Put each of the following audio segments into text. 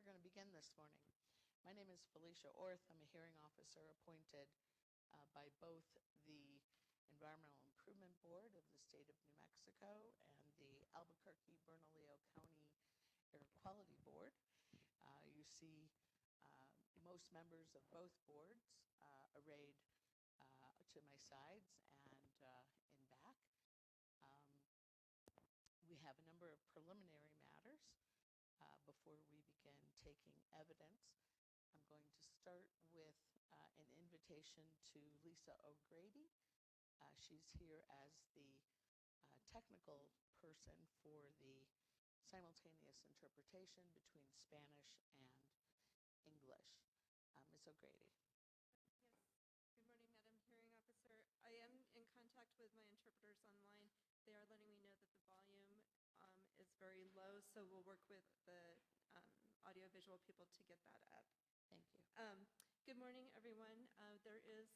we're going to begin this morning. My name is Felicia Orth. I'm a hearing officer appointed by both the Environmental Improvement Board of the state of New Mexico and the Albuquerque-Bernalillo County Air Quality Board. You see most members of both boards arrayed to my sides and in back. We have a number of preliminary matters before we begin taking evidence. I'm going to start with an invitation to Lisa O'Grady. She's here as the technical person for the simultaneous interpretation between Spanish and English. Ms. O'Grady. Yes. Good morning, Madam Hearing Officer. I am in contact with my interpreters online. They are letting me know that the volume is very low, so we'll work with the audiovisual people to get that up. Thank you. Good morning, everyone. There is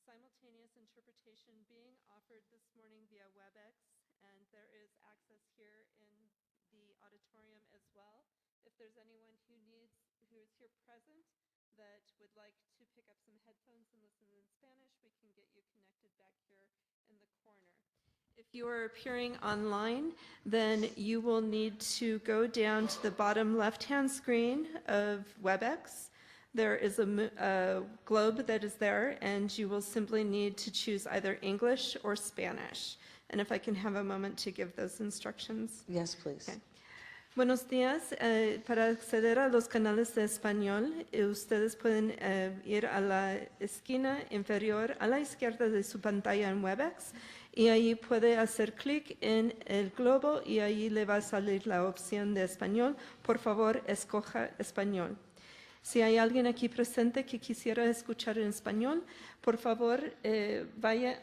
simultaneous interpretation being offered this morning via WebEx, and there is access here in the auditorium as well. If there's anyone who is here present that would like to pick up some headphones and listen in Spanish, we can get you connected back here in the corner. If you are appearing online, then you will need to go down to the bottom left-hand screen of WebEx. There is a globe that is there, and you will simply need to choose either English or Spanish. And if I can have a moment to give those instructions. Yes, please. Okay. Buenos días. Para acceder a los canales de español, ustedes pueden ir a la esquina inferior a la izquierda de su pantalla en WebEx y ahí puede hacer clic en el globo y ahí le va a salir la opción de español. Por favor, escoja español. Si hay alguien aquí presente que quisiera escuchar en español, por favor, vaya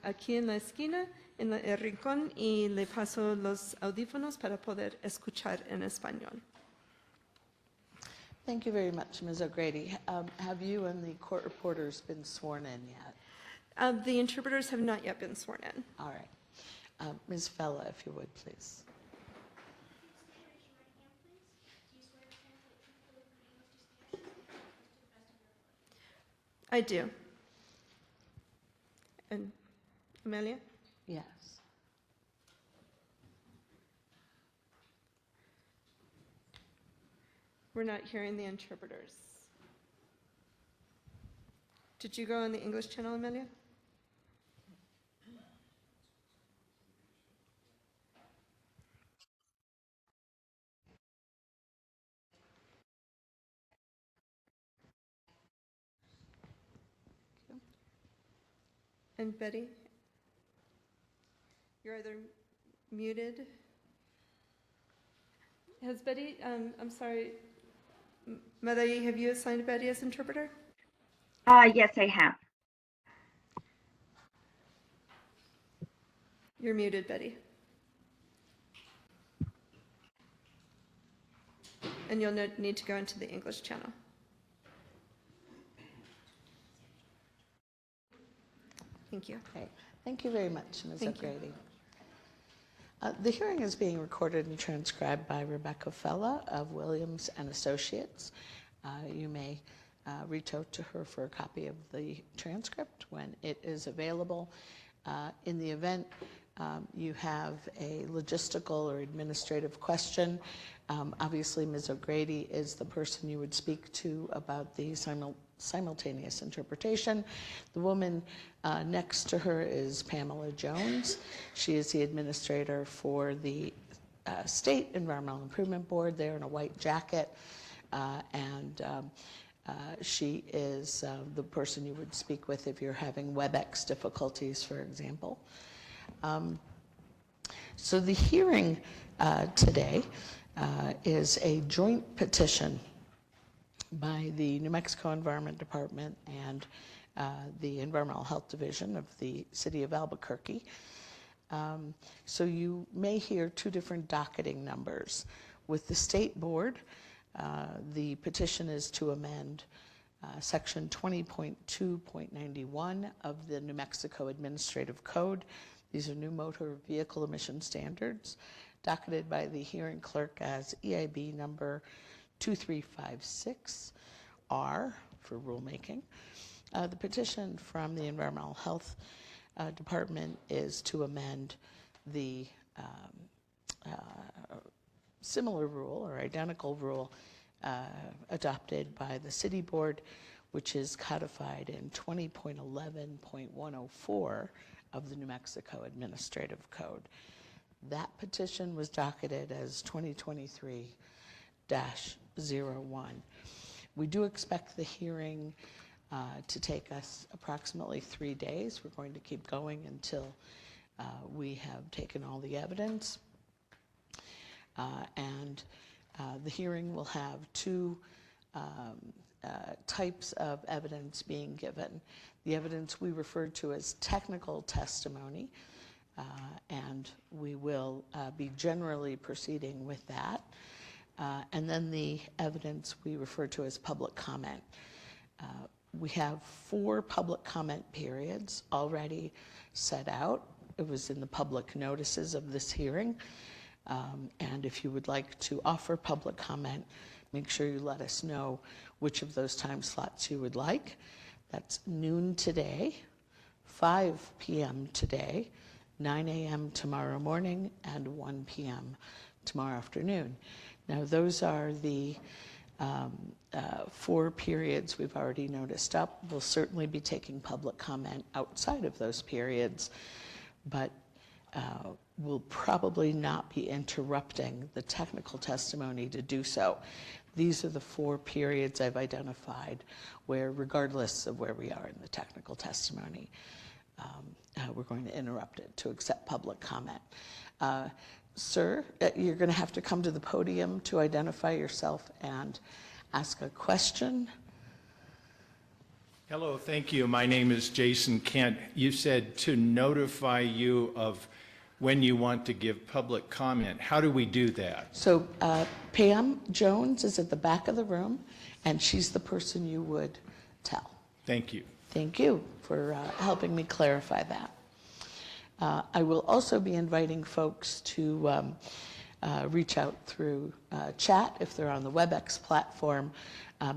aquí en la esquina, en el rincón, y le paso los audífonos para poder escuchar en español. Thank you very much, Ms. O'Grady. Have you and the court reporters been sworn in yet? The interpreters have not yet been sworn in. All right. Ms. Fella, if you would, please. I do. And Amelia? Yes. We're not hearing the interpreters. Did you go on the English channel, Amelia? And Betty, you're either muted. Has Betty, I'm sorry, Madayi, have you assigned Betty as interpreter? Yes, I have. You're muted, Betty. And you'll need to go into the English channel. Thank you. Okay. Thank you very much, Ms. Thank O'Grady. The hearing is being recorded and transcribed by Rebecca Fella of Williams and Associates. You may reach out to her for a copy of the transcript when it is available. In the event you have a logistical or administrative question, obviously Ms. O'Grady is the person you would speak to about the simultaneous interpretation. The woman next to her is Pamela Jones. She is the administrator for the State Environmental Improvement Board. They're in a white jacket, and she is the person you would speak with if you're having WebEx difficulties, for example. So the hearing today is a joint petition by the New Mexico Environment Department and the Environmental Health Division of the City of Albuquerque. So you may hear two different docketing numbers. With the State Board, the petition is to amend Section 20.2.91 of the New Mexico Administrative Code. These are new motor vehicle emission standards, docketed by the hearing clerk as EIB number 2356R for rulemaking. The petition from the Environmental Health Department is to amend the similar rule or identical rule adopted by the City Board, which is codified in 20.11.104 of the New Mexico Administrative Code. That petition was docketed as 2023-01. We do expect the hearing to take us approximately 3 days. We're going to keep going until we have taken all the evidence. The hearing will have two types of evidence being given. The evidence we refer to as technical testimony, and we will be generally proceeding with that. And then the evidence we refer to as public comment. We have 4 public comment periods already set out. It was in the public notices of this hearing. And if you would like to offer public comment, make sure you let us know which of those time slots you would like. That's noon today, 5 p.m. today, 9 a.m. tomorrow morning, and 1 p.m. tomorrow afternoon. Now, those are the 4 periods we've already noticed up. We'll certainly be taking public comment outside of those periods, but we'll probably not be interrupting the technical testimony to do so. These are the 4 periods I've identified where, regardless of where we are in the technical testimony, we're going to interrupt it to accept public comment. Sir, you're going to have to come to the podium to identify yourself and ask a question. Hello, thank you. My name is Jason Kent. You said to notify you of when you want to give public comment. How do we do that? So Pam Jones is at the back of the room, and she's the person you would tell. Thank you. Thank you for helping me clarify that. I will also be inviting folks to reach out through chat. If they're on the WebEx platform,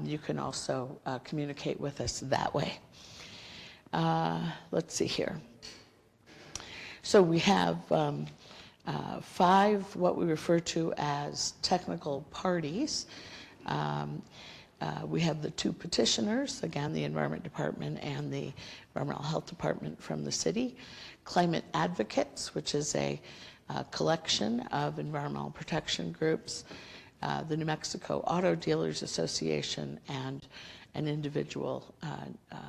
you can also communicate with us that way. Let's see here. So we have 5 what we refer to as technical parties. We have the 2 petitioners, again, the Environment Department and the Environmental Health Department from the city. Climate Advocates, which is a collection of environmental protection groups, the New Mexico Auto Dealers Association, and an individual,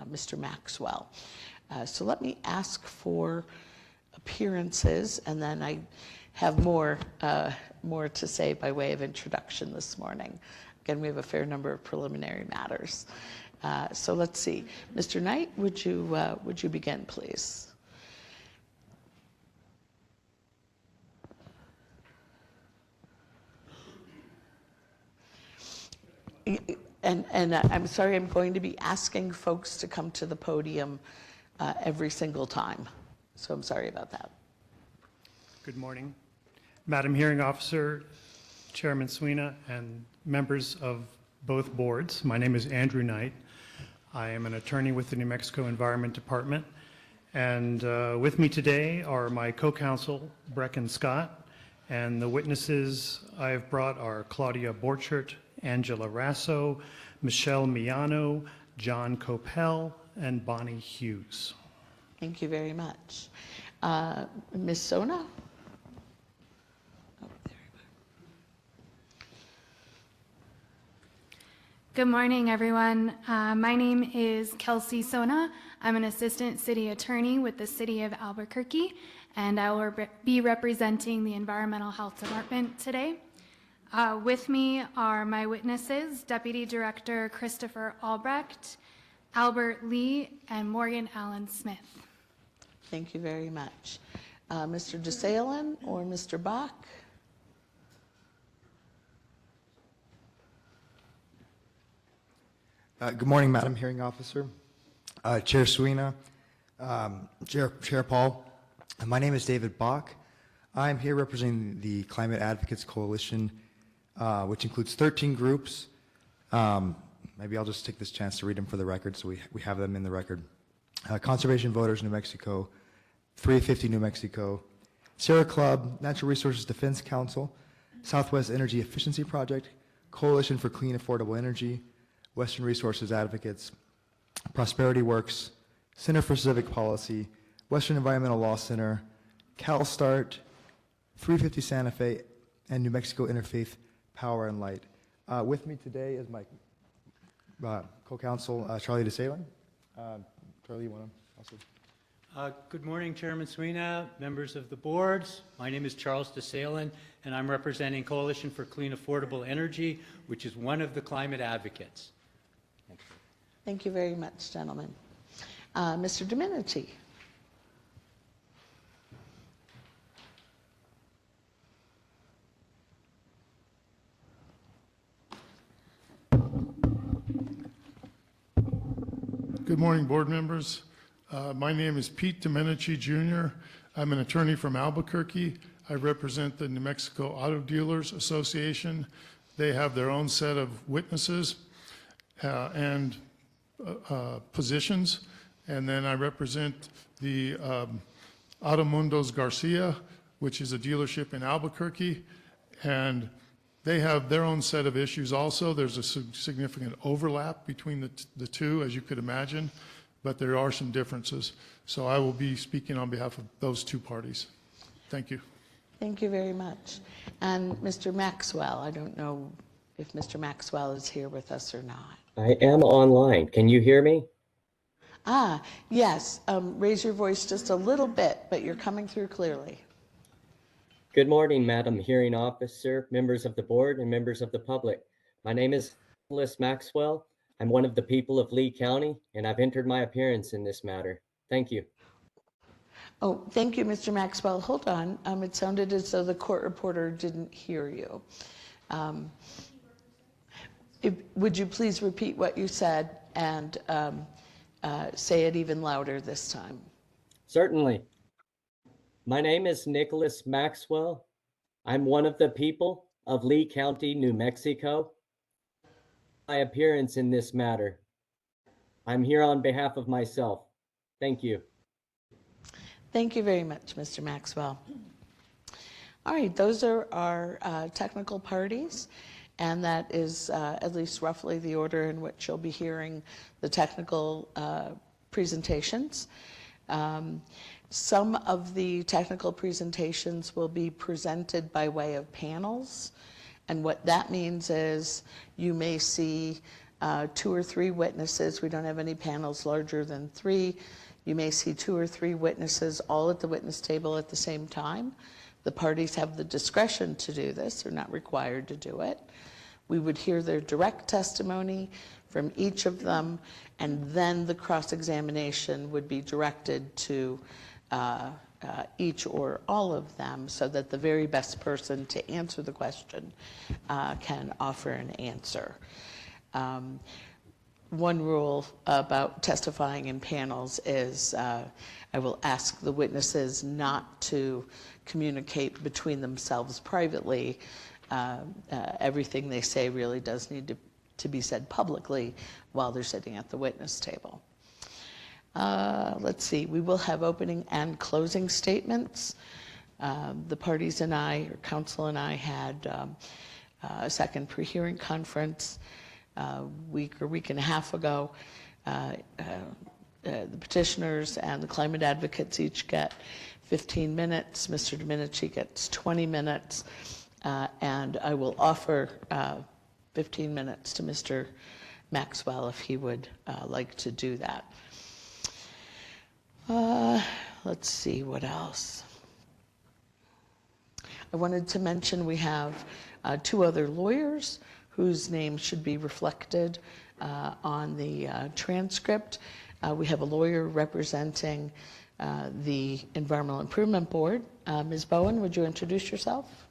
Mr. Maxwell. So let me ask for appearances, and then I have more to say by way of introduction this morning. Again, we have a fair number of preliminary matters. So let's see. Mr. Knight, would you begin, please? And I'm sorry, I'm going to be asking folks to come to the podium every single time. So I'm sorry about that. Good morning. Madam Hearing Officer, Chairman Sweeney, and members of both boards. My name is Andrew Knight. I am an attorney with the New Mexico Environment Department. And with me today are my co-counsel, Brecken Scott, and the witnesses I've brought are Claudia Borchert, Angela Rasso, Michelle Miano, John Coppell, and Bonnie Hughes. Thank you very much. Ms. Sona? Oh, there you Good morning, everyone. My name is Kelsey Sona. I'm an assistant city attorney with the city of Albuquerque, and I will be representing the Environmental Health Department today. With me are my witnesses, Deputy Director Christopher Albrecht, Albert Lee, and Morgan Allen Smith. Thank you very much. Mr. DeSalen or Mr. Bach? Good morning, Madam Hearing Officer, Chair Sweeney, Chair Paul. My name is David Bach. I'm here representing the Climate Advocates Coalition which includes 13 groups. Maybe I'll just take this chance to read them for the record so we have them in the record. Conservation Voters New Mexico, 350 New Mexico, Sierra Club, Natural Resources Defense Council, Southwest Energy Efficiency Project, Coalition for Clean Affordable Energy, Western Resources Advocates, Prosperity Works, Center for Civic Policy, Western Environmental Law Center, CalSTART, 350 Santa Fe, and New Mexico Interfaith Power and Light. With me today is my co-counsel, Charlie DeSalen. Charlie, you want to also? Good morning, Chairman Sweeney, members of the boards. My name is Charles DeSalen, and I'm representing Coalition for Clean Affordable Energy, which is one of the climate advocates. Thank you. Thank you very much, gentlemen. Mr. Domenici. Good morning, board members. My name is Pete Domenici Jr. I'm an attorney from Albuquerque. I represent the New Mexico Auto Dealers Association. They have their own set of witnesses and positions. And then I represent the Automundos Garcia, which is a dealership in Albuquerque. And they have their own set of issues also. There's a significant overlap between the two, as you could imagine, but there are some differences. So I will be speaking on behalf of those two parties. Thank you. Thank you very much. And Mr. Maxwell, I don't know if Mr. Maxwell is here with us or not. I am online. Can you hear me? Yes. Raise your voice just a little bit, but you're coming through clearly. Good morning, Madam Hearing Officer, members of the board, and members of the public. My name is Nicholas Maxwell. I'm one of the people of Lee County, and I've entered my appearance in this matter. Thank you. Oh, thank you, Mr. Maxwell. Hold on. It sounded as though the court reporter didn't hear you. Would you please repeat what you said and say it even louder this time? Certainly. My name is Nicholas Maxwell. I'm one of the people of Lee County, New Mexico. My appearance in this matter. I'm here on behalf of myself. Thank you. Thank you very much, Mr. Maxwell. All right, those are our technical parties, and that is at least roughly the order in which you'll be hearing the technical presentations. Some of the technical presentations will be presented by way of panels, and what that means is you may see 2 or 3 witnesses. We don't have any panels larger than 3. You may see 2 or 3 witnesses all at the witness table at the same time. The parties have the discretion to do this. They're not required to do it. We would hear their direct testimony from each of them, and then the cross-examination would be directed to each or all of them, so that the very best person to answer the question can offer an answer. One rule about testifying in panels is I will ask the witnesses not to communicate between themselves privately. Everything they say really does need to be said publicly while they're sitting at the witness table. Let's see, we will have opening and closing statements. The parties and I, or counsel and I, had a second pre-hearing conference a week and a half ago. The petitioners and the climate advocates each get 15 minutes. Mr. Domenici gets 20 minutes. And I will offer 15 minutes to Mr. Maxwell if he would like to do that. Let's see, what else? I wanted to mention we have 2 other lawyers whose names should be reflected on the transcript. We have a lawyer representing the Environmental Improvement Board. Ms. Bowen, would you introduce yourself?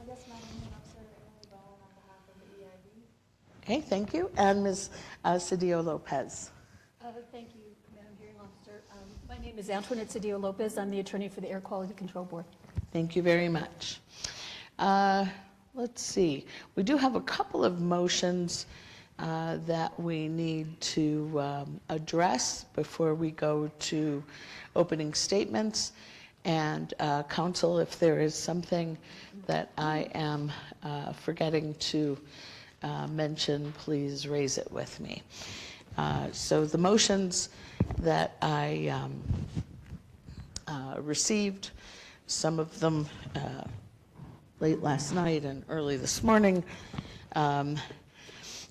Yes, Madam Hearing Officer, Emily Bowen on behalf of the EIB. Okay, thank you. And Ms. Cedillo Lopez. Thank you, Madam Hearing Officer. My name is Antoinette Cedillo Lopez. I'm the attorney for the Air Quality Control Board. Thank you very much. let's see. We do have a couple of motions that we need to address before we go to opening statements. And council, if there is something that I am forgetting to mention, please raise it with me. So the motions that I received, some of them late last night and early this morning.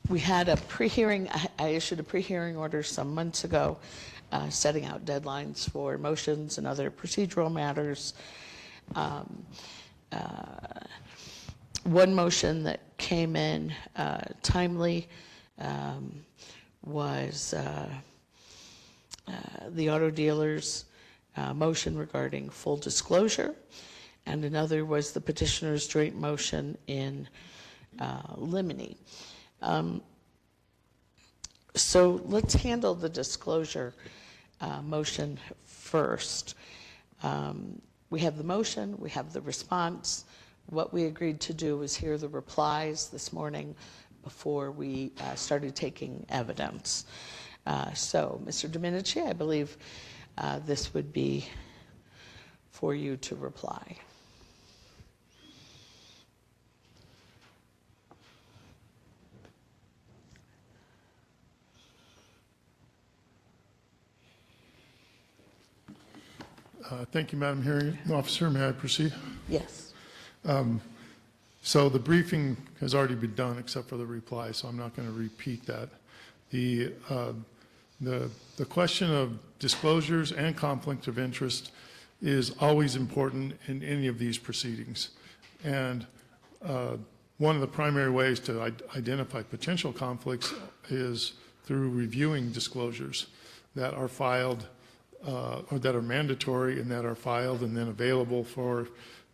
We had a pre-hearing, I issued a pre-hearing order some months ago setting out deadlines for motions and other procedural matters. One motion that came in timely was the auto dealers motion regarding full disclosure, and another was the petitioner's joint motion in limine. So let's handle the disclosure motion first. We have the motion, we have the response. What we agreed to do was hear the replies this morning before we started taking evidence. So, Mr. Domenici, I believe this would be for you to reply. Thank you, Madam Hearing Officer. May I proceed? Yes. So the briefing has already been done except for the reply, so I'm not going to repeat that. The question of disclosures and conflict of interest is always important in any of these proceedings. And one of the primary ways to identify potential conflicts is through reviewing disclosures that are filed or that are mandatory and that are filed and then available for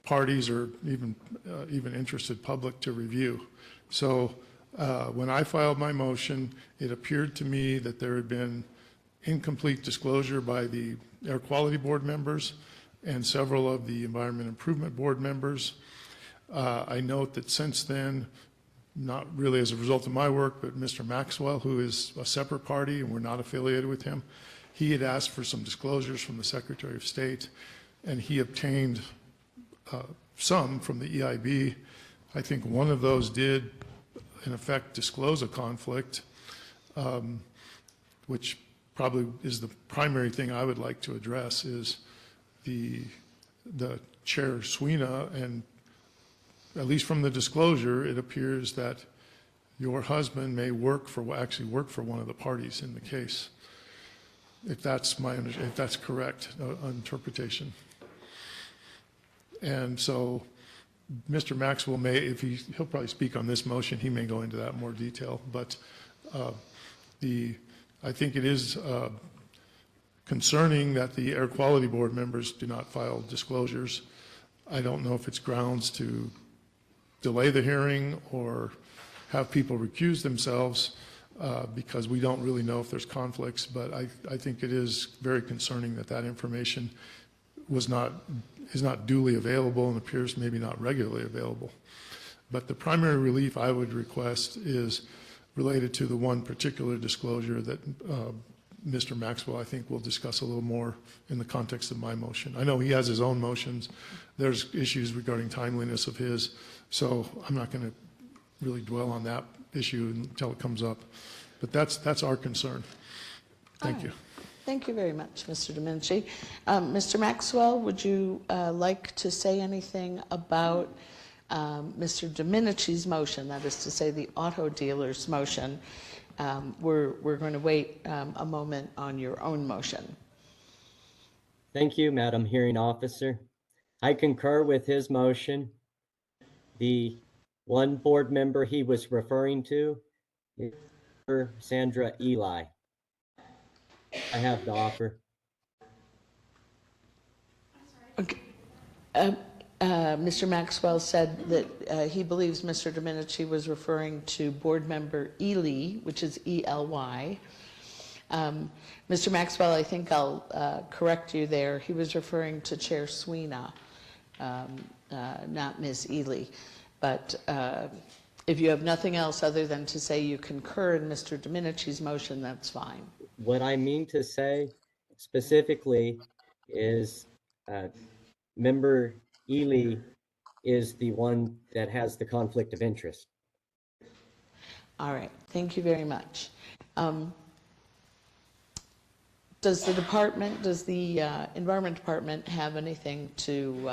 parties or even interested public to review. So when I filed my motion, it appeared to me that there had been incomplete disclosure by the Air Quality Board members and several of the Environment Improvement Board members. I note that since then, not really as a result of my work, but Mr. Maxwell, who is a separate party and we're not affiliated with him, he had asked for some disclosures from the Secretary of State, and he obtained some from the EIB. I think one of those did, in effect, disclose a conflict, which probably is the primary thing I would like to address is the Chair Sweeney, and at least from the disclosure, it appears that your husband may actually work for one of the parties in the case, if that's correct interpretation. And so Mr. Maxwell may, he'll probably speak on this motion, he may go into that in more detail, but I think it is concerning that the Air Quality Board members do not file disclosures. I don't know if it's grounds to delay the hearing or have people recuse themselves because we don't really know if there's conflicts, but I think it is very concerning that that information is not duly available and appears maybe not regularly available. But the primary relief I would request is related to the one particular disclosure that Mr. Maxwell, I think, will discuss a little more in the context of my motion. I know he has his own motions. There's issues regarding timeliness of his, so I'm not going to really dwell on that issue until it comes up. But that's our concern. Thank you. Thank you very much, Mr. Domenici. Mr. Maxwell, would you like to say anything about Mr. Domenici's motion, that is to say the auto dealer's motion? We're going to wait a moment on your own motion. Thank you, Madam Hearing Officer. I concur with his motion. The one board member he was referring to is Sandra Eli. I have to offer. Okay. Mr. Maxwell said that he believes Mr. Domenici was referring to board member Ely, which is E-L-Y. Mr. Maxwell, I think I'll correct you there. He was referring to Chair Sweeney, not Ms. Ely. But if you have nothing else other than to say you concur in Mr. Dominici's motion, that's fine. What I mean to say specifically is Member Ely is the one that has the conflict of interest. All right, thank you very much. Does the Environment Department have anything to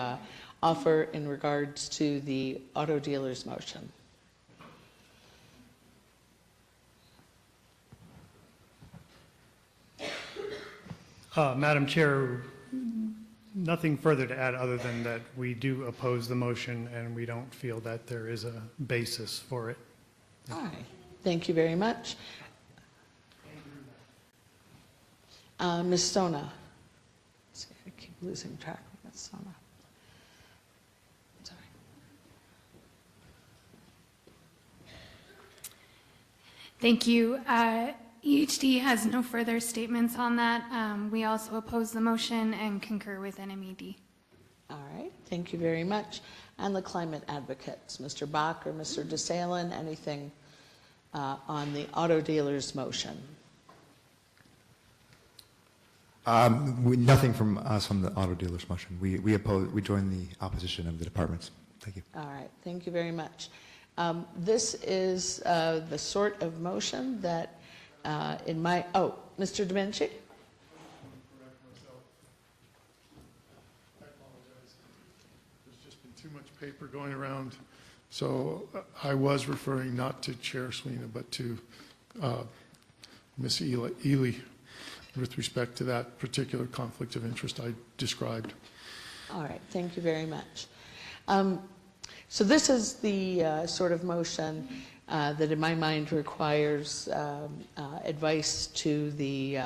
offer in regards to the auto dealer's motion? Madam Chair, nothing further to add other than that we do oppose the motion and we don't feel that there is a basis for it. All right, thank you very much. Ms. Sona. See, I keep losing track of Ms. Sona. Sorry. Thank you. EHD has no further statements on that. We also oppose the motion and concur with NMED. All right, thank you very much. And the climate advocates, Mr. Bach or Mr. DeSalen, anything on the auto dealer's motion? Nothing from us on the auto dealer's motion. We oppose. We join the opposition of the departments. Thank you. All right, thank you very much. This is the sort of motion that Mr. Domenici? There's just been too much paper going around. So I was referring not to Chair Sweeney, but to Ms. Ely with respect to that particular conflict of interest I described. All right, thank you very much. So this is the sort of motion that in my mind requires advice to the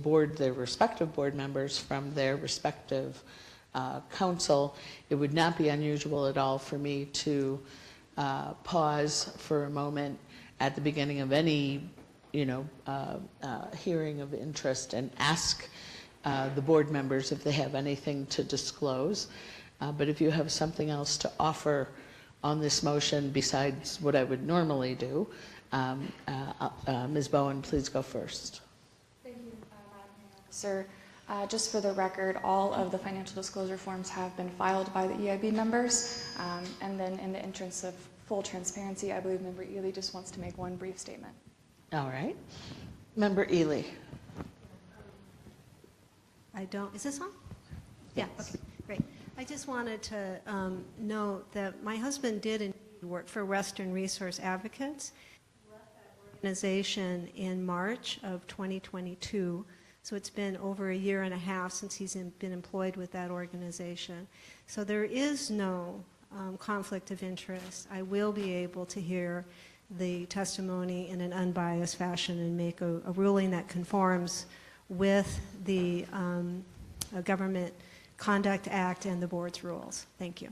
board, their respective board members from their respective council. It would not be unusual at all for me to pause for a moment at the beginning of any hearing of interest and ask the board members if they have anything to disclose. But if you have something else to offer on this motion besides what I would normally do, Ms. Bowen, please go first. Thank you, Madam Officer. Just for the record, all of the financial disclosure forms have been filed by the EIB members. And then in the interest of full transparency, I believe Member Ely just wants to make one brief statement. All right. Member Ely. I don't, is this on? Yeah, okay, great. I just wanted to note that my husband did work for Western Resource Advocates. He left that organization in March of 2022, so it's been over a year and a half since he's been employed with that organization. So there is no conflict of interest. I will be able to hear the testimony in an unbiased fashion and make a ruling that conforms with the Government Conduct Act and the board's rules. Thank you.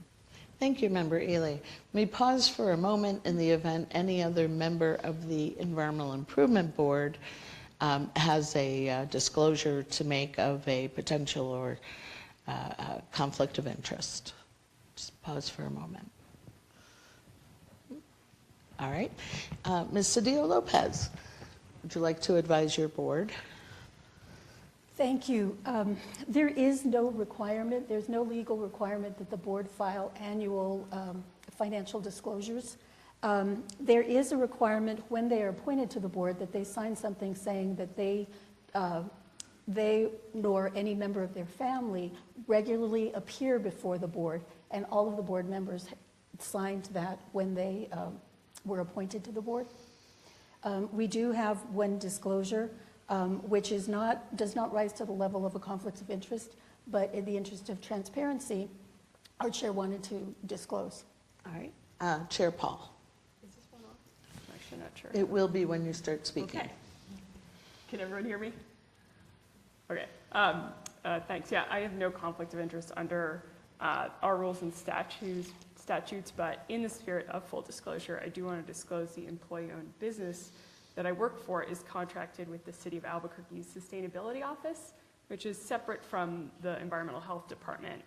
Thank you, Member Ely. Let me pause for a moment in the event any other member of the Environmental Improvement Board has a disclosure to make of a potential or conflict of interest. Just pause for a moment. All right. Ms. Cedillo-Lopez, would you like to advise your board? Thank you. There is no requirement, there's no legal requirement that the board file annual financial disclosures. There is a requirement when they are appointed to the board that they sign something saying that they nor any member of their family regularly appear before the board, and all of the board members signed that when they were appointed to the board. We do have one disclosure, which does not rise to the level of a conflict of interest, but in the interest of transparency, our chair wanted to disclose. All right. Chair Paul. Is this one on? I'm actually not sure. It will be when you start speaking. Okay. Can everyone hear me? Okay. Thanks. Yeah, I have no conflict of interest under our rules and statutes, but in the spirit of full disclosure, I do want to disclose the employee-owned business that I work for is contracted with the City of Albuquerque's Sustainability Office, which is separate from the Environmental Health Department.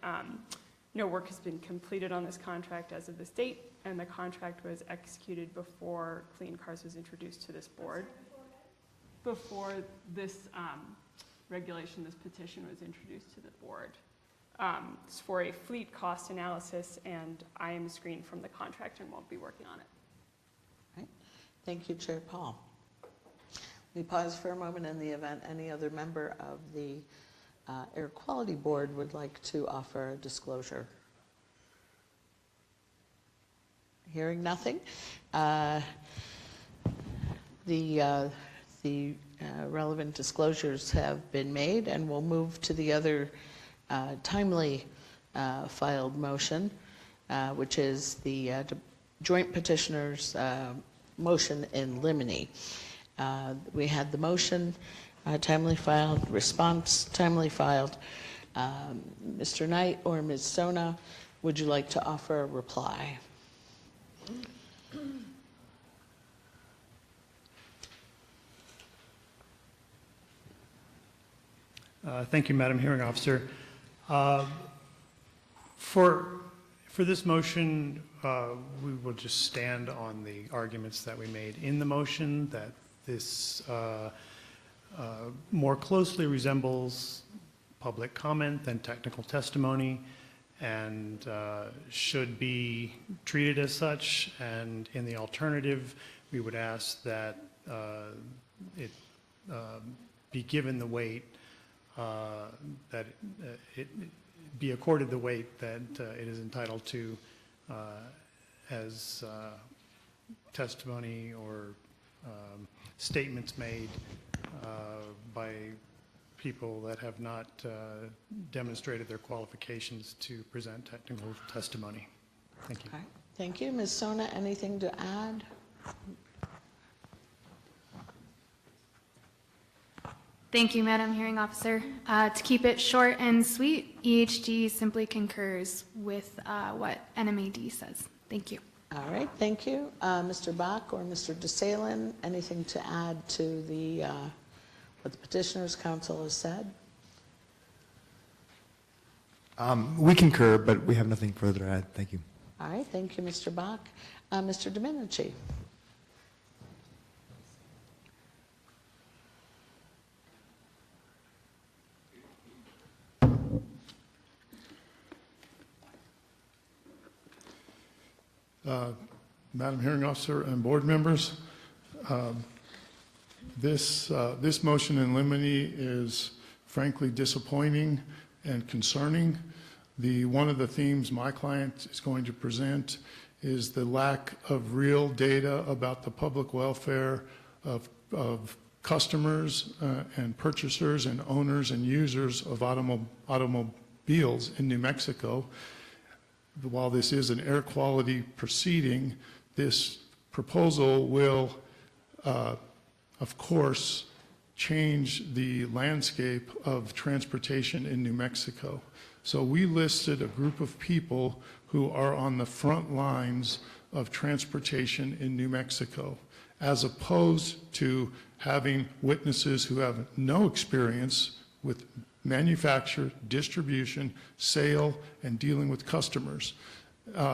no work has been completed on this contract as of this date, and the contract was executed before Clean Cars was introduced to this board. Before this regulation, this petition was introduced to the board. It's for a fleet cost analysis, and I am screened from the contract and won't be working on it. Right. Thank you, Chair Paul. We pause for a moment in the event any other member of the Air Quality Board would like to offer a disclosure. Hearing nothing. The relevant disclosures have been made, and we'll move to the other timely filed motion, which is the joint petitioner's motion in limine. We had the motion timely filed, response timely filed. Mr. Knight or Ms. Sona, would you like to offer a reply? Thank you, Madam Hearing Officer. For this motion, we will just stand on the arguments that we made in the motion, that this more closely resembles public comment than technical testimony, and should be treated as such. And in the alternative, we would ask that it be given the weight, that it be accorded the weight that it is entitled to as testimony or statements made by people that have not demonstrated their qualifications to present technical testimony. Thank you. All right. Thank you. Ms. Sona, anything to add? Thank you, Madam Hearing Officer. To keep it short and sweet, EHG simply concurs with what NMAD says. Thank you. All right, thank you. Mr. Bach or Mr. DeSalen, anything to add to the what the Petitioners' Council has said? We concur, but we have nothing further to add. Thank you. All right, thank you, Mr. Bach. Mr. Domenici. Madam Hearing Officer and board members, this motion in limine is frankly disappointing and concerning. One of the themes my client is going to present is the lack of real data about the public welfare of customers and purchasers and owners and users of automobiles in New Mexico. While this is an air quality proceeding, this proposal will, of course, change the landscape of transportation in New Mexico. So we listed a group of people who are on the front lines of transportation in New Mexico, as opposed to having witnesses who have no experience with manufacture, distribution, sale, and dealing with customers.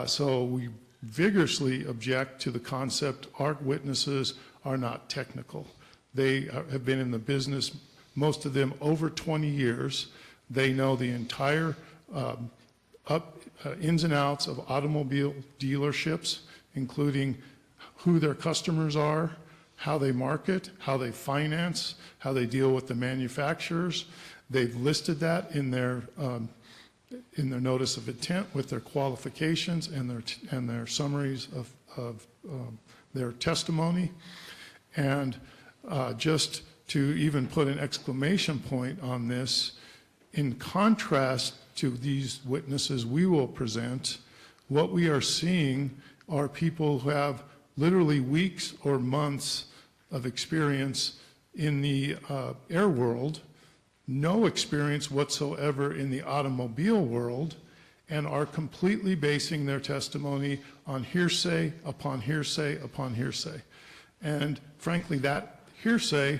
So we vigorously object to the concept our witnesses are not technical. They have been in the business, most of them over 20 years. They know the entire ins and outs of automobile dealerships, including who their customers are, how they market, how they finance, how they deal with the manufacturers. They've listed that in their notice of intent with their qualifications and their summaries of their testimony. And just to even put an exclamation point on this, in contrast to these witnesses we will present, what we are seeing are people who have literally weeks or months of experience in the air world, no experience whatsoever in the automobile world, and are completely basing their testimony on hearsay upon hearsay upon hearsay. And frankly, that hearsay,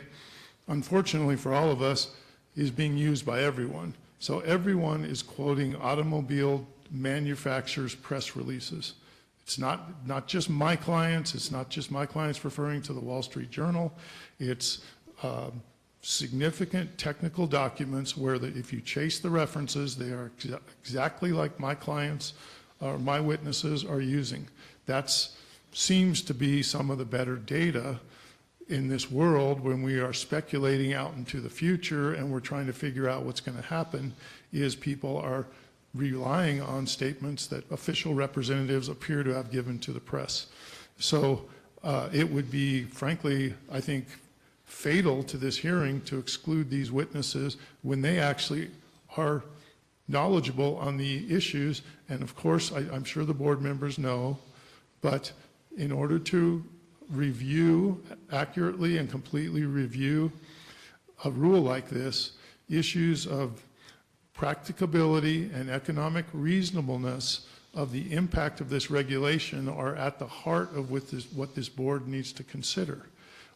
unfortunately for all of us, is being used by everyone. So everyone is quoting automobile manufactures press releases. It's not just my clients. It's not just my clients referring to the Wall Street Journal. It's significant technical documents where if you chase the references, they are exactly like my clients or my witnesses are using. That seems to be some of the better data in this world when we are speculating out into the future and we're trying to figure out what's going to happen, is people are relying on statements that official representatives appear to have given to the press. So it would be, frankly, I think, fatal to this hearing to exclude these witnesses when they actually are knowledgeable on the issues. And of course, I'm sure the board members know, but in order to review, accurately and completely review a rule like this, issues of practicability and economic reasonableness of the impact of this regulation are at the heart of what this board needs to consider.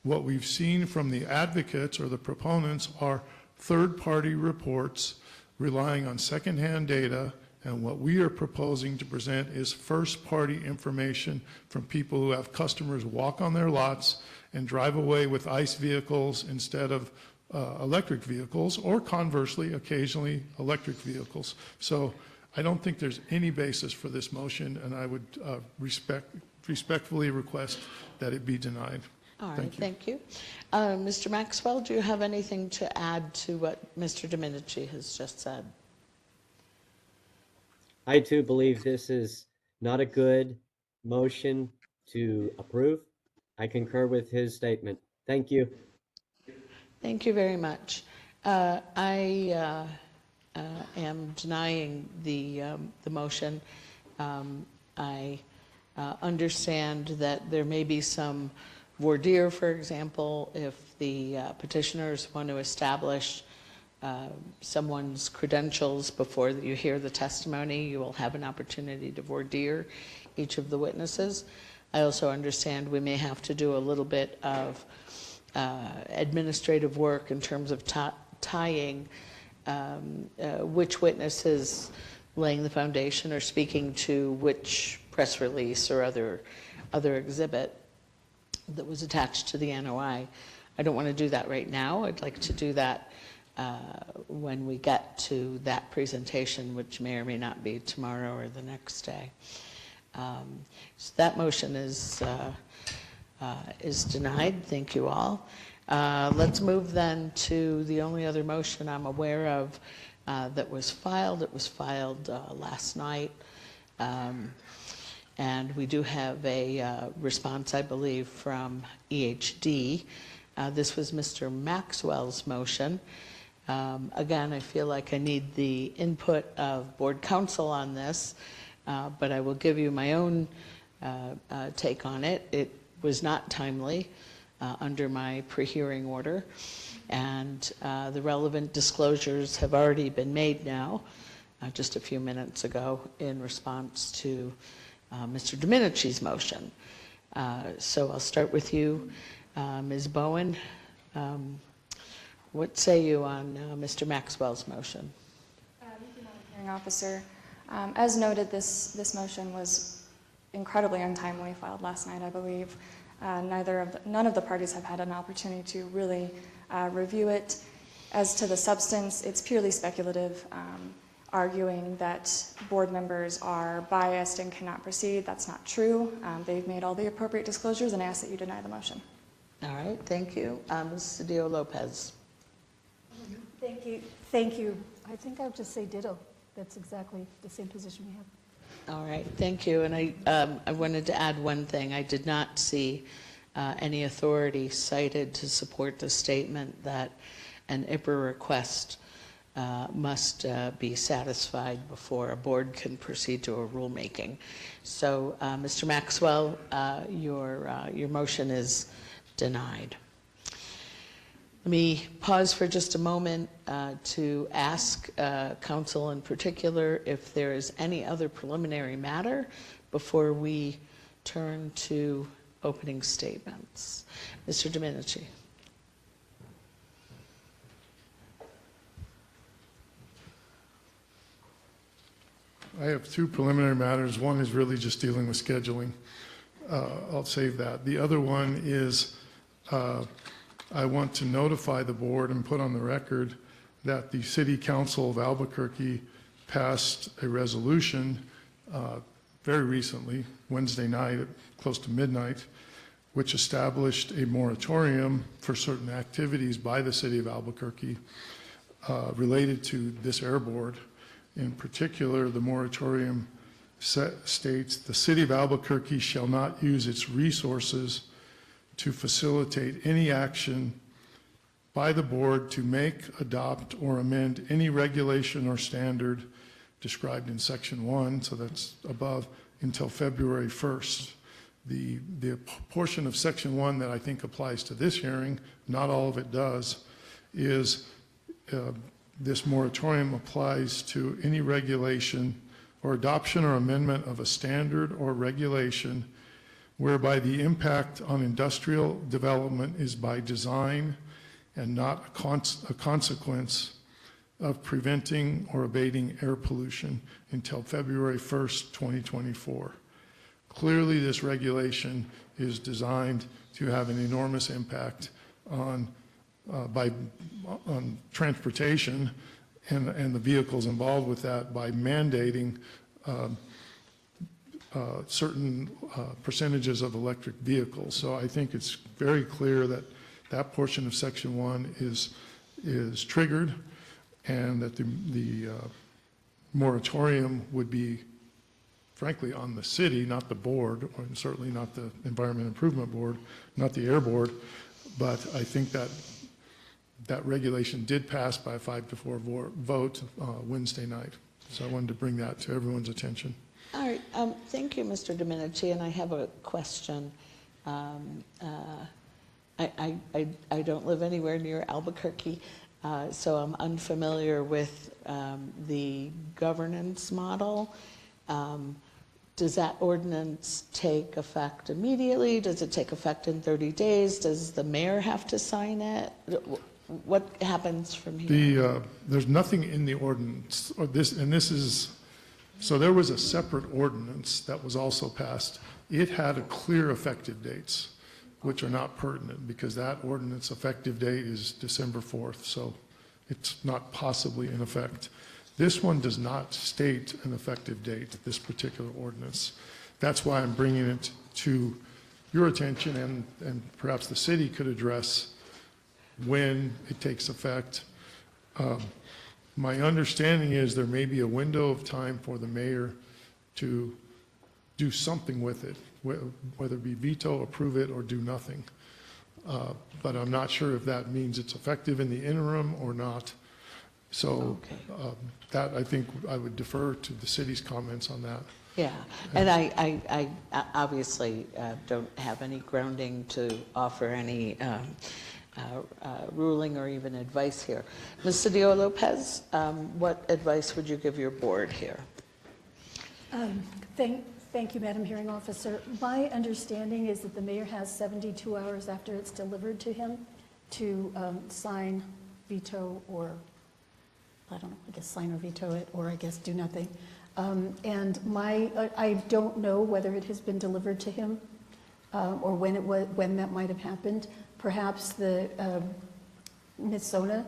What we've seen from the advocates or the proponents are third-party reports relying on secondhand data, and what we are proposing to present is first-party information from people who have customers walk on their lots and drive away with ICE vehicles instead of electric vehicles, or conversely, occasionally electric vehicles. So I don't think there's any basis for this motion, and I would respectfully request that it be denied. All right, thank you. Mr. Maxwell, do you have anything to add to what Mr. Domenici has just said? I too believe this is not a good motion to approve. I concur with his statement. Thank you. Thank you very much. I am denying the motion. I understand that there may be some voir dire, for example, if the petitioners want to establish someone's credentials before you hear the testimony, you will have an opportunity to voir dire each of the witnesses. I also understand we may have to do a little bit of administrative work in terms of tying which witnesses laying the foundation or speaking to which press release or other exhibit that was attached to the NOI. I don't want to do that right now. I'd like to do that when we get to that presentation, which may or may not be tomorrow or the next day. So that motion is denied. Thank you all. Let's move then to the only other motion I'm aware of that was filed. It was filed last night. And we do have a response, I believe, from EHD. This was Mr. Maxwell's motion. Again, I feel like I need the input of board counsel on this, but I will give you my own take on it. It was not timely under my pre-hearing order, and the relevant disclosures have already been made now, just a few minutes ago, in response to Mr. Domenici's motion. So I'll start with you, Ms. Bowen. What say you on Mr. Maxwell's motion? Thank you, Madam Hearing Officer. As noted, this motion was incredibly untimely, filed last night, I believe. None of the parties have had an opportunity to really review it. As to the substance, it's purely speculative, arguing that board members are biased and cannot proceed. That's not true. They've made all the appropriate disclosures, and I ask that you deny the motion. All right, thank you. Ms. Cedillo-Lopez. Thank you. Thank you. I think I would just say ditto. That's exactly the same position we have. All right, thank you. And I wanted to add one thing. I did not see any authority cited to support the statement that an IPRA request must be satisfied before a board can proceed to a rulemaking. So, Mr. Maxwell, your motion is denied. Let me pause for just a moment to ask council in particular if there is any other preliminary matter before we turn to opening statements. Mr. Domenici. I have two preliminary matters. One is really just dealing with scheduling. I'll save that. The other one is I want to notify the board and put on the record that the City Council of Albuquerque passed a resolution very recently, Wednesday night, close to midnight, which established a moratorium for certain activities by the City of Albuquerque related to this air board. In particular, the moratorium states the City of Albuquerque shall not use its resources to facilitate any action by the board to make, adopt, or amend any regulation or standard described in Section 1, so that's above, until February 1st. The portion of Section 1 that I think applies to this hearing, not all of it does, is this moratorium applies to any regulation or adoption or amendment of a standard or regulation whereby the impact on industrial development is by design and not a consequence of preventing or abating air pollution until February 1st, 2024. Clearly, this regulation is designed to have an enormous impact on transportation and the vehicles involved with that by mandating certain percentages of electric vehicles. So I think it's very clear that that portion of Section 1 is triggered, and that the moratorium would be, frankly, on the city, not the board, or certainly not the Environment Improvement Board, not the Air Board. But I think that that regulation did pass by a 5-4 vote Wednesday night. So I wanted to bring that to everyone's attention. All right, thank you, Mr. Domenici, and I have a question. I don't live anywhere near Albuquerque, so I'm unfamiliar with the governance model. Does that ordinance take effect immediately? Does it take effect in 30 days? Does the mayor have to sign it? What happens from here? There's nothing in the ordinance, or this, and this is, so there was a separate ordinance that was also passed. It had a clear effective dates, which are not pertinent, because that ordinance effective date is December 4th, so it's not possibly in effect. This one does not state an effective date, this particular ordinance. That's why I'm bringing it to your attention, and perhaps the city could address when it takes effect. My understanding is there may be a window of time for the mayor to do something with it, whether it be veto, approve it, or do nothing. But I'm not sure if that means it's effective in the interim or not. So that, I think I would defer to the city's comments on that. Yeah, and I obviously don't have any grounding to offer any ruling or even advice here. Ms. Cedillo-Lopez, what advice would you give your board here? Thank you, Madam Hearing Officer. My understanding is that the mayor has 72 hours after it's delivered to him to sign, veto, or I don't know, I guess sign or veto it, or I guess do nothing. And I don't know whether it has been delivered to him or when that might have happened. Perhaps Ms. Sona,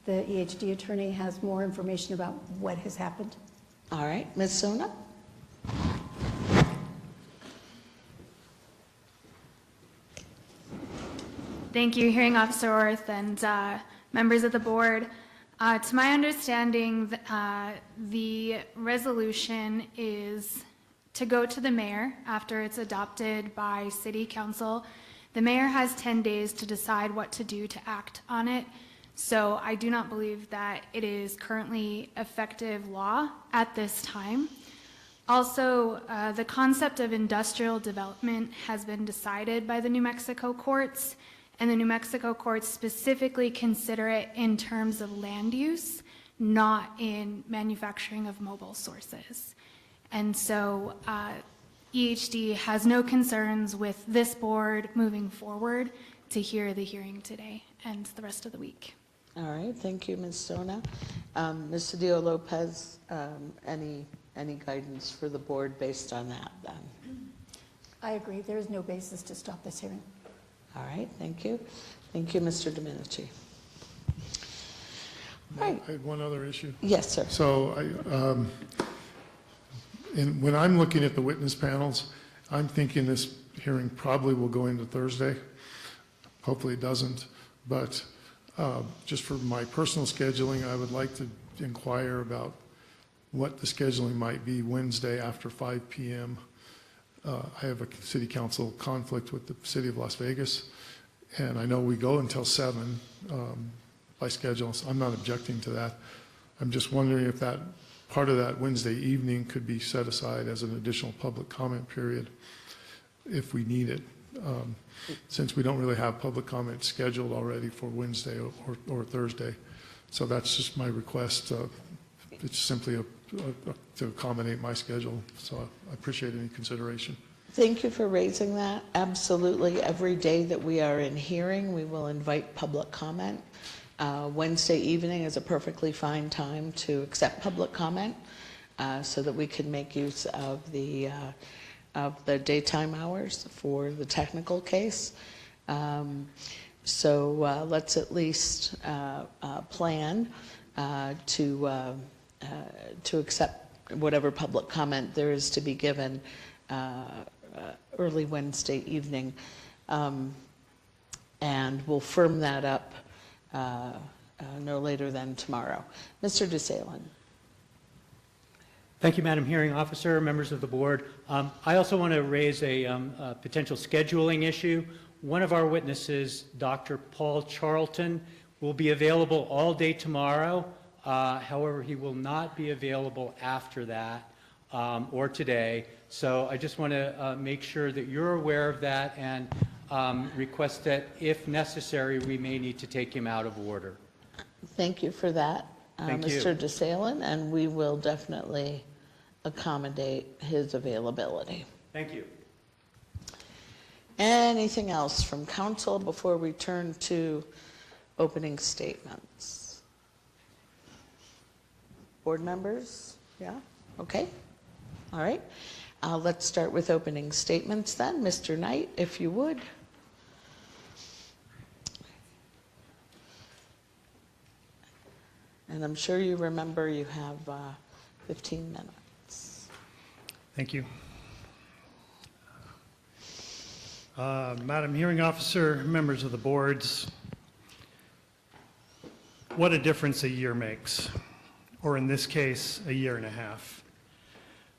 the EHD attorney, has more information about what has happened. All right, Ms. Sona? Thank you, Hearing Officer Orth and members of the board. To my understanding, the resolution is to go to the mayor after it's adopted by City Council. The mayor has 10 days to decide what to do to act on it. So I do not believe that it is currently effective law at this time. Also, the concept of industrial development has been decided by the New Mexico courts, and the New Mexico courts specifically consider it in terms of land use, not in manufacturing of mobile sources. And so EHD has no concerns with this board moving forward to hear the hearing today and the rest of the week. All right, thank you, Ms. Sona. Ms. Cedillo-Lopez, any any guidance for the board based on that then? I agree. There is no basis to stop this hearing. All right, thank you. Thank you, Mr. Domenici. Right. I had one other issue. Yes, sir. So when I'm looking at the witness panels, I'm thinking this hearing probably will go into Thursday. Hopefully it doesn't. But just for my personal scheduling, I would like to inquire about what the scheduling might be Wednesday after 5 p.m. I have a city council conflict with the city of Las Vegas, and I know we go until 7 by schedule, so I'm not objecting to that. I'm just wondering if that part of that Wednesday evening could be set aside as an additional public comment period if we need it, since we don't really have public comment scheduled already for Wednesday or Thursday. So that's just my request. It's simply to accommodate my schedule, so I appreciate any consideration. Thank you for raising that. Absolutely. Every day that we are in hearing, we will invite public comment. Wednesday evening is a perfectly fine time to accept public comment so that we can make use of the daytime hours for the technical case. So let's at least plan to accept whatever public comment there is to be given early Wednesday evening. And we'll firm that up no later than tomorrow. Mr. DeSalen. Thank you, Madam Hearing Officer, members of the board. I also want to raise a potential scheduling issue. One of our witnesses, Dr. Paul Charlton, will be available all day tomorrow. However, he will not be available after that or today. So I just want to make sure that you're aware of that and request that, if necessary, we may need to take him out of order. Thank you for that, Mr. DeSalen, and we will definitely accommodate his availability. Thank you. Anything else from council before we turn to opening statements? Board members? Yeah? Okay. All right. Let's start with opening statements then. Mr. Knight, if you would. And I'm sure you remember you have 15 minutes. Thank you. Madam Hearing Officer, members of the boards, what a difference a year makes, or in this case, a year and a half.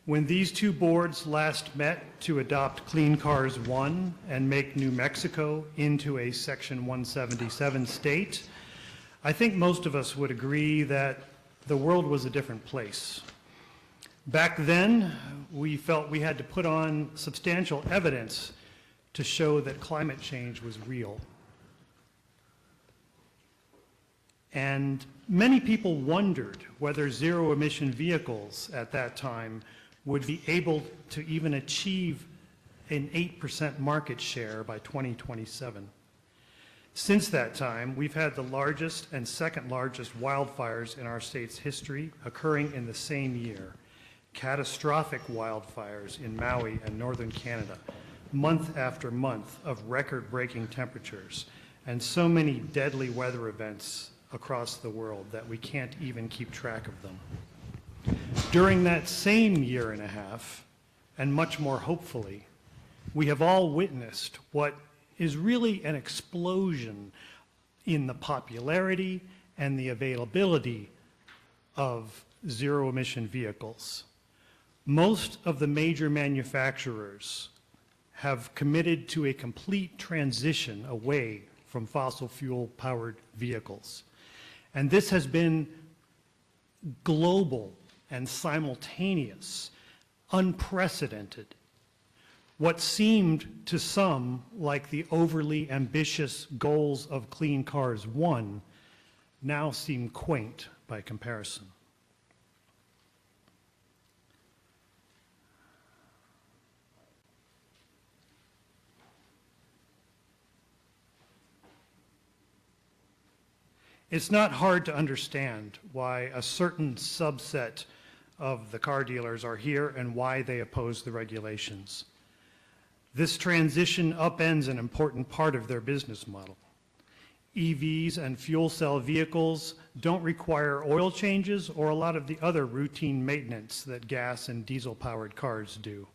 When these two boards last met to adopt Clean Cars 1 and make New Mexico into a Section 177 state, I think most of us would agree that the world was a different place. Back then, we felt we had to put on substantial evidence to show that climate change was real. And many people wondered whether zero-emission vehicles at that time would be able to even achieve an 8% market share by 2027. Since that time, we've had the largest and second largest wildfires in our state's history occurring in the same year. Catastrophic wildfires in Maui and northern Canada, month after month of record-breaking temperatures, and so many deadly weather events across the world that we can't even keep track of them. During that same year and a half, and much more hopefully, we have all witnessed what is really an explosion in the popularity and the availability of zero-emission vehicles. Most of the major manufacturers have committed to a complete transition away from fossil fuel-powered vehicles. And this has been global and simultaneous, unprecedented. What seemed to some like the overly ambitious goals of Clean Cars 1 now seem quaint by comparison. It's not hard to understand why a certain subset of the car dealers are here and why they oppose the regulations. This transition upends an important part of their business model. EVs and fuel cell vehicles don't require oil changes or a lot of the other routine maintenance that gas and diesel-powered cars do.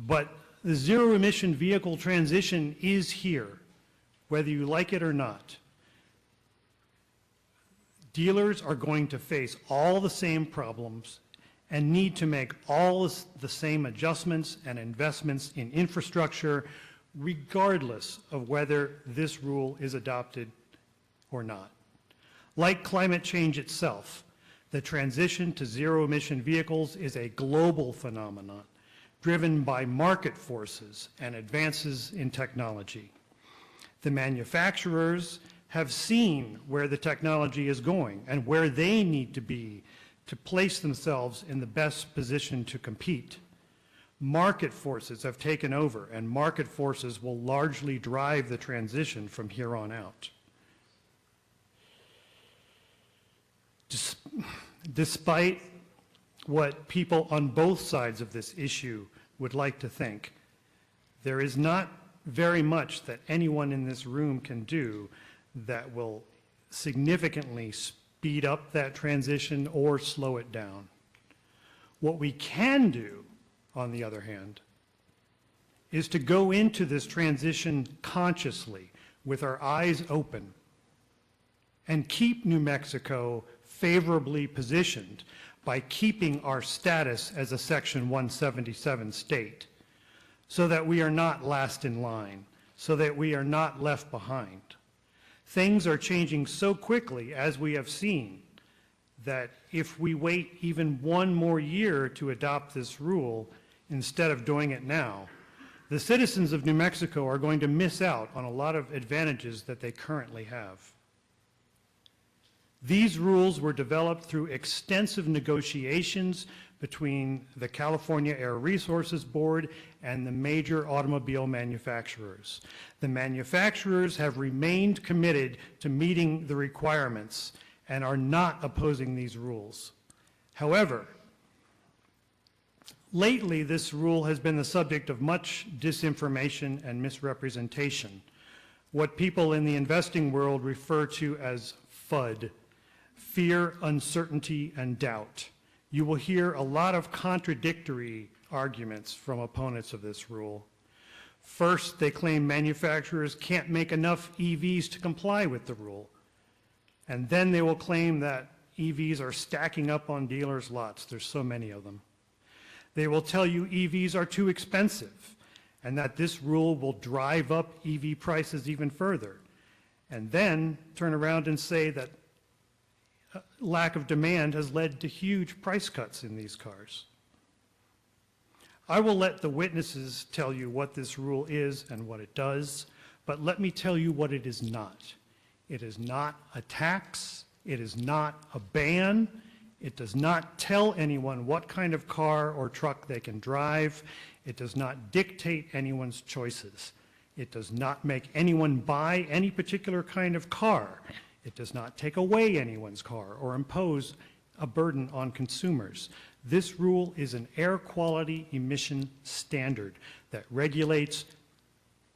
But the zero-emission vehicle transition is here, whether you like it or not. Dealers are going to face all the same problems and need to make all the same adjustments and investments in infrastructure, regardless of whether this rule is adopted or not. Like climate change itself, the transition to zero-emission vehicles is a global phenomenon driven by market forces and advances in technology. The manufacturers have seen where the technology is going and where they need to be to place themselves in the best position to compete. Market forces have taken over, and market forces will largely drive the transition from here on out. Despite what people on both sides of this issue would like to think, there is not very much that anyone in this room can do that will significantly speed up that transition or slow it down. What we can do, on the other hand, is to go into this transition consciously, with our eyes open, and keep New Mexico favorably positioned by keeping our status as a Section 177 state, so that we are not last in line, so that we are not left behind. Things are changing so quickly, as we have seen, that if we wait even one more year to adopt this rule instead of doing it now, the citizens of New Mexico are going to miss out on a lot of advantages that they currently have. These rules were developed through extensive negotiations between the California Air Resources Board and the major automobile manufacturers. The manufacturers have remained committed to meeting the requirements and are not opposing these rules. However, lately this rule has been the subject of much disinformation and misrepresentation, what people in the investing world refer to as FUD, fear, uncertainty, and doubt. You will hear a lot of contradictory arguments from opponents of this rule. First, they claim manufacturers can't make enough EVs to comply with the rule. And then they will claim that EVs are stacking up on dealers' lots. There's so many of them. They will tell you EVs are too expensive and that this rule will drive up EV prices even further. And then turn around and say that lack of demand has led to huge price cuts in these cars. I will let the witnesses tell you what this rule is and what it does, but let me tell you what it is not. It is not a tax. It is not a ban. It does not tell anyone what kind of car or truck they can drive. It does not dictate anyone's choices. It does not make anyone buy any particular kind of car. It does not take away anyone's car or impose a burden on consumers. This rule is an air quality emission standard that regulates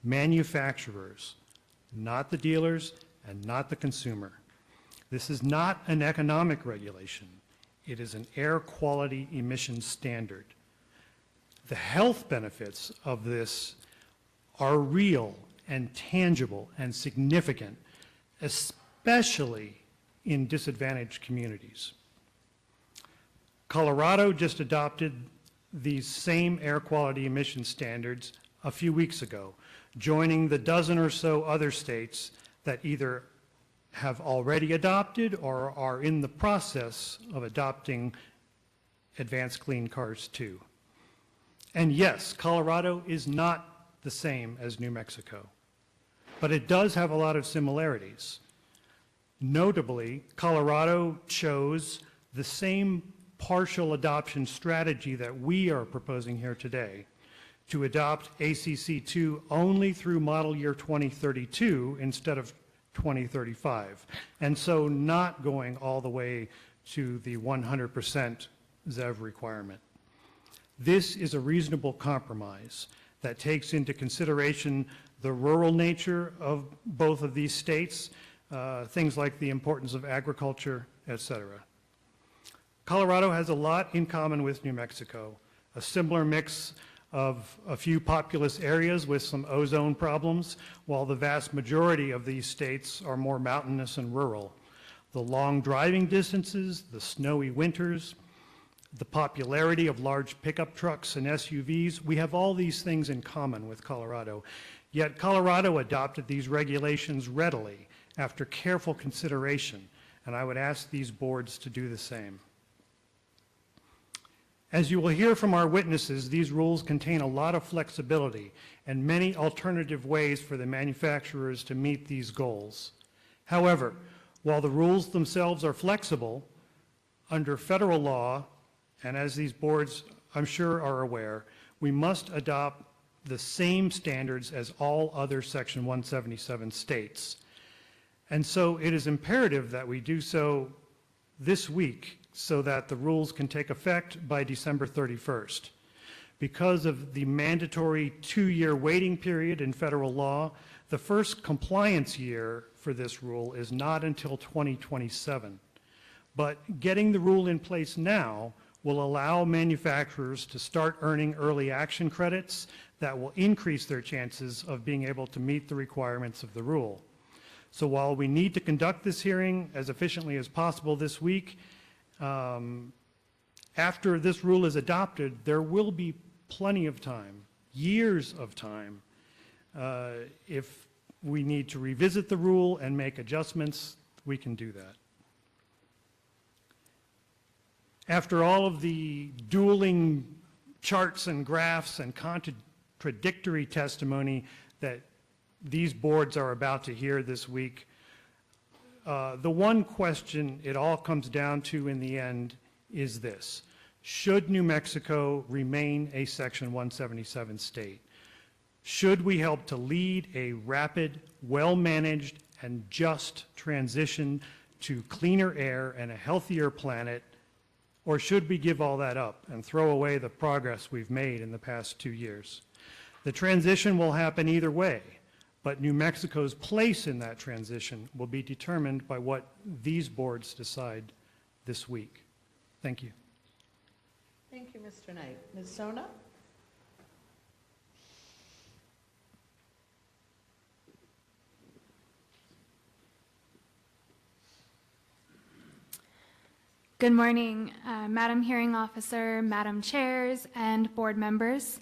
manufacturers, not the dealers and not the consumer. This is not an economic regulation. It is an air quality emission standard. The health benefits of this are real and tangible and significant, especially in disadvantaged communities. Colorado just adopted these same air quality emission standards a few weeks ago, joining the dozen or so other states that either have already adopted or are in the process of adopting advanced clean cars too. And yes, Colorado is not the same as New Mexico, but it does have a lot of similarities. Notably, Colorado chose the same partial adoption strategy that we are proposing here today, to adopt ACC2 only through model year 2032 instead of 2035, and so not going all the way to the 100% ZEV requirement. This is a reasonable compromise that takes into consideration the rural nature of both of these states, things like the importance of agriculture, etc. Colorado has a lot in common with New Mexico, a similar mix of a few populous areas with some ozone problems, while the vast majority of these states are more mountainous and rural. The long driving distances, the snowy winters, the popularity of large pickup trucks and SUVs, we have all these things in common with Colorado. Yet Colorado adopted these regulations readily after careful consideration, and I would ask these boards to do the same. As you will hear from our witnesses, these rules contain a lot of flexibility and many alternative ways for the manufacturers to meet these goals. However, while the rules themselves are flexible, under federal law, and as these boards I'm sure are aware, we must adopt the same standards as all other Section 177 states. And so it is imperative that we do so this week so that the rules can take effect by December 31st. Because of the mandatory 2-year waiting period in federal law, the first compliance year for this rule is not until 2027. But getting the rule in place now will allow manufacturers to start earning early action credits that will increase their chances of being able to meet the requirements of the rule. So while we need to conduct this hearing as efficiently as possible this week, after this rule is adopted, there will be plenty of time, years of time, if we need to revisit the rule and make adjustments, we can do that. After all of the dueling charts and graphs and contradictory testimony that these boards are about to hear this week, the one question it all comes down to in the end is this: should New Mexico remain a Section 177 state? Should we help to lead a rapid, well-managed, and just transition to cleaner air and a healthier planet, or should we give all that up and throw away the progress we've made in the past 2 years? The transition will happen either way, but New Mexico's place in that transition will be determined by what these boards decide this week. Thank you. Thank you, Mr. Knight. Ms. Sona? Good morning, Madam Hearing Officer, Madam Chairs, and board members.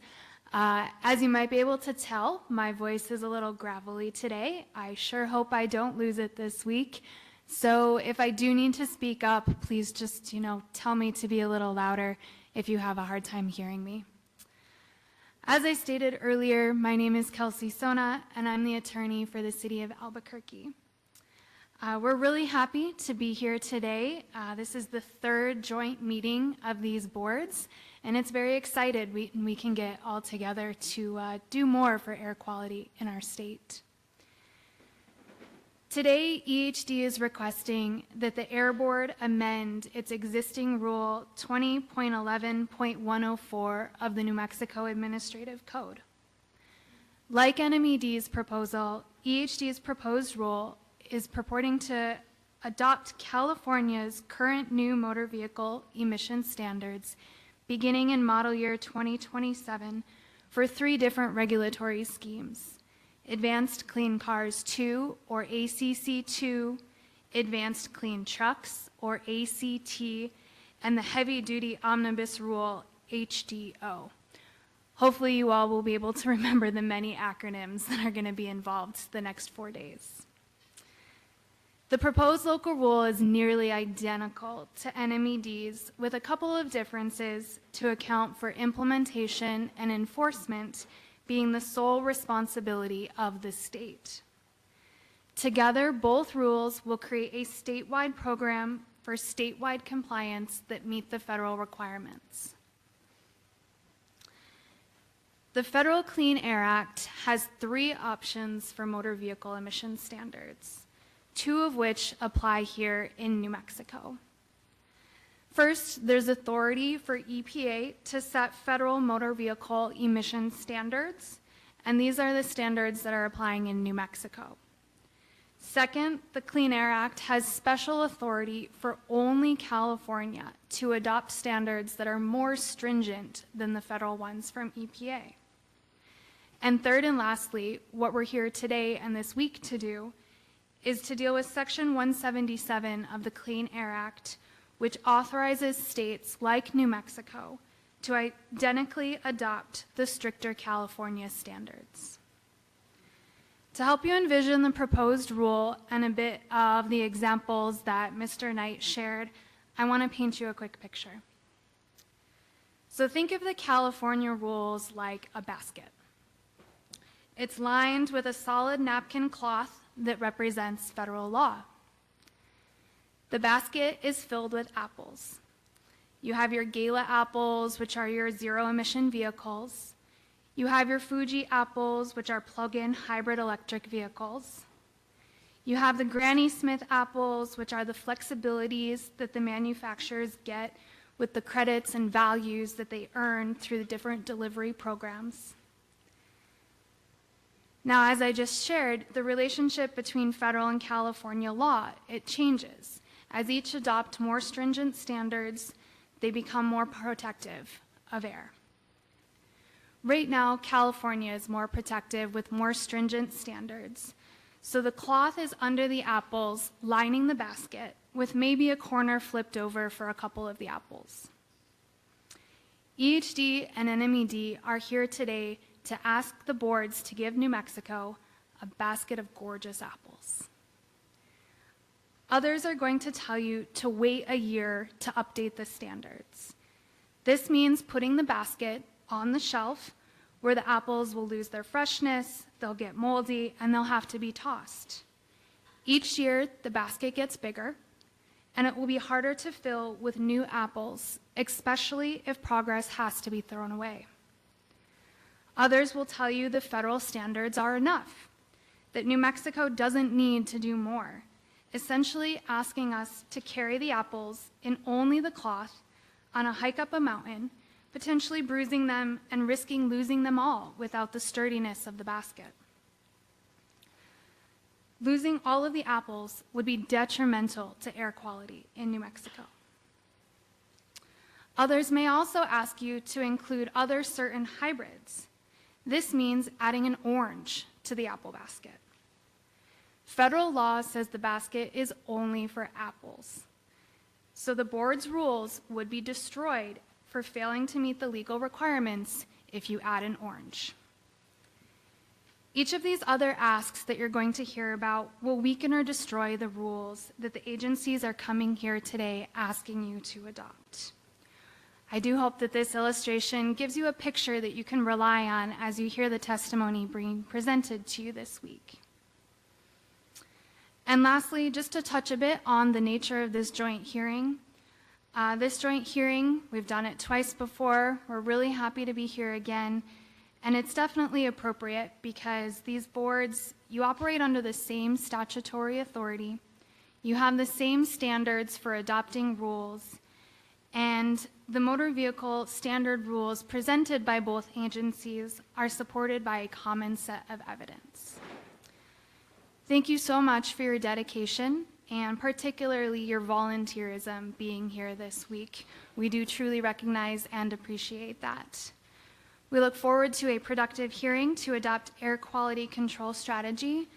As you might be able to tell, my voice is a little gravelly today. I sure hope I don't lose it this week. So if I do need to speak up, please just, tell me to be a little louder if you have a hard time hearing me. As I stated earlier, my name is Kelsey Sona, and I'm the attorney for the city of Albuquerque. We're really happy to be here today. This is the third joint meeting of these boards, and it's very excited we can get all together to do more for air quality in our state. Today, EHD is requesting that the Air Board amend its existing Rule 20.11.104 of the New Mexico Administrative Code. Like NMED's proposal, EHD's proposed rule is purporting to adopt California's current new motor vehicle emission standards beginning in model year 2027 for 3 different regulatory schemes: Advanced Clean Cars 2, or ACC2, Advanced Clean Trucks, or ACT, and the Heavy Duty Omnibus Rule, HDO. Hopefully you all will be able to remember the many acronyms that are going to be involved the next 4 days. The proposed local rule is nearly identical to NMED's, with a couple of differences to account for implementation and enforcement being the sole responsibility of the state. Together, both rules will create a statewide program for statewide compliance that meet the federal requirements. The Federal Clean Air Act has 3 options for motor vehicle emission standards, 2 of which apply here in New Mexico. First, there's authority for EPA to set federal motor vehicle emission standards, and these are the standards that are applying in New Mexico. Second, the Clean Air Act has special authority for only California to adopt standards that are more stringent than the federal ones from EPA. And third and lastly, what we're here today and this week to do is to deal with Section 177 of the Clean Air Act, which authorizes states like New Mexico to identically adopt the stricter California standards. To help you envision the proposed rule and a bit of the examples that Mr. Knight shared, I want to paint you a quick picture. So think of the California rules like a basket. It's lined with a solid napkin cloth that represents federal law. The basket is filled with apples. You have your Gala apples, which are your zero-emission vehicles. You have your Fuji apples, which are plug-in hybrid electric vehicles. You have the Granny Smith apples, which are the flexibilities that the manufacturers get with the credits and values that they earn through the different delivery programs. Now, as I just shared, the relationship between federal and California law, it changes. As each adopt more stringent standards, they become more protective of air. Right now, California is more protective with more stringent standards. So the cloth is under the apples, lining the basket, with maybe a corner flipped over for a couple of the apples. EHD and NMED are here today to ask the boards to give New Mexico a basket of gorgeous apples. Others are going to tell you to wait a year to update the standards. This means putting the basket on the shelf where the apples will lose their freshness, they'll get moldy, and they'll have to be tossed. Each year, the basket gets bigger, and it will be harder to fill with new apples, especially if progress has to be thrown away. Others will tell you the federal standards are enough, that New Mexico doesn't need to do more, essentially asking us to carry the apples in only the cloth on a hike up a mountain, potentially bruising them and risking losing them all without the sturdiness of the basket. Losing all of the apples would be detrimental to air quality in New Mexico. Others may also ask you to include other certain hybrids. This means adding an orange to the apple basket. Federal law says the basket is only for apples. So the board's rules would be destroyed for failing to meet the legal requirements if you add an orange. Each of these other asks that you're going to hear about will weaken or destroy the rules that the agencies are coming here today asking you to adopt. I do hope that this illustration gives you a picture that you can rely on as you hear the testimony being presented to you this week. And lastly, just to touch a bit on the nature of this joint hearing. This joint hearing, we've done it twice before. We're really happy to be here again. And it's definitely appropriate because these boards, you operate under the same statutory authority. You have the same standards for adopting rules. And the motor vehicle standard rules presented by both agencies are supported by a common set of evidence. Thank you so much for your dedication and particularly your volunteerism being here this week. We do truly recognize and appreciate that. We look forward to a productive hearing to adopt air quality control strategy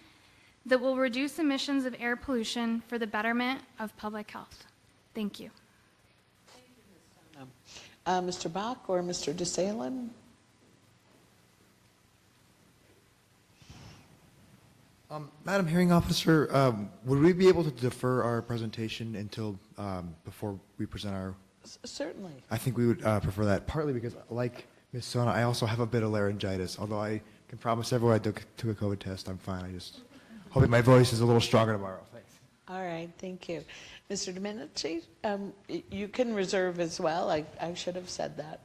that will reduce emissions of air pollution for the betterment of public health. Thank you. Mr. Bach or Mr. DeSalen? Madam Hearing Officer, would we be able to defer our presentation until before we present our... Certainly. I think we would prefer that, partly because, like Ms. Sona, I also have a bit of laryngitis. Although I can promise everyone I took a COVID test, I'm fine. I just hoping my voice is a little stronger tomorrow. Thanks. All right, thank you. Mr. Domenici, you can reserve as well. I should have said that.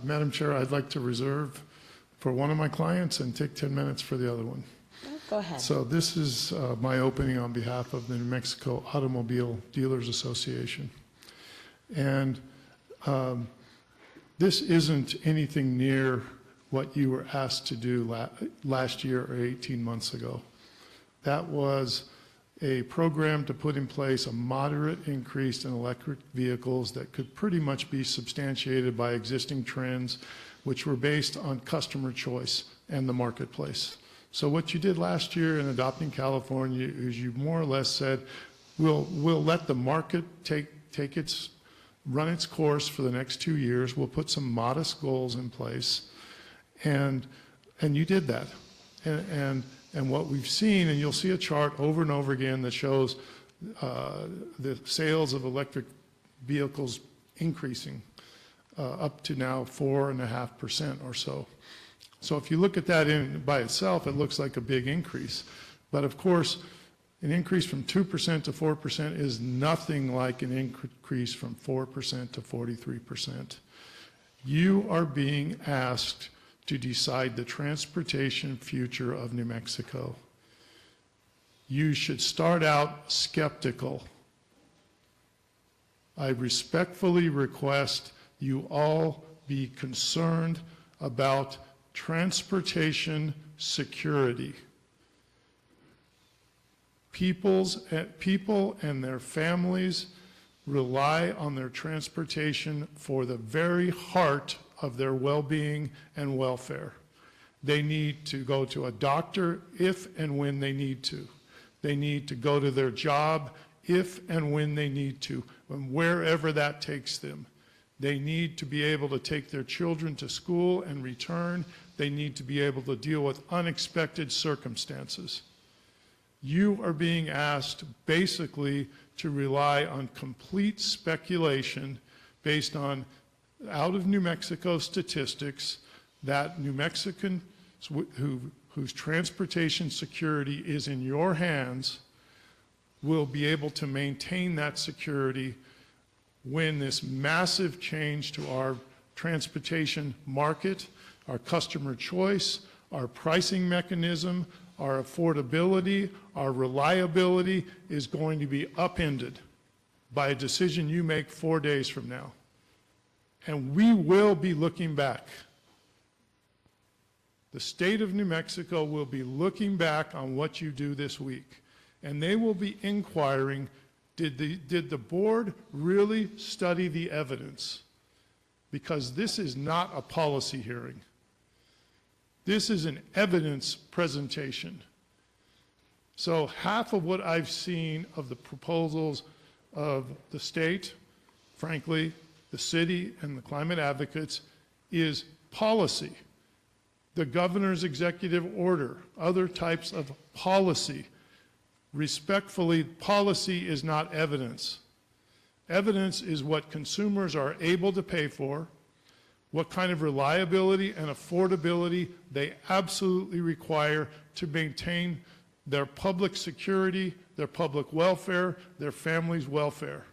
Madam Chair, I'd like to reserve for one of my clients and take 10 minutes for the other one. Go ahead. So this is my opening on behalf of the New Mexico Automobile Dealers Association. And this isn't anything near what you were asked to do last year or 18 months ago. That was a program to put in place a moderate increase in electric vehicles that could pretty much be substantiated by existing trends, which were based on customer choice and the marketplace. So what you did last year in adopting California is you more or less said, we'll let the market run its course for the next 2 years. We'll put some modest goals in place. And you did that. And what we've seen, and you'll see a chart over and over again that shows the sales of electric vehicles increasing up to now 4.5% or so. So if you look at that by itself, it looks like a big increase. But of course, an increase from 2% to 4% is nothing like an increase from 4% to 43%. You are being asked to decide the transportation future of New Mexico. You should start out skeptical. I respectfully request you all be concerned about transportation security. People and their families rely on their transportation for the very heart of their well-being and welfare. They need to go to a doctor if and when they need to. They need to go to their job if and when they need to, and wherever that takes them. They need to be able to take their children to school and return. They need to be able to deal with unexpected circumstances. You are being asked basically to rely on complete speculation based on out of New Mexico statistics that New Mexicans whose transportation security is in your hands will be able to maintain that security when this massive change to our transportation market, our customer choice, our pricing mechanism, our affordability, our reliability is going to be upended by a decision you make 4 days from now. And we will be looking back. The state of New Mexico will be looking back on what you do this week. And they will be inquiring, did the board really study the evidence? Because this is not a policy hearing. This is an evidence presentation. So half of what I've seen of the proposals of the state, frankly, the city and the climate advocates, is policy. The governor's executive order, other types of policy. Respectfully, policy is not evidence. Evidence is what consumers are able to pay for, what kind of reliability and affordability they absolutely require to maintain their public security, their public welfare, their family's welfare.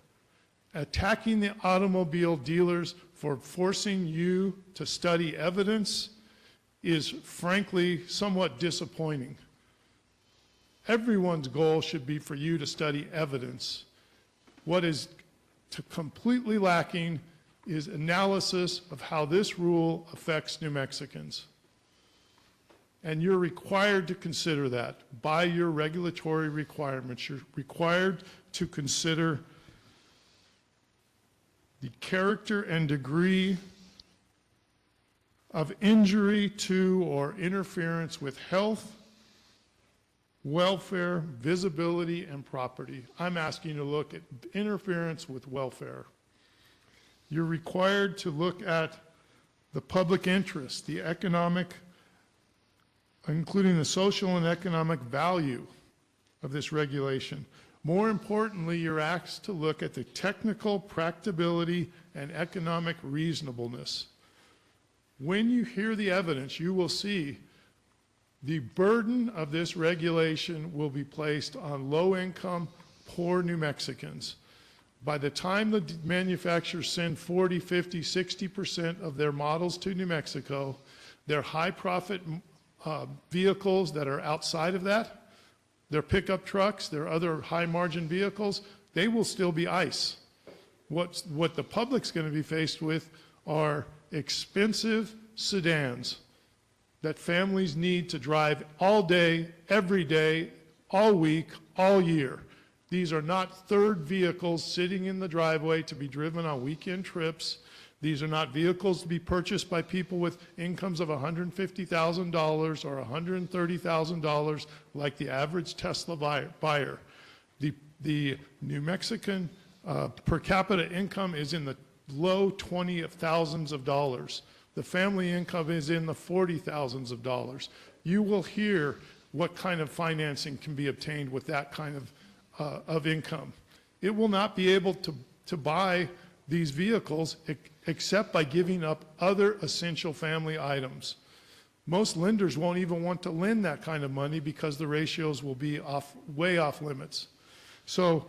Attacking the automobile dealers for forcing you to study evidence is frankly somewhat disappointing. Everyone's goal should be for you to study evidence. What is completely lacking is analysis of how this rule affects New Mexicans. And you're required to consider that by your regulatory requirements. You're required to consider the character and degree of injury to or interference with health, welfare, visibility, and property. I'm asking you to look at interference with welfare. You're required to look at the public interest, the economic, including the social and economic value of this regulation. More importantly, you're asked to look at the technical practicability and economic reasonableness. When you hear the evidence, you will see the burden of this regulation will be placed on low-income, poor New Mexicans. By the time the manufacturers send 40, 50, 60% of their models to New Mexico, They're high-profit vehicles that are outside of that. They're pickup trucks, they're other high-margin vehicles. They will still be ICE. What the public's going to be faced with are expensive sedans that families need to drive all day, every day, all week, all year. These are not third vehicles sitting in the driveway to be driven on weekend trips. These are not vehicles to be purchased by people with incomes of $150,000 or $130,000 like the average Tesla buyer. The New Mexican per capita income is in the low 20 of thousands of dollars. The family income is in the 40 thousands of dollars. You will hear what kind of financing can be obtained with that kind of income. It will not be able to buy these vehicles except by giving up other essential family items. Most lenders won't even want to lend that kind of money because the ratios will be way off limits. So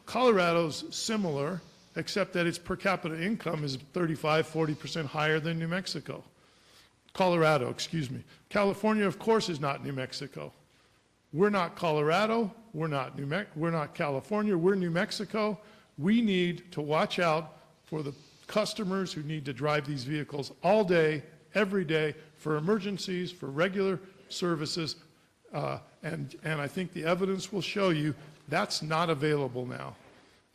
Colorado's similar, except that its per capita income is 40% higher than New Mexico. Colorado, excuse me. California, of course, is not New Mexico. We're not Colorado, we're not California, we're New Mexico. We need to watch out for the customers who need to drive these vehicles all day, every day, for emergencies, for regular services, and I think the evidence will show you that's not available now.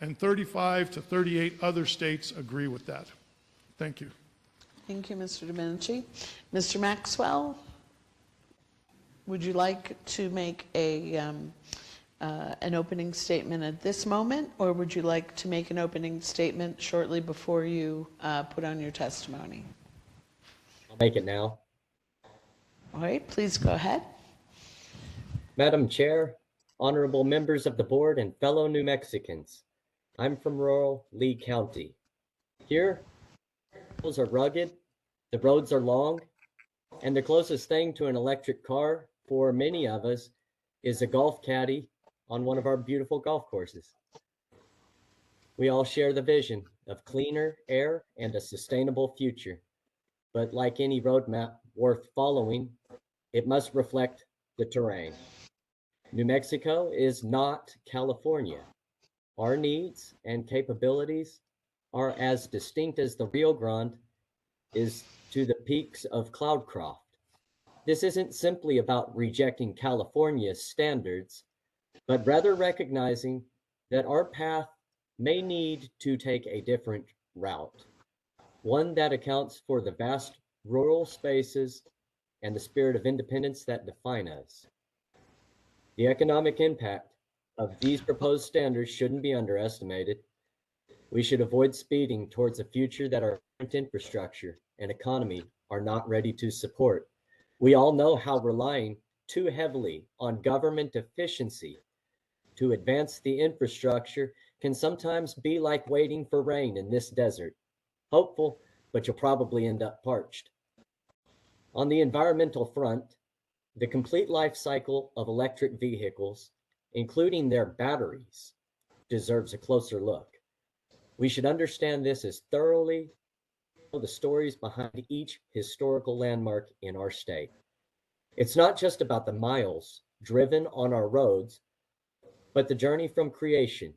And 35 to 38 other states agree with that. Thank you. Thank you, Mr. Domenici. Mr. Maxwell, would you like to make an opening statement at this moment, or would you like to make an opening statement shortly before you put on your testimony? I'll make it now. All right, please go ahead. Madam Chair, honorable members of the board, and fellow New Mexicans, I'm from rural Lee County. Here, the hills are rugged, the roads are long, and the closest thing to an electric car for many of us is a golf caddy on one of our beautiful golf courses. We all share the vision of cleaner air and a sustainable future. But like any roadmap worth following, it must reflect the terrain. New Mexico is not California. Our needs and capabilities are as distinct as the Rio Grande is to the peaks of Cloudcroft. This isn't simply about rejecting California's standards, but rather recognizing that our path may need to take a different route, one that accounts for the vast rural spaces and the spirit of independence that define us. The economic impact of these proposed standards shouldn't be underestimated. We should avoid speeding towards a future that our current infrastructure and economy are not ready to support. We all know how relying too heavily on government efficiency to advance the infrastructure can sometimes be like waiting for rain in this desert. Hopeful, but you'll probably end up parched. On the environmental front, the complete life cycle of electric vehicles, including their batteries, deserves a closer look. We should understand this as thoroughly the stories behind each historical landmark in our state. It's not just about the miles driven on our roads, but the journey from creation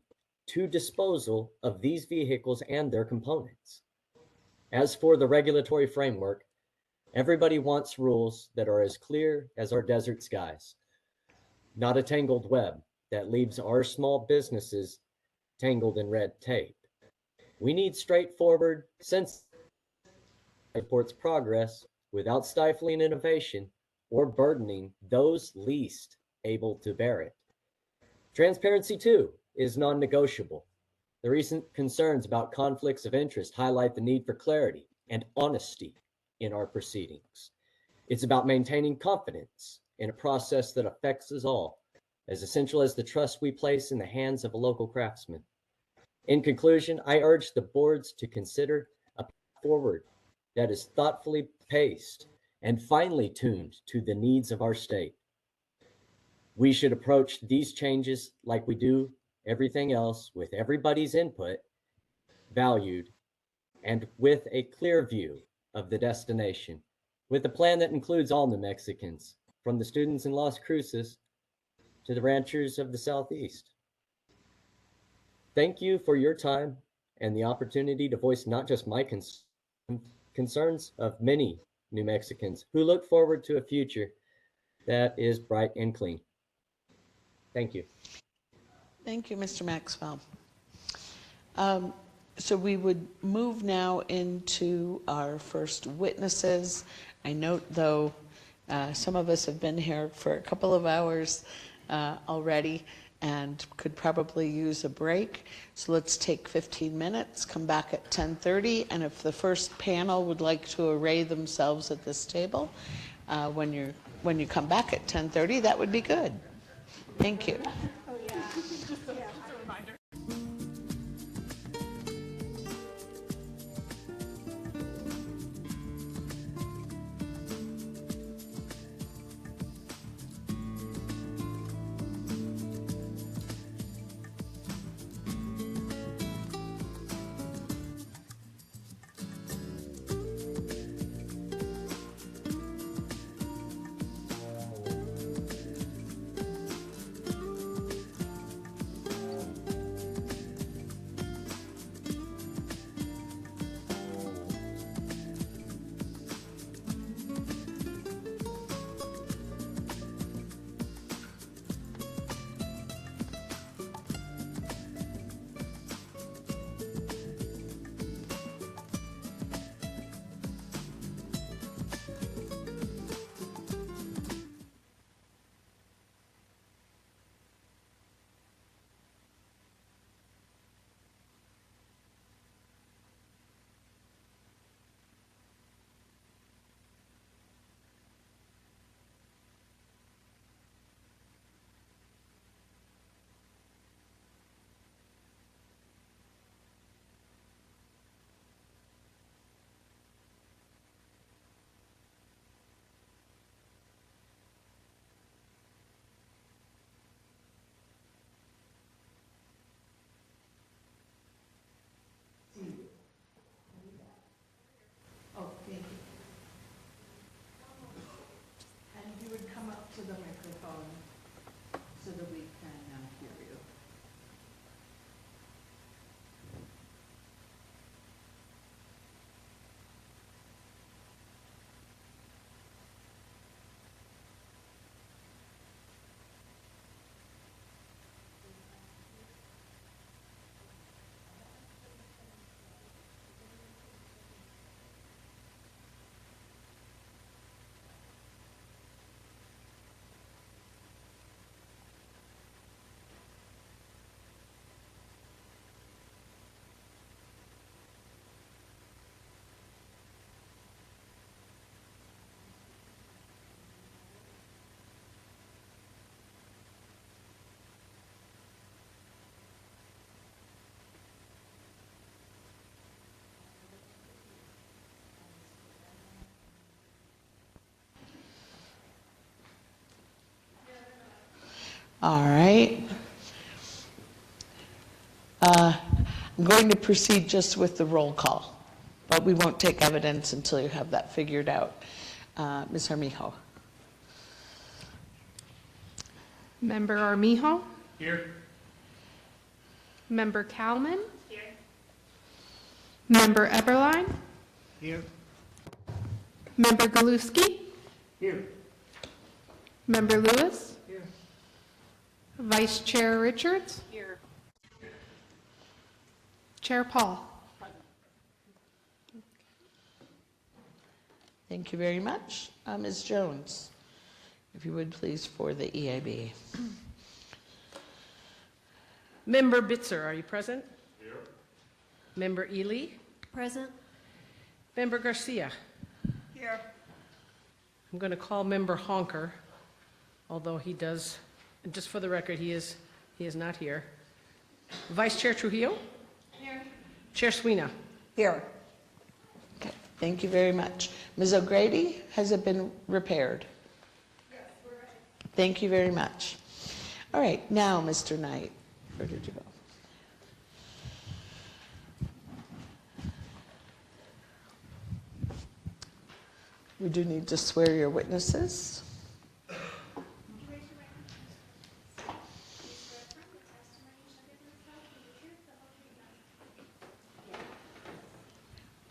to disposal of these vehicles and their components. As for the regulatory framework, everybody wants rules that are as clear as our desert skies, not a tangled web that leaves our small businesses tangled in red tape. We need straightforward, sense supports progress without stifling innovation or burdening those least able to bear it. Transparency, too, is non-negotiable. The recent concerns about conflicts of interest highlight the need for clarity and honesty in our proceedings. It's about maintaining confidence in a process that affects us all, as essential as the trust we place in the hands of a local craftsman. In conclusion, I urge the boards to consider a path forward that is thoughtfully paced and finely tuned to the needs of our state. We should approach these changes like we do everything else, with everybody's input valued and with a clear view of the destination, with a plan that includes all New Mexicans, from the students in Las Cruces to the ranchers of the Southeast. Thank you for your time and the opportunity to voice not just my concerns of many New Mexicans who look forward to a future that is bright and clean. Thank you. Thank you, Mr. Maxwell. So we would move now into our first witnesses. I note, though, some of us have been here for a couple of hours already and could probably use a break. So let's take 15 minutes, come back at 10:30, and if the first panel would like to array themselves at this table, when you come back at 10:30, that would be good. Thank you. Oh, thank you. And you would come up to the microphone so that we can hear you. All right. I'm going to proceed just with the roll call, but we won't take evidence until you have that figured out. Ms. Armijo. Member Armijo? Here. Member Kalman? Here. Member Eberline? Here. Member Galuski? Here. Member Lewis? Here. Vice Chair Richards? Here. Chair Paul? Thank you very much. Ms. Jones, if you would please, for the EIB. Member Bitzer, are you present? Here. Member Ely? Present. Member Garcia? Here. I'm going to call Member Honker, although he does, and just for the record, he is not here. Vice Chair Trujillo? Here. Chair Sweeney? Here. Okay, thank you very much. Ms. O'Grady, has it been repaired? Yes, we're ready. Thank you very much. All right, now, Mr. Knight, where did you go? We do need to swear your witnesses.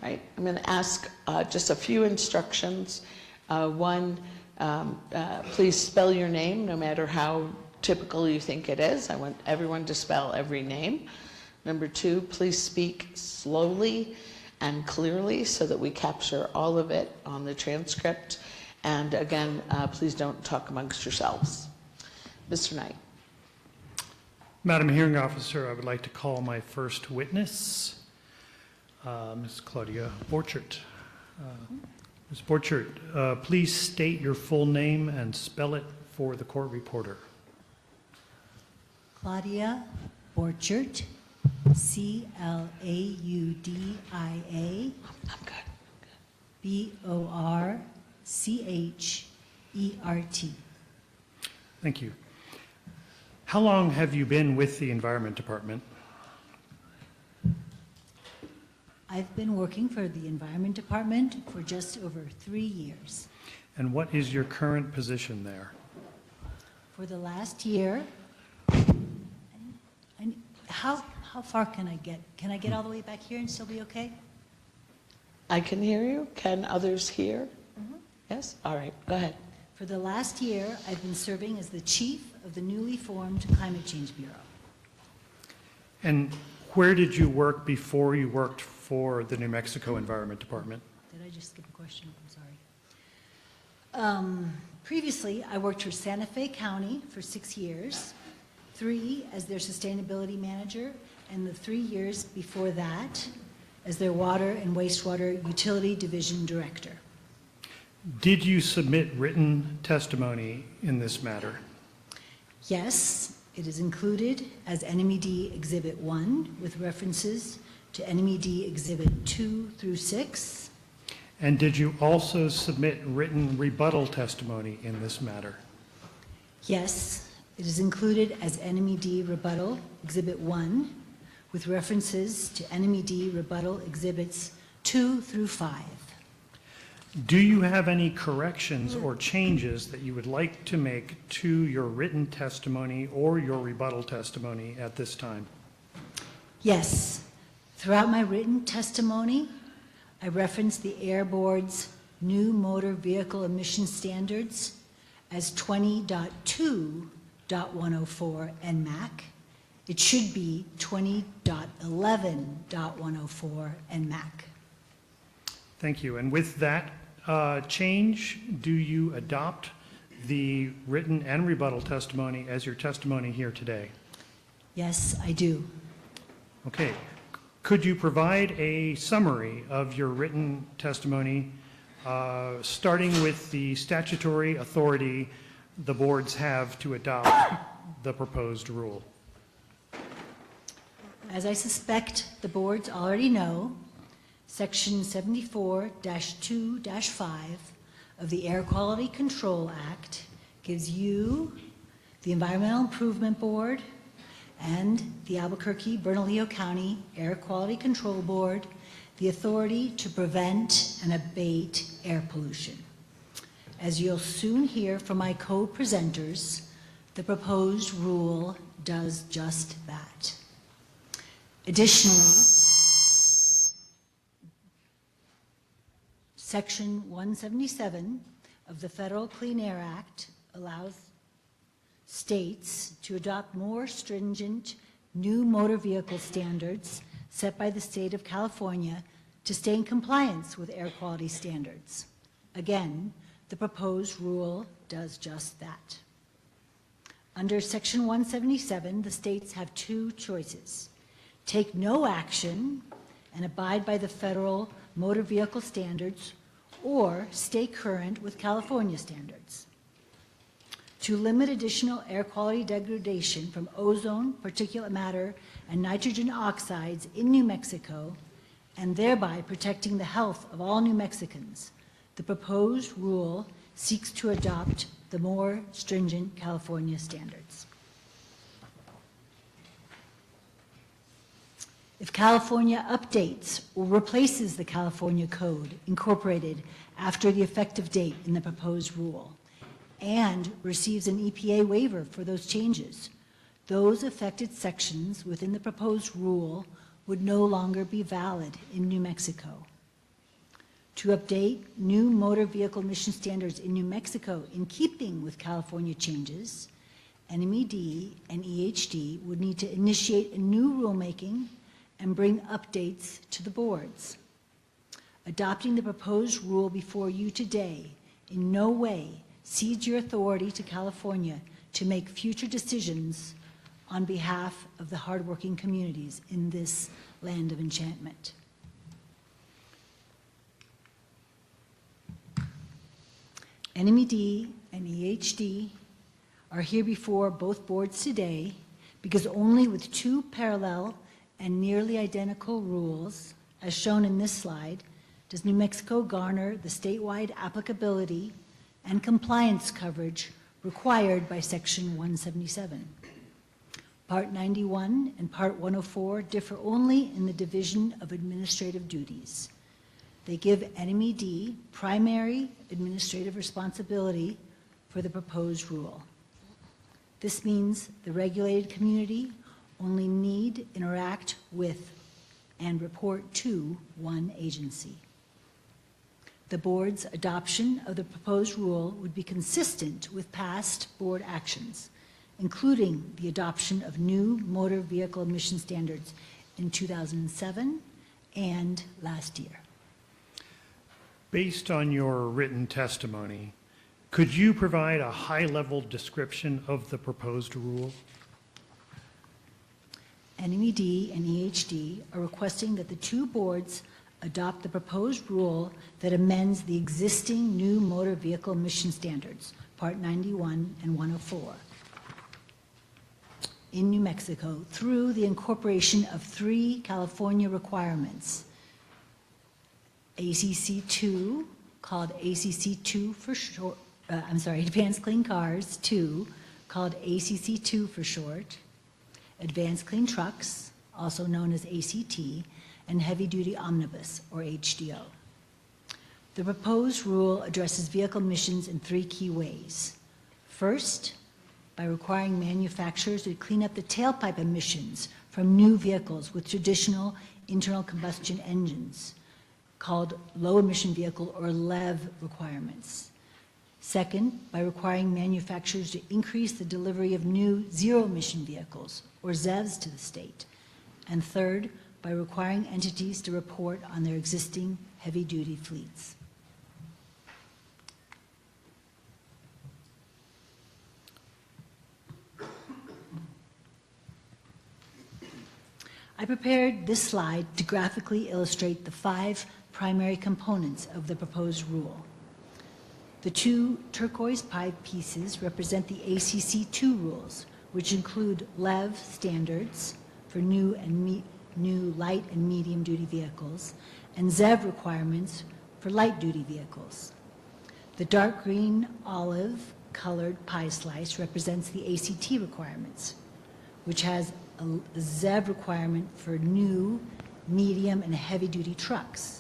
Right, I'm going to ask just a few instructions. One, please spell your name, no matter how typical you think it is. I want everyone to spell every name. Number two, please speak slowly and clearly so that we capture all of it on the transcript. And again, please don't talk amongst yourselves. Mr. Knight. Madam Hearing Officer, I would like to call my first witness, Ms. Claudia Borchert. Ms. Borchert, please state your full name and spell it for the court reporter. Claudia Borchert, Claudia Borchert. Thank you. How long have you been with the Environment Department? I've been working for the Environment Department for just over 3 years. And what is your current position there? For the last year, how far can I get? Can I get all the way back here and still be okay? I can hear you. Can others hear? Yes? All right, go ahead. For the last year, I've been serving as the chief of the newly formed Climate Change Bureau. And where did you work before you worked for the New Mexico Environment Department? Did I just skip a question? I'm sorry. Previously, I worked for Santa Fe County for 6 years, 3 as their sustainability manager, and the 3 years before that as their water and wastewater utility division director. Did you submit written testimony in this matter? Yes, it is included as NMED Exhibit 1 with references to NMED Exhibit 2 through 6. And did you also submit written rebuttal testimony in this matter? Yes, it is included as NMED Rebuttal Exhibit 1 with references to NMED Rebuttal Exhibits 2 through 5. Do you have any corrections or changes that you would like to make to your written testimony or your rebuttal testimony at this time? Yes. Throughout my written testimony, I referenced the Air Board's new motor vehicle emission standards as 20.2.104 NMAC. It should be 20.11.104 NMAC. Thank you. And with that change, do you adopt the written and rebuttal testimony as your testimony here today? Yes, I do. Okay. Could you provide a summary of your written testimony, starting with the statutory authority the boards have to adopt the proposed rule? As I suspect the boards already know, Section 74-2-5 of the Air Quality Control Act gives you, the Environmental Improvement Board, and the Albuquerque-Bernalillo County Air Quality Control Board the authority to prevent and abate air pollution. As you'll soon hear from my co-presenters, the proposed rule does just that. Additionally, Section 177 of the Federal Clean Air Act allows states to adopt more stringent new motor vehicle standards set by the state of California to stay in compliance with air quality standards. Again, the proposed rule does just that. Under Section 177, the states have 2 choices: take no action and abide by the federal motor vehicle standards, or stay current with California standards. To limit additional air quality degradation from ozone, particulate matter, and nitrogen oxides in New Mexico, and thereby protecting the health of all New Mexicans, the proposed rule seeks to adopt the more stringent California standards. If California updates or replaces the California code incorporated after the effective date in the proposed rule and receives an EPA waiver for those changes, those affected sections within the proposed rule would no longer be valid in New Mexico. To update new motor vehicle emission standards in New Mexico in keeping with California changes, NMED and EHD would need to initiate a new rulemaking and bring updates to the boards. Adopting the proposed rule before you today in no way cedes your authority to California to make future decisions on behalf of the hardworking communities in this land of enchantment. NMED and EHD are here before both boards today because only with two parallel and nearly identical rules, as shown in this slide, does New Mexico garner the statewide applicability and compliance coverage required by Section 177. Part 91 and Part 104 differ only in the division of administrative duties. They give NMED primary administrative responsibility for the proposed rule. This means the regulated community only need interact with and report to one agency. The board's adoption of the proposed rule would be consistent with past board actions, including the adoption of new motor vehicle emission standards in 2007 and last year. Based on your written testimony, could you provide a high-level description of the proposed rule? NMED and EHD are requesting that the two boards adopt the proposed rule that amends the existing new motor vehicle emission standards, Part 91 and 104, in New Mexico through the incorporation of three California requirements: ACC2, called ACC2 for short, Advanced Clean Cars 2, called ACC2 for short, Advanced Clean Trucks, also known as ACT, and Heavy Duty Omnibus, or HDO. The proposed rule addresses vehicle emissions in three key ways. First, by requiring manufacturers to clean up the tailpipe emissions from new vehicles with traditional internal combustion engines, called low emission vehicle or LEV requirements. Second, by requiring manufacturers to increase the delivery of new zero emission vehicles or ZEVs to the state. And third, by requiring entities to report on their existing heavy duty fleets. I prepared this slide to graphically illustrate the 5 primary components of the proposed rule. The 2 turquoise pie pieces represent the ACC2 rules, which include LEV standards for new light and medium duty vehicles, and ZEV requirements for light duty vehicles. The dark green olive colored pie slice represents the ACT requirements, which has a ZEV requirement for new, medium, and heavy-duty trucks.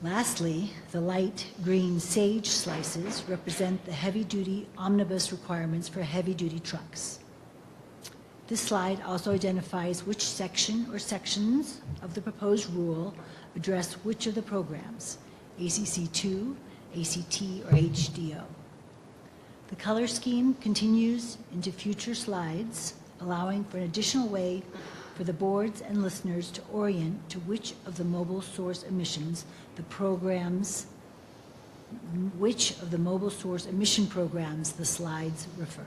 Lastly, the light green sage slices represent the heavy-duty omnibus requirements for heavy-duty trucks. This slide also identifies which section or sections of the proposed rule address which of the programs, ACC2, ACT, or HDO. The color scheme continues into future slides, allowing for an additional way for the boards and listeners to orient to which of the mobile source emissions the programs, which of the mobile source emission programs the slides refer.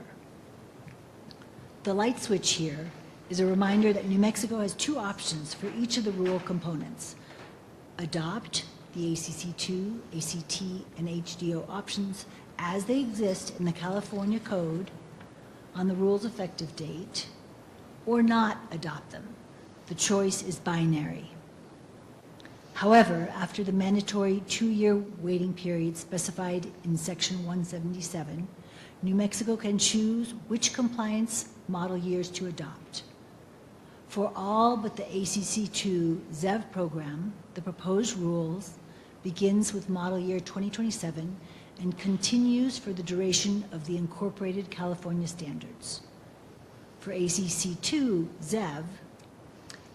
The light switch here is a reminder that New Mexico has 2 options for each of the rule components. Adopt the ACC2, ACT, and HDO options as they exist in the California Code on the rule's effective date, or not adopt them. The choice is binary. However, after the mandatory 2-year waiting period specified in Section 177, New Mexico can choose which compliance model years to adopt. For all but the ACC2 ZEV program, the proposed rules begins with model year 2027 and continues for the duration of the incorporated California standards. For ACC2 ZEV,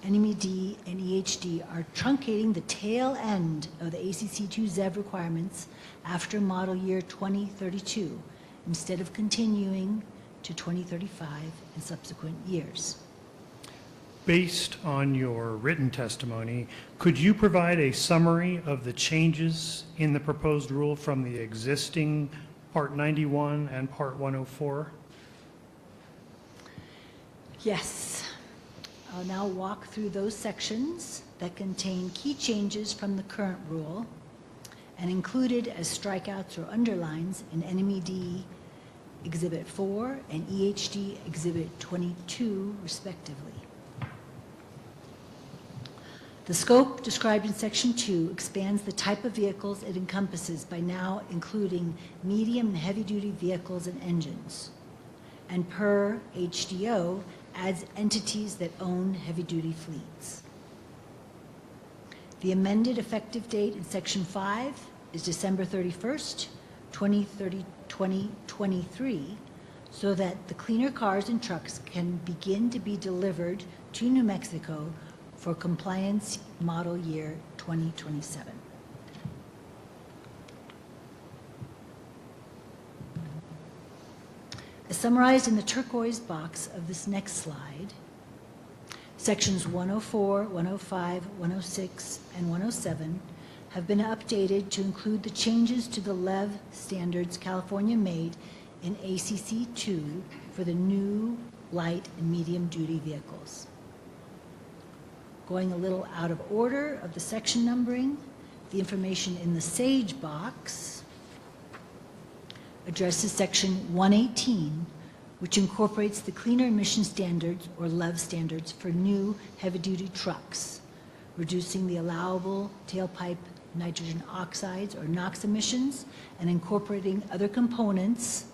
NMED and EHD are truncating the tail end of the ACC2 ZEV requirements after model year 2032, instead of continuing to 2035 and subsequent years. Based on your written testimony, could you provide a summary of the changes in the proposed rule from the existing Part 91 and Part 104? Yes. I'll now walk through those sections that contain key changes from the current rule and included as strikeouts or underlines in NMED Exhibit 4 and EHD Exhibit 22, respectively. The scope described in Section 2 expands the type of vehicles it encompasses by now including medium and heavy-duty vehicles and engines. And per HDO, adds entities that own heavy-duty fleets. The amended effective date in Section 5 is December 31st, 2023, so that the cleaner cars and trucks can begin to be delivered to New Mexico for compliance model year 2027. As summarized in the turquoise box of this next slide, sections 104, 105, 106, and 107 have been updated to include the changes to the LEV standards California made in ACC 2 for the new light and medium duty vehicles. Going a little out of order of the section numbering, the information in the SAGE box addresses section 118, which incorporates the cleaner emission standards or LEV standards for new heavy-duty trucks, reducing the allowable tailpipe nitrogen oxides or NOx emissions and incorporating other components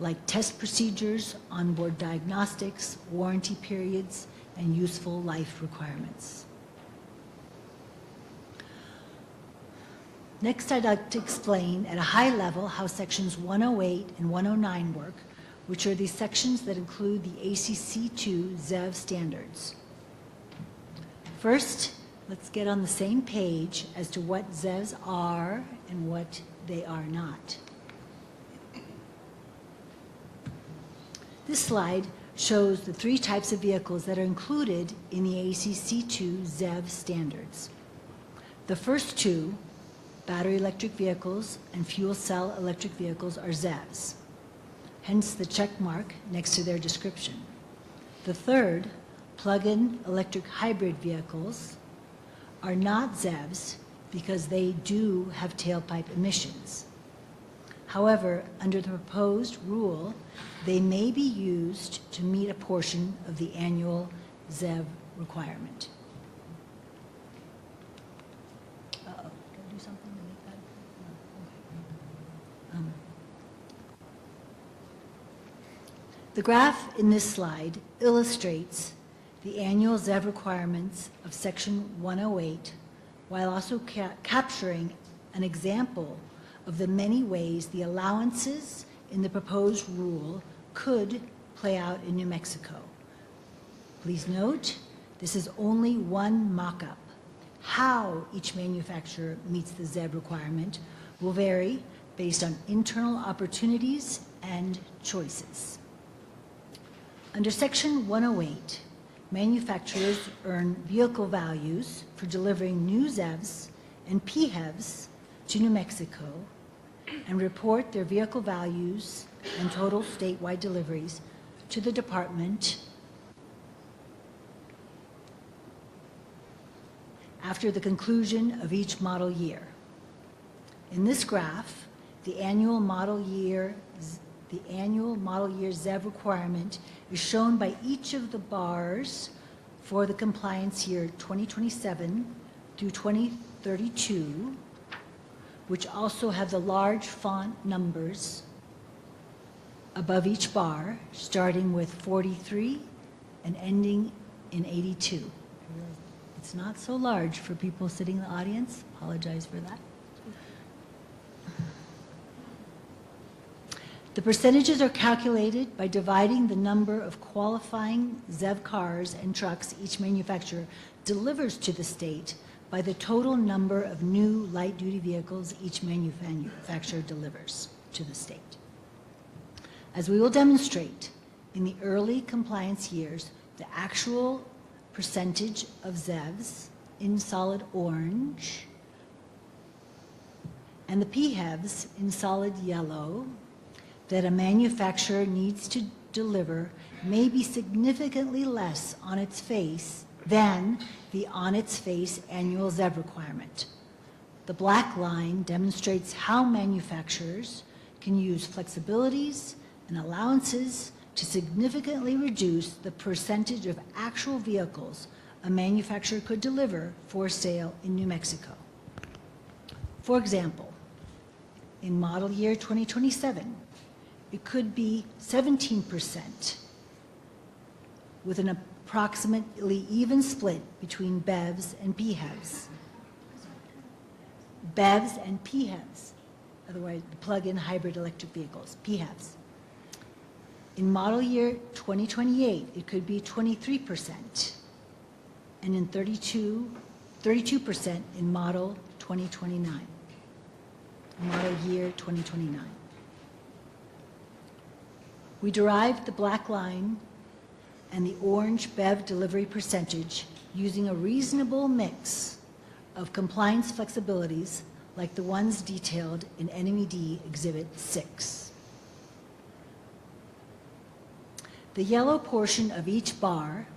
like test procedures, onboard diagnostics, warranty periods, and useful life requirements. Next, I'd like to explain at a high level how sections 108 and 109 work, which are the sections that include the ACC2 ZEV standards. First, let's get on the same page as to what ZEVs are and what they are not. This slide shows the three types of vehicles that are included in the ACC2 ZEV standards. The first two, battery electric vehicles and fuel cell electric vehicles, are ZEVs, hence the check mark next to their description. The third, plug-in electric hybrid vehicles, are not ZEVs because they do have tailpipe emissions. However, under the proposed rule, they may be used to meet a portion of the annual ZEV requirement. Uh-oh, did I do something to make that? No. Okay. The graph in this slide illustrates the annual ZEV requirements of Section 108 while also capturing an example of the many ways the allowances in the proposed rule could play out in New Mexico. Please note, this is only one mock-up. How each manufacturer meets the ZEV requirement will vary based on internal opportunities and choices. Under Section 108, manufacturers earn vehicle values for delivering new ZEVs and PHEVs to New Mexico and report their vehicle values and total statewide deliveries to the department after the conclusion of each model year. In this graph, the annual model year ZEV requirement is shown by each of the bars for the compliance year 2027 through 2032, which also have the large font numbers above each bar, starting with 43 and ending in 82. It's not so large for people sitting in the audience. Apologize for that. The percentages are calculated by dividing the number of qualifying ZEV cars and trucks each manufacturer delivers to the state by the total number of new light-duty vehicles each manufacturer delivers to the state. As we will demonstrate, in the early compliance years, the actual percentage of ZEVs in solid orange and the PHEVs in solid yellow that a manufacturer needs to deliver may be significantly less on its face than the on its face annual ZEV requirement. The black line demonstrates how manufacturers can use flexibilities and allowances to significantly reduce the percentage of actual vehicles a manufacturer could deliver for sale in New Mexico. For example, in model year 2027, it could be 17%, with an approximately even split between BEVs and PHEVs. BEVs and PHEVs, otherwise plug-in hybrid electric vehicles, PHEVs. In model year 2028, it could be 23%, and in 32% in model 2029, model year 2029. We derived the black line and the orange BEV delivery percentage using a reasonable mix of compliance flexibilities like the ones detailed in NMED Exhibit 6. The yellow portion of each bar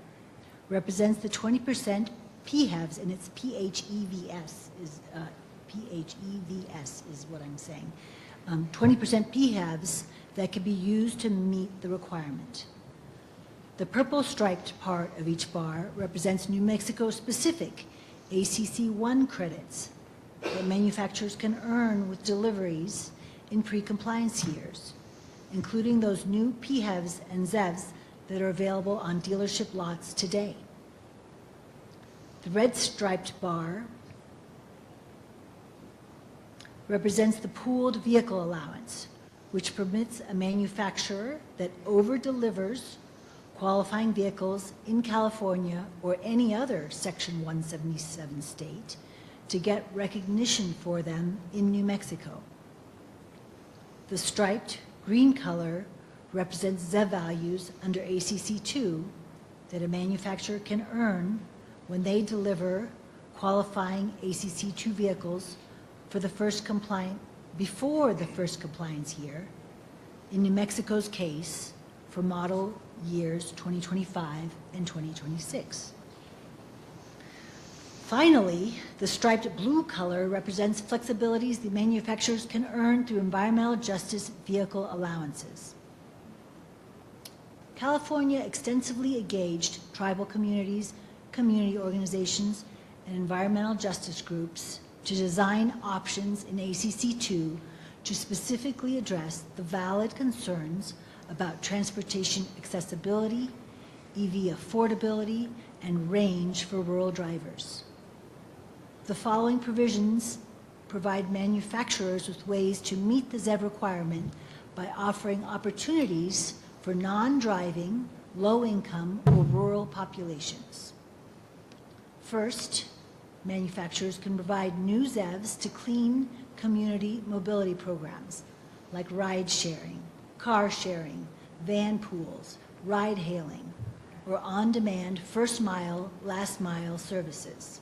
represents the 20% PHEVs, and it's PHEVs is what I'm saying. 20% PHEVs that can be used to meet the requirement. The purple striped part of each bar represents New Mexico specific ACC1 credits that manufacturers can earn with deliveries in pre-compliance years, including those new PHEVs and ZEVs that are available on dealership lots today. The red striped bar represents the pooled vehicle allowance, which permits a manufacturer that over-delivers qualifying vehicles in California or any other Section 177 state to get recognition for them in New Mexico. The striped green color represents ZEV values under ACC2 that a manufacturer can earn when they deliver qualifying ACC2 vehicles for the first before the first compliance year, in New Mexico's case, for model years 2025 and 2026. Finally, the striped blue color represents flexibilities the manufacturers can earn through environmental justice vehicle allowances. California extensively engaged tribal communities, community organizations, and environmental justice groups to design options in ACC2 to specifically address the valid concerns about transportation accessibility, EV affordability, and range for rural drivers. The following provisions provide manufacturers with ways to meet the ZEV requirement by offering opportunities for non-driving, low-income, or rural populations. First, manufacturers can provide new ZEVs to clean community mobility programs like ride sharing, car sharing, van pools, ride hailing, or on-demand first mile, last mile services.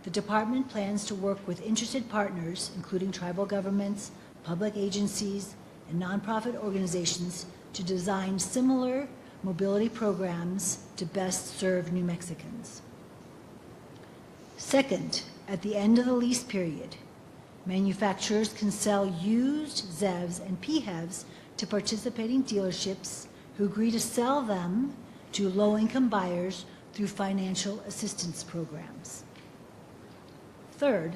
The department plans to work with interested partners, including tribal governments, public agencies, and nonprofit organizations to design similar mobility programs to best serve New Mexicans. Second, at the end of the lease period, manufacturers can sell used ZEVs and PHEVs to participating dealerships who agree to sell them to low-income buyers through financial assistance programs. Third,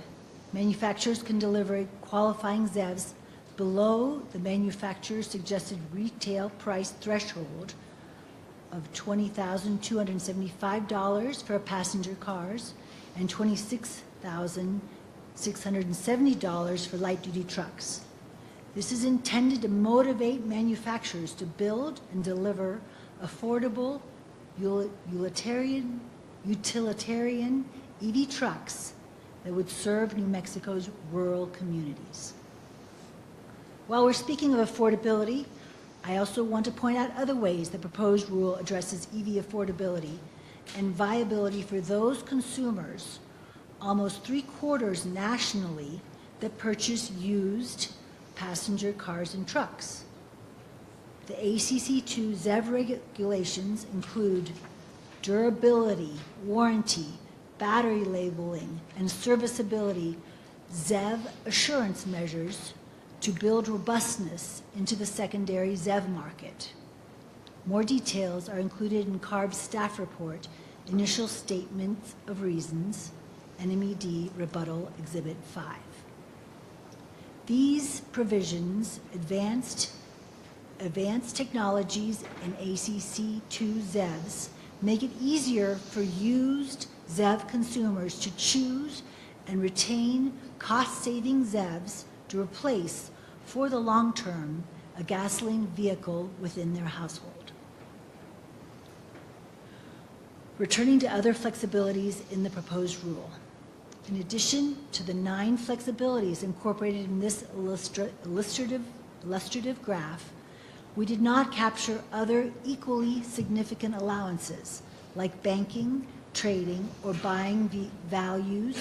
manufacturers can deliver qualifying ZEVs below the manufacturer's suggested retail price threshold of $20,275 for passenger cars and $26,670 for light-duty trucks. This is intended to motivate manufacturers to build and deliver affordable utilitarian EV trucks that would serve New Mexico's rural communities. While we're speaking of affordability, I also want to point out other ways the proposed rule addresses EV affordability and viability for those consumers, almost 3/4 nationally, that purchase used passenger cars and trucks. The ACC2 ZEV regulations include durability, warranty, battery labeling, and serviceability ZEV assurance measures to build robustness into the secondary ZEV market. More details are included in CARB's staff report, Initial Statements of Reasons, NMED Rebuttal Exhibit 5. These provisions, advanced technologies in ACC2 ZEVs, make it easier for used ZEV consumers to choose and retain cost-saving ZEVs to replace, for the long term, a gasoline vehicle within their household. Returning to other flexibilities in the proposed rule. In addition to the 9 flexibilities incorporated in this illustrative graph, we did not capture other equally significant allowances like banking, trading, or buying values,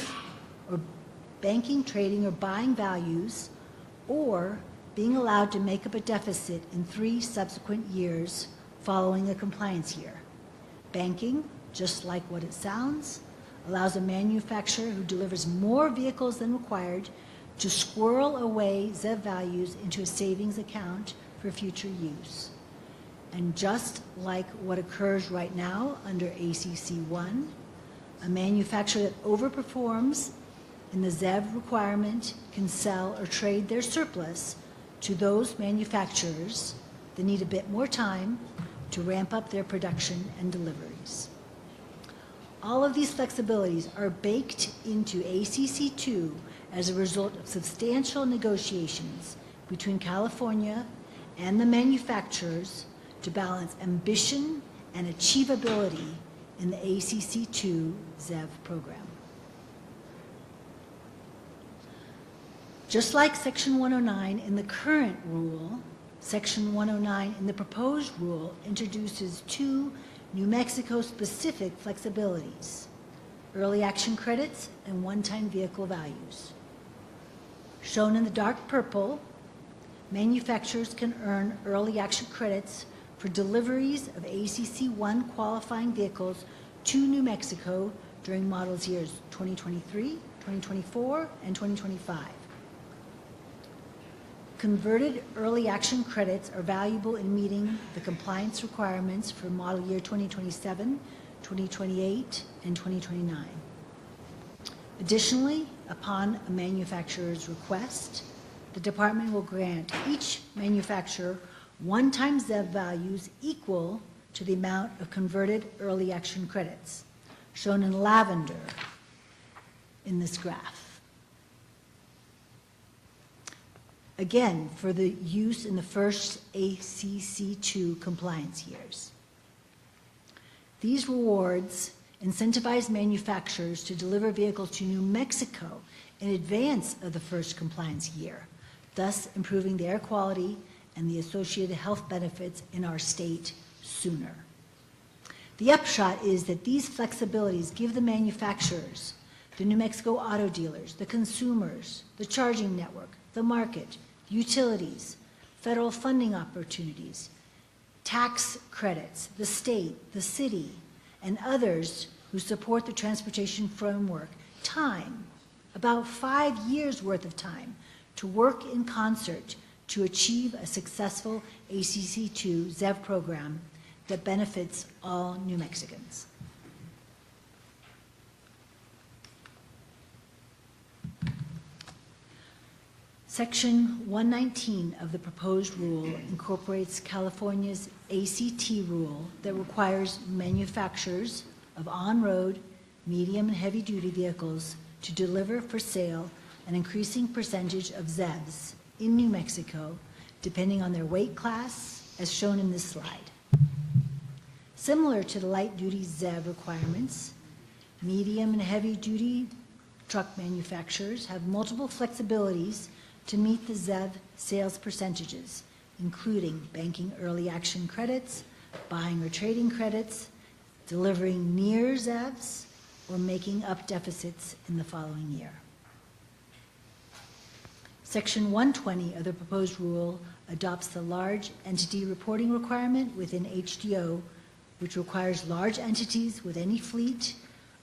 or being allowed to make up a deficit in 3 subsequent years following a compliance year. Banking, just like what it sounds, allows a manufacturer who delivers more vehicles than required to squirrel away ZEV values into a savings account for future use. And just like what occurs right now under ACC1, a manufacturer that overperforms in the ZEV requirement can sell or trade their surplus to those manufacturers that need a bit more time to ramp up their production and deliveries. All of these flexibilities are baked into ACC2 as a result of substantial negotiations between California and the manufacturers to balance ambition and achievability in the ACC2 ZEV program. Just like Section 109 in the current rule, Section 109 in the proposed rule introduces 2 New Mexico-specific flexibilities: early action credits and one-time vehicle values. Shown in the dark purple, manufacturers can earn early action credits for deliveries of ACC1 qualifying vehicles to New Mexico during models years 2023, 2024, and 2025. Converted early action credits are valuable in meeting the compliance requirements for model year 2027, 2028, and 2029. Additionally, upon a manufacturer's request, the department will grant each manufacturer one-time ZEV values equal to the amount of converted early action credits, shown in lavender in this graph. Again, for the use in the first ACC2 compliance years. These rewards incentivize manufacturers to deliver vehicles to New Mexico in advance of the first compliance year, thus improving the air quality and the associated health benefits in our state sooner. The upshot is that these flexibilities give the manufacturers, the New Mexico auto dealers, the consumers, the charging network, the market, utilities, federal funding opportunities, tax credits, the state, the city, and others who support the transportation framework time, about 5 years worth of time, to work in concert to achieve a successful ACC2 ZEV program that benefits all New Mexicans. Section 119 of the proposed rule incorporates California's ACT rule that requires manufacturers of on-road, medium and heavy-duty vehicles to deliver for sale an increasing percentage of ZEVs in New Mexico, depending on their weight class, as shown in this slide. Similar to the light-duty ZEV requirements, medium and heavy-duty truck manufacturers have multiple flexibilities to meet the ZEV sales percentages, including banking early action credits, buying or trading credits, delivering near ZEVs, or making up deficits in the following year. Section 120 of the proposed rule adopts the large entity reporting requirement within HDO, which requires large entities with any fleet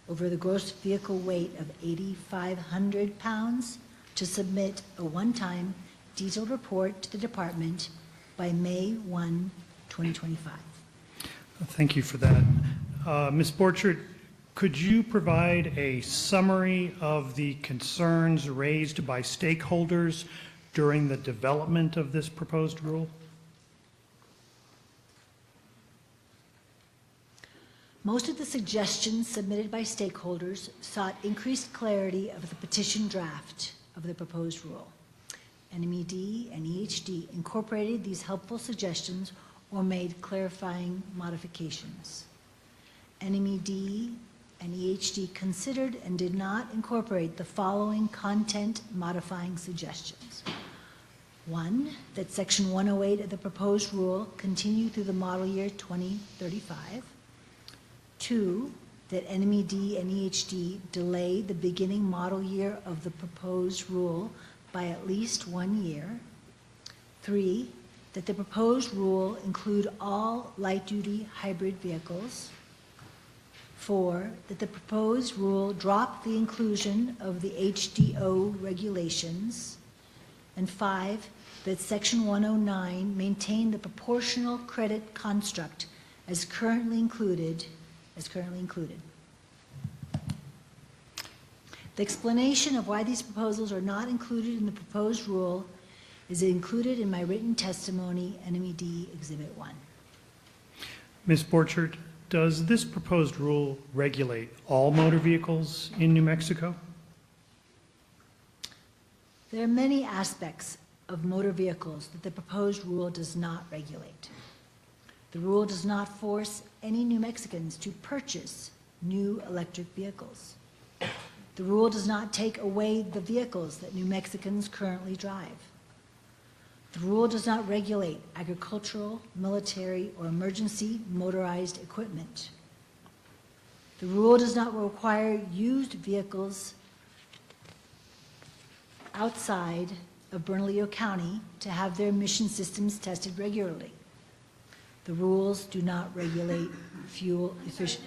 over the gross vehicle weight of 8,500 pounds to submit a one-time detailed report to the department by May 1, 2025. Thank you for that. Ms. Borchert, could you provide a summary of the concerns raised by stakeholders during the development of this proposed rule? Most of the suggestions submitted by stakeholders sought increased clarity of the petition draft of the proposed rule. NMED and EHD incorporated these helpful suggestions or made clarifying modifications. NMED and EHD considered and did not incorporate the following content modifying suggestions. 1, that Section 108 of the proposed rule continue through the model year 2035. 2, that NMED and EHD delay the beginning model year of the proposed rule by at least 1 year. 3, that the proposed rule include all light-duty hybrid vehicles. 4, that the proposed rule drop the inclusion of the HDO regulations. And 5, that Section 109 maintain the proportional credit construct as currently included. The explanation of why these proposals are not included in the proposed rule is included in my written testimony, NMED Exhibit 1. Ms. Borchert, does this proposed rule regulate all motor vehicles in New Mexico? There are many aspects of motor vehicles that the proposed rule does not regulate. The rule does not force any New Mexicans to purchase new electric vehicles. The rule does not take away the vehicles that New Mexicans currently drive. The rule does not regulate agricultural, military, or emergency motorized equipment. The rule does not require used vehicles outside of Bernalillo County to have their emission systems tested regularly. The rules do not regulate fuel efficient.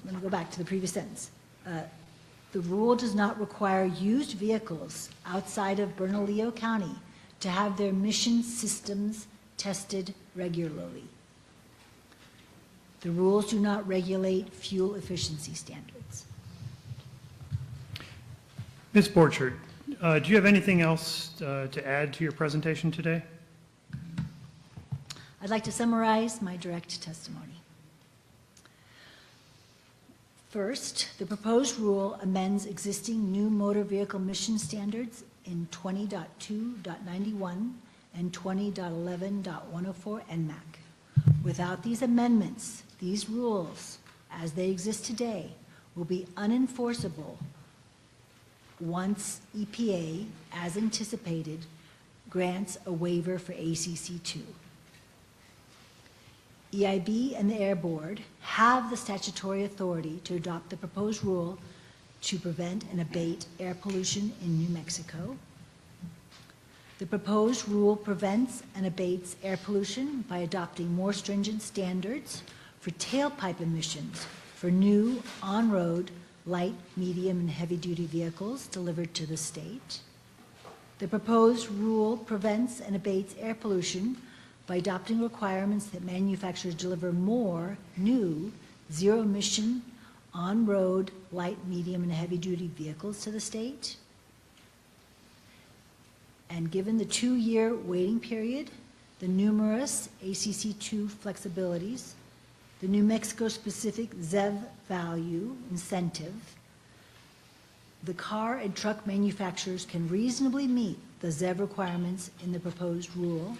Let me go back to the previous sentence. The rule does not require used vehicles outside of Bernalillo County to have their emission systems tested regularly. The rules do not regulate fuel efficiency standards. Ms. Borchert, do you have anything else to add to your presentation today? I'd like to summarize my direct testimony. First, the proposed rule amends existing new motor vehicle emission standards in 20.2.91 and 20.11.104 NMAC. Without these amendments, these rules, as they exist today, will be unenforceable once EPA, as anticipated, grants a waiver for ACC2. EIB and the Air Board have the statutory authority to adopt the proposed rule to prevent and abate air pollution in New Mexico. The proposed rule prevents and abates air pollution by adopting more stringent standards for tailpipe emissions for new on-road light, medium, and heavy-duty vehicles delivered to the state. The proposed rule prevents and abates air pollution by adopting requirements that manufacturers deliver more new zero-emission on-road light, medium, and heavy-duty vehicles to the state. And given the 2-year waiting period, the numerous ACC2 flexibilities, the New Mexico-specific ZEV value incentive, the car and truck manufacturers can reasonably meet the ZEV requirements in the proposed rule.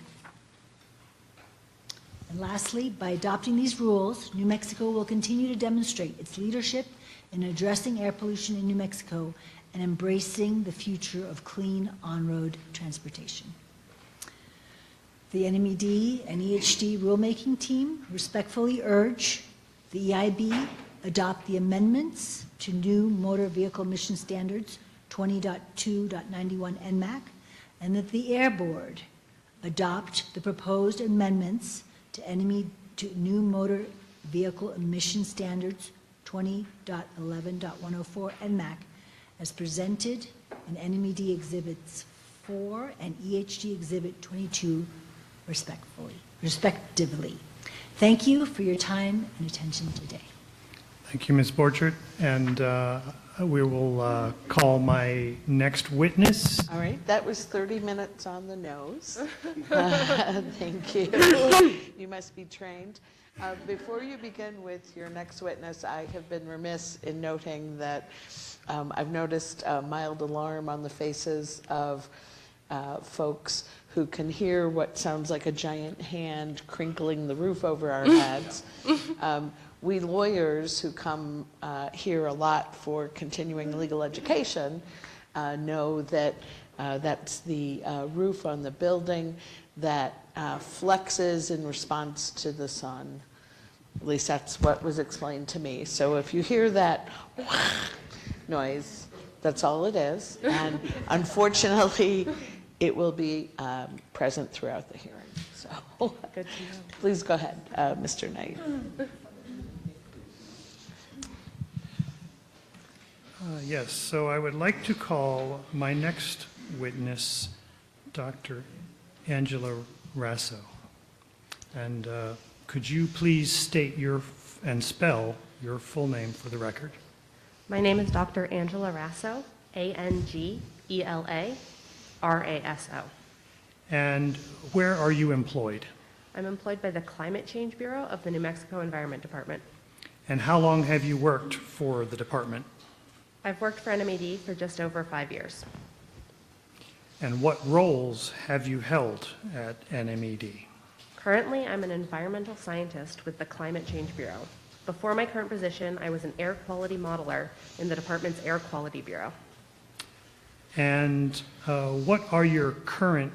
And lastly, by adopting these rules, New Mexico will continue to demonstrate its leadership in addressing air pollution in New Mexico and embracing the future of clean on-road transportation. The NMED and EHD rulemaking team respectfully urge the EIB adopt the amendments to new motor vehicle emission standards 20.2.91 NMAC, and that the Air Board adopt the proposed amendments to new motor vehicle emission standards 20.11.104 NMAC as presented in NMED Exhibits 4 and EHD Exhibit 22 respectively. Thank you for your time and attention today. Thank you, Ms. Borchert. And we will call my next witness. All right, that was 30 minutes on the nose. Thank you. You must be trained. Before you begin with your next witness, I have been remiss in noting that I've noticed a mild alarm on the faces of folks who can hear what sounds like a giant hand crinkling the roof over our heads. We lawyers who come here a lot for continuing legal education know that that's the roof on the building that flexes in response to the sun. At least that's what was explained to me. So if you hear that noise, that's all it is. And unfortunately, it will be present throughout the hearing. So Good to know. Please go ahead, Mr. Knight. Yes, so I would like to call my next witness, Dr. Angela Rasso. And could you please state and spell your full name for the record? My name is Dr. Angela Rasso, Angela Rasso. And where are you employed? I'm employed by the Climate Change Bureau of the New Mexico Environment Department. And how long have you worked for the department? I've worked for NMED for just over 5 years. And what roles have you held at NMED? Currently, I'm an environmental scientist with the Climate Change Bureau. Before my current position, I was an air quality modeler in the department's Air Quality Bureau. And what are your current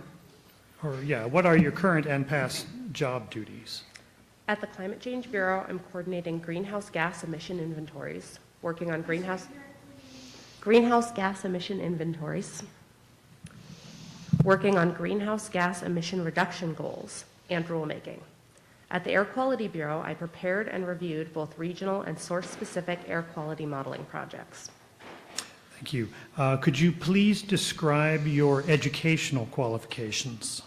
and past job duties? At the Climate Change Bureau, I'm coordinating greenhouse gas emission inventories, working on greenhouse gas emission inventories, working on greenhouse gas emission reduction goals, and rulemaking. At the Air Quality Bureau, I prepared and reviewed both regional and source-specific air quality modeling projects. Thank you. Could you please describe your educational qualifications?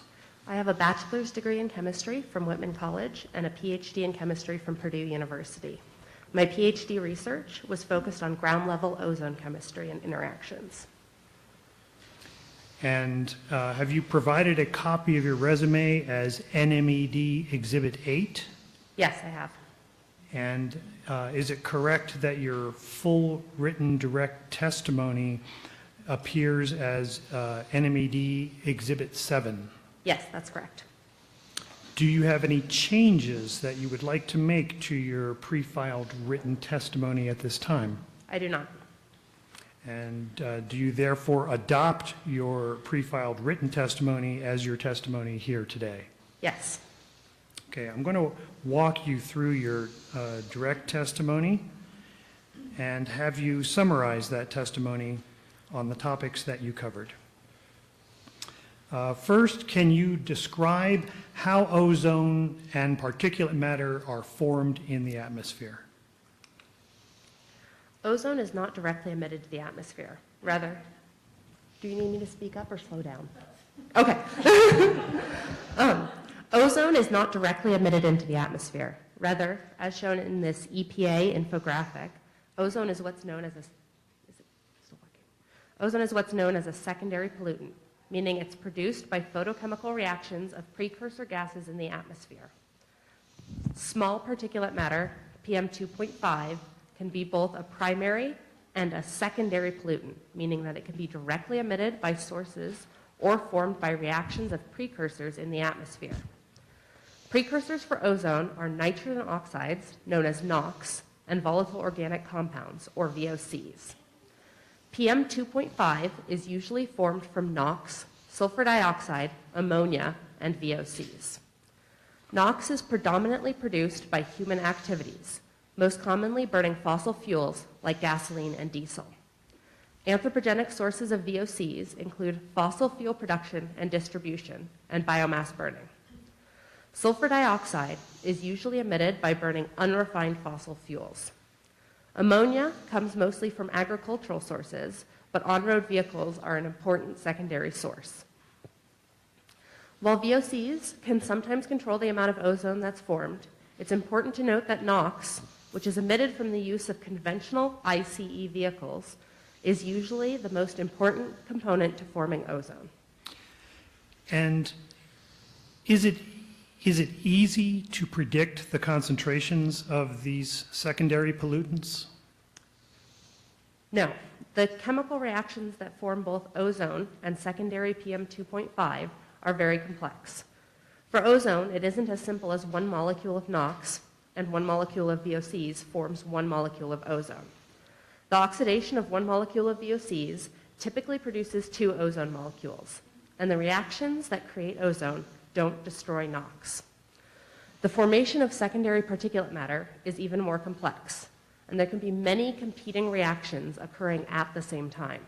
I have a bachelor's degree in chemistry from Whitman College and a PhD in chemistry from Purdue University. My PhD research was focused on ground-level ozone chemistry and interactions. And have you provided a copy of your resume as NMED Exhibit 8? Yes, I have. And is it correct that your full written direct testimony appears as NMED Exhibit 7? Yes, that's correct. Do you have any changes that you would like to make to your pre-filed written testimony at this time? I do not. And do you therefore adopt your pre-filed written testimony as your testimony here today? Yes. Okay, I'm going to walk you through your direct testimony and have you summarize that testimony on the topics that you covered. First, can you describe how ozone and particulate matter are formed in the atmosphere? Ozone is not directly emitted to the atmosphere. Rather, do you need me to speak up or slow down? Okay. Ozone is not directly emitted into the atmosphere. Rather, as shown in this EPA infographic, ozone is what's known as a secondary pollutant. meaning it's produced by photochemical reactions of precursor gases in the atmosphere. Small particulate matter, PM2.5, can be both a primary and a secondary pollutant, meaning that it can be directly emitted by sources or formed by reactions of precursors in the atmosphere. Precursors for ozone are nitrogen oxides, known as NOx, and volatile organic compounds, or VOCs. PM2.5 is usually formed from NOx, sulfur dioxide, ammonia, and VOCs. NOx is predominantly produced by human activities, most commonly burning fossil fuels like gasoline and diesel. Anthropogenic sources of VOCs include fossil fuel production and distribution, and biomass burning. Sulfur dioxide is usually emitted by burning unrefined fossil fuels. Ammonia comes mostly from agricultural sources, but on-road vehicles are an important secondary source. While VOCs can sometimes control the amount of ozone that's formed, it's important to note that NOx, which is emitted from the use of conventional ICE vehicles, is usually the most important component to forming ozone. And is it easy to predict the concentrations of these secondary pollutants? No. The chemical reactions that form both ozone and secondary PM2.5 are very complex. For ozone, it isn't as simple as one molecule of NOx and one molecule of VOCs forms one molecule of ozone. The oxidation of one molecule of VOCs typically produces two ozone molecules, and the reactions that create ozone don't destroy NOx. The formation of secondary particulate matter is even more complex, and there can be many competing reactions occurring at the same time.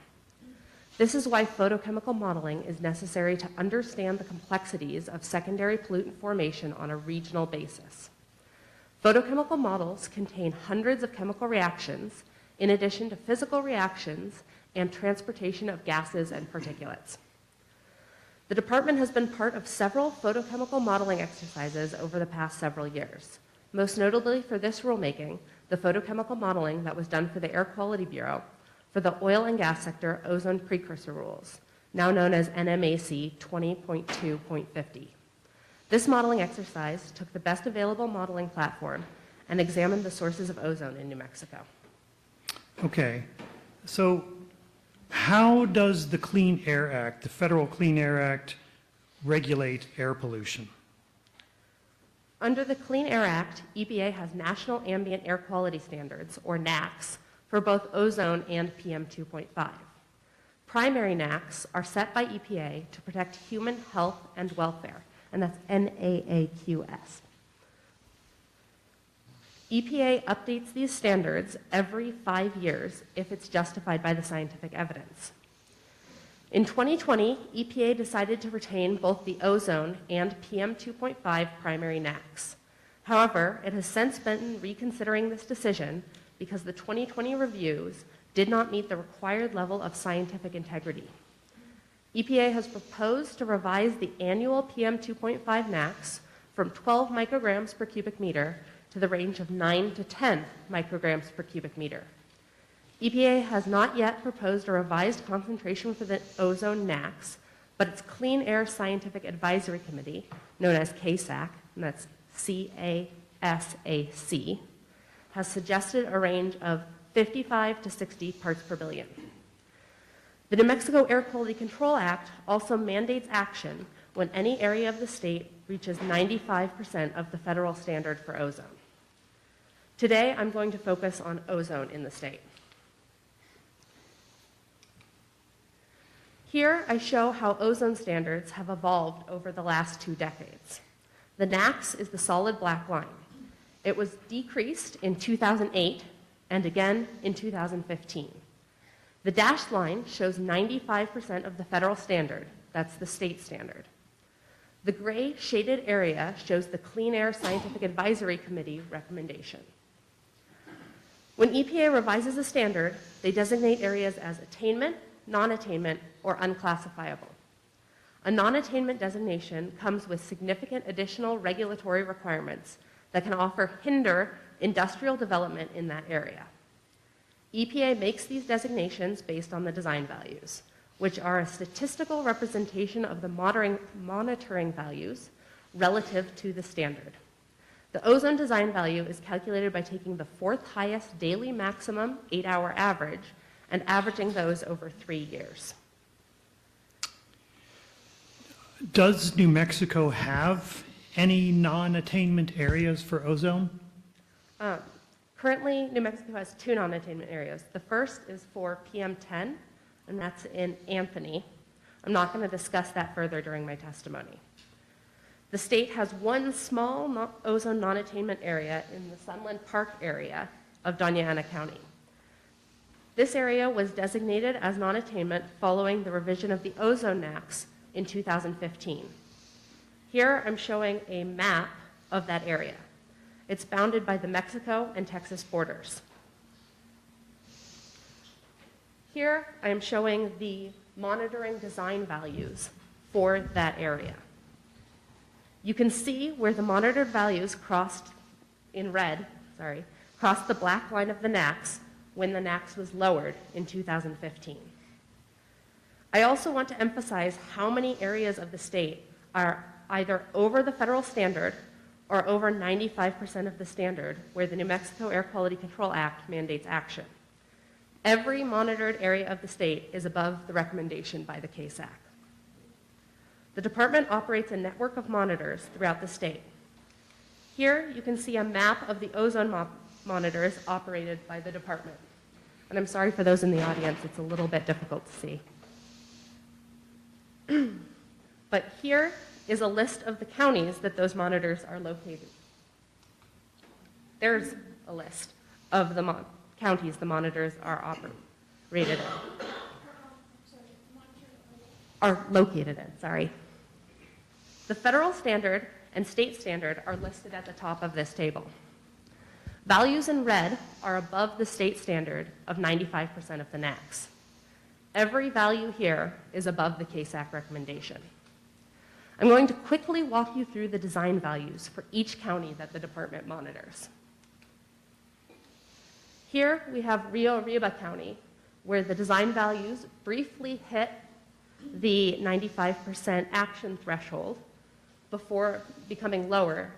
This is why photochemical modeling is necessary to understand the complexities of secondary pollutant formation on a regional basis. Photochemical models contain hundreds of chemical reactions in addition to physical reactions and transportation of gases and particulates. The department has been part of several photochemical modeling exercises over the past several years. Most notably for this rulemaking, the photochemical modeling that was done for the Air Quality Bureau for the oil and gas sector ozone precursor rules, now known as NMAC 20.2.50. This modeling exercise took the best available modeling platform and examined the sources of ozone in New Mexico. Okay, so how does the Clean Air Act, the Federal Clean Air Act, regulate air pollution? Under the Clean Air Act, EPA has National Ambient Air Quality Standards, or NAAQS, for both ozone and PM2.5. Primary NAAQS are set by EPA to protect human health and welfare, and that's NAAQS. EPA updates these standards every 5 years if it's justified by the scientific evidence. In 2020, EPA decided to retain both the ozone and PM2.5 primary NAAQS. However, it has since been reconsidering this decision because the 2020 reviews did not meet the required level of scientific integrity. EPA has proposed to revise the annual PM2.5 NAAQS from 12 micrograms per cubic meter to the range of 9 to 10 micrograms per cubic meter. EPA has not yet proposed a revised concentration for the ozone NAAQS, but its Clean Air Scientific Advisory Committee, known as CASAC, and that's CASAC, has suggested a range of 55 to 60 parts per billion. The New Mexico Air Quality Control Act also mandates action when any area of the state reaches 95% of the federal standard for ozone. Today, I'm going to focus on ozone in the state. Here, I show how ozone standards have evolved over the last 2 decades. The NAAQS is the solid black line. It was decreased in 2008 and again in 2015. The dashed line shows 95% of the federal standard. That's the state standard. The gray shaded area shows the Clean Air Scientific Advisory Committee recommendation. When EPA revises a standard, they designate areas as attainment, non-attainment, or unclassifiable. A non-attainment designation comes with significant additional regulatory requirements that can hinder industrial development in that area. EPA makes these designations based on the design values. which are a statistical representation of the monitoring values relative to the standard. The ozone design value is calculated by taking the fourth highest daily maximum 8-hour average and averaging those over 3 years. Does New Mexico have any non-attainment areas for ozone? Currently, New Mexico has 2 non-attainment areas. The first is for PM10, and that's in Anthony. I'm not going to discuss that further during my testimony. The state has 1 small ozone non-attainment area in the Sunland Park area of Doña Ana County. This area was designated as non-attainment following the revision of the ozone NAAQS in 2015. Here I'm showing a map of that area. It's bounded by the Mexico and Texas borders. Here I am showing the monitoring design values for that area. You can see where the monitored values crossed in red, crossed the black line of the NAAQS when the NAAQS was lowered in 2015. I also want to emphasize how many areas of the state are either over the federal standard or over 95% of the standard where the New Mexico Air Quality Control Act mandates action. Every monitored area of the state is above the recommendation by the KSAC. The department operates a network of monitors throughout the state. Here you can see a map of the ozone monitors operated by the department. And I'm sorry for those in the audience, it's a little bit difficult to see. But here is a list of the counties that those monitors are located. There's a list of the counties the monitors are operated in. Are located in, sorry. The federal standard and state standard are listed at the top of this table. Values in red are above the state standard of 95% of the NAAQS. Every value here is above the KSAC recommendation. I'm going to quickly walk you through the design values for each county that the department monitors. Here we have Rio Arriba County, where the design values briefly hit the 95% action threshold before becoming lower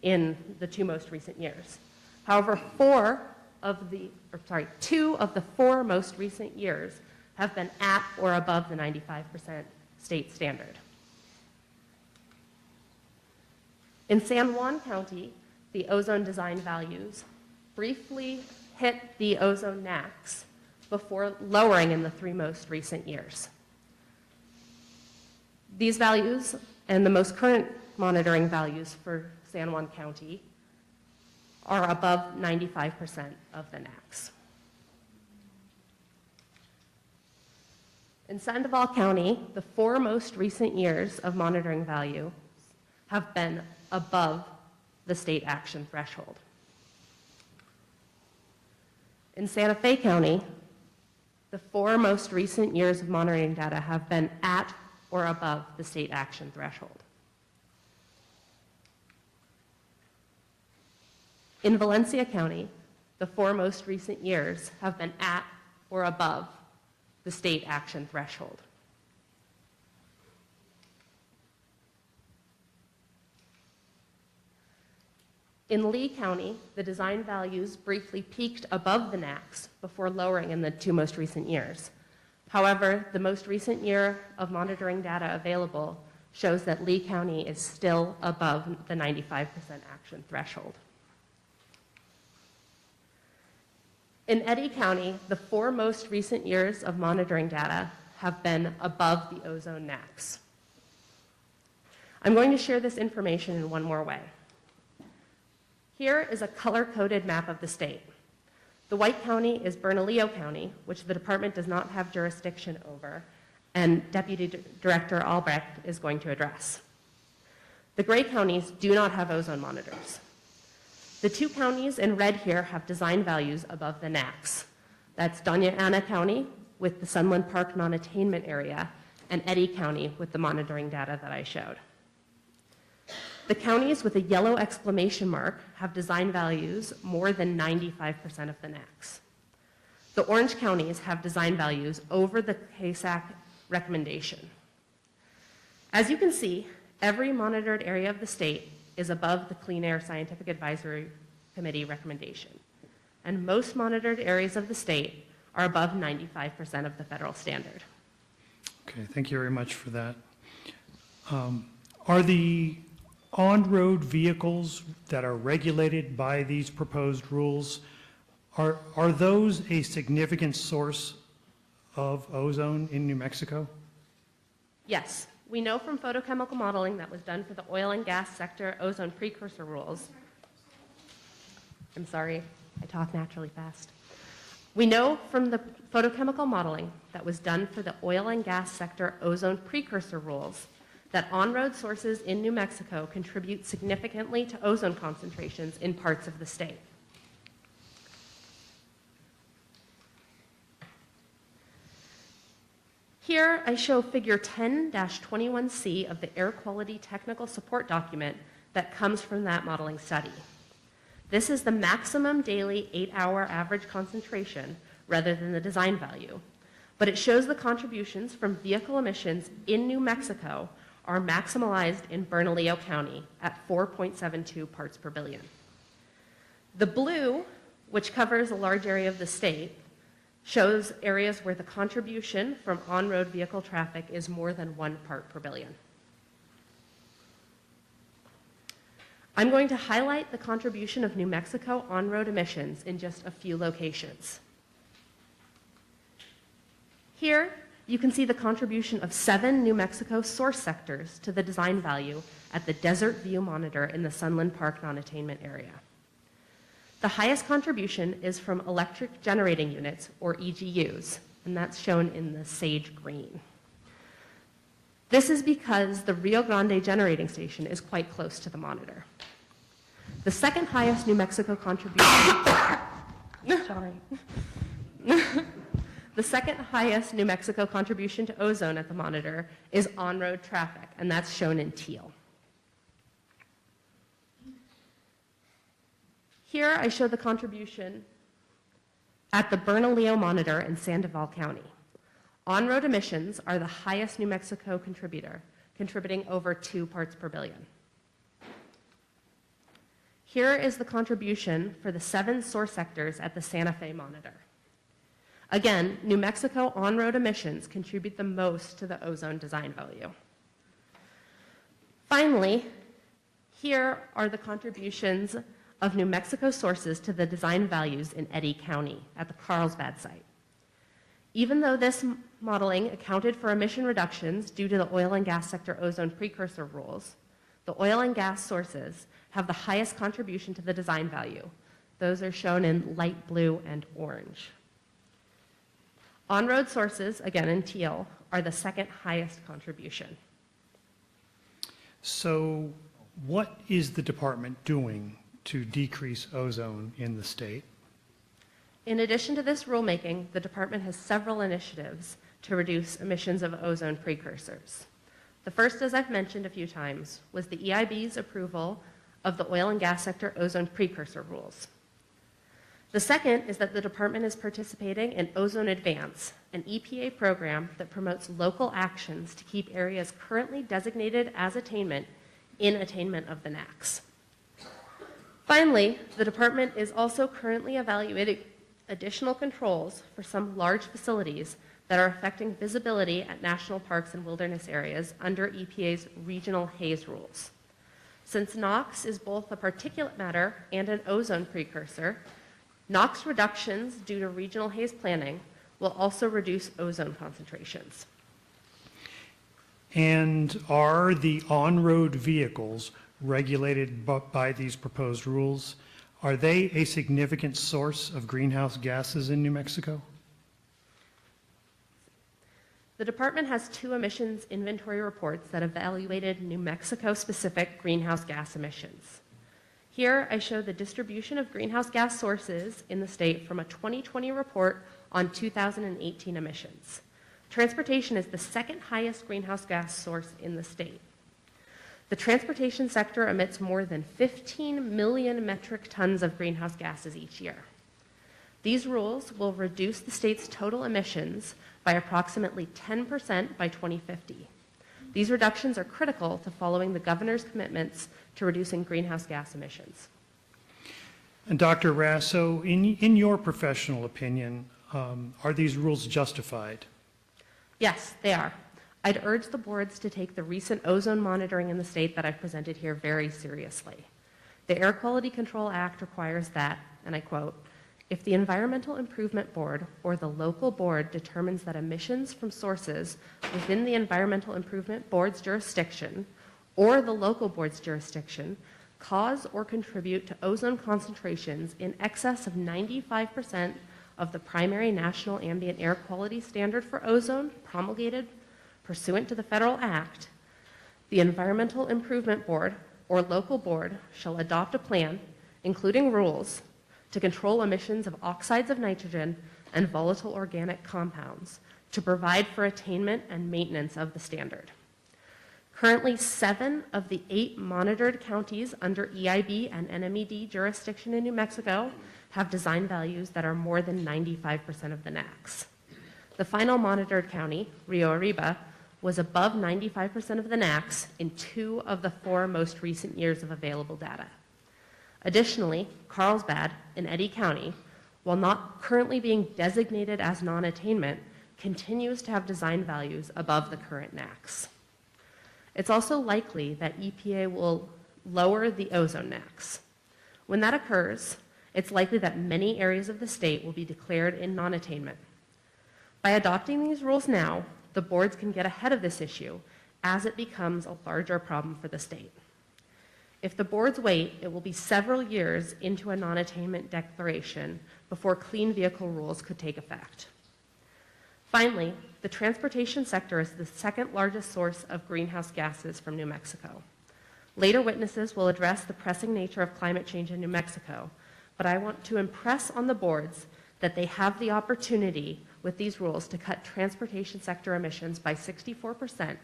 in the 2 most recent years. However, 2 of the 4 most recent years have been at or above the 95% state standard. In San Juan County, the ozone design values briefly hit the ozone NAAQS before lowering in the 3 most recent years. These values and the most current monitoring values for San Juan County are above 95% of the NAAQS. In Sandoval County, the 4 most recent years of monitoring value have been above the state action threshold. In Santa Fe County, the 4 most recent years of monitoring data have been at or above the state action threshold. In Valencia County, the 4 most recent years have been at or above the state action threshold. In Lee County, the design values briefly peaked above the NAAQS before lowering in the 2 most recent years. However, the most recent year of monitoring data available shows that Lee County is still above the 95% action threshold. In Eddy County, the 4 most recent years of monitoring data have been above the ozone NAAQS. I'm going to share this information in one more way. Here is a color-coded map of the state. The white county is Bernalillo County, which the department does not have jurisdiction over, and Deputy Director Albrecht is going to address. The gray counties do not have ozone monitors. The 2 counties in red here have design values above the NAAQS. That's Doña Ana County with the Sunland Park non-attainment area, and Eddy County with the monitoring data that I showed. The counties with a yellow exclamation mark have design values more than 95% of the NAAQS. The orange counties have design values over the KSAC recommendation. As you can see, every monitored area of the state is above the Clean Air Scientific Advisory Committee recommendation, and most monitored areas of the state are above 95% of the federal standard. Okay, thank you very much for that. Are the on-road vehicles that are regulated by these proposed rules, are those a significant source of ozone in New Mexico? Yes, we know from photochemical modeling that was done for the oil and gas sector ozone precursor rules. I'm sorry, I talk naturally fast. We know from the photochemical modeling that was done for the oil and gas sector ozone precursor rules that on-road sources in New Mexico contribute significantly to ozone concentrations in parts of the state. Here I show figure 10-21C of the air quality technical support document that comes from that modeling study. This is the maximum daily 8-hour average concentration rather than the design value, but it shows the contributions from vehicle emissions in New Mexico are maximalized in Bernalillo County at 4.72 parts per billion. The blue, which covers a large area of the state, shows areas where the contribution from on-road vehicle traffic is more than 1 part per billion. I'm going to highlight the contribution of New Mexico on-road emissions in just a few locations. Here, you can see the contribution of 7 New Mexico source sectors to the design value at the Desert View Monitor in the Sunland Park non-attainment area. The highest contribution is from electric generating units, or EGUs, and that's shown in the sage green. This is because the Rio Grande generating station is quite close to the monitor. The second highest New Mexico contribution... Sorry. The second highest New Mexico contribution to ozone at the monitor is on-road traffic, and that's shown in teal. Here I show the contribution at the Bernalillo monitor in Sandoval County. On-road emissions are the highest New Mexico contributor, contributing over 2 parts per billion. Here is the contribution for the 7 source sectors at the Santa Fe monitor. Again, New Mexico on-road emissions contribute the most to the ozone design value. Finally, here are the contributions of New Mexico sources to the design values in Eddy County at the Carlsbad site. Even though this modeling accounted for emission reductions due to the oil and gas sector ozone precursor rules, the oil and gas sources have the highest contribution to the design value. Those are shown in light blue and orange. On-road sources, again in teal, are the second highest contribution. So what is the department doing to decrease ozone in the state? In addition to this rulemaking, the department has several initiatives to reduce emissions of ozone precursors. The first, as I've mentioned a few times, was the EIB's approval of the oil and gas sector ozone precursor rules. The second is that the department is participating in Ozone Advance, an EPA program that promotes local actions to keep areas currently designated as attainment in attainment of the NAAQS. Finally, the department is also currently evaluating additional controls for some large facilities that are affecting visibility at national parks and wilderness areas under EPA's regional haze rules. Since NOx is both a particulate matter and an ozone precursor, NOx reductions due to regional haze planning will also reduce ozone concentrations. And are the on-road vehicles regulated by these proposed rules? Are they a significant source of greenhouse gases in New Mexico? The department has 2 emissions inventory reports that evaluated New Mexico-specific greenhouse gas emissions. Here I show the distribution of greenhouse gas sources in the state from a 2020 report on 2018 emissions. Transportation is the second highest greenhouse gas source in the state. The transportation sector emits more than 15 million metric tons of greenhouse gases each year. These rules will reduce the state's total emissions by approximately 10% by 2050. These reductions are critical to following the governor's commitments to reducing greenhouse gas emissions. And Dr. Rasso, in your professional opinion, are these rules justified? Yes, they are. I'd urge the boards to take the recent ozone monitoring in the state that I've presented here very seriously. The Air Quality Control Act requires that, and I quote, if the Environmental Improvement Board or the local board determines that emissions from sources within the Environmental Improvement Board's jurisdiction or the local board's jurisdiction cause or contribute to ozone concentrations in excess of 95% of the primary national ambient air quality standard for ozone promulgated pursuant to the federal act, the Environmental Improvement Board or local board shall adopt a plan, including rules, to control emissions of oxides of nitrogen and volatile organic compounds to provide for attainment and maintenance of the standard. Currently, 7 of the 8 monitored counties under EIB and NMED jurisdiction in New Mexico have design values that are more than 95% of the NAAQS. The final monitored county, Rio Arriba, was above 95% of the NAAQS in 2 of the 4 most recent years of available data. Additionally, Carlsbad in Eddy County, while not currently being designated as non-attainment, continues to have design values above the current NAAQS. It's also likely that EPA will lower the ozone NAAQS. When that occurs, it's likely that many areas of the state will be declared in non-attainment. By adopting these rules now, the boards can get ahead of this issue as it becomes a larger problem for the state. If the boards wait, it will be several years into a non-attainment declaration before clean vehicle rules could take effect. Finally, the transportation sector is the second largest source of greenhouse gases from New Mexico. Later witnesses will address the pressing nature of climate change in New Mexico, but I want to impress on the boards that they have the opportunity with these rules to cut transportation sector emissions by 64%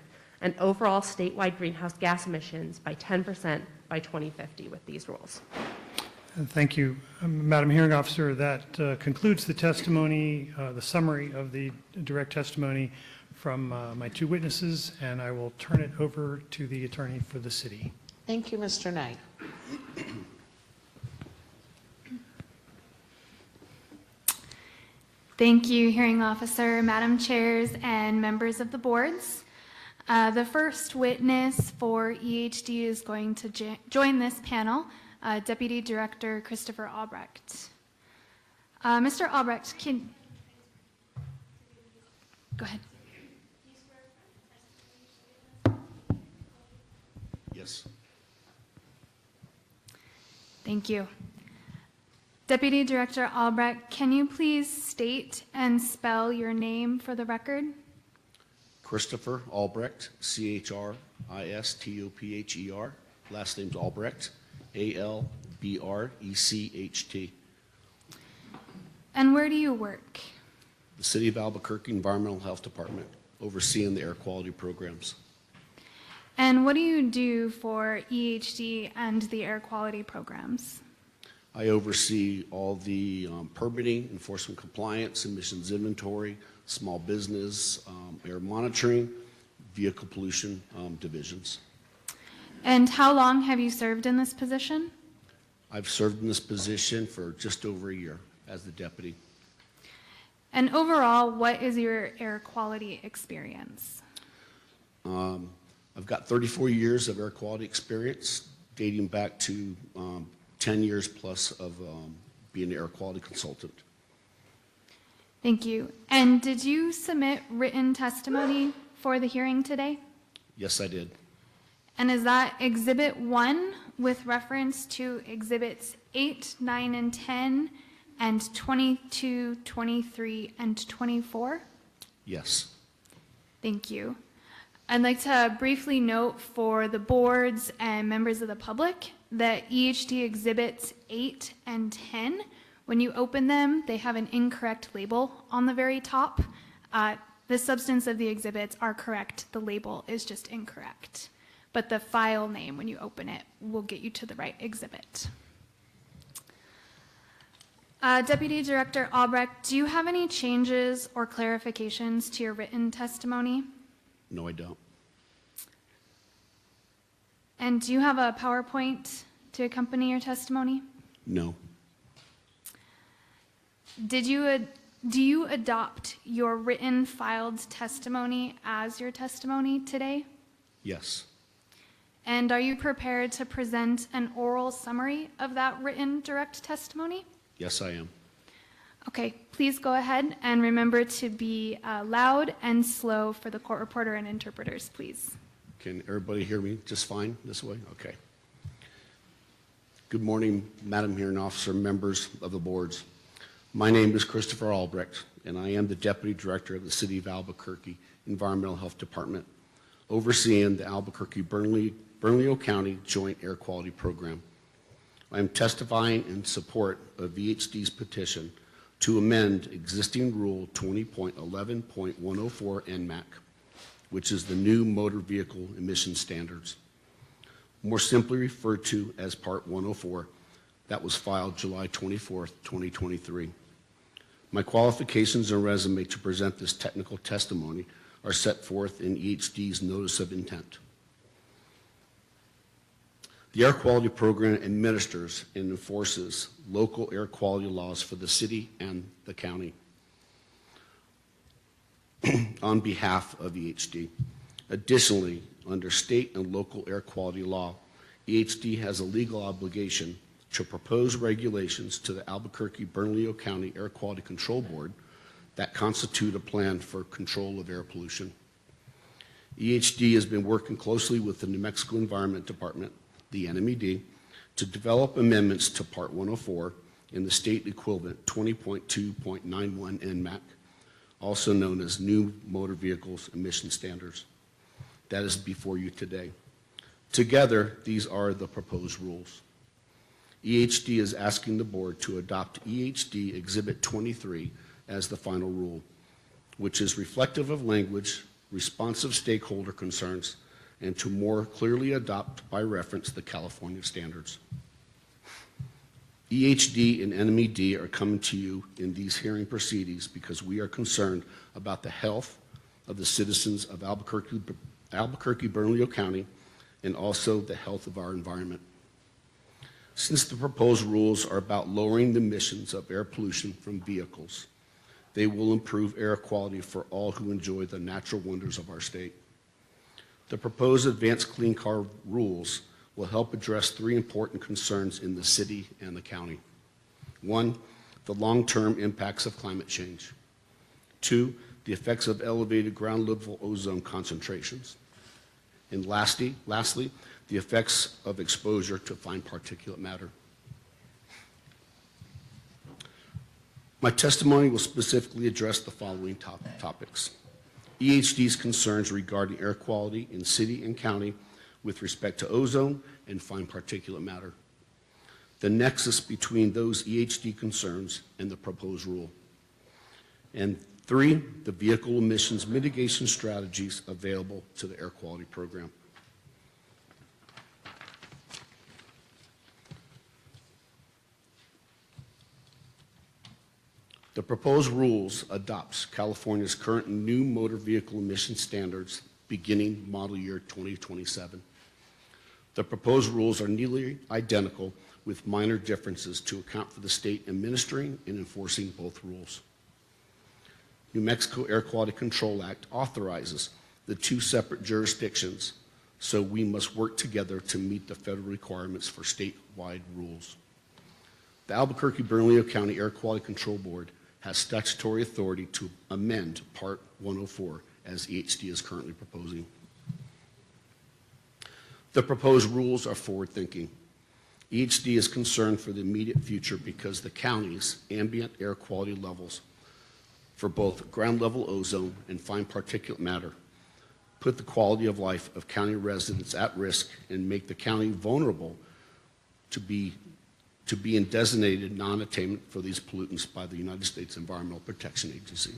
and overall statewide greenhouse gas emissions by 10% by 2050 with these rules. Thank you, Madam Hearing Officer. That concludes the testimony, the summary of the direct testimony from my 2 witnesses, and I will turn it over to the attorney for the city. Thank you, Mr. Knight. Thank you, Hearing Officer, Madam Chairs, and members of the boards. The first witness for EHD is going to join this panel, Deputy Director Christopher Albrecht. Mr. Albrecht, go ahead. Yes. Thank you. Deputy Director Albrecht, can you please state and spell your name for the record? Christopher Albrecht, Christopher. Last name's Albrecht, Albrecht. And where do you work? The City of Albuquerque Environmental Health Department, overseeing the air quality programs. And what do you do for EHD and the air quality programs? I oversee all the permitting, enforcement compliance, emissions inventory, small business, air monitoring, vehicle pollution divisions. And how long have you served in this position? I've served in this position for just over a year as the deputy. And overall, what is your air quality experience? I've got 34 years of air quality experience, dating back to 10 years plus of being an air quality consultant. Thank you. And did you submit written testimony for the hearing today? Yes, I did. And is that Exhibit 1 with reference to Exhibits 8, 9, and 10, and 22, 23, and 24? Yes. Thank you. I'd like to briefly note for the boards and members of the public that EHD Exhibits 8 and 10, when you open them, they have an incorrect label on the very top. The substance of the exhibits are correct. The label is just incorrect. But the file name, when you open it, will get you to the right exhibit. Deputy Director Albrecht, do you have any changes or clarifications to your written testimony? No, I don't. And do you have a PowerPoint to accompany your testimony? No. Do you adopt your written filed testimony as your testimony today? Yes. And are you prepared to present an oral summary of that written direct testimony? Yes, I am. Okay, please go ahead and remember to be loud and slow for the court reporter and interpreters, please. Can everybody hear me just fine this way? Okay. Good morning, Madam Hearing Officer, members of the boards. My name is Christopher Albrecht, and I am the Deputy Director of the City of Albuquerque Environmental Health Department, overseeing the Albuquerque-Bernalillo County Joint Air Quality Program. I am testifying in support of VHD's petition to amend existing Rule 20.11.104 NMAC, which is the new motor vehicle emission standards, more simply referred to as Part 104, that was filed July 24th, 2023. My qualifications and resume to present this technical testimony are set forth in EHD's Notice of Intent. The Air Quality Program administers and enforces local air quality laws for the city and the county on behalf of EHD. Additionally, under state and local air quality law, EHD has a legal obligation to propose regulations to the Albuquerque-Bernalillo County Air Quality Control Board that constitute a plan for control of air pollution. EHD has been working closely with the New Mexico Environment Department, the NMED, to develop amendments to Part 104 in the state equivalent 20.2.91 NMAC, also known as New Motor Vehicles Emission Standards. That is before you today. Together, these are the proposed rules. EHD is asking the board to adopt EHD Exhibit 23 as the final rule, which is reflective of language, responsive stakeholder concerns, and to more clearly adopt by reference the California standards. EHD and NMED are coming to you in these hearing proceedings because we are concerned about the health of the citizens of Albuquerque-Bernalillo County and also the health of our environment. Since the proposed rules are about lowering the emissions of air pollution from vehicles, they will improve air quality for all who enjoy the natural wonders of our state. The proposed advanced clean car rules will help address three important concerns in the city and the county. One, the long-term impacts of climate change. Two, the effects of elevated ground level ozone concentrations. And lastly, the effects of exposure to fine particulate matter. My testimony will specifically address the following topics. EHD's concerns regarding air quality in city and county with respect to ozone and fine particulate matter. The nexus between those EHD concerns and the proposed rule. And three, the vehicle emissions mitigation strategies available to the air quality program. The proposed rules adopts California's current new motor vehicle emission standards beginning model year 2027. The proposed rules are nearly identical with minor differences to account for the state administering and enforcing both rules. New Mexico Air Quality Control Act authorizes the two separate jurisdictions, so we must work together to meet the federal requirements for statewide rules. The Albuquerque-Bernalillo County Air Quality Control Board has statutory authority to amend Part 104 as EHD is currently proposing. The proposed rules are forward-thinking. EHD is concerned for the immediate future because the county's ambient air quality levels for both ground level ozone and fine particulate matter put the quality of life of county residents at risk and make the county vulnerable to be in designated non-attainment for these pollutants by the United States Environmental Protection Agency.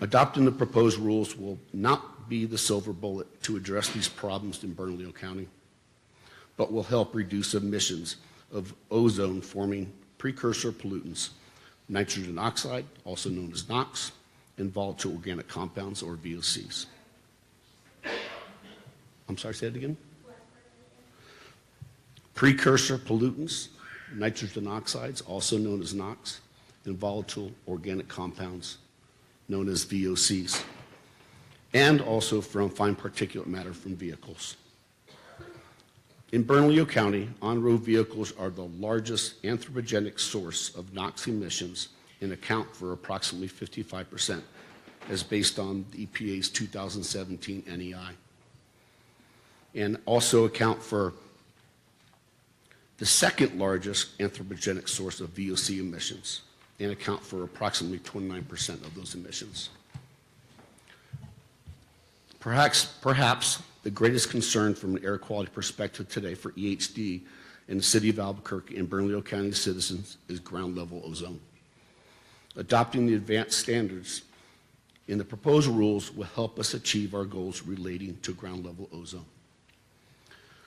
Adopting the proposed rules will not be the silver bullet to address these problems in Bernalillo County, but will help reduce emissions of ozone-forming precursor pollutants, nitrogen oxide, also known as NOx, and volatile organic compounds, or VOCs. I'm sorry, say it again? Precursor pollutants, nitrogen oxides, also known as NOx, and volatile organic compounds, known as VOCs, and also from fine particulate matter from vehicles. In Bernalillo County, on-road vehicles are the largest anthropogenic source of NOx emissions and account for approximately 55%, as based on the EPA's 2017 NEI, and also account for the second largest anthropogenic source of VOC emissions and account for approximately 29% of those emissions. Perhaps the greatest concern from an air quality perspective today for EHD in the city of Albuquerque and Bernalillo County citizens is ground level ozone. Adopting the advanced standards in the proposed rules will help us achieve our goals relating to ground level ozone.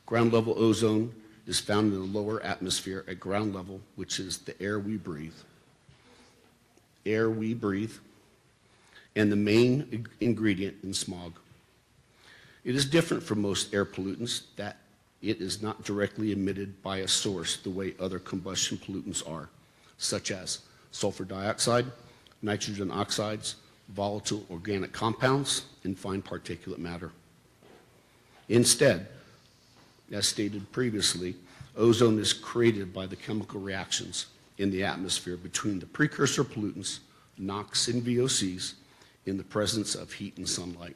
Ground level ozone is found in the lower atmosphere at ground level, which is the air we breathe. Air we breathe, and the main ingredient in smog. It is different from most air pollutants that it is not directly emitted by a source the way other combustion pollutants are, such as sulfur dioxide, nitrogen oxides, volatile organic compounds, and fine particulate matter. Instead, as stated previously, ozone is created by the chemical reactions in the atmosphere between the precursor pollutants, NOx and VOCs, in the presence of heat and sunlight.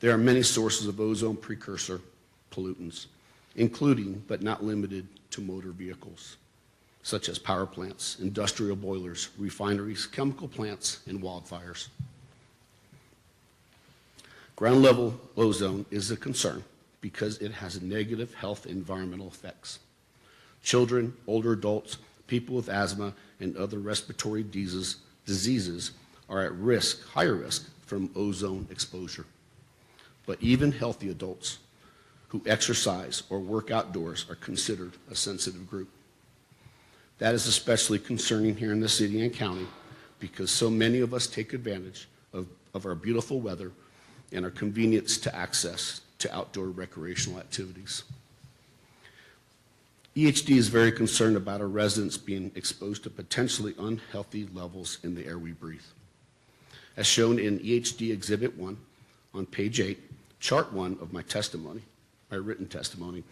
There are many sources of ozone precursor pollutants, including but not limited to motor vehicles, such as power plants, industrial boilers, refineries, chemical plants, and wildfires. Ground level ozone is a concern because it has negative health and environmental effects. Children, older adults, people with asthma, and other respiratory diseases are at risk, higher risk, from ozone exposure. But even healthy adults who exercise or work outdoors are considered a sensitive group. That is especially concerning here in the city and county because so many of us take advantage of our beautiful weather and our convenience to access to outdoor recreational activities. EHD is very concerned about our residents being exposed to potentially unhealthy levels in the air we breathe. As shown in EHD Exhibit 1 on page 8, chart 1 of my testimony, my written testimony,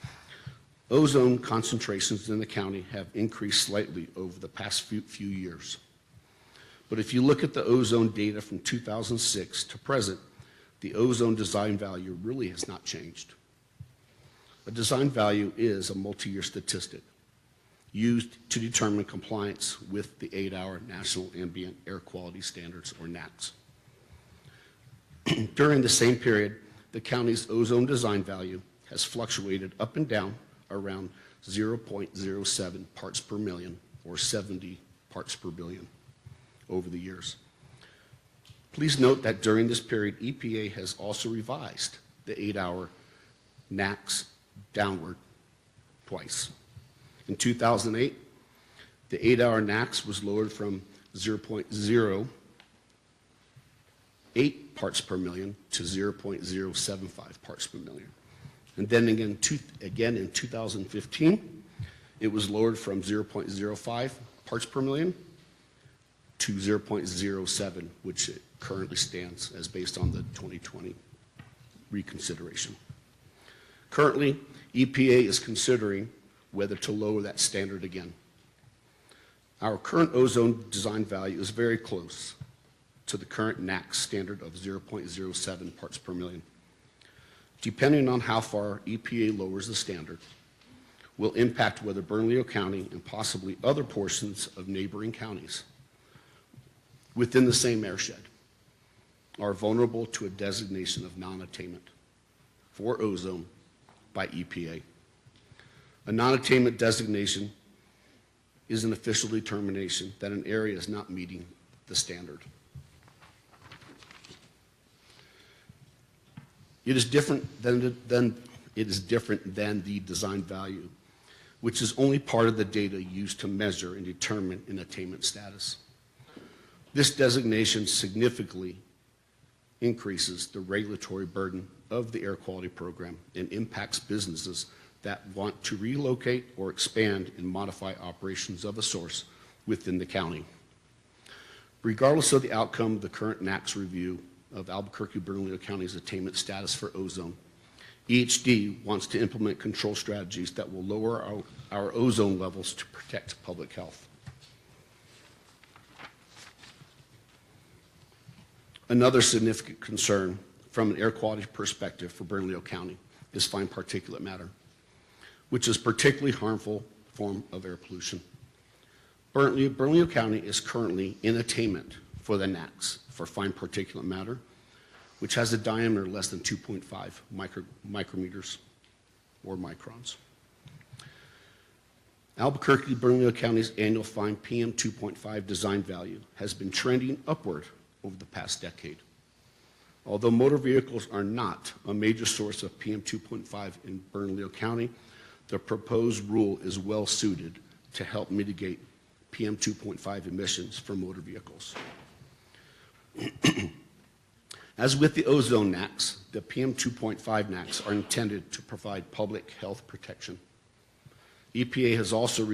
ozone concentrations in the county have increased slightly over the past few years. But if you look at the ozone data from 2006 to present, the ozone design value really has not changed. A design value is a multi-year statistic used to determine compliance with the 8-hour National Ambient Air Quality Standards, or NAQS. During the same period, the county's ozone design value has fluctuated up and down around 0.07 parts per million, or 70 parts per billion, over the years. Please note that during this period, EPA has also revised the 8-hour NAQS downward twice. In 2008, the 8-hour NAQS was lowered from 0.08 parts per million to 0.075 parts per million. And then again in 2015, it was lowered from 0.05 parts per million to 0.07, which it currently stands as based on the 2020 reconsideration. Currently, EPA is considering whether to lower that standard again. Our current ozone design value is very close to the current NAQS standard of 0.07 parts per million. Depending on how far EPA lowers the standard, will impact whether Bernalillo County and possibly other portions of neighboring counties within the same airshed are vulnerable to a designation of non-attainment for ozone by EPA. A non-attainment designation is an official determination that an area is not meeting the standard. It is different than the design value which is only part of the data used to measure and determine an attainment status. This designation significantly increases the regulatory burden of the air quality program and impacts businesses that want to relocate or expand and modify operations of a source within the county. Regardless of the outcome of the current NAAQS review of Albuquerque-Bernalillo County's attainment status for ozone, EHD wants to implement control strategies that will lower our ozone levels to protect public health. Another significant concern from an air quality perspective for Bernalillo County is fine particulate matter, which is a particularly harmful form of air pollution. Bernalillo County is currently in attainment for the NAAQS for fine particulate matter, which has a diameter less than 2.5 micrometers or microns. Albuquerque-Bernalillo County's annual fine PM 2.5 design value has been trending upward over the past decade. Although motor vehicles are not a major source of PM 2.5 in Bernalillo County, the proposed rule is well suited to help mitigate PM 2.5 emissions from motor vehicles. As with the ozone NAAQS, the PM 2.5 NAAQS are intended to provide public health protection. EPA has also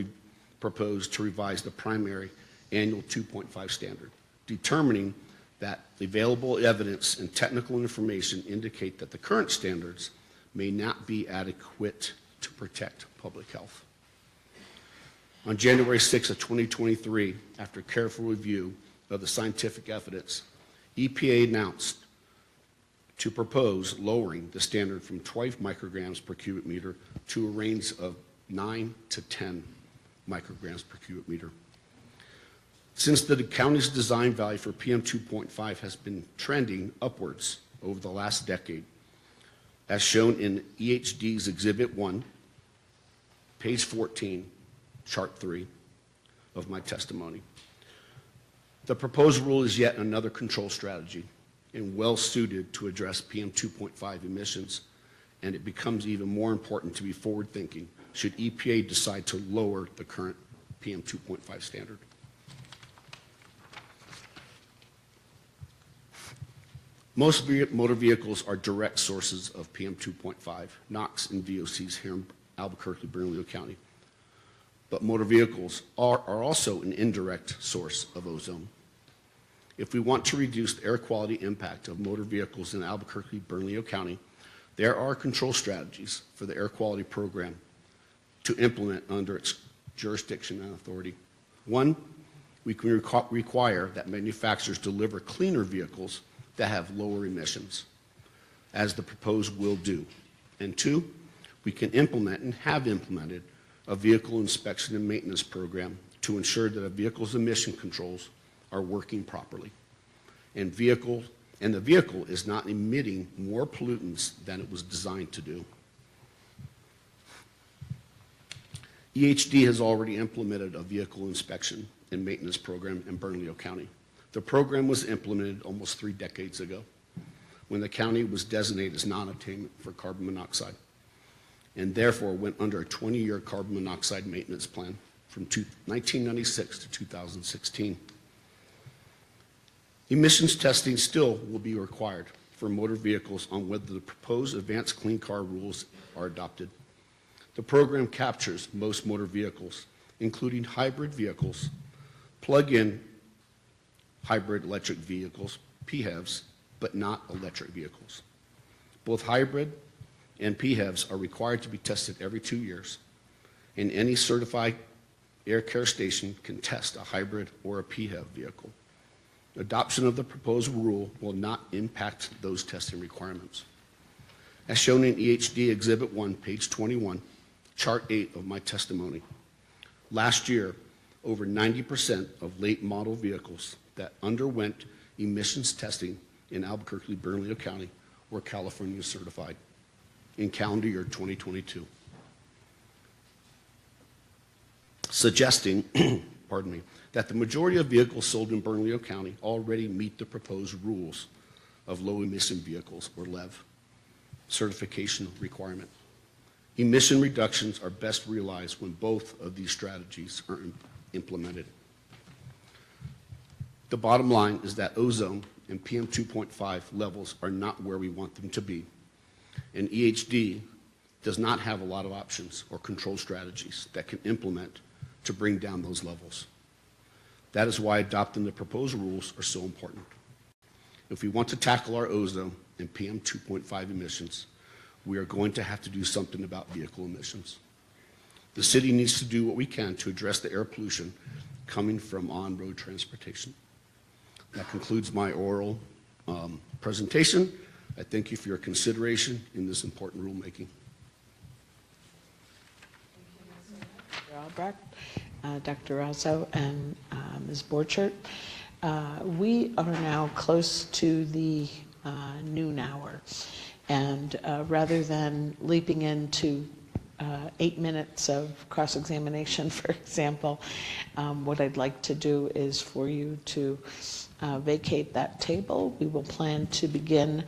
proposed to revise the primary annual 2.5 standard, determining that available evidence and technical information indicate that the current standards may not be adequate to protect public health. On January 6 of 2023, after careful review of the scientific evidence, EPA announced to propose lowering the standard from 12 micrograms per cubic meter to a range of 9 to 10 micrograms per cubic meter. Since the county's design value for PM 2.5 has been trending upwards over the last decade, as shown in EHD's Exhibit 1, page 14, chart 3 of my testimony, the proposed rule is yet another control strategy and well suited to address PM 2.5 emissions, and it becomes even more important to be forward-thinking should EPA decide to lower the current PM 2.5 standard. Most motor vehicles are direct sources of PM 2.5, NOx and VOCs here in Albuquerque-Bernalillo County. But motor vehicles are also an indirect source of ozone. If we want to reduce the air quality impact of motor vehicles in Albuquerque-Bernalillo County, there are control strategies for the air quality program to implement under its jurisdiction and authority. One, we can require that manufacturers deliver cleaner vehicles that have lower emissions, as the proposed will do. And two, we can implement and have implemented a vehicle inspection and maintenance program to ensure that a vehicle's emission controls are working properly, and the vehicle is not emitting more pollutants than it was designed to do. EHD has already implemented a vehicle inspection and maintenance program in Bernalillo County. The program was implemented almost 3 decades ago when the county was designated as non-attainment for carbon monoxide, and therefore went under a 20-year carbon monoxide maintenance plan from 1996 to 2016. Emissions testing still will be required for motor vehicles on whether the proposed advanced clean car rules are adopted. The program captures most motor vehicles, including hybrid vehicles, plug-in hybrid electric vehicles, PHEVs, but not electric vehicles. Both hybrid and PHEVs are required to be tested every 2 years, and any certified air care station can test a hybrid or a PHEV vehicle. Adoption of the proposed rule will not impact those testing requirements. As shown in EHD Exhibit 1, page 21, chart 8 of my testimony, last year, over 90% of late model vehicles that underwent emissions testing in Albuquerque-Bernalillo County were California certified in calendar year 2022, suggesting that the majority of vehicles sold in Bernalillo County already meet the proposed rules of low emission vehicles, or LEV, certification requirement. Emission reductions are best realized when both of these strategies are implemented. The bottom line is that ozone and PM 2.5 levels are not where we want them to be, and EHD does not have a lot of options or control strategies that can implement to bring down those levels. That is why adopting the proposed rules are so important. If we want to tackle our ozone and PM 2.5 emissions, we are going to have to do something about vehicle emissions. The city needs to do what we can to address the air pollution coming from on-road transportation. That concludes my oral presentation. I thank you for your consideration in this important rulemaking. Dr. Albrecht, Dr. Razzo, and Ms. Borchert. We are now close to the noon hour, and rather than leaping into 8 minutes of cross-examination, for example, what I'd like to do is for you to vacate that table. We will plan to begin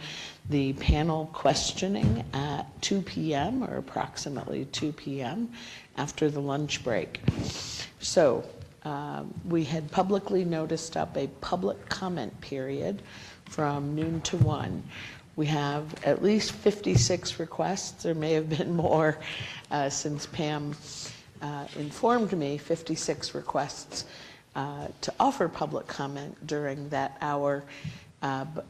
the panel questioning at 2 p.m. or approximately 2 p.m. after the lunch break. So we had publicly noticed up a public comment period from noon to 1. We have at least 56 requests. There may have been more since Pam informed me, 56 requests to offer public comment during that hour. But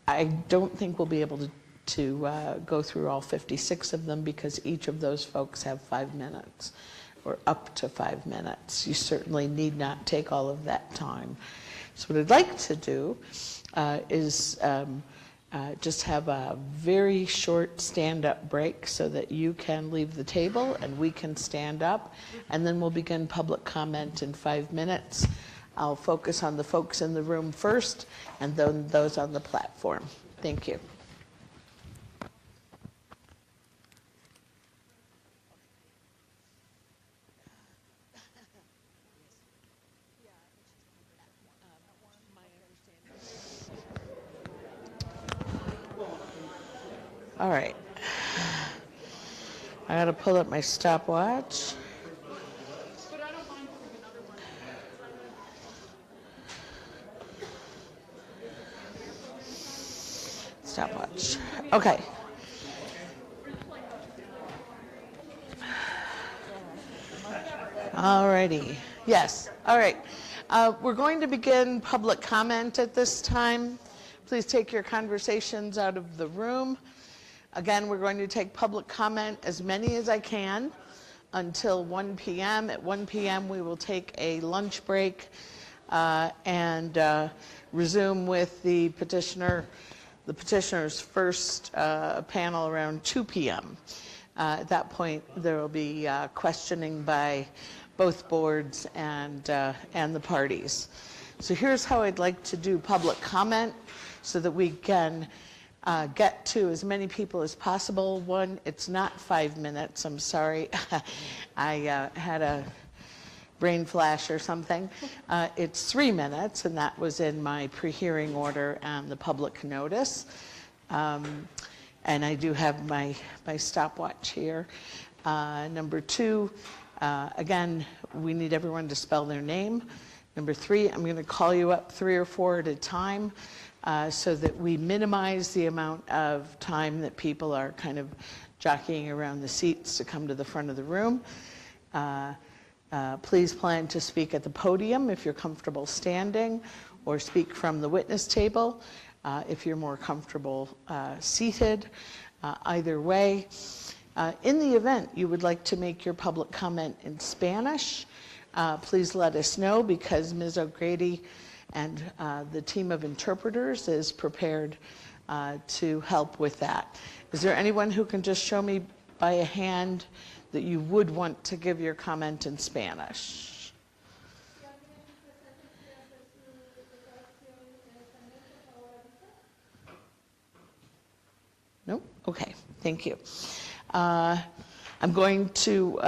I don't think we'll be able to go through all 56 of them because each of those folks have 5 minutes or up to 5 minutes. You certainly need not take all of that time. So what I'd like to do is just have a very short stand-up break so that you can leave the table and we can stand up, and then we'll begin public comment in 5 minutes. I'll focus on the folks in the room first and then those on the platform. Thank you. All right. I got to pull up my stopwatch. Stopwatch. Okay. All righty. Yes. All right. We're going to begin public comment at this time. Please take your conversations out of the room. Again, we're going to take public comment, as many as I can, until 1 p.m. At 1 p.m., we will take a lunch break and resume with the petitioner's first panel around 2 p.m. At that point, there will be questioning by both boards and the parties. So here's how I'd like to do public comment so that we can get to as many people as possible. One, it's not 5 minutes, I'm sorry. I had a brain flash or something. It's 3 minutes, and that was in my pre-hearing order and the public notice. And I do have my stopwatch here. Number 2, again, we need everyone to spell their name. Number 3, I'm going to call you up 3 or 4 at a time so that we minimize the amount of time that people are kind of jockeying around the seats to come to the front of the room. Please plan to speak at the podium if you're comfortable standing, or speak from the witness table if you're more comfortable seated. Either way, in the event you would like to make your public comment in Spanish, please let us know, because Ms. O'Grady and the team of interpreters is prepared to help with that. Is there anyone who can just show me by a hand that you would want to give your comment in Spanish? No? Okay, thank you. I'm going to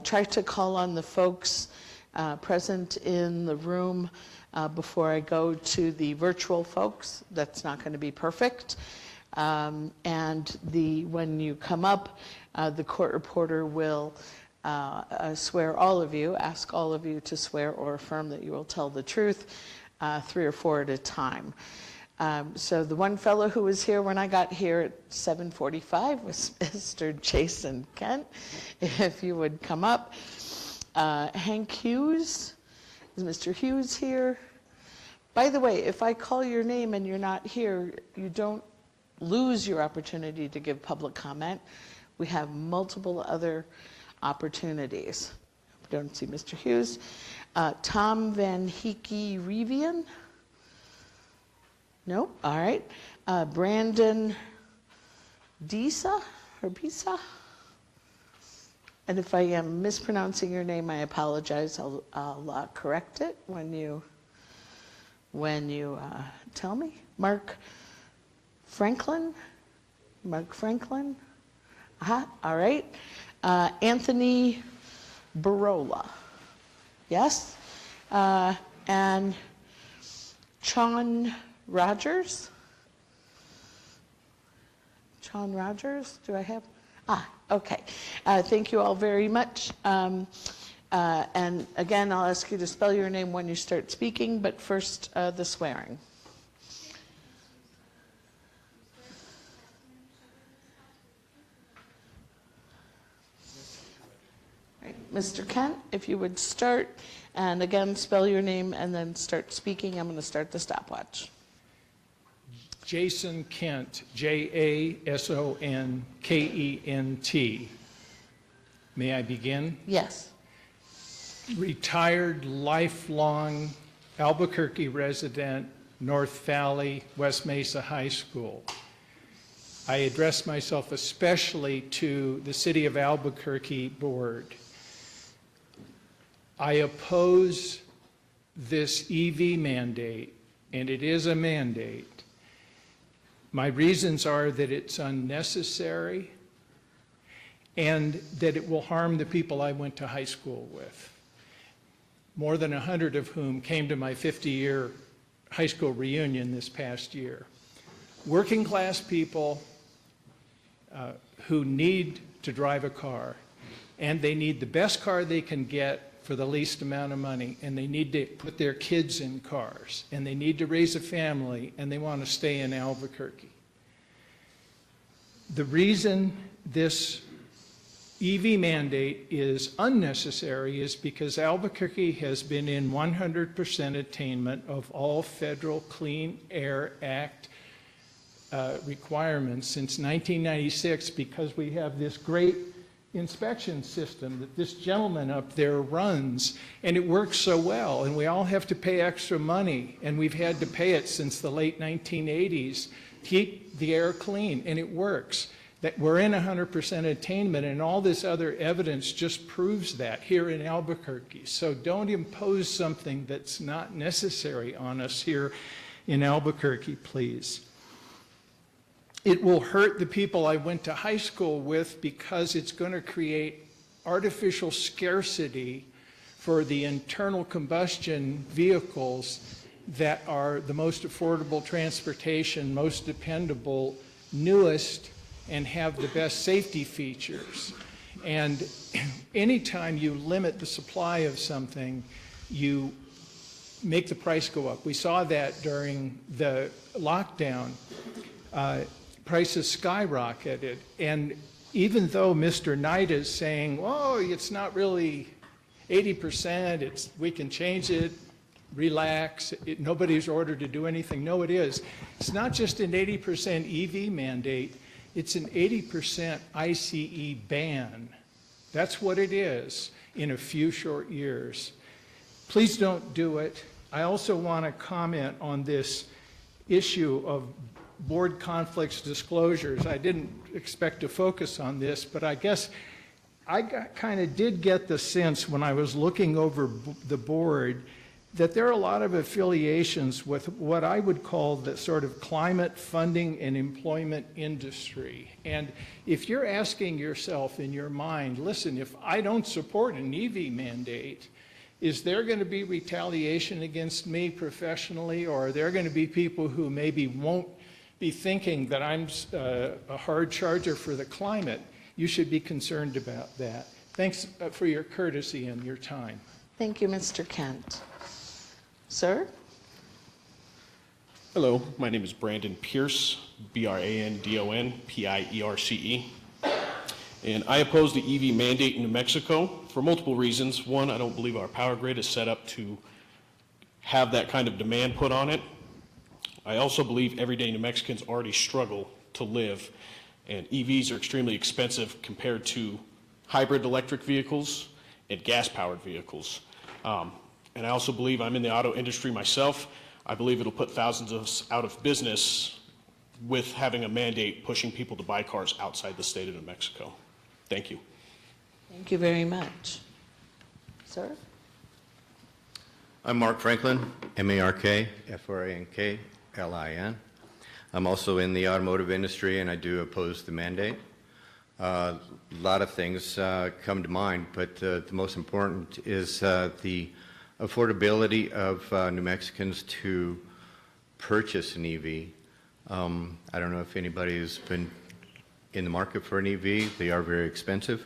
try to call on the folks present in the room before I go to the virtual folks. That's not going to be perfect. And when you come up, the court reporter will swear all of you, ask all of you to swear or affirm that you will tell the truth, 3 or 4 at a time. So the one fellow who was here when I got here at 7:45 was Mr. Jason Kent. If you would come up. Hank Hughes. Is Mr. Hughes here? By the way, if I call your name and you're not here, you don't lose your opportunity to give public comment. We have multiple other opportunities. Don't see Mr. Hughes. Tom Van Heeke Revian? No? All right. Brandon Disa or Bisa? And if I am mispronouncing your name, I apologize. I'll correct it when you tell me. Mark Franklin? Mark Franklin? All right. Anthony Barola. Yes? And Sean Rogers? Sean Rogers? Do I have? Okay. Thank you all very much. And again, I'll ask you to spell your name when you start speaking, but first, the swearing. Right. Mr. Kent, if you would start, and again, spell your name and then start speaking. I'm going to start the stopwatch. Jason Kent, Jason-Kent. May I begin? Yes. Retired, lifelong Albuquerque resident, North Valley, West Mesa High School. I address myself especially to the City of Albuquerque Board. I oppose this EV mandate, and it is a mandate. My reasons are that it's unnecessary and that it will harm the people I went to high school with, more than 100 of whom came to my 50-year high school reunion this past year. Working class people who need to drive a car, and they need the best car they can get for the least amount of money, and they need to put their kids in cars, and they need to raise a family, and they want to stay in Albuquerque. The reason this EV mandate is unnecessary is because Albuquerque has been in 100% attainment of all federal Clean Air Act requirements since 1996, because we have this great inspection system that this gentleman up there runs, and it works so well, and we all have to pay extra money, and we've had to pay it since the late 1980s to keep the air clean, and it works. That we're in 100% attainment, and all this other evidence just proves that here in Albuquerque. So don't impose something that's not necessary on us here in Albuquerque, please. It will hurt the people I went to high school with because it's going to create artificial scarcity for the internal combustion vehicles that are the most affordable transportation, most dependable, newest, and have the best safety features. And anytime you limit the supply of something, you make the price go up. We saw that during the lockdown. Prices skyrocketed, and even though Mr. Knight is saying, oh, it's not really 80%, we can change it, relax, nobody's ordered to do anything. No, it is. It's not just an 80% EV mandate, it's an 80% ICE ban. That's what it is in a few short years. Please don't do it. I also want to comment on this issue of board conflicts disclosures. I didn't expect to focus on this, but I guess I kind of did get the sense when I was looking over the board that there are a lot of affiliations with what I would call the sort of climate funding and employment industry. And if you're asking yourself in your mind, listen, if I don't support an EV mandate, is there going to be retaliation against me professionally, or are there going to be people who maybe won't be thinking that I'm a hard charger for the climate, you should be concerned about that. Thanks for your courtesy and your time. Thank you, Mr. Kent. Sir? Hello, my name is Brandon Pierce, Brandon Pierce. And I oppose the EV mandate in New Mexico for multiple reasons. One, I don't believe our power grid is set up to have that kind of demand put on it. I also believe everyday New Mexicans already struggle to live, and EVs are extremely expensive compared to hybrid electric vehicles and gas-powered vehicles. And I also believe, I'm in the auto industry myself, I believe it'll put thousands of us out of business with having a mandate pushing people to buy cars outside the state of New Mexico. Thank you. Thank you very much. Sir? I'm Mark Franklin, M-A-R-K, F-R-A-N-K-L-I-N. I'm also in the automotive industry, and I do oppose the mandate. A lot of things come to mind, but the most important is the affordability of New Mexicans to purchase an EV. I don't know if anybody has been in the market for an EV. They are very expensive.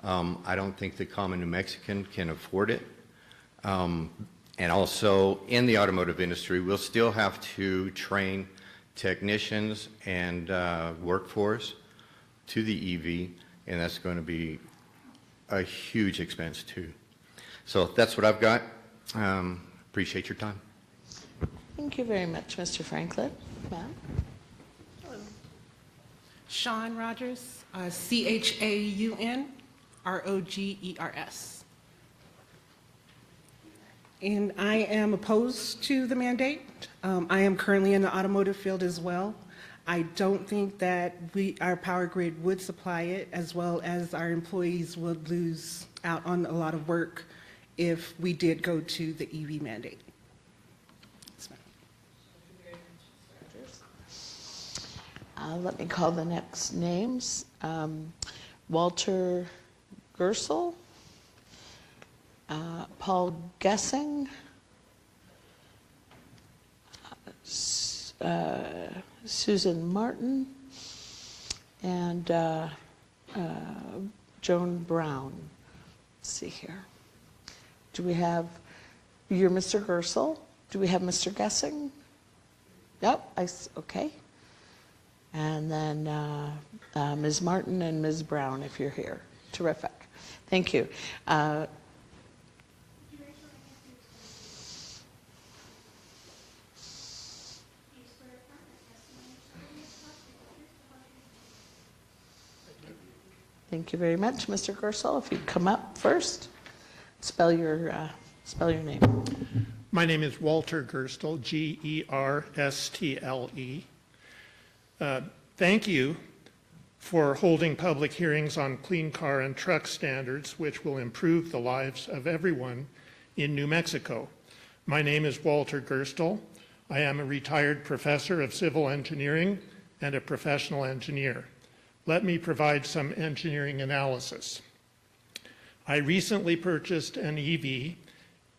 I don't think the common New Mexican can afford it. And also, in the automotive industry, we'll still have to train technicians and workforce to the EV, and that's going to be a huge expense too. So that's what I've got. Appreciate your time. Thank you very much, Mr. Franklin. Ma'am? Sean Rogers, C-H-A-U-N-R-O-G-E-R-S. And I am opposed to the mandate. I am currently in the automotive field as well. I don't think that our power grid would supply it, as well as our employees would lose out on a lot of work if we did go to the EV mandate. Let me call the next names. Walter Gersel, Paul Gessing, Susan Martin, and Joan Brown. Let's see here. Do we have, you're Mr. Gersel? Do we have Mr. Gessing? Yep, okay. And then Ms. Martin and Ms. Brown, if you're here. Terrific. Thank you. Thank you very much, Mr. Gersel. If you'd come up first, spell your name. My name is Walter Gerstle, G-E-R-S-T-L-E. Thank you for holding public hearings on clean car and truck standards, which will improve the lives of everyone in New Mexico. My name is Walter Gerstle. I am a retired professor of civil engineering and a professional engineer. Let me provide some engineering analysis. I recently purchased an EV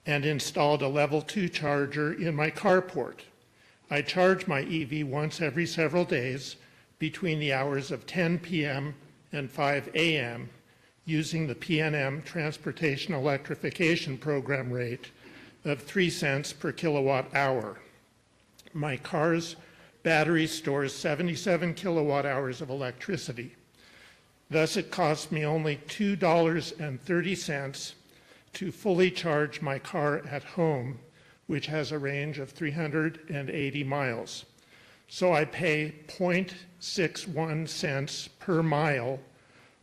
and installed a level 2 charger in my carport. I charge my EV once every several days between the hours of 10 p.m. and 5 a.m. using the PNM Transportation Electrification Program rate of 3 cents per kilowatt hour. My car's battery stores 77 kilowatt hours of electricity. Thus, it costs me only $2.30 to fully charge my car at home, which has a range of 380 miles. So I pay 0.61 cents per mile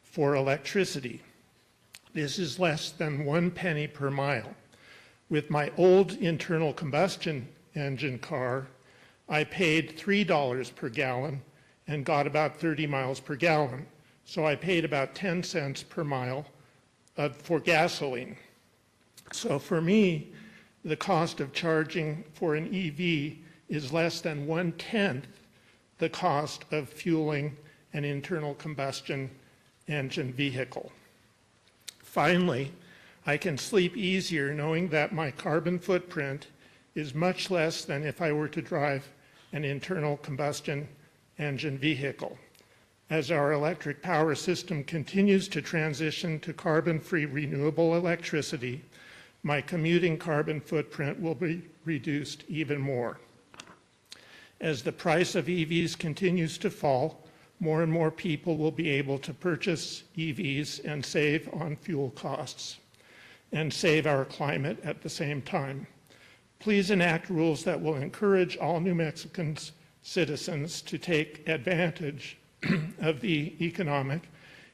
for electricity. This is less than 1 penny per mile. With my old internal combustion engine car, I paid $3 per gallon and got about 30 miles per gallon. So I paid about 10 cents per mile for gasoline. So for me, the cost of charging for an EV is less than 1/10 the cost of fueling an internal combustion engine vehicle. Finally, I can sleep easier knowing that my carbon footprint is much less than if I were to drive an internal combustion engine vehicle. As our electric power system continues to transition to carbon-free renewable electricity, my commuting carbon footprint will be reduced even more. As the price of EVs continues to fall, more and more people will be able to purchase EVs and save on fuel costs and save our climate at the same time. Please enact rules that will encourage all New Mexican citizens to take advantage of the economic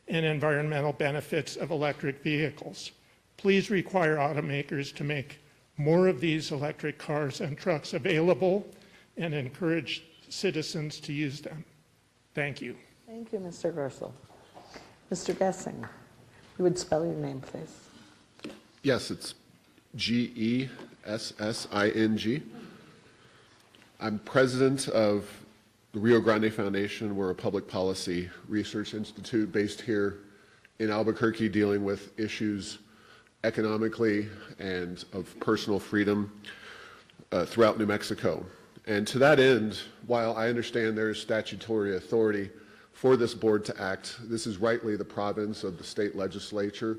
and environmental benefits of electric vehicles. Please require automakers to make more of these electric cars and trucks available and encourage citizens to use them. Thank you. Thank you, Mr. Gersel. Mr. Gessing, you would spell your name, please. Yes, it's Gessing. I'm president of the Rio Grande Foundation. We're a public policy research institute based here in Albuquerque, dealing with issues economically and of personal freedom throughout New Mexico. And to that end, while I understand there is statutory authority for this board to act, this is rightly the province of the state legislature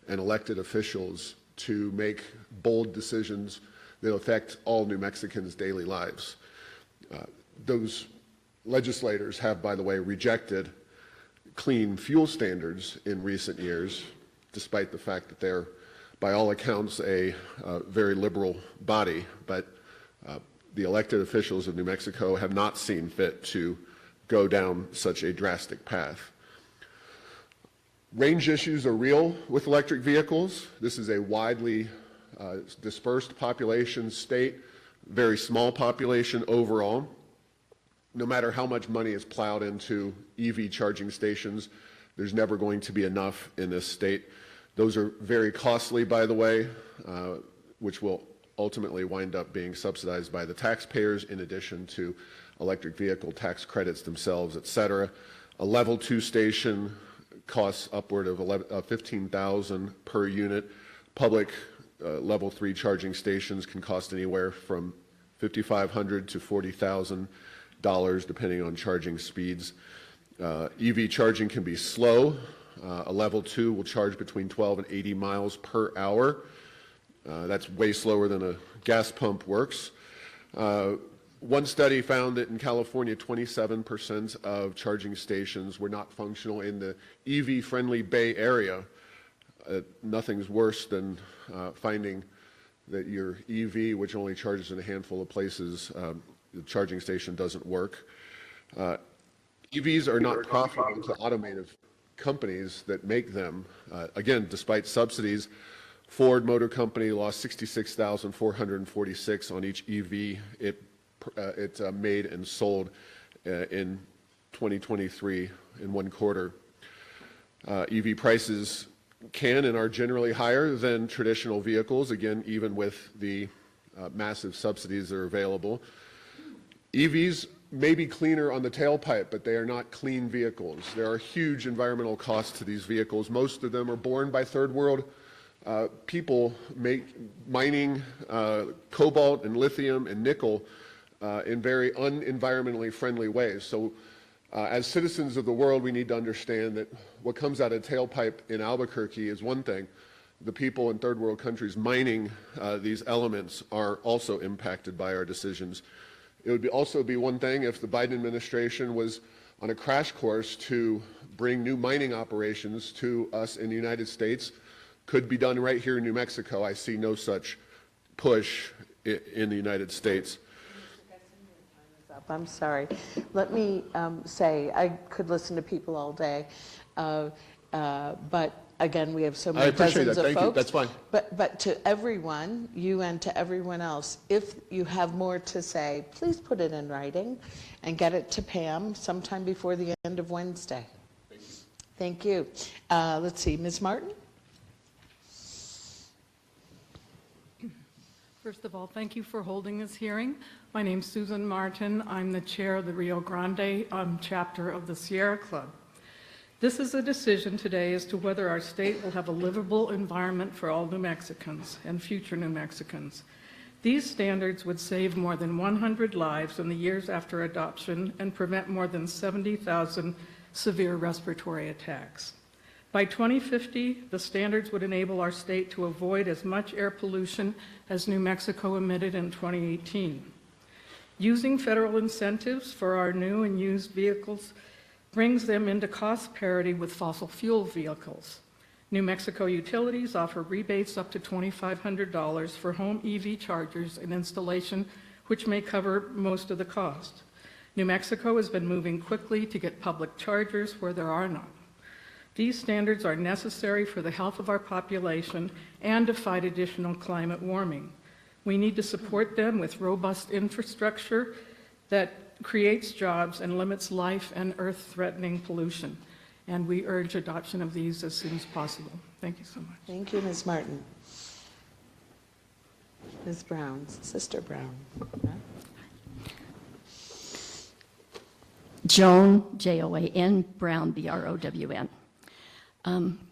and elected officials to make bold decisions that affect all New Mexicans' daily lives. Those legislators have, by the way, rejected clean fuel standards in recent years, despite the fact that they're, by all accounts, a very liberal body. But the elected officials of New Mexico have not seen fit to go down such a drastic path. Range issues are real with electric vehicles. This is a widely dispersed population state, very small population overall. No matter how much money is plowed into EV charging stations, there's never going to be enough in this state. Those are very costly, by the way, which will ultimately wind up being subsidized by the taxpayers in addition to electric vehicle tax credits themselves, et cetera. A level 2 station costs upward of $15,000 per unit. Public level 3 charging stations can cost anywhere from $5,500 to $40,000 depending on charging speeds. EV charging can be slow. A level 2 will charge between 12 and 80 miles per hour. That's way slower than a gas pump works. One study found that in California, 27% of charging stations were not functional in the EV-friendly Bay Area. Nothing's worse than finding that your EV, which only charges in a handful of places, the charging station doesn't work. EVs are not profitable to automotive companies that make them. Again, despite subsidies, Ford Motor Company lost $66,446 on each EV it made and sold in 2023 in one quarter. EV prices can and are generally higher than traditional vehicles, again, even with the massive subsidies that are available. EVs may be cleaner on the tailpipe, but they are not clean vehicles. There are huge environmental costs to these vehicles. Most of them are borne by third world people mining cobalt and lithium and nickel in very unenvironmentally friendly ways. So as citizens of the world, we need to understand that what comes out of tailpipe in Albuquerque is one thing. The people in third world countries mining these elements are also impacted by our decisions. It would also be one thing if the Biden administration was on a crash course to bring new mining operations to us in the United States. Could be done right here in New Mexico. I see no such push in the United States. I'm sorry. Let me say, I could listen to people all day, but again, we have so many dozens of folks. Thank you. That's fine. But to everyone, you and to everyone else, if you have more to say, please put it in writing and get it to Pam sometime before the end of Wednesday. Thank you. Let's see, Ms. Martin? First of all, thank you for holding this hearing. My name's Susan Martin. I'm the chair of the Rio Grande chapter of the Sierra Club. This is a decision today as to whether our state will have a livable environment for all New Mexicans and future New Mexicans. These standards would save more than 100 lives in the years after adoption and prevent more than 70,000 severe respiratory attacks. By 2050, the standards would enable our state to avoid as much air pollution as New Mexico emitted in 2018. Using federal incentives for our new and used vehicles brings them into cost parity with fossil fuel vehicles. New Mexico utilities offer rebates up to $2,500 for home EV chargers and installation, which may cover most of the cost. New Mexico has been moving quickly to get public chargers where there are none. These standards are necessary for the health of our population and to fight additional climate warming. We need to support them with robust infrastructure that creates jobs and limits life and earth-threatening pollution. And we urge adoption of these as soon as possible. Thank you so much. Thank you, Ms. Martin. Ms. Brown, Sister Brown. Joan, Joan, Brown, Brown.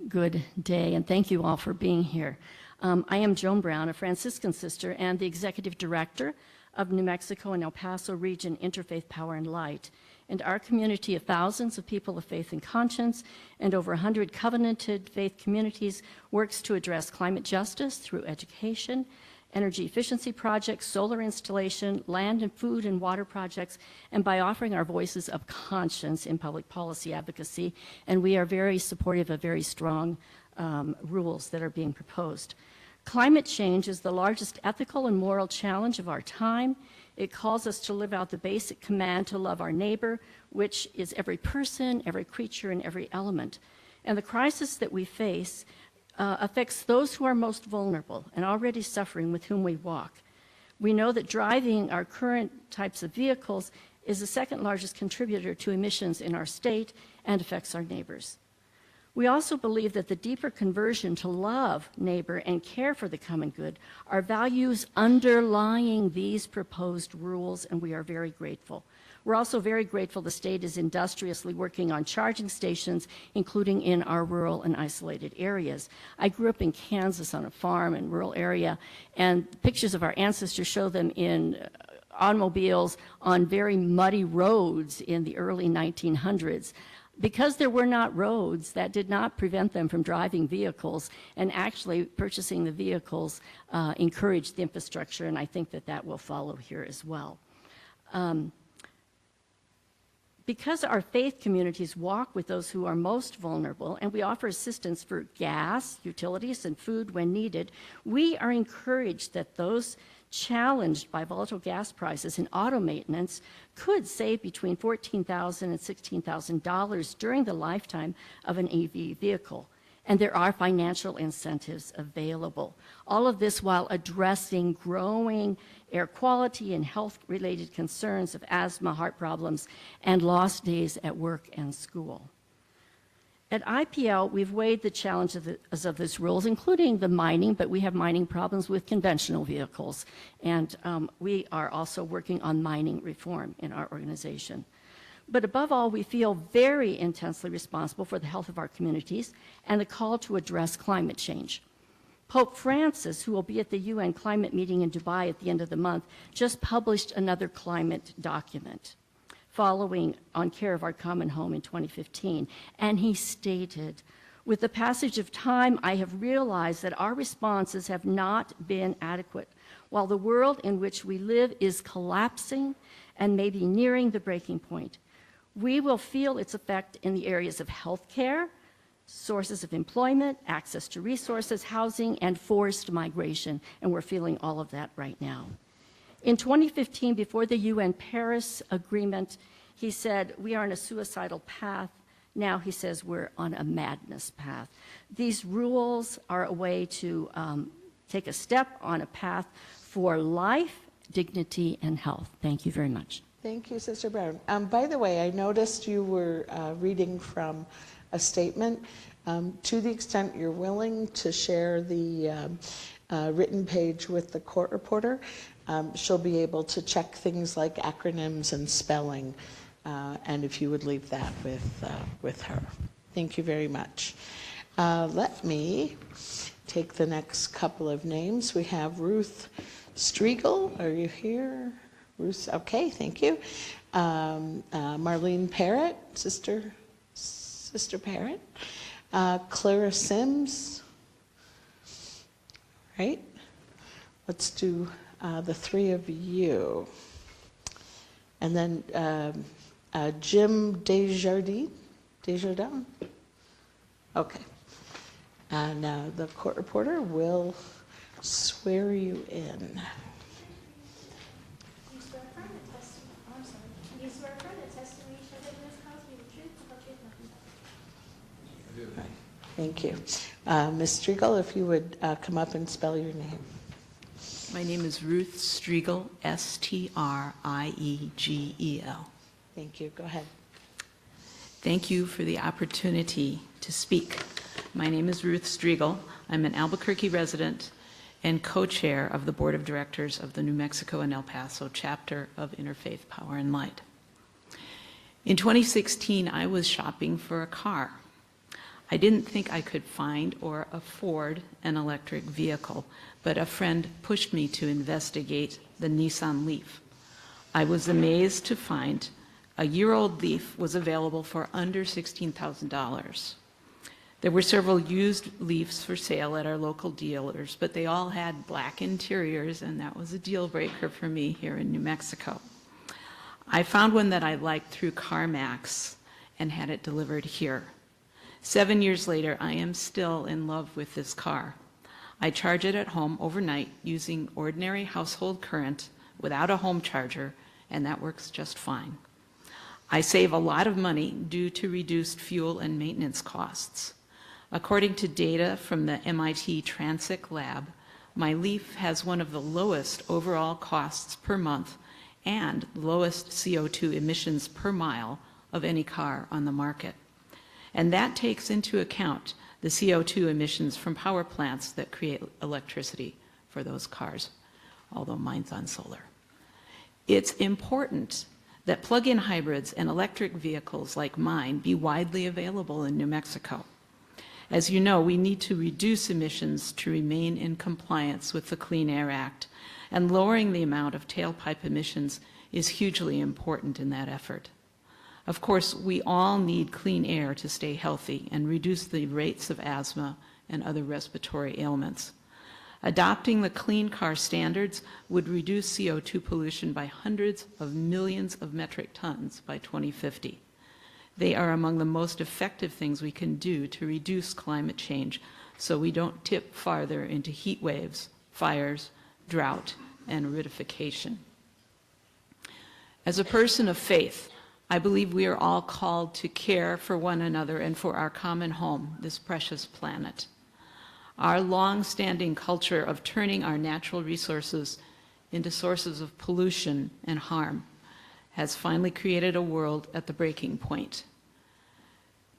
Good day, and thank you all for being here. I am Joan Brown, a Franciscan sister and the Executive Director of New Mexico and El Paso Region Interfaith Power and Light. And our community of thousands of people of faith and conscience and over 100 covenanted faith communities works to address climate justice through education, energy efficiency projects, solar installation, land and food and water projects, and by offering our voices of conscience in public policy advocacy. And we are very supportive of very strong rules that are being proposed. Climate change is the largest ethical and moral challenge of our time. It calls us to live out the basic command to love our neighbor, which is every person, every creature, and every element. And the crisis that we face affects those who are most vulnerable and already suffering with whom we walk. We know that driving our current types of vehicles is the second largest contributor to emissions in our state and affects our neighbors. We also believe that the deeper conversion to love neighbor and care for the common good are values underlying these proposed rules, and we are very grateful. We're also very grateful the state is industriously working on charging stations, including in our rural and isolated areas. I grew up in Kansas on a farm in a rural area, and pictures of our ancestors show them in automobiles on very muddy roads in the early 1900s. Because there were not roads, that did not prevent them from driving vehicles, and actually purchasing the vehicles encouraged the infrastructure, and I think that that will follow here as well. Because our faith communities walk with those who are most vulnerable, and we offer assistance for gas, utilities, and food when needed, we are encouraged that those challenged by volatile gas prices in auto maintenance could save between $14,000 and $16,000 during the lifetime of an EV vehicle. And there are financial incentives available. All of this while addressing growing air quality and health-related concerns of asthma, heart problems, and lost days at work and school. At IPL, we've weighed the challenges of these rules, including the mining, but we have mining problems with conventional vehicles. And we are also working on mining reform in our organization. But above all, we feel very intensely responsible for the health of our communities and the call to address climate change. Pope Francis, who will be at the UN climate meeting in Dubai at the end of the month, just published another climate document following On Care of Our Common Home in 2015. And he stated, with the passage of time, I have realized that our responses have not been adequate. While the world in which we live is collapsing and maybe nearing the breaking point, we will feel its effect in the areas of healthcare, sources of employment, access to resources, housing, and forced migration. And we're feeling all of that right now. In 2015, before the UN Paris Agreement, he said, we are on a suicidal path. Now he says we're on a madness path. These rules are a way to take a step on a path for life, dignity, and health. Thank you very much. Thank you, Sister Brown. By the way, I noticed you were reading from a statement. To the extent you're willing to share the written page with the court reporter, she'll be able to check things like acronyms and spelling, and if you would leave that with her. Thank you very much. Let me take the next couple of names. We have Ruth Striegel, are you here? Bruce, okay, thank you. Marlene Parrott, Sister Parrott. Clara Sims, right? Let's do the three of you. And then Jim Desjardins. Okay. And the court reporter will swear you in. Thank you. Ms. Striegel, if you would come up and spell your name. My name is Ruth Striegel, S-T-R-I-E-G-E-L. Thank you. Go ahead. Thank you for the opportunity to speak. My name is Ruth Striegel. I'm an Albuquerque resident and co-chair of the Board of Directors of the New Mexico and El Paso chapter of Interfaith Power and Light. In 2016, I was shopping for a car. I didn't think I could find or afford an electric vehicle, but a friend pushed me to investigate the Nissan Leaf. I was amazed to find a year-old Leaf was available for under $16,000. There were several used Leafs for sale at our local dealers, but they all had black interiors, and that was a deal breaker for me here in New Mexico. I found one that I liked through CarMax and had it delivered here. 7 years later, I am still in love with this car. I charge it at home overnight using ordinary household current without a home charger, and that works just fine. I save a lot of money due to reduced fuel and maintenance costs. According to data from the MIT Transic Lab, my Leaf has one of the lowest overall costs per month and lowest CO2 emissions per mile of any car on the market. And that takes into account the CO2 emissions from power plants that create electricity for those cars, although mine's on solar. It's important that plug-in hybrids and electric vehicles like mine be widely available in New Mexico. As you know, we need to reduce emissions to remain in compliance with the Clean Air Act, and lowering the amount of tailpipe emissions is hugely important in that effort. Of course, we all need clean air to stay healthy and reduce the rates of asthma and other respiratory ailments. Adopting the clean car standards would reduce CO2 pollution by hundreds of millions of metric tons by 2050. They are among the most effective things we can do to reduce climate change so we don't tip farther into heat waves, fires, drought, and aridification. As a person of faith, I believe we are all called to care for one another and for our common home, this precious planet. Our long-standing culture of turning our natural resources into sources of pollution and harm has finally created a world at the breaking point.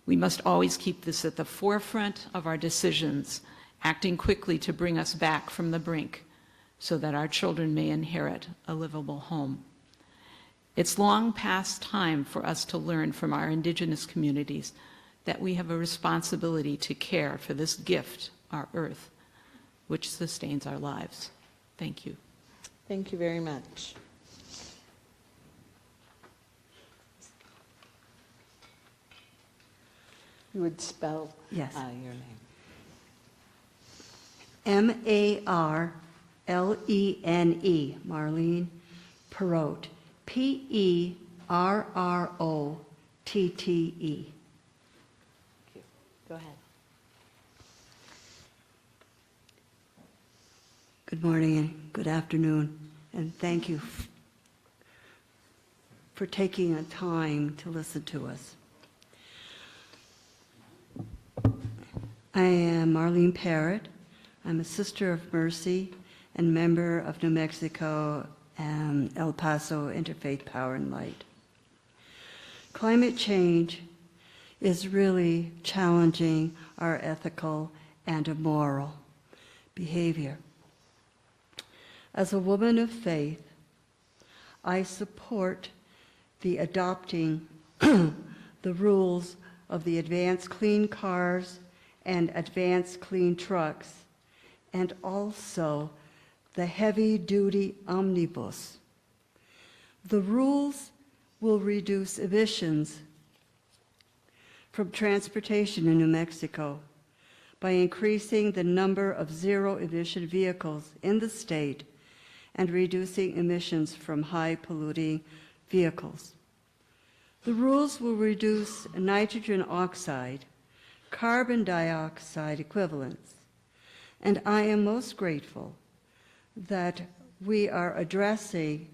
We must always keep this at the forefront of our decisions, acting quickly to bring us back from the brink so that our children may inherit a livable home. It's long past time for us to learn from our indigenous communities that we have a responsibility to care for this gift, our earth, which sustains our lives. Thank you. Thank you very much. You would spell Yes. your name. M-A-R-L-E-N-E, Marlene Perrotte, P-E-R-R-O-T-T-E. Go ahead. Good morning and good afternoon, and thank you for taking a time to listen to us. I am Marlene Parrott. I'm a Sister of Mercy and member of New Mexico and El Paso Interfaith Power and Light. Climate change is really challenging our ethical and moral behavior. As a woman of faith, I support the adopting the rules of the Advanced Clean Cars and Advanced Clean Trucks, and also the heavy-duty omnibus. The rules will reduce emissions from transportation in New Mexico by increasing the number of zero-emission vehicles in the state and reducing emissions from high-polluting vehicles. The rules will reduce nitrogen oxide, carbon dioxide equivalents, and I am most grateful that we are addressing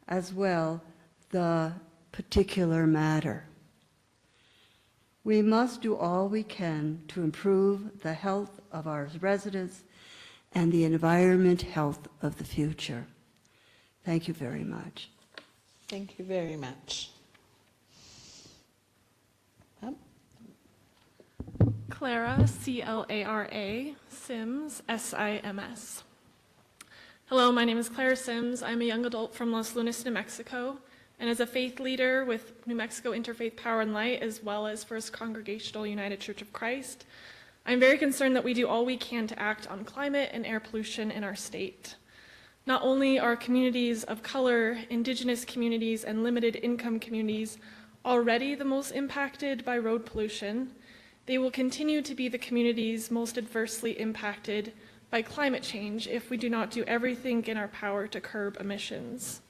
as well the particular matter. We must do all we can to improve the health of our residents and the environment health of the future. Thank you very much. Thank you very much. Clara, C-L-A-R-A, Sims, S-I-M-S. Hello, my name is Clara Sims. I'm a young adult from Los Lunas, New Mexico, and as a faith leader with New Mexico Interfaith Power and Light, as well as First Congregational United Church of Christ, I'm very concerned that we do all we can to act on climate and air pollution in our state. Not only are communities of color, indigenous communities, and limited income communities already the most impacted by road pollution, they will continue to be the communities most adversely impacted by climate change if we do not do everything in our power to curb emissions.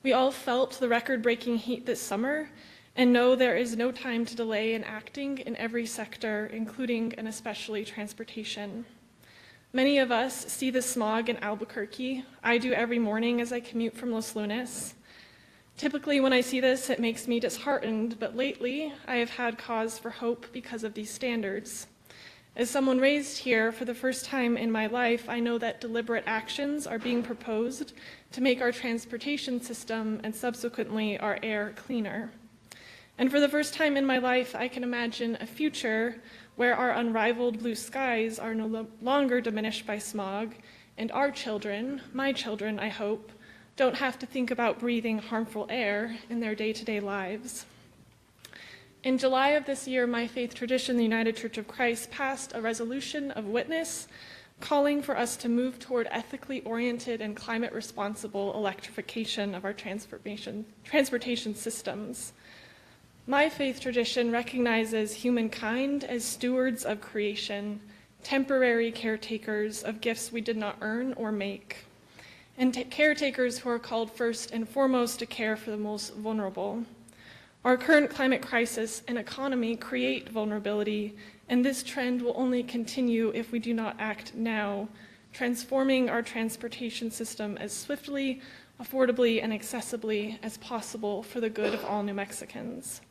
We all felt the record-breaking heat this summer and know there is no time to delay in acting in every sector, including and especially transportation. Many of us see the smog in Albuquerque. I do every morning as I commute from Los Lunas. Typically when I see this, it makes me disheartened, but lately I have had cause for hope because of these standards. As someone raised here for the first time in my life, I know that deliberate actions are being proposed to make our transportation system and subsequently our air cleaner. And for the first time in my life, I can imagine a future where our unrivaled blue skies are no longer diminished by smog, and our children, my children, I hope, don't have to think about breathing harmful air in their day-to-day lives. In July of this year, my faith tradition, the United Church of Christ, passed a resolution of witness calling for us to move toward ethically oriented and climate responsible electrification of our transportation systems. My faith tradition recognizes humankind as stewards of creation, temporary caretakers of gifts we did not earn or make, and caretakers who are called first and foremost to care for the most vulnerable. Our current climate crisis and economy create vulnerability, and this trend will only continue if we do not act now, transforming our transportation system as swiftly, affordably, and accessibly as possible for the good of all New Mexicans.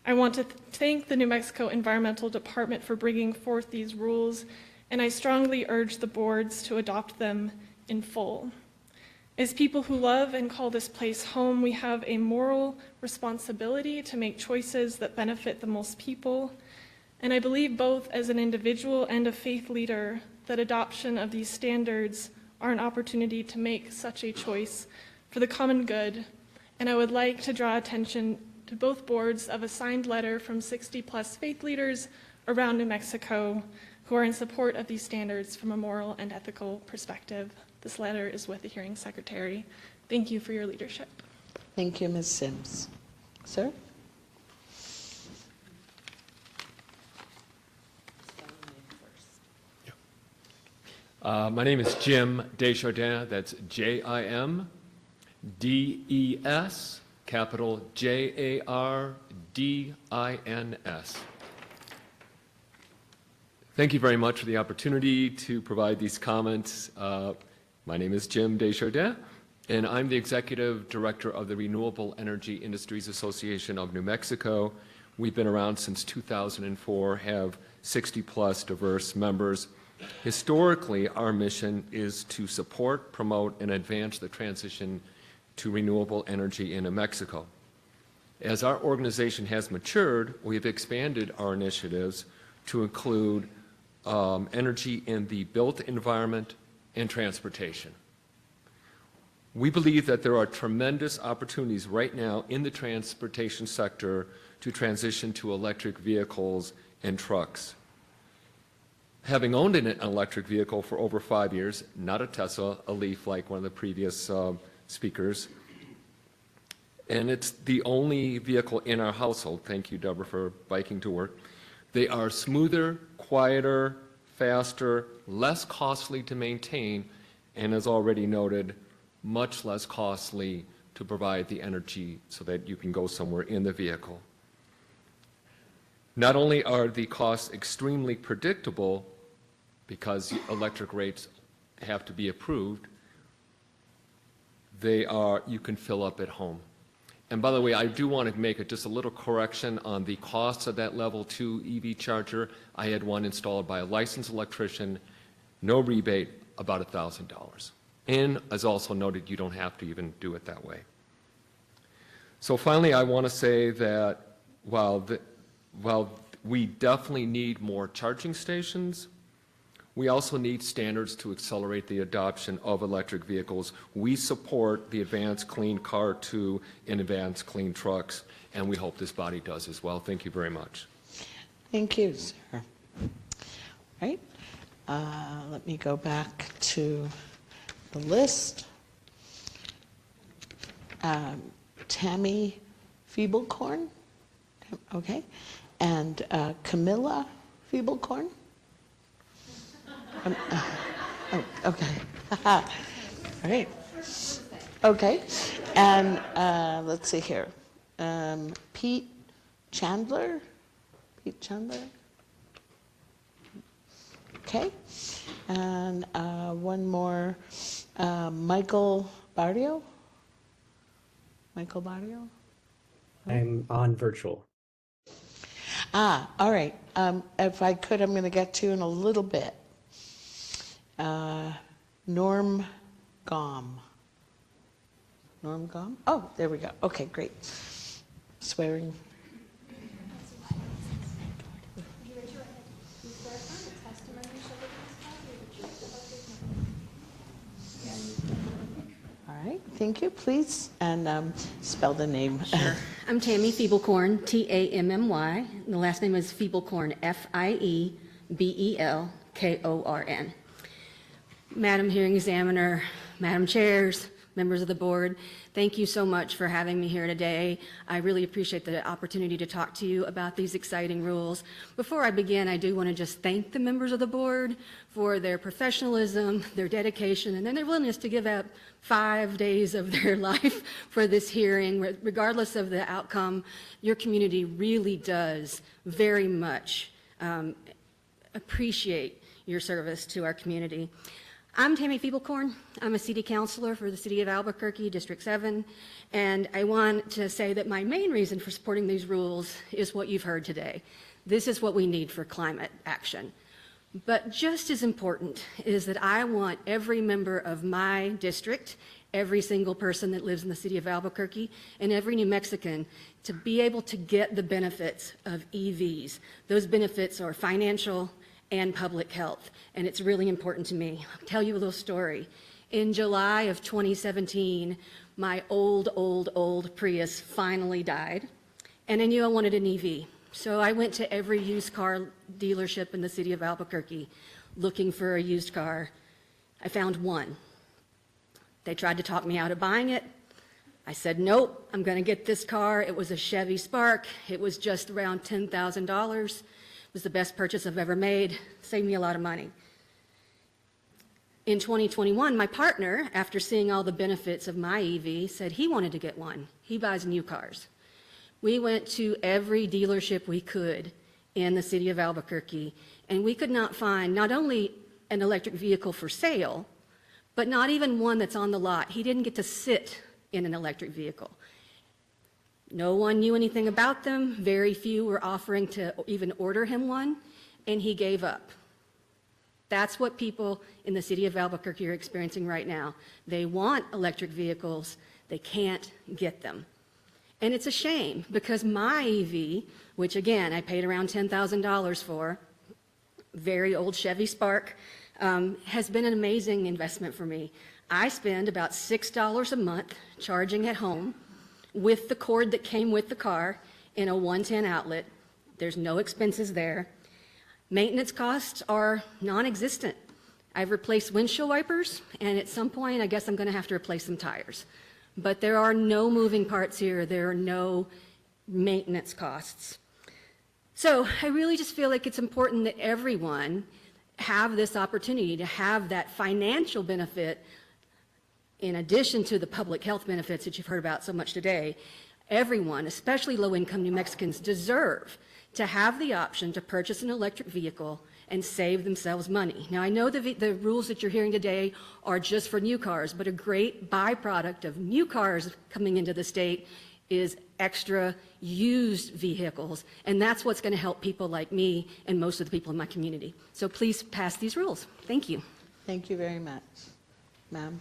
I want to thank the New Mexico Environmental Department for bringing forth these rules, and I strongly urge the boards to adopt them in full. As people who love and call this place home, we have a moral responsibility to make choices that benefit the most people, and I believe both as an individual and a faith leader that adoption of these standards are an opportunity to make such a choice for the common good, and I would like to draw attention to both boards of a signed letter from 60+ faith leaders around New Mexico who are in support of these standards from a moral and ethical perspective. This letter is with the hearing secretary. Thank you for your leadership. Thank you, Ms. Sims. Sir? My name is Jim Desjardins. That's J-I-M-D-E-S, capital J-A-R-D-I-N-S. Thank you very much for the opportunity to provide these comments. My name is Jim Desjardins, and I'm the Executive Director of the Renewable Energy Industries Association of New Mexico. We've been around since 2004, have 60+ diverse members. Historically, our mission is to support, promote, and advance the transition to renewable energy in New Mexico. As our organization has matured, we've expanded our initiatives to include energy in the built environment and transportation. We believe that there are tremendous opportunities right now in the transportation sector to transition to electric vehicles and trucks. having owned an electric vehicle for over 5 years, not a Tesla, a Leaf like one of the previous speakers, and it's the only vehicle in our household. Thank you, Deborah, for biking to work. They are smoother, quieter, faster, less costly to maintain, and as already noted, much less costly to provide the energy so that you can go somewhere in the vehicle. Not only are the costs extremely predictable because electric rates have to be approved, you can fill up at home. And by the way, I do want to make just a little correction on the cost of that level 2 EV charger. I had one installed by a licensed electrician, no rebate, about $1,000. And as also noted, you don't have to even do it that way. So finally, I want to say that while we definitely need more charging stations, we also need standards to accelerate the adoption of electric vehicles. We support the Advanced Clean Car 2 and Advanced Clean Trucks, and we hope this body does as well. Thank you very much. Thank you, sir. Right. Let me go back to the list. Tammy Feeblecorn, okay, and Camilla Feeblecorn. Okay. All right. Okay. And let's see here. Pete Chandler. Pete Chandler. Okay. And one more. Michael Barrio. Michael Barrio. I'm on virtual. All right. If I could, I'm going to get to you in a little bit. Norm Gom. Norm Gom? Oh, there we go. Okay, great. Swearing. All right, thank you. Please, and spell the name. Sure. I'm Tammy Feeblecorn, Tammy. The last name is Feeblecorn, Fiebelkorn. Madam Hearing Examiner, Madam Chairs, members of the board, thank you so much for having me here today. I really appreciate the opportunity to talk to you about these exciting rules. Before I begin, I do want to just thank the members of the board for their professionalism, their dedication, and then their willingness to give up 5 days of their life for this hearing. Regardless of the outcome, your community really does very much appreciate your service to our community. I'm Tammy Feeblecorn. I'm a city councilor for the city of Albuquerque, District 7, and I want to say that my main reason for supporting these rules is what you've heard today. This is what we need for climate action. But just as important is that I want every member of my district, every single person that lives in the city of Albuquerque, and every New Mexican to be able to get the benefits of EVs. Those benefits are financial and public health, and it's really important to me. I'll tell you a little story. In July of 2017, my old Prius finally died, and I knew I wanted an EV. So I went to every used car dealership in the city of Albuquerque looking for a used car. I found one. They tried to talk me out of buying it. I said, nope, I'm gonna get this car. It was a Chevy Spark. It was just around $10,000. It was the best purchase I've ever made, saved me a lot of money. In 2021, my partner, after seeing all the benefits of my EV, said he wanted to get one. He buys new cars. We went to every dealership we could in the city of Albuquerque, and we could not find not only an electric vehicle for sale, but not even one that's on the lot. He didn't get to sit in an electric vehicle. No one knew anything about them. Very few were offering to even order him one, and he gave up. That's what people in the city of Albuquerque are experiencing right now. They want electric vehicles. They can't get them. And it's a shame because my EV, which again, I paid around $10,000 for, very old Chevy Spark, has been an amazing investment for me. I spend about $6 a month charging at home with the cord that came with the car in a 110 outlet. There's no expenses there. Maintenance costs are non-existent. I've replaced windshield wipers, and at some point, I guess I'm going to have to replace some tires. But there are no moving parts here. There are no maintenance costs. So I really just feel like it's important that everyone have this opportunity to have that financial benefit in addition to the public health benefits that you've heard about so much today. Everyone, especially low-income New Mexicans, deserve to have the option to purchase an electric vehicle and save themselves money. Now, I know the rules that you're hearing today are just for new cars, but a great byproduct of new cars coming into the state is extra used vehicles, and that's what's going to help people like me and most of the people in my community. So please pass these rules. Thank you. Thank you very much. Ma'am.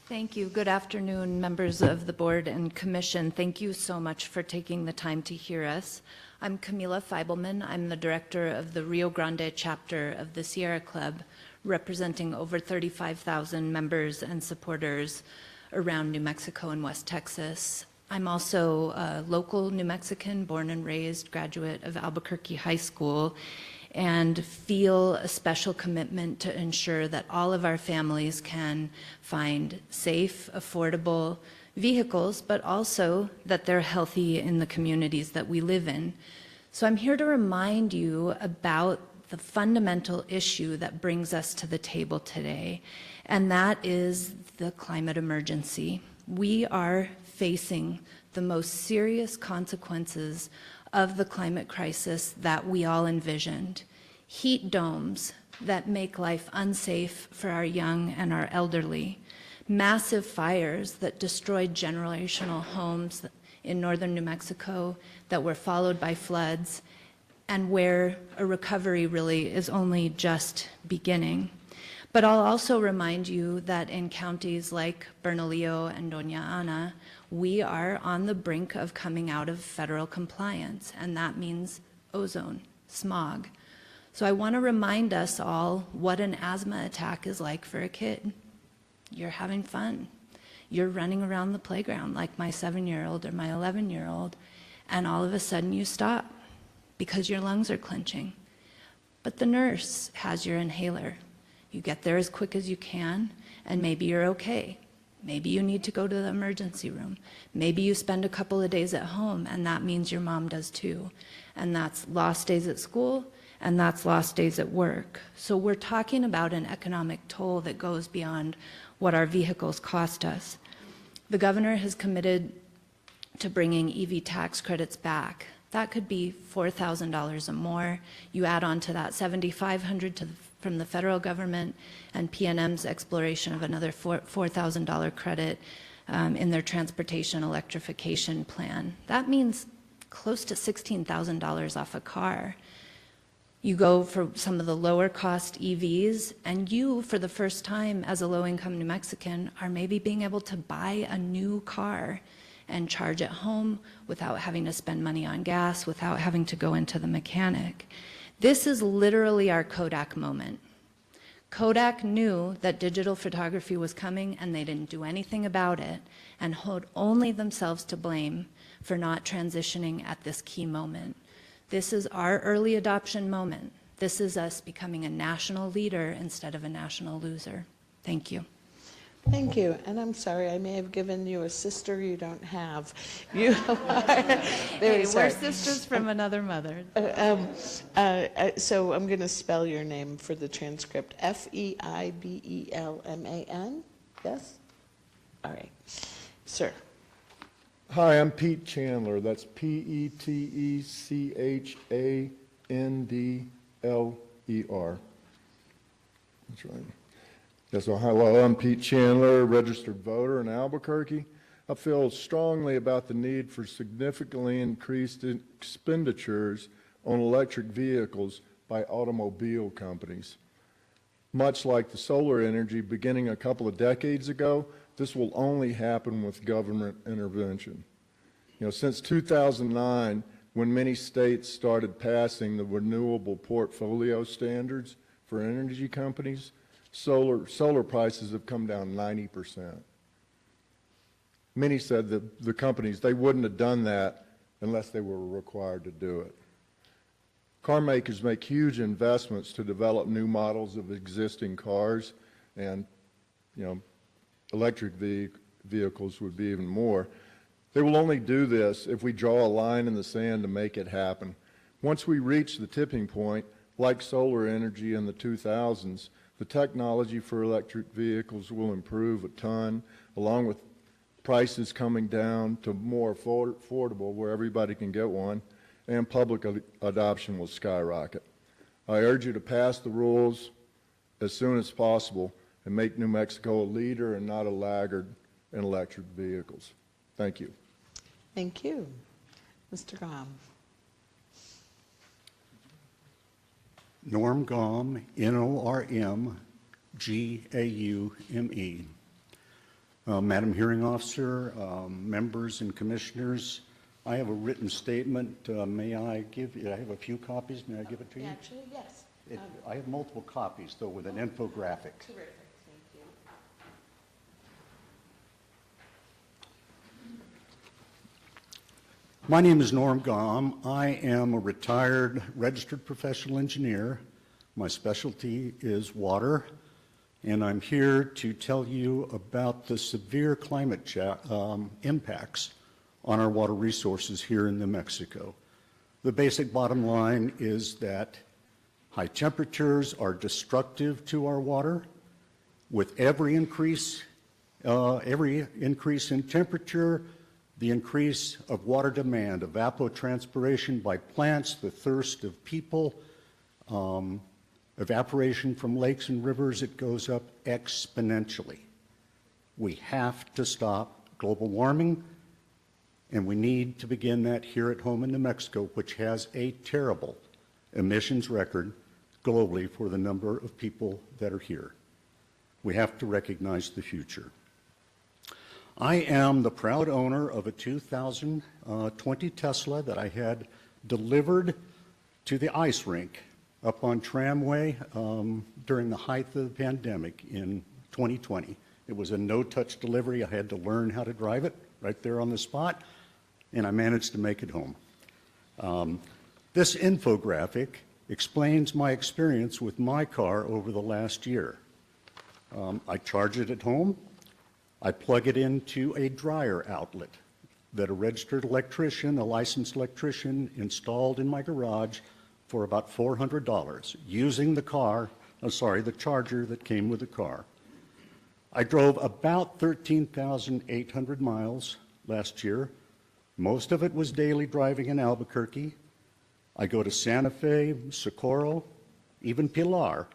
Thank you. Good afternoon, members of the board and commission. Thank you so much for taking the time to hear us. I'm Camila Feibelman. I'm the director of the Rio Grande chapter of the Sierra Club, representing over 35,000 members and supporters around New Mexico and West Texas. I'm also a local New Mexican, born and raised, graduate of Albuquerque High School, and feel a special commitment to ensure that all of our families can find safe, affordable vehicles, but also that they're healthy in the communities that we live in. So I'm here to remind you about the fundamental issue that brings us to the table today, and that is the climate emergency. We are facing the most serious consequences of the climate crisis that we all envisioned. Heat domes that make life unsafe for our young and our elderly. Massive fires that destroyed generational homes in northern New Mexico that were followed by floods, and where a recovery really is only just beginning. But I'll also remind you that in counties like Bernalillo and Doña Ana, we are on the brink of coming out of federal compliance, and that means ozone, smog. So I want to remind us all what an asthma attack is like for a kid. You're having fun. You're running around the playground like my 7-year-old or my 11-year-old, and all of a sudden you stop because your lungs are clenching. But the nurse has your inhaler. You get there as quick as you can, and maybe you're okay. Maybe you need to go to the emergency room. Maybe you spend a couple of days at home, and that means your mom does too. And that's lost days at school, and that's lost days at work. So we're talking about an economic toll that goes beyond what our vehicles cost us. The governor has committed to bringing EV tax credits back. That could be $4,000 or more. You add on to that $7,500 from the federal government, and PNM's exploration of another $4,000 credit in their transportation electrification plan. That means close to $16,000 off a car. You go for some of the lower cost EVs, and you, for the first time as a low-income New Mexican, are maybe being able to buy a new car and charge at home without having to spend money on gas, without having to go into the mechanic. This is literally our Kodak moment. Kodak knew that digital photography was coming, and they didn't do anything about it, and hold only themselves to blame for not transitioning at this key moment. This is our early adoption moment. This is us becoming a national leader instead of a national loser. Thank you. Thank you. And I'm sorry, I may have given you a sister you don't have. You are very Hey, sorry. we're sisters from another mother. So I'm going to spell your name for the transcript. Feibelman. Yes? All right. Sir. Hi, I'm Pete Chandler. That's Petechandler. That's right. Yes, well, hello, I'm Pete Chandler, registered voter in Albuquerque. I feel strongly about the need for significantly increased expenditures on electric vehicles by automobile companies. Much like the solar energy beginning a couple of decades ago, this will only happen with government intervention. You know, since 2009, when many states started passing the renewable portfolio standards for energy companies, solar prices have come down 90%. Many said that the companies, they wouldn't have done that unless they were required to do it. Car makers make huge investments to develop new models of existing cars, and, you know, electric vehicles would be even more. They will only do this if we draw a line in the sand to make it happen. Once we reach the tipping point, like solar energy in the 2000s, the technology for electric vehicles will improve a ton, along with prices coming down to more affordable where everybody can get one, and public adoption will skyrocket. I urge you to pass the rules as soon as possible and make New Mexico a leader and not a laggard in electric vehicles. Thank you. Thank you. Mr. Gaume. Norm Gaume, N-O-R-M-G-A-U-M-E. Madam Hearing Officer, members and commissioners, I have a written statement. May I give you, I have a few copies. May I give it to you? Actually, yes. I have multiple copies, though, with an infographic. Terrific. Thank you. My name is Norm Gaume. I am a retired registered professional engineer. My specialty is water, and I'm here to tell you about the severe climate impacts on our water resources here in New Mexico. The basic bottom line is that high temperatures are destructive to our water. With every increase in temperature, the increase of water demand, evapotranspiration by plants, the thirst of people, evaporation from lakes and rivers, it goes up exponentially. We have to stop global warming, and we need to begin that here at home in New Mexico, which has a terrible emissions record globally for the number of people that are here. We have to recognize the future. I am the proud owner of a 2020 Tesla that I had delivered to the ice rink up on Tramway during the height of the pandemic in 2020. It was a no-touch delivery. I had to learn how to drive it right there on the spot, and I managed to make it home. This infographic explains my experience with my car over the last year. I charge it at home. I plug it into a dryer outlet that a registered electrician, a licensed electrician, installed in my garage for about $400 using the charger that came with the car. I drove about 13,800 miles last year. Most of it was daily driving in Albuquerque. I go to Santa Fe, Socorro, even Pilar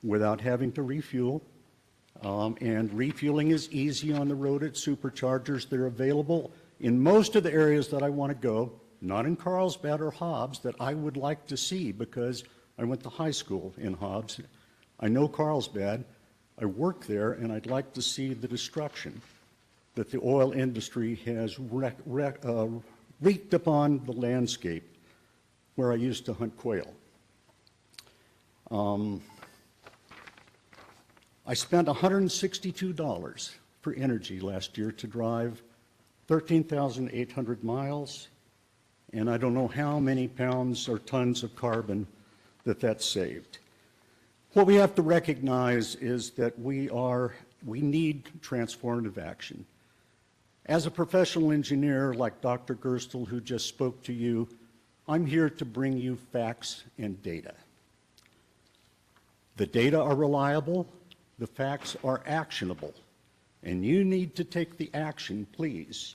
without having to refuel. And refueling is easy on the road at superchargers. They're available in most of the areas that I want to go, not in Carlsbad or Hobbs, that I would like to see because I went to high school in Hobbs. I know Carlsbad. I work there, and I'd like to see the destruction that the oil industry has wreaked upon the landscape where I used to hunt quail. I spent $162 for energy last year to drive 13,800 miles, and I don't know how many pounds or tons of carbon that saved. What we have to recognize is that we need transformative action. As a professional engineer like Dr. Gerstle, who just spoke to you, I'm here to bring you facts and data. The data are reliable, the facts are actionable, and you need to take the action, please,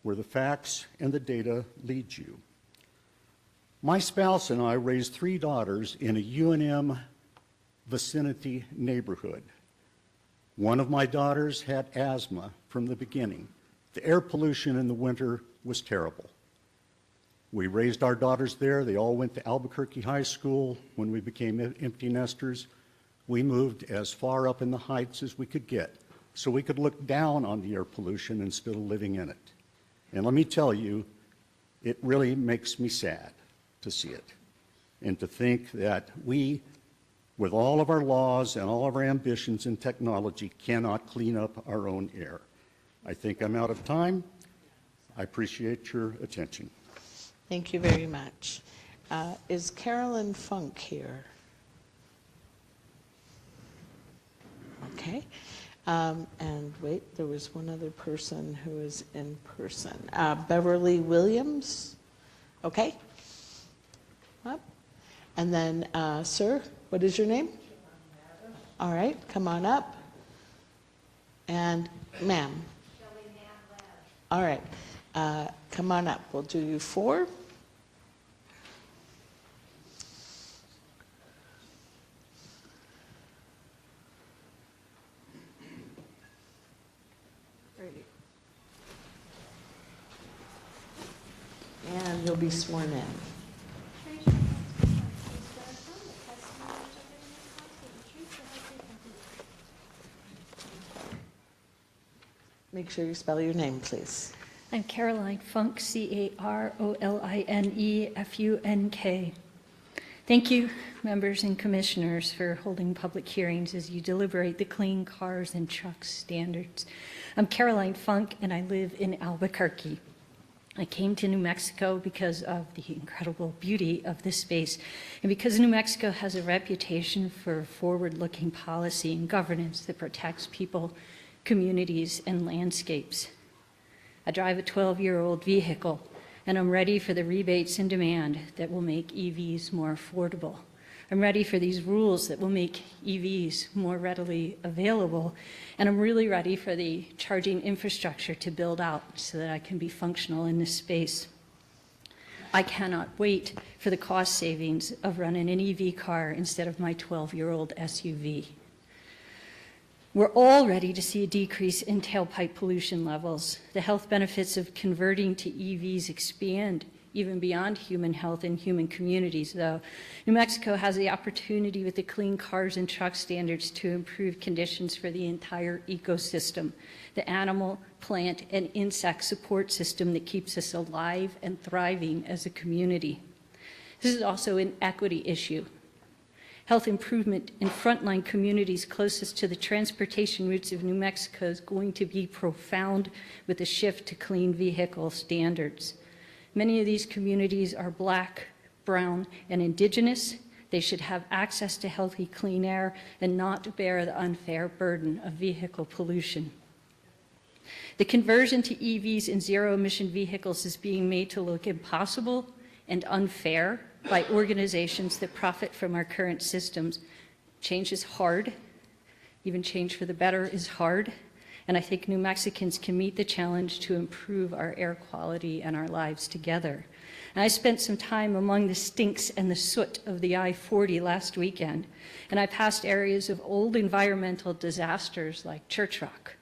where the facts and the data lead you. My spouse and I raised 3 daughters in a UNM vicinity neighborhood. One of my daughters had asthma from the beginning. The air pollution in the winter was terrible. We raised our daughters there. They all went to Albuquerque High School. When we became empty nesters, we moved as far up in the heights as we could get so we could look down on the air pollution instead of living in it. And let me tell you, it really makes me sad to see it and to think that we, with all of our laws and all of our ambitions in technology, cannot clean up our own air. I think I'm out of time. I appreciate your attention. Thank you very much. Is Carolyn Funk here? Okay. And wait, there was one other person who is in person. Beverly Williams? Okay. Up. And then, sir, what is your name? All right, come on up. And ma'am? All right, come on up. We'll do you 4. And you'll be sworn in. Make sure you spell your name, please. I'm Caroline Funk, C-A-R-O-L-I-N-E-F-U-N-K. Thank you, members and commissioners, for holding public hearings as you deliberate the Clean Cars and Trucks standards. I'm Caroline Funk, and I live in Albuquerque. I came to New Mexico because of the incredible beauty of this space, and because New Mexico has a reputation for forward-looking policy and governance that protects people, communities, and landscapes. I drive a 12-year-old vehicle, and I'm ready for the rebates and demand that will make EVs more affordable. I'm ready for these rules that will make EVs more readily available, and I'm really ready for the charging infrastructure to build out so that I can be functional in this space. I cannot wait for the cost savings of running an EV car instead of my 12-year-old SUV. We're all ready to see a decrease in tailpipe pollution levels. The health benefits of converting to EVs expand even beyond human health and human communities, though. New Mexico has the opportunity with the Clean Cars and Truck standards to improve conditions for the entire ecosystem, the animal, plant, and insect support system that keeps us alive and thriving as a community. This is also an equity issue. Health improvement in frontline communities closest to the transportation routes of New Mexico is going to be profound with the shift to clean vehicle standards. Many of these communities are Black, brown, and indigenous. They should have access to healthy, clean air and not bear the unfair burden of vehicle pollution. The conversion to EVs and zero-emission vehicles is being made to look impossible and unfair by organizations that profit from our current systems. Change is hard. Even change for the better is hard. And I think New Mexicans can meet the challenge to improve our air quality and our lives together. And I spent some time among the stinks and the soot of the I-40 last weekend, and I passed areas of old environmental disasters like Church Rock.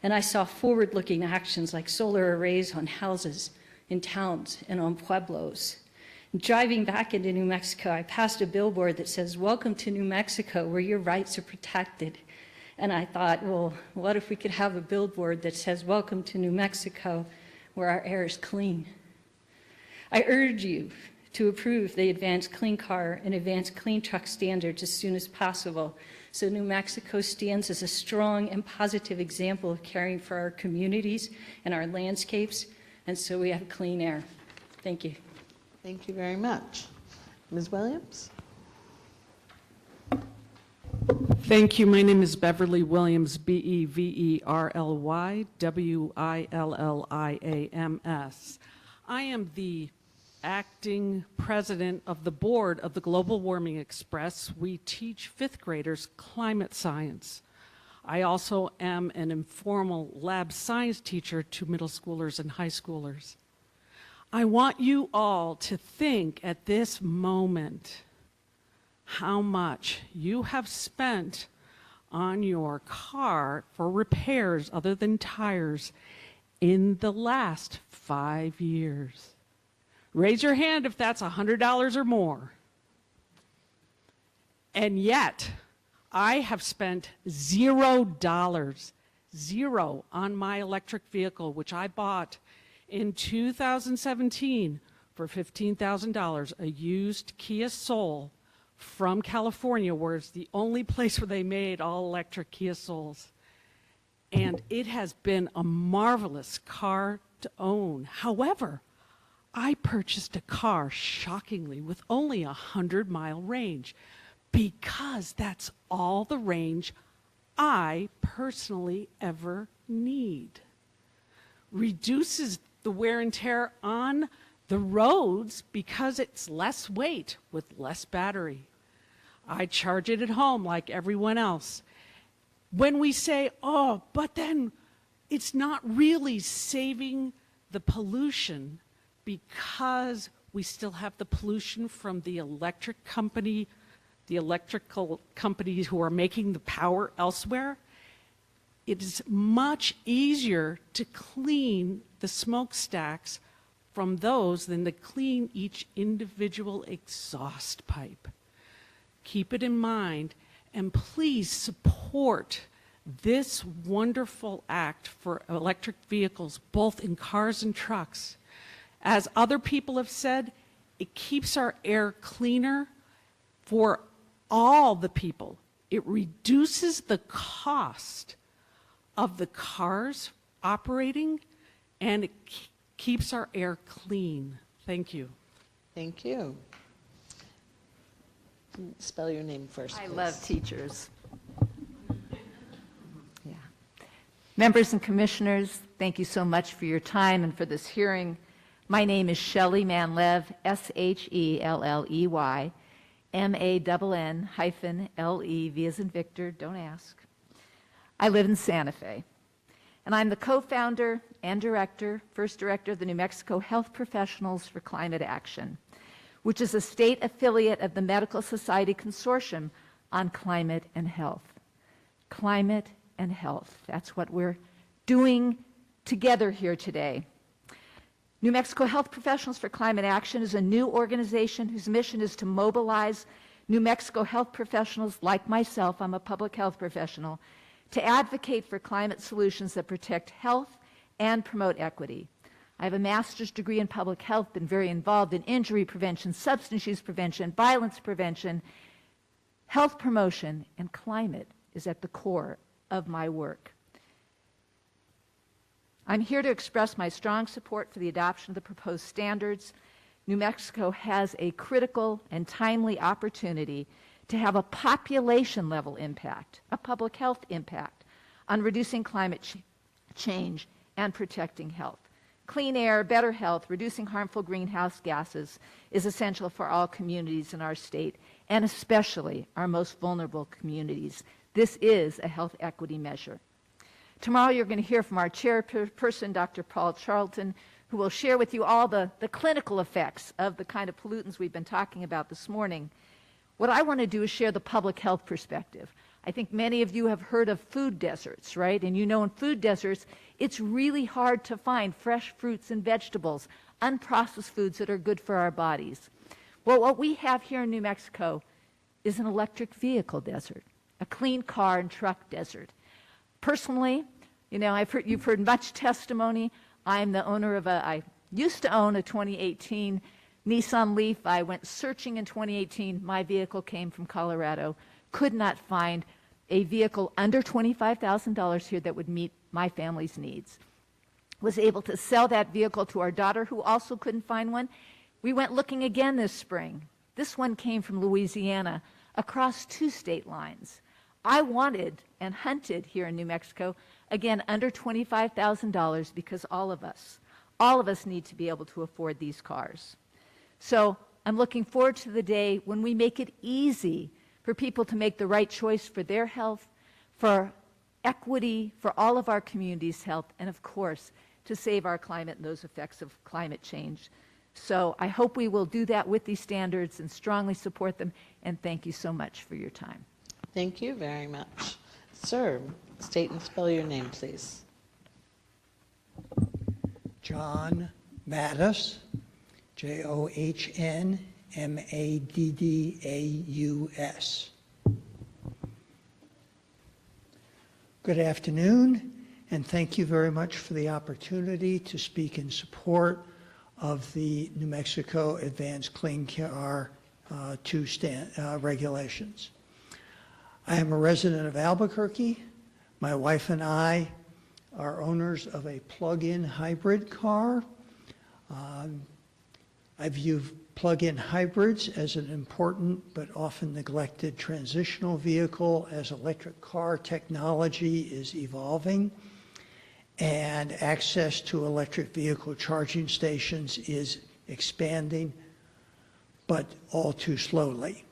And I saw forward-looking actions like solar arrays on houses in towns and on pueblos. Driving back into New Mexico, I passed a billboard that says, "Welcome to New Mexico, where your rights are protected." And I thought, well, what if we could have a billboard that says, "Welcome to New Mexico, where our air is clean"? I urge you to approve the Advanced Clean Car and Advanced Clean Truck standards as soon as possible, so New Mexico stands as a strong and positive example of caring for our communities and our landscapes, and so we have clean air. Thank you. Thank you very much. Ms. Williams? Thank you. My name is Beverly Williams, Beverly Williams. I am the acting president of the board of the Global Warming Express. We teach fifth graders climate science. I also am an informal lab science teacher to middle schoolers and high schoolers. I want you all to think at this moment how much you have spent on your car for repairs other than tires in the last 5 years. Raise your hand if that's $100 or more. And yet, I have spent $0, zero, on my electric vehicle, which I bought in 2017 for $15,000, a used Kia Soul from California, where it's the only place where they made all electric Kia Souls. And it has been a marvelous car to own. However, I purchased a car, shockingly, with only a 100-mile range because that's all the range I personally ever need. Reduces the wear and tear on the roads because it's less weight with less battery. I charge it at home like everyone else. When we say, oh, but then it's not really saving the pollution because we still have the pollution from the electrical companies who are making the power elsewhere, it is much easier to clean the smokestacks from those than to clean each individual exhaust pipe. Keep it in mind, and please support this wonderful act for electric vehicles, both in cars and trucks. As other people have said, it keeps our air cleaner for all the people. It reduces the cost of the cars operating, and it keeps our air clean. Thank you. Thank you. Spell your name first, I please. love teachers. Yeah. Members and commissioners, thank you so much for your time and for this hearing. My name is Shelley Manlev, S-H-E-L-L-E-Y, M-A-N-N-L-E, V as in Victor, don't ask. I live in Santa Fe, and I'm the co-founder and director, first director of the New Mexico Health Professionals for Climate Action, which is a state affiliate of the Medical Society Consortium on Climate and Health. Climate and health, that's what we're doing together here today. New Mexico Health Professionals for Climate Action is a new organization whose mission is to mobilize New Mexico health professionals like myself, I'm a public health professional, to advocate for climate solutions that protect health and promote equity. I have a master's degree in public health, been very involved in injury prevention, substance use prevention, violence prevention, health promotion, and climate is at the core of my work. I'm here to express my strong support for the adoption of the proposed standards. New Mexico has a critical and timely opportunity to have a population-level impact, a public health impact, on reducing climate change and protecting health. Clean air, better health, reducing harmful greenhouse gases is essential for all communities in our state, and especially our most vulnerable communities. This is a health equity measure. Tomorrow you're going to hear from our chairperson, Dr. Paul Charlton, who will share with you all the clinical effects of the kind of pollutants we've been talking about this morning. What I want to do is share the public health perspective. I think many of you have heard of food deserts, right? And you know in food deserts, it's really hard to find fresh fruits and vegetables, unprocessed foods that are good for our bodies. Well, what we have here in New Mexico is an electric vehicle desert, a clean car and truck desert. Personally, you know, you've heard much testimony. I'm the owner of I used to own a 2018 Nissan Leaf. I went searching in 2018. My vehicle came from Colorado. Could not find a vehicle under $25,000 here that would meet my family's needs. Was able to sell that vehicle to our daughter, who also couldn't find one. We went looking again this spring. This one came from Louisiana, across 2 state lines. I wanted and hunted here in New Mexico, again, under $25,000, because all of us need to be able to afford these cars. So I'm looking forward to the day when we make it easy for people to make the right choice for their health, for equity, for all of our communities' health, and of course, to save our climate and those effects of climate change. So I hope we will do that with these standards and strongly support them, and thank you so much for your time. Thank you very much. Sir, state and spell your name, please. John Mattis, Johnmaddaus. Good afternoon, and thank you very much for the opportunity to speak in support of the New Mexico Advanced Clean Car 2 regulations. I am a resident of Albuquerque. My wife and I are owners of a plug-in hybrid car. I view plug-in hybrids as an important but often neglected transitional vehicle as electric car technology is evolving and access to electric vehicle charging stations is expanding, but all too slowly.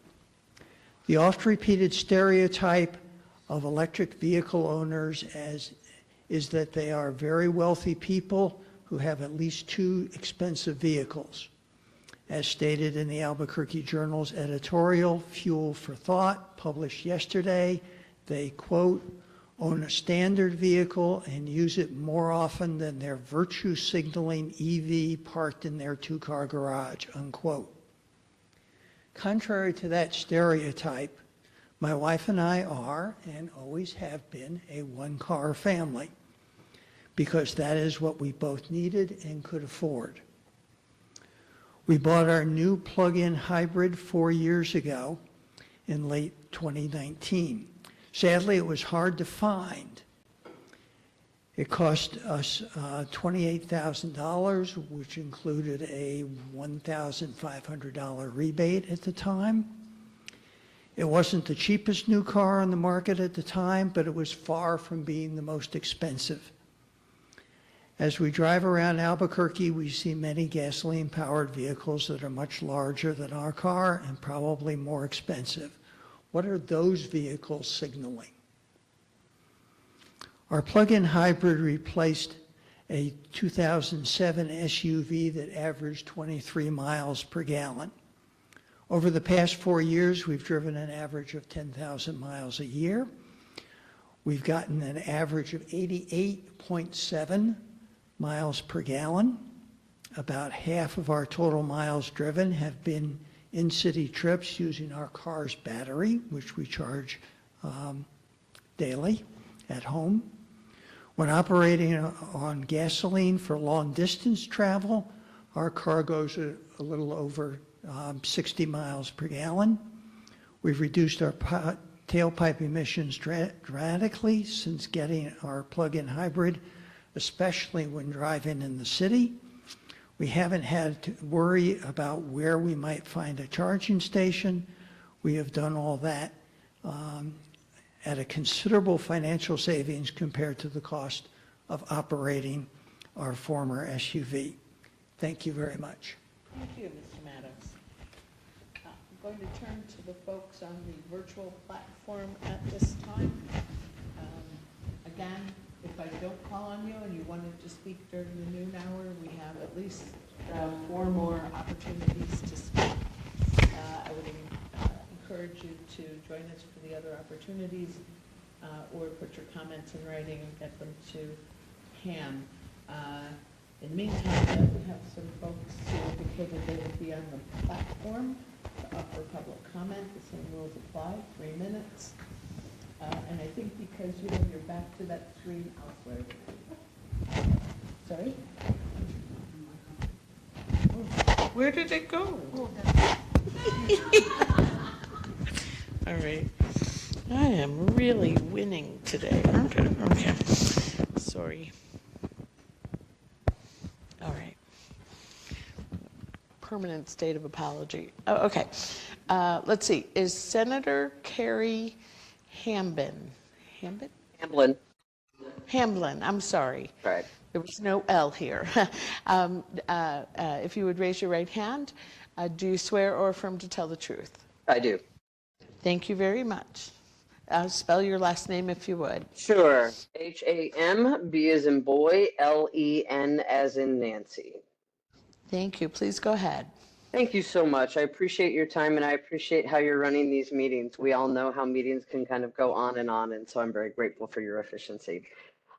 The oft-repeated stereotype of electric vehicle owners is that they are very wealthy people who have at least 2 expensive vehicles. As stated in the Albuquerque Journal's editorial, Fuel for Thought, published yesterday, they, quote, own a standard vehicle and use it more often than their virtue signaling EV parked in their 2-car garage, unquote. Contrary to that stereotype, my wife and I are, and always have been, a 1-car family because that is what we both needed and could afford. We bought our new plug-in hybrid 4 years ago in late 2019. Sadly, it was hard to find. It cost us $28,000, which included a $1,500 rebate at the time. It wasn't the cheapest new car on the market at the time, but it was far from being the most expensive. As we drive around Albuquerque, we see many gasoline-powered vehicles that are much larger than our car and probably more expensive. What are those vehicles signaling? Our plug-in hybrid replaced a 2007 SUV that averaged 23 miles per gallon. Over the past 4 years, we've driven an average of 10,000 miles a year. We've gotten an average of 88.7 miles per gallon. About half of our total miles driven have been in-city trips using our car's battery, which we charge daily at home. When operating on gasoline for long-distance travel, our car goes a little over 60 miles per gallon. We've reduced our tailpipe emissions dramatically since getting our plug-in hybrid, especially when driving in the city. We haven't had to worry about where we might find a charging station. We have done all that at a considerable financial savings compared to the cost of operating our former SUV. Thank you very much. Thank you, Mr. Maddox. I'm going to turn to the folks on the virtual platform at this time. Again, if I don't call on you and you wanted to speak during the noon hour, we have at least 4 more opportunities to speak. I would encourage you to join us for the other opportunities or put your comments in writing and get them to Pam. In the meantime, we have some folks who indicated they would be on the platform to offer public comment. The same rules apply, 3 minutes. And I think because you have your back to that screen elsewhere. Sorry? Oh, where did it go? All right. I am really winning today. Okay. Sorry. All right. Permanent state of apology. Oh, okay. Let's see. Is Senator Carrie Hamblin? Hamblin, I'm sorry. Right. There was no L here. If you would raise your right hand, do you swear or affirm to tell the truth? I do. Thank you very much. Spell your last name if you would. Sure. H-A-M-B as in boy, L-E-N as in Nancy. Thank you. Please go ahead. Thank you so much. I appreciate your time and I appreciate how you're running these meetings. We all know how meetings can kind of go on, and so I'm very grateful for your efficiency.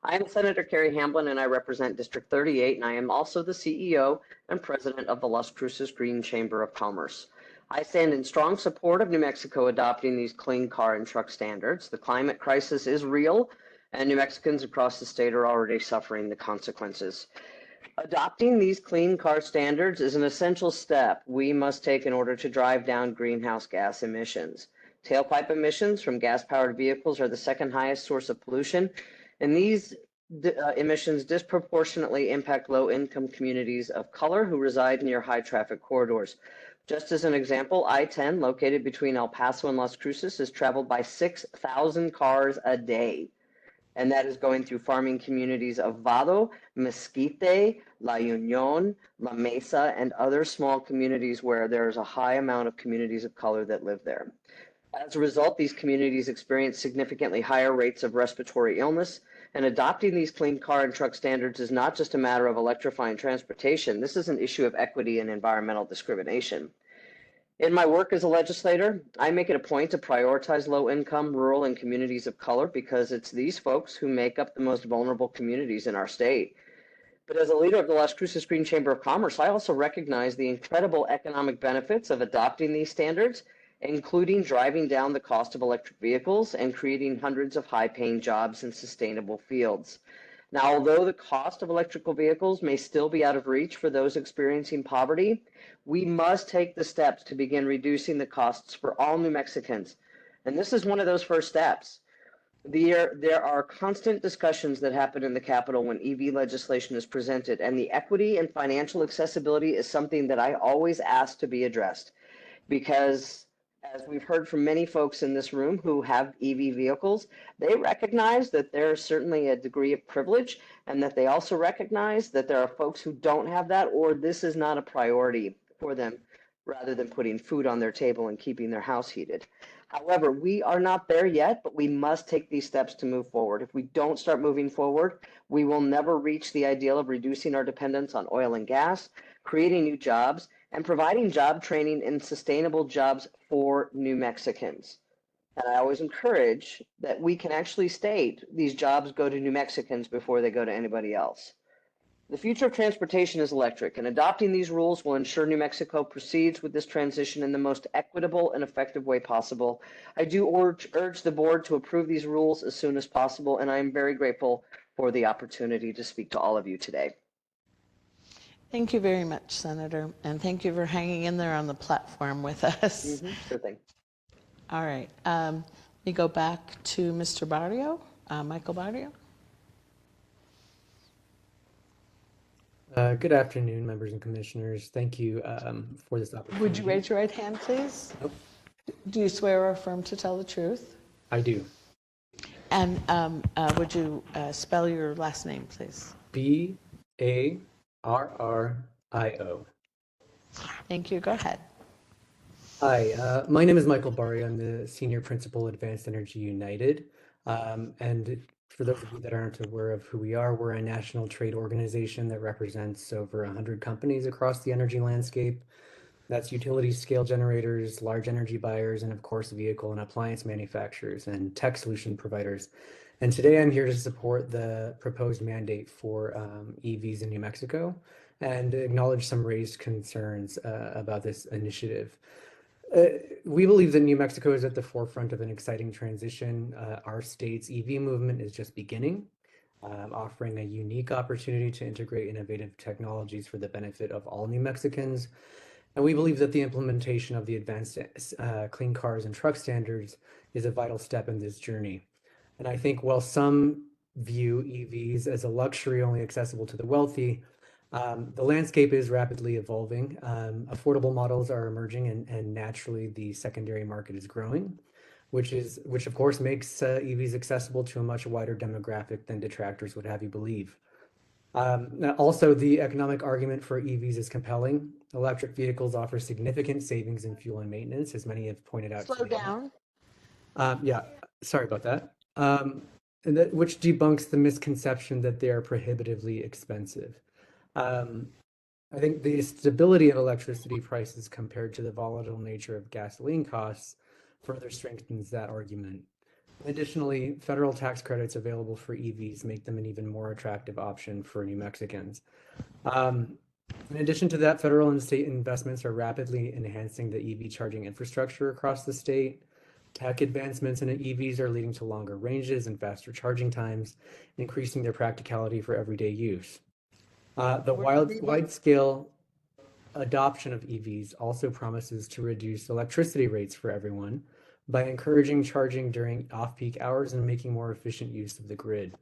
I am Senator Carrie Hamblin and I represent District 38, and I am also the CEO and President of the Las Cruces Green Chamber of Commerce. I stand in strong support of New Mexico adopting these clean car and truck standards. The climate crisis is real, and New Mexicans across the state are already suffering the consequences. Adopting these clean car standards is an essential step we must take in order to drive down greenhouse gas emissions. Tailpipe emissions from gas-powered vehicles are the second highest source of pollution, and these emissions disproportionately impact low-income communities of color who reside near high-traffic corridors. Just as an example, I-10, located between El Paso and Las Cruces, is traveled by 6,000 cars a day. And that is going through farming communities of Vado, Mesquite, La Union, La Mesa, and other small communities where there's a high amount of communities of color that live there. As a result, these communities experience significantly higher rates of respiratory illness, and adopting these clean car and truck standards is not just a matter of electrifying transportation. This is an issue of equity and environmental discrimination. In my work as a legislator, I make it a point to prioritize low-income, rural, and communities of color because it's these folks who make up the most vulnerable communities in our state. But as a leader of the Las Cruces Green Chamber of Commerce, I also recognize the incredible economic benefits of adopting these standards, including driving down the cost of electric vehicles and creating hundreds of high-paying jobs in sustainable fields. Now, although the cost of electrical vehicles may still be out of reach for those experiencing poverty, we must take the steps to begin reducing the costs for all New Mexicans. And this is one of those first steps. There are constant discussions that happen in the Capitol when EV legislation is presented, and the equity and financial accessibility is something that I always ask to be addressed because, as we've heard from many folks in this room who have EV vehicles, they recognize that there's certainly a degree of privilege and that they also recognize that there are folks who don't have that or this is not a priority for them rather than putting food on their table and keeping their house heated. However, we are not there yet, but we must take these steps to move forward. If we don't start moving forward, we will never reach the ideal of reducing our dependence on oil and gas, creating new jobs, and providing job training and sustainable jobs for New Mexicans. And I always encourage that we can actually state these jobs go to New Mexicans before they go to anybody else. The future of transportation is electric, and adopting these rules will ensure New Mexico proceeds with this transition in the most equitable and effective way possible. I do urge the board to approve these rules as soon as possible, and I am very grateful for the opportunity to speak to all of you today. Thank you very much, Senator, and thank you for hanging in there on the platform with us. Sure thing. All right. We go back to Mr. Barrio, Michael Barrio. Good afternoon, members and commissioners. Thank you for this opportunity. Would you raise your right hand, please? Nope. Do you swear or affirm to tell the truth? I do. And would you spell your last name, please? B-A-R-R-I-O. Thank you. Go ahead. Hi, my name is Michael Barrio. I'm the Senior Principal, Advanced Energy United. And for those of you that aren't aware of who we are, we're a national trade organization that represents over 100 companies across the energy landscape. That's utility scale generators, large energy buyers, and of course, vehicle and appliance manufacturers and tech solution providers. And today I'm here to support the proposed mandate for EVs in New Mexico and acknowledge some raised concerns about this initiative. We believe that New Mexico is at the forefront of an exciting transition. Our state's EV movement is just beginning, offering a unique opportunity to integrate innovative technologies for the benefit of all New Mexicans. And we believe that the implementation of the advanced clean cars and truck standards is a vital step in this journey. And I think while some view EVs as a luxury only accessible to the wealthy, the landscape is rapidly evolving. Affordable models are emerging, and naturally the secondary market is growing, which of course makes EVs accessible to a much wider demographic than detractors would have you believe. Also, the economic argument for EVs is compelling. Electric vehicles offer significant savings in fuel and maintenance, as many have pointed out. Slow down. Yeah, sorry about that. Which debunks the misconception that they are prohibitively expensive. I think the stability of electricity prices compared to the volatile nature of gasoline costs further strengthens that argument. Additionally, federal tax credits available for EVs make them an even more attractive option for New Mexicans. In addition to that, federal and state investments are rapidly enhancing the EV charging infrastructure across the state. Tech advancements in EVs are leading to longer ranges and faster charging times, increasing their practicality for everyday use. The wide-scale adoption of EVs also promises to reduce electricity rates for everyone by encouraging charging during off-peak hours and making more efficient use of the grid.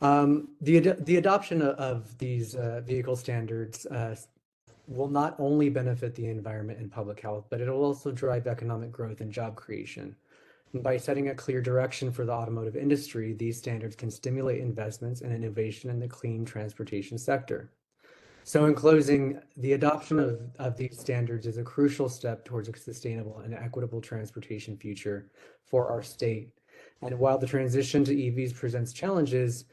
The adoption of these vehicle standards will not only benefit the environment and public health, but it will also drive economic growth and job creation. And by setting a clear direction for the automotive industry, these standards can stimulate investments and innovation in the clean transportation sector. So in closing, the adoption of these standards is a crucial step towards a sustainable and equitable transportation future for our state. And while the transition to EVs presents challenges,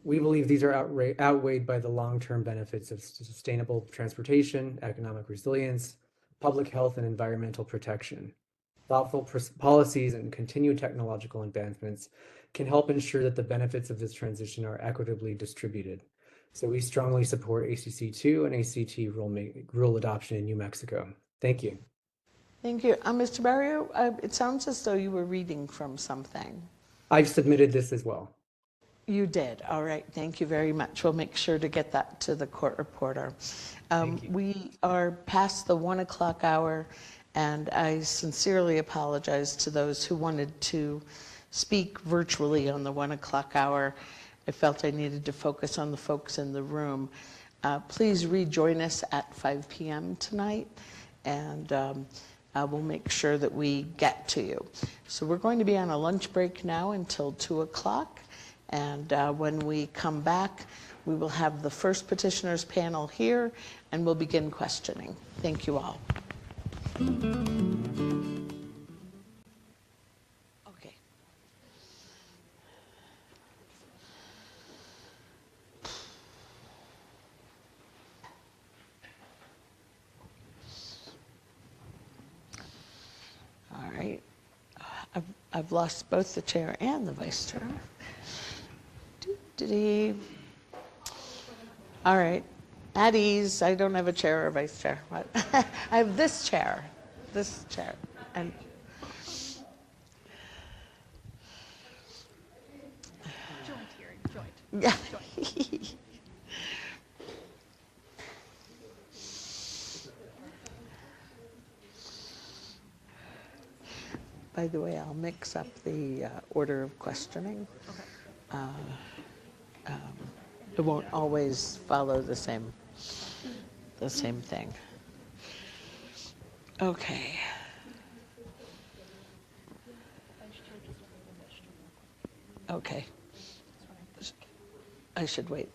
we believe these are outweighed by the long-term benefits of sustainable transportation, economic resilience, public health, and environmental protection. Thoughtful policies and continued technological advancements can help ensure that the benefits of this transition are equitably distributed. So we strongly support ACC2 and ACT rule adoption in New Mexico. Thank you. Thank you. Mr. Barrio, it sounds as though you were reading from something. I've submitted this as well. You did. All right. Thank you very much. We'll make sure to get that to the court reporter. We are past the 1 o'clock hour, and I sincerely apologize to those who wanted to speak virtually on the 1 o'clock hour. I felt I needed to focus on the folks in the room. Please rejoin us at 5 p.m. tonight, and we'll make sure that we get to you. So we're going to be on a lunch break now until 2 o'clock, and when we come back, we will have the first petitioners panel here, and we'll begin questioning. Thank you all. All right. I've lost both the chair and the vice chair. All right. At ease. I don't have a chair or vice chair. But I have this chair. And yeah. By the way, I'll mix up the order of questioning. Okay. It won't always follow the same thing. Okay. Okay. I should wait.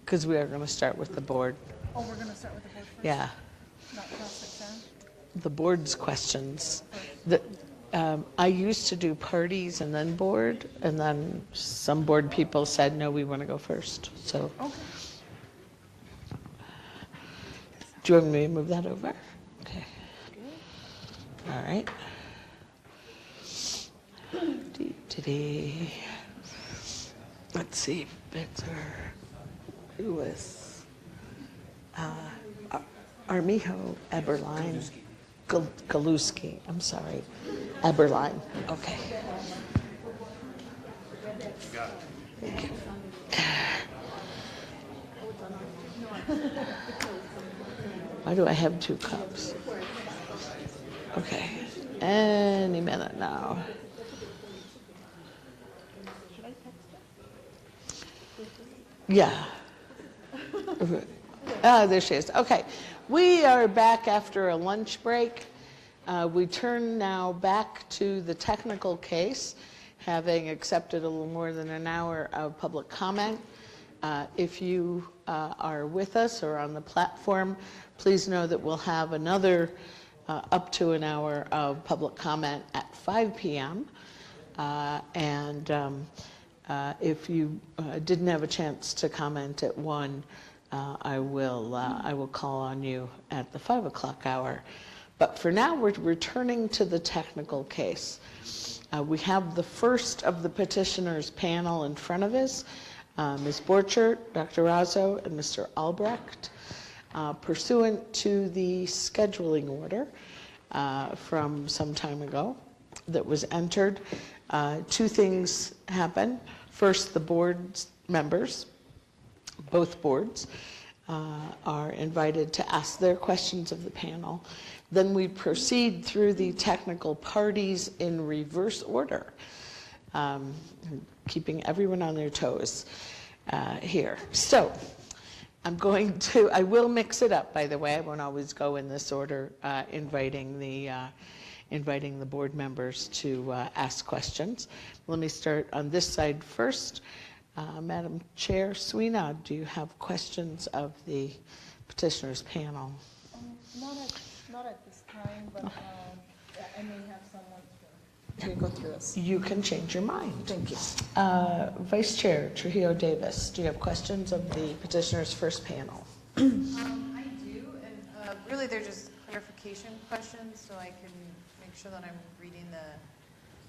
Because we are going to start with the board. Oh, we're going to start with the board first? Yeah. Not cross exam? The board's questions. I used to do parties and then board, and then some board people said, no, we want to go first. So, okay. Do you want me to move that over? Okay. All right. Let's see, Bitzer, Lewis, Armijo, Eberline, Galuski, I'm sorry, Eberline. Okay. Thank you. Why do I have 2 cups? Okay. Any minute now. Yeah. There she is. Okay. We are back after a lunch break. We turn now back to the technical case, having accepted a little more than an hour of public comment. If you are with us or on the platform, please know that we'll have another up to an hour of public comment at 5 p.m. If you didn't have a chance to comment at 1, I will call on you at the 5 o'clock hour. But for now, we're returning to the technical case. We have the first of the petitioners panel in front of us, Ms. Borchert, Dr. Razzo, and Mr. Albrecht. Pursuant to the scheduling order from some time ago that was entered, 2 things happen. First, the board's members, both boards, are invited to ask their questions of the panel. Then we proceed through the technical parties in reverse order. keeping everyone on their toes here. So I will mix it up, by the way. I won't always go in this order, inviting the board members to ask questions. Let me start on this side first. Madam Chair Sweeney, do you have questions of the petitioners panel? Not at this time, but I may have someone to go through this. You can change your mind. Thank you. Vice Chair Trujillo Davis, do you have questions of the petitioners first panel? I do, and really they're just clarification questions so I can make sure that I'm reading the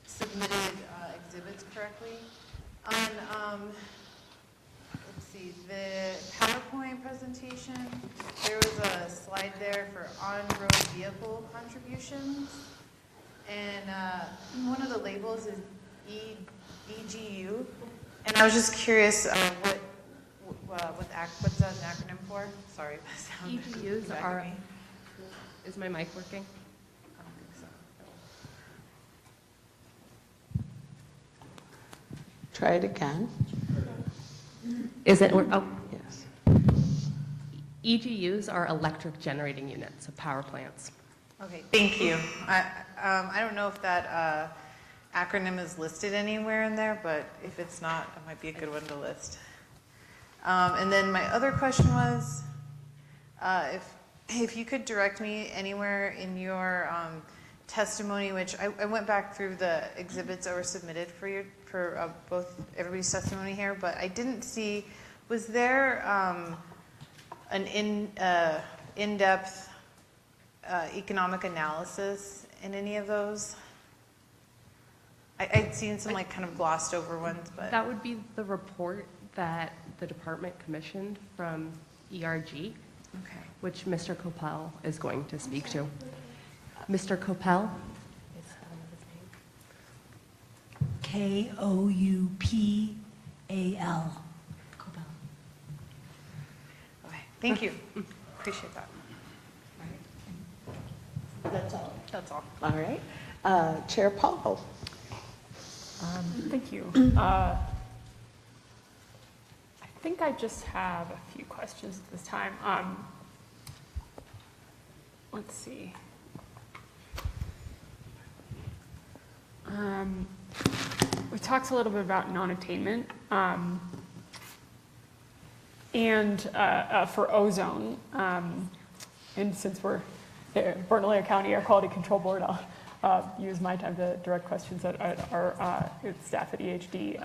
submitted exhibits correctly. On, let's see, the PowerPoint presentation, there was a slide there for on-road vehicle contributions, and one of the labels is EGU, and I was just curious what's that an acronym for? Sorry, that sounded EGUs are. Is my mic working? I don't think so. Try it again. Is it? Oh. Yes. EGUs are electric generating units, so power plants. Okay, thank you. I don't know if that acronym is listed anywhere in there, but if it's not, it might be a good one to list. And then my other question was, if you could direct me anywhere in your testimony, which I went back through the exhibits that were submitted for both everybody's testimony here, but I didn't see, was there an in-depth economic analysis in any of those? I'd seen some like kind of glossed over ones, but That would be the report that the department commissioned from ERG, okay, which Mr. Coppell is going to speak to. Mr. Coppell? Koupal. okay, thank you. Appreciate that. That's all. That's all. All right. Chair Paul. Thank you. I think I just have a few questions at this time. Let's see. We talked a little bit about non-attainment and for ozone. And since we're Bernalillo County Air Quality Control Board, I'll use my time to direct questions at our staff at EHD.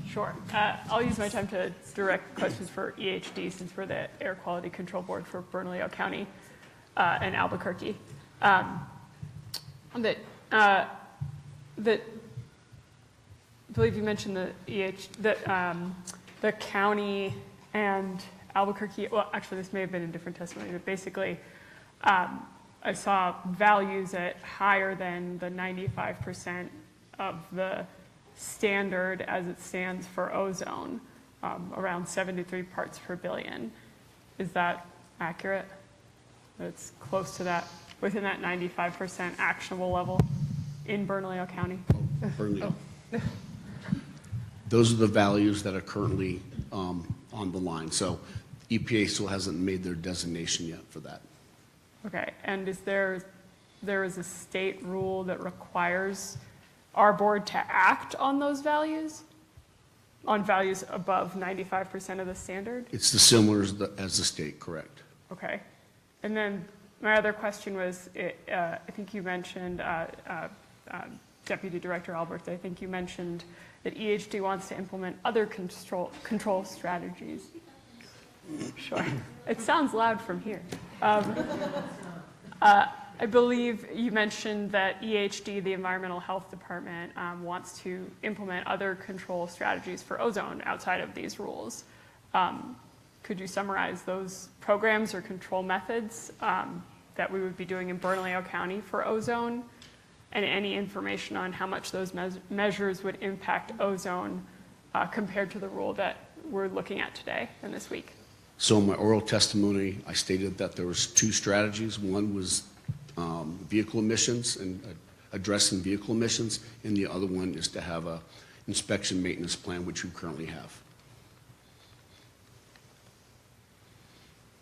Sure. I'll use my time to direct questions for EHD since we're the Air Quality Control Board for Bernalillo County and Albuquerque. I believe you mentioned the county and Albuquerque. Well, actually, this may have been a different testimony, but basically, I saw values at higher than the 95% of the standard as it stands for ozone, around 73 parts per billion. Is that accurate? It's close to that, within that 95% actionable level in Bernalillo County? Bernalillo. Those are the values that are currently on the line. So EPA still hasn't made their designation yet for that. Okay, and is there is a state rule that requires our board to act on those values? On values above 95% of the standard? It's the similar as the state, correct? Okay. And then my other question was, I think you mentioned, Deputy Director Albert, I think you mentioned that EHD wants to implement other control strategies. Sure. It sounds loud from here. I believe you mentioned that EHD, the Environmental Health Department, wants to implement other control strategies for ozone outside of these rules. Could you summarize those programs or control methods that we would be doing in Bernalillo County for ozone, and any information on how much those measures would impact ozone compared to the rule that we're looking at today and this week? So in my oral testimony, I stated that there was two strategies. One was vehicle emissions and addressing vehicle emissions, and the other one is to have a inspection maintenance plan, which we currently have.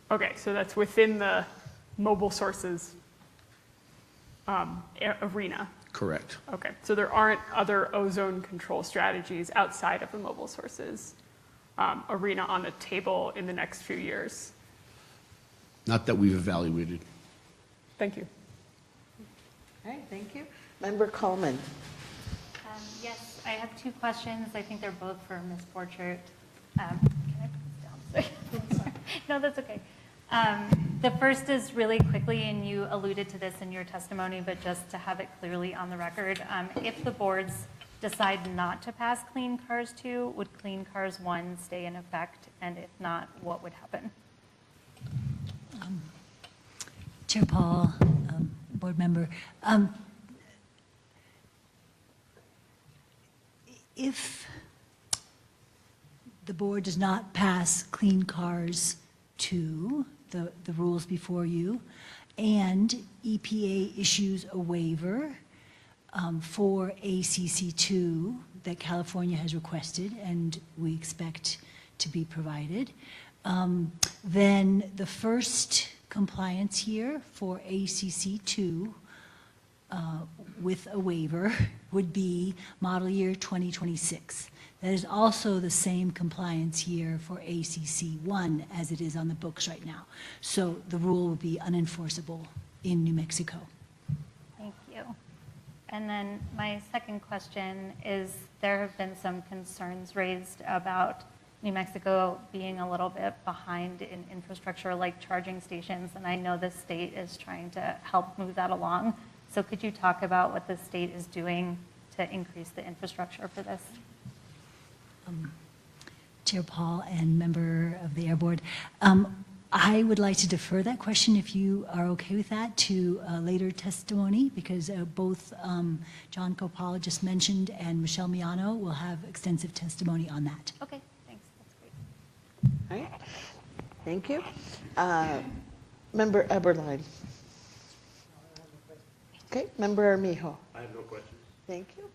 Okay, so that's within the mobile sources arena. Correct. Okay, so there aren't other ozone control strategies outside of the mobile sources arena on the table in the next few years? Not that we've evaluated. Thank you. All right, thank you. Member Coleman. Yes, I have two questions. I think they're both for Ms. Borchert. Can I put this down? Sorry. No, that's okay. The first is really quickly, and you alluded to this in your testimony, but just to have it clearly on the record, if the boards decide not to pass Clean Cars 2, would Clean Cars 1 stay in effect? And if not, what would happen? Chair Paul, board member, if the board does not pass Clean Cars 2, the rules before you, and EPA issues a waiver for ACC2 that California has requested and we expect to be provided, then the first compliance year for ACC2 with a waiver would be model year 2026. That is also the same compliance year for ACC1 as it is on the books right now. So the rule would be unenforceable in New Mexico. Thank you. And then my second question is, there have been some concerns raised about New Mexico being a little bit behind in infrastructure like charging stations, and I know the state is trying to help move that along. So could you talk about what the state is doing to increase the infrastructure for this? Chair Paul and member of the Air Board, I would like to defer that question, if you are okay with that, to later testimony, because both John Copal just mentioned and Michelle Miano will have extensive testimony on that. Okay, thanks. That's great. All right, thank you. Member Eberlein. Okay, Member Armijo. I have no questions. Thank you.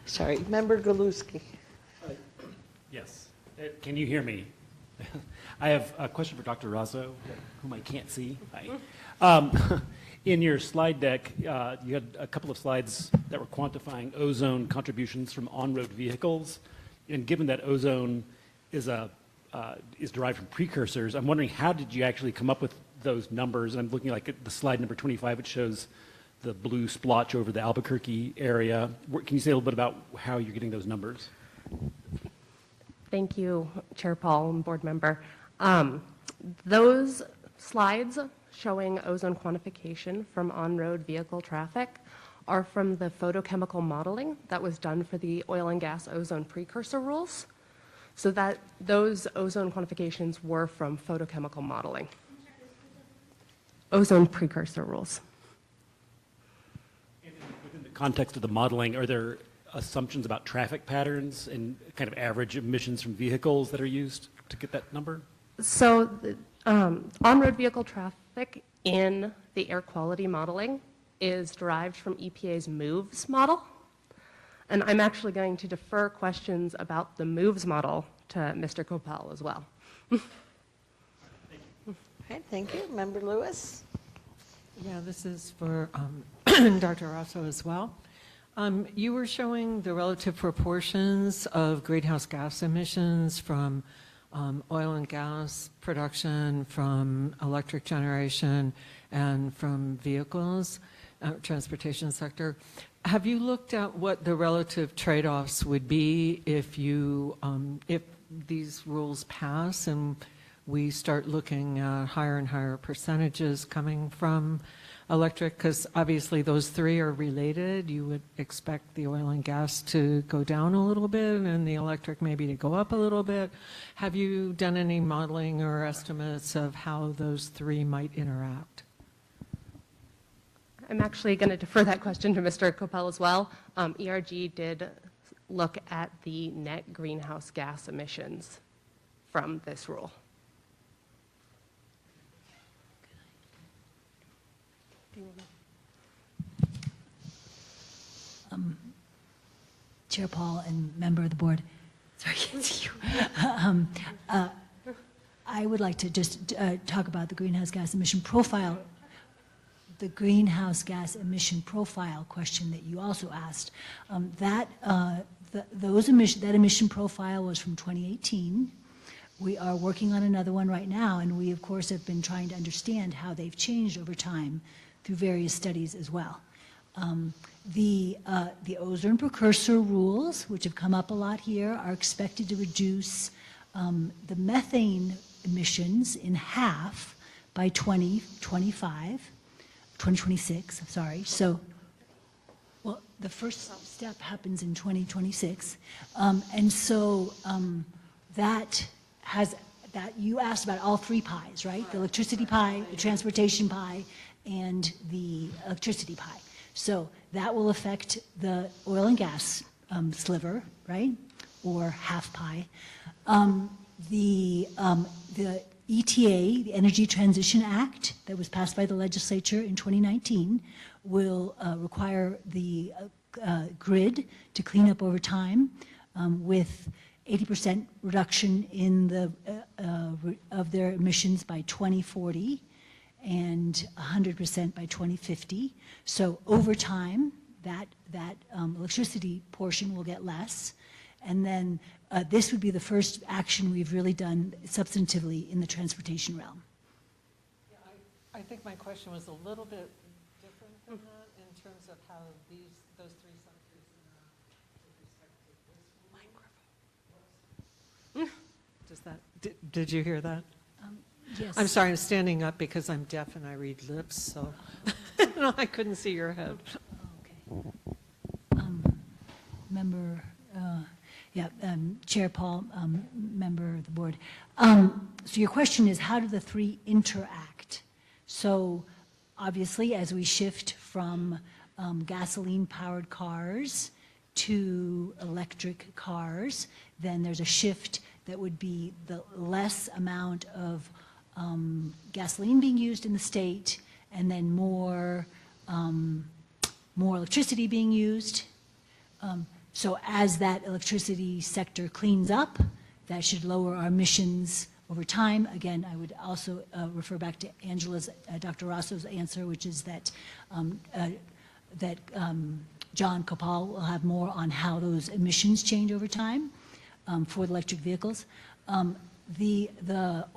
Sorry, Member Galuski. Yes. Can you hear me? I have a question for Dr. Razzo, whom I can't see. Hi. In your slide deck, you had a couple of slides that were quantifying ozone contributions from on-road vehicles. And given that ozone is derived from precursors, I'm wondering, how did you actually come up with those numbers? And I'm looking like at the slide number 25, it shows the blue splotch over the Albuquerque area. Can you say a little bit about how you're getting those numbers? Thank you, Chair Paul and board member. Those slides showing ozone quantification from on-road vehicle traffic are from the photochemical modeling that was done for the oil and gas ozone precursor rules. So that those ozone quantifications were from photochemical modeling. Ozone precursor rules. Within the context of the modeling, are there assumptions about traffic patterns and kind of average emissions from vehicles that are used to get that number? So on-road vehicle traffic in the air quality modeling is derived from EPA's MOVES model. And I'm actually going to defer questions about the MOVES model to Mr. Copal as well. Okay, thank you. Member Lewis. Yeah, this is for Dr. Rosso as well. You were showing the relative proportions of greenhouse gas emissions from oil and gas production, from electric generation, and from vehicles, transportation sector. Have you looked at what the relative trade-offs would be if if these rules pass and we start looking at higher and higher percentages coming from electric? Because obviously those three are related. You would expect the oil and gas to go down a little bit and the electric maybe to go up a little bit. Have you done any modeling or estimates of how those three might interact? I'm actually going to defer that question to Mr. Copal as well. ERG did look at the net greenhouse gas emissions from this rule. Chair Paul and member of the board, sorry, I can't see you. I would like to just talk about the greenhouse gas emission profile, the greenhouse gas emission profile question that you also asked. That emission profile was from 2018. We are working on another one right now, and we, of course, have been trying to understand how they've changed over time through various studies as well. The ozone precursor rules, which have come up a lot here, are expected to reduce the methane emissions in half by 2026, sorry. So, well, the first step happens in 2026. And so that you asked about all three pies, right? The electricity pie, the transportation pie, and the electricity pie. So that will affect the oil and gas sliver, right? Or half pie. The ETA, the Energy Transition Act, that was passed by the legislature in 2019, will require the grid to clean up over time with 80% reduction in of their emissions by 2040 and 100% by 2050. So over time, that electricity portion will get less. And then this would be the first action we've really done substantively in the transportation realm. Yeah, I think my question was a little bit different than that in terms of how those three sectors with respect to this microphone. Does that, did you hear that? Yes. I'm sorry, I'm standing up because I'm deaf and I read lips, so no, I couldn't see your head. Okay. Member, Chair Paul, member of the board. So your question is, how do the three interact? So obviously, as we shift from gasoline-powered cars to electric cars, then there's a shift that would be the less amount of gasoline being used in the state, and then more electricity being used. So as that electricity sector cleans up, that should lower our emissions over time. Again, I would also refer back to Angela's, Dr. Rosso's answer, which is that John Kopal will have more on how those emissions change over time for the electric vehicles. The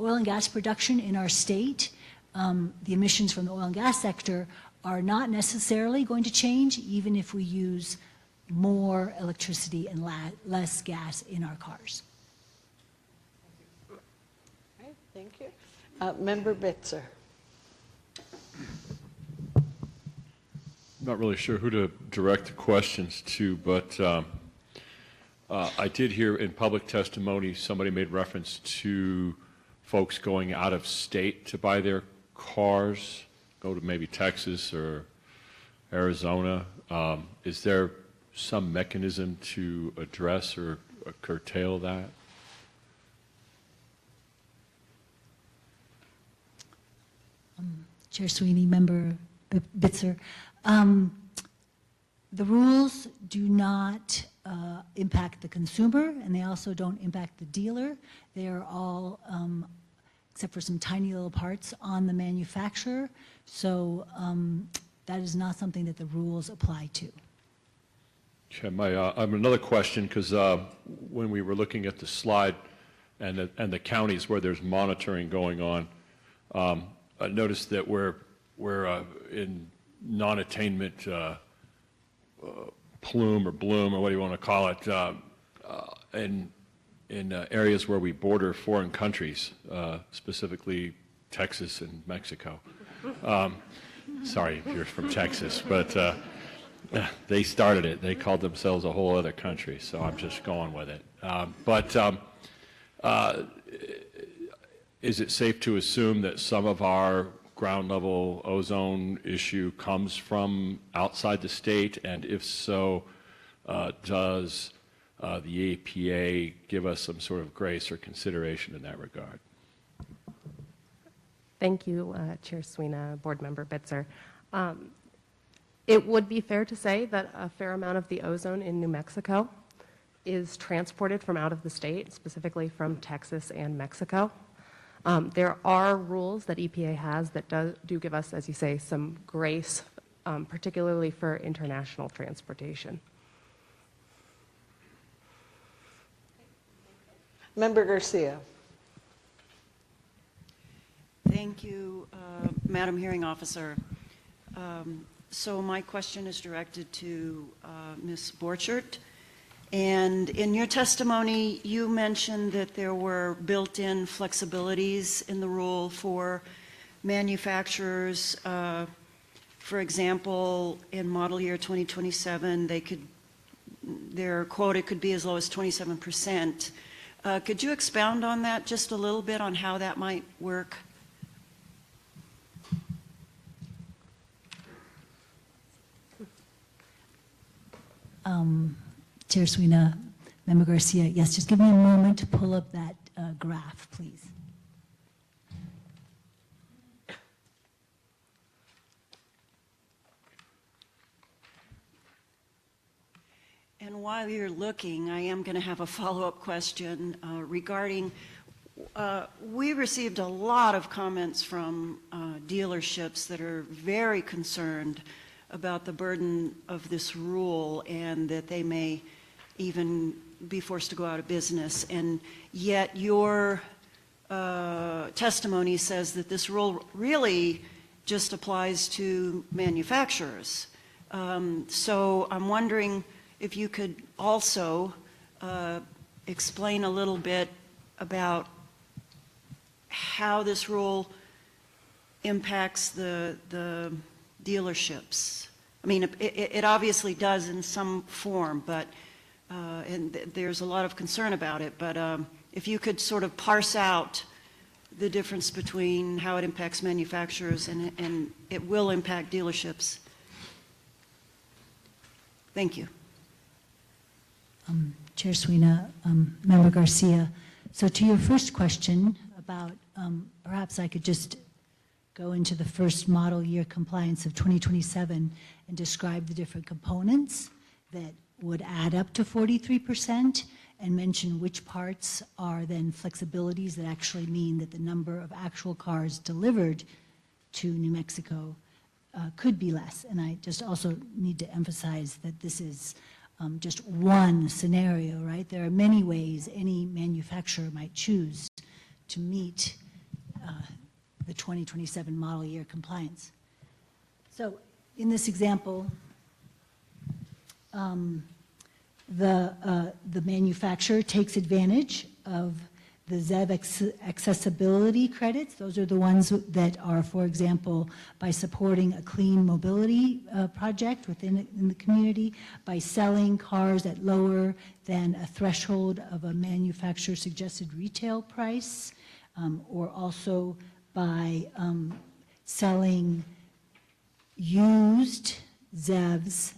oil and gas production in our state, the emissions from the oil and gas sector are not necessarily going to change even if we use more electricity and less gas in our cars. Okay, thank you. Member Bitzer. Not really sure who to direct the questions to, but I did hear in public testimony somebody made reference to folks going out of state to buy their cars, go to maybe Texas or Arizona. Is there some mechanism to address or curtail that? Chair Sweeney, member Bitzer. The rules do not impact the consumer, and they also don't impact the dealer. They are all, except for some tiny little parts, on the manufacturer. So that is not something that the rules apply to. Okay, I have another question, because when we were looking at the slide and the counties where there's monitoring going on, I noticed that we're in non-attainment plume or bloom, or what do you want to call it, in areas where we border foreign countries, specifically Texas and Mexico. Sorry if you're from Texas, but they started it. They called themselves a whole other country, so I'm just going with it. Is it safe to assume that some of our ground level ozone issue comes from outside the state? And if so, does the EPA give us some sort of grace or consideration in that regard? Thank you, Chair Sweeney, Board Member Bitzer. It would be fair to say that a fair amount of the ozone in New Mexico is transported from out of the state, specifically from Texas and Mexico. There are rules that EPA has that do give us, as you say, some grace, particularly for international transportation. Member Garcia. Thank you, Madam Hearing Officer. So my question is directed to Ms. Borchert. And in your testimony, you mentioned that there were built-in flexibilities in the rule for manufacturers. For example, in model year 2027, their quota could be as low as 27%. Could you expound on that just a little bit on how that might work? Chair Sweeney, Member Garcia, yes, just give me a moment to pull up that graph, please. And while you're looking, I am going to have a follow-up question regarding, we received a lot of comments from dealerships that are very concerned about the burden of this rule and that they may even be forced to go out of business. And yet your testimony says that this rule really just applies to manufacturers. So I'm wondering if you could also explain a little bit about how this rule impacts the dealerships. I mean, it obviously does in some form, but and there's a lot of concern about it. But if you could sort of parse out the difference between how it impacts manufacturers and it will impact dealerships. Thank you. Chair Sweeney, Member Garcia. So to your first question about, perhaps I could just go into the first model year compliance of 2027 and describe the different components that would add up to 43% and mention which parts are then flexibilities that actually mean that the number of actual cars delivered to New Mexico could be less. And I just also need to emphasize that this is just one scenario, right? There are many ways any manufacturer might choose to meet the 2027 model year compliance. So in this example, the manufacturer takes advantage of the ZEV accessibility credits. Those are the ones that are, for example, by supporting a clean mobility project within the community, by selling cars at lower than a threshold of a manufacturer suggested retail price, or also by selling used ZEVs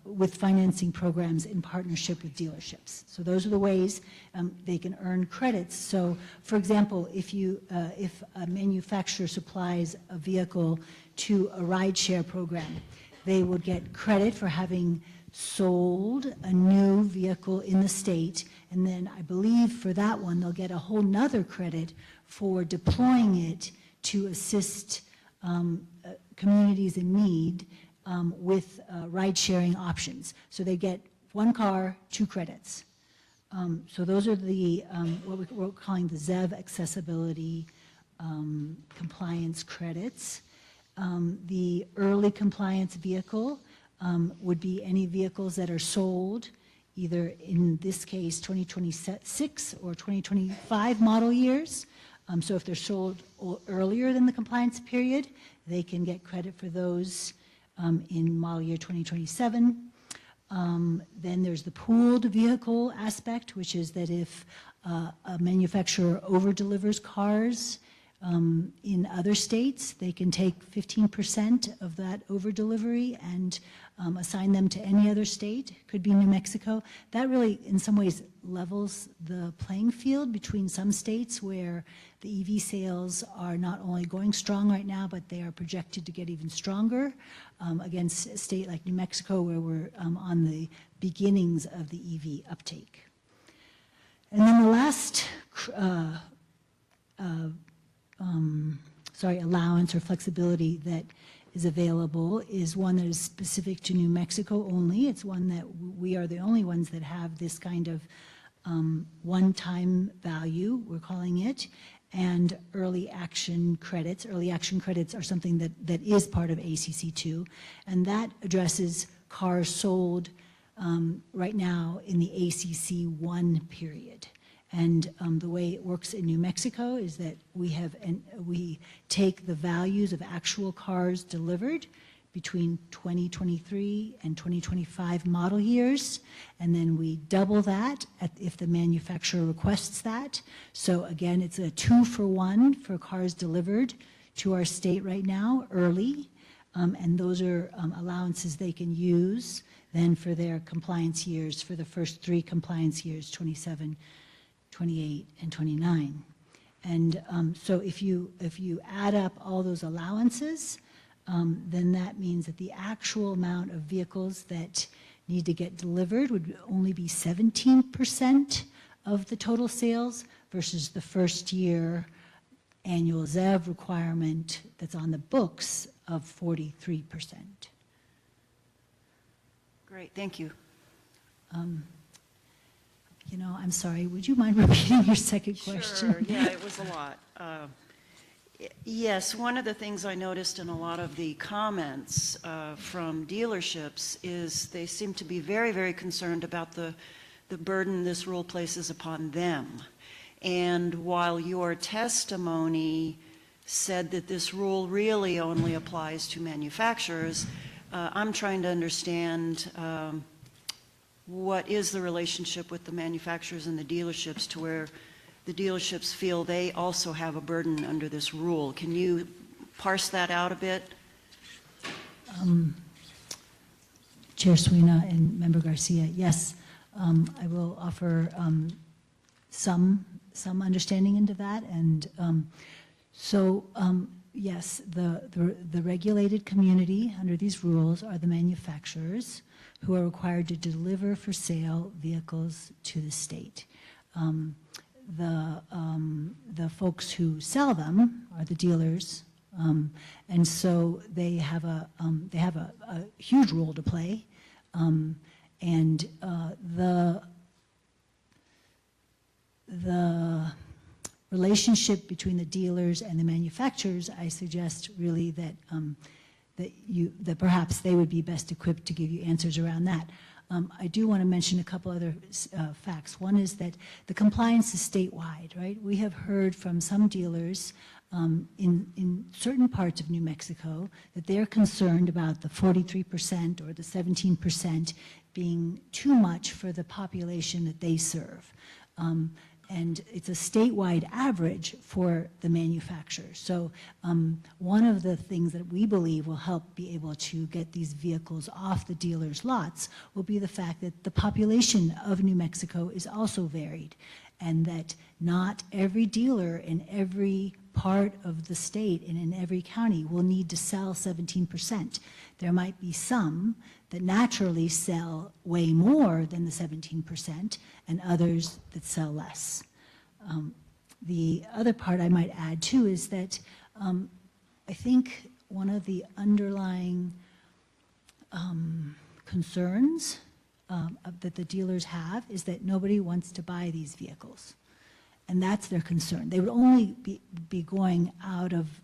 with financing programs in partnership with dealerships. So those are the ways they can earn credits. So, for example, if a manufacturer supplies a vehicle to a rideshare program, they would get credit for having sold a new vehicle in the state, and then I believe for that one they'll get a whole nother credit for deploying it to assist communities in need with ride-sharing options. So they get one car, 2 credits. So those are the what we're calling the ZEV accessibility compliance credits. The early compliance vehicle would be any vehicles that are sold either in this case 2026 or 2025 model years. So if they're sold earlier than the compliance period, they can get credit for those in model year 2027. Then there's the pooled vehicle aspect, which is that if a manufacturer over-delivers cars in other states, they can take 15% of that over-delivery and assign them to any other state. Could be New Mexico. That really, in some ways, levels the playing field between some states where The EV sales are not only going strong right now, but they are projected to get even stronger against a state like New Mexico, where we're on the beginnings of the EV uptake. And then the last allowance or flexibility that is available is one that is specific to New Mexico only. It's one that we are the only ones that have this kind of one-time value, we're calling it, and early action credits. Early action credits are something that is part of ACC2, and that addresses cars sold right now in the ACC1 period. And the way it works in New Mexico is that we take the values of actual cars delivered between 2023 and 2025 model years, and then we double that if the manufacturer requests that. So again, it's a 2-for-1 for cars delivered to our state right now early, and those are allowances they can use then for their compliance years, for the first 3 compliance years, 27, 28, and 29. And so if you add up all those allowances, then that means that the actual amount of vehicles that need to get delivered would only be 17% of the total sales versus the first year annual ZEV requirement that's on the books of 43%. Great, thank you. You know, I'm sorry, would you mind repeating your second question? Sure, yeah, it was a lot. Yes, one of the things I noticed in a lot of the comments from dealerships is they seem to be very, very concerned about the burden this rule places upon them. And while your testimony said that this rule really only applies to manufacturers, I'm trying to understand what is the relationship with the manufacturers and the dealerships to where the dealerships feel they also have a burden under this rule. Can you parse that out a bit? Chair Sweeney and Member Garcia, yes, I will offer some understanding into that. And yes, the regulated community under these rules are the manufacturers who are required to deliver for sale vehicles to the state. The folks who sell them are the dealers, and so they have a huge role to play, and the relationship between the dealers and the manufacturers, I suggest really that that perhaps they would be best equipped to give you answers around that. I do want to mention a couple other facts. One is that the compliance is statewide, right? We have heard from some dealers in certain parts of New Mexico that they're concerned about the 43% or the 17% being too much for the population that they serve. And it's a statewide average for the manufacturer. So one of the things that we believe will help be able to get these vehicles off the dealers' lots will be the fact that the population of New Mexico is also varied, and that not every dealer in every part of the state and in every county will need to sell 17%. There might be some that naturally sell way more than the 17% and others that sell less. The other part I might add too is that I think one of the underlying concerns that the dealers have is that nobody wants to buy these vehicles. And that's their concern. They would only be going out of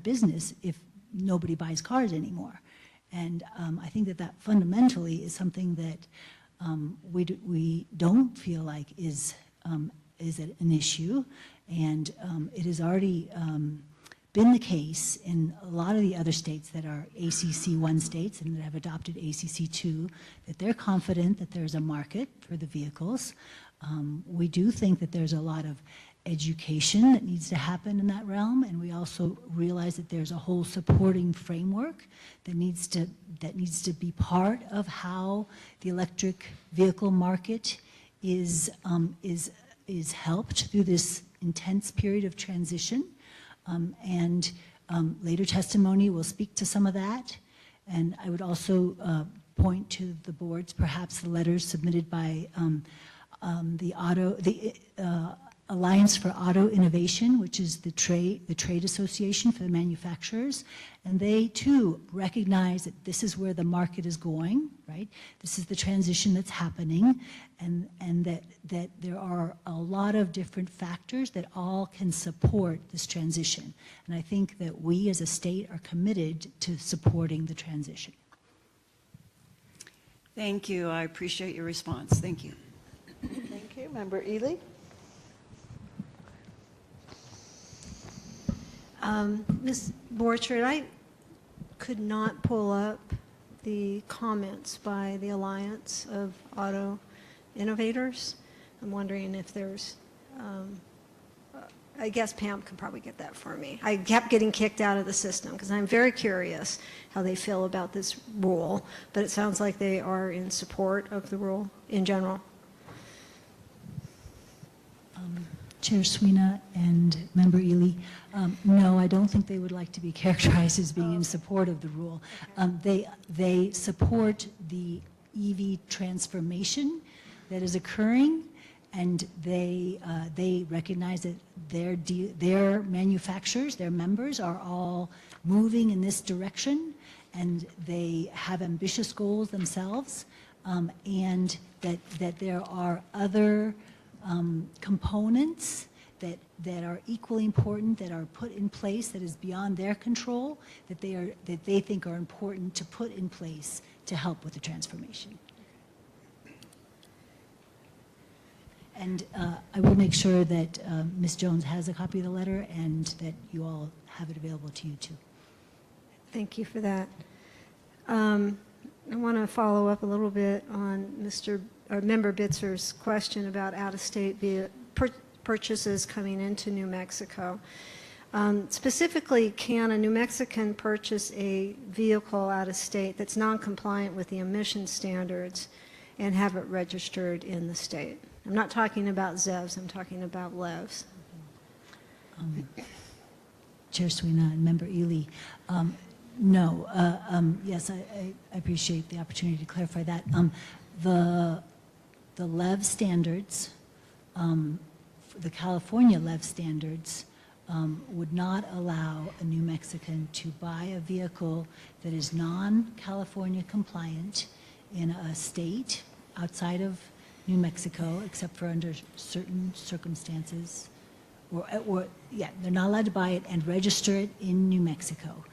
business if nobody buys cars anymore. And I think that fundamentally is something that we don't feel like is an issue, and it has already been the case in a lot of the other states that are ACC1 states and that have adopted ACC2, that they're confident that there's a market for the vehicles. We do think that there's a lot of education that needs to happen in that realm, and we also realize that there's a whole supporting framework that needs to be part of how the electric vehicle market is helped through this intense period of transition, and later testimony will speak to some of that. And I would also point to the boards, perhaps the letters submitted by the Alliance for Auto Innovation, which is the trade association for the manufacturers, and they too recognize that this is where the market is going, right? This is the transition that's happening, and that there are a lot of different factors that all can support this transition. And I think that we as a state are committed to supporting the transition. Thank you. I appreciate your response. Thank you. Thank you. Member Ely? Ms. Borchert, I could not pull up the comments by the Alliance of Auto Innovators. I'm wondering if there's, I guess Pam can probably get that for me. I kept getting kicked out of the system because I'm very curious how they feel about this rule, but it sounds like they are in support of the rule in general. Chair Sweeney and Member Ely, no, I don't think they would like to be characterized as being in support of the rule. They support the EV transformation that is occurring, and they recognize that their manufacturers, their members, are all moving in this direction, and they have ambitious goals themselves, and that there are other components that are equally important, that are put in place, that is beyond their control, that they think are important to put in place to help with the transformation. And I will make sure that Ms. Jones has a copy of the letter and that you all have it available to you too. Thank you for that. I want to follow up a little bit on Member Bitzer's question about out-of-state purchases coming into New Mexico. Specifically, can a New Mexican purchase a vehicle out of state that's non-compliant with the emission standards and have it registered in the state? I'm not talking about ZEVs, I'm talking about LEVs. Chair Sweeney and Member Ely, no. Yes, I appreciate the opportunity to clarify that. The LEV standards, the California LEV standards, would not allow a New Mexican to buy a vehicle that is non-California compliant in a state outside of New Mexico, except for under certain circumstances, they're not allowed to buy it and register it in New Mexico.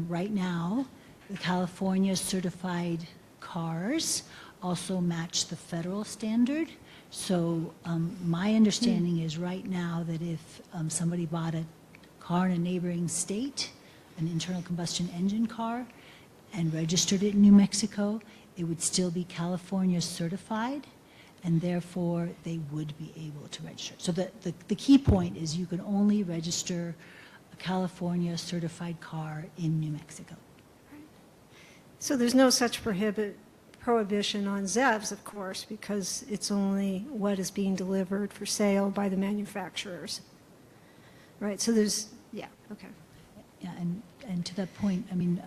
Right now, the California certified cars also match the federal standard. So my understanding is right now that if somebody bought a car in a neighboring state, an internal combustion engine car, and registered it in New Mexico, it would still be California certified, and therefore they would be able to register. So the key point is you can only register a California certified car in New Mexico. So there's no such prohibition on ZEVs, of course, because it's only what is being delivered for sale by the manufacturers. Right, so there's, yeah, okay. Yeah, and to that point, I mean,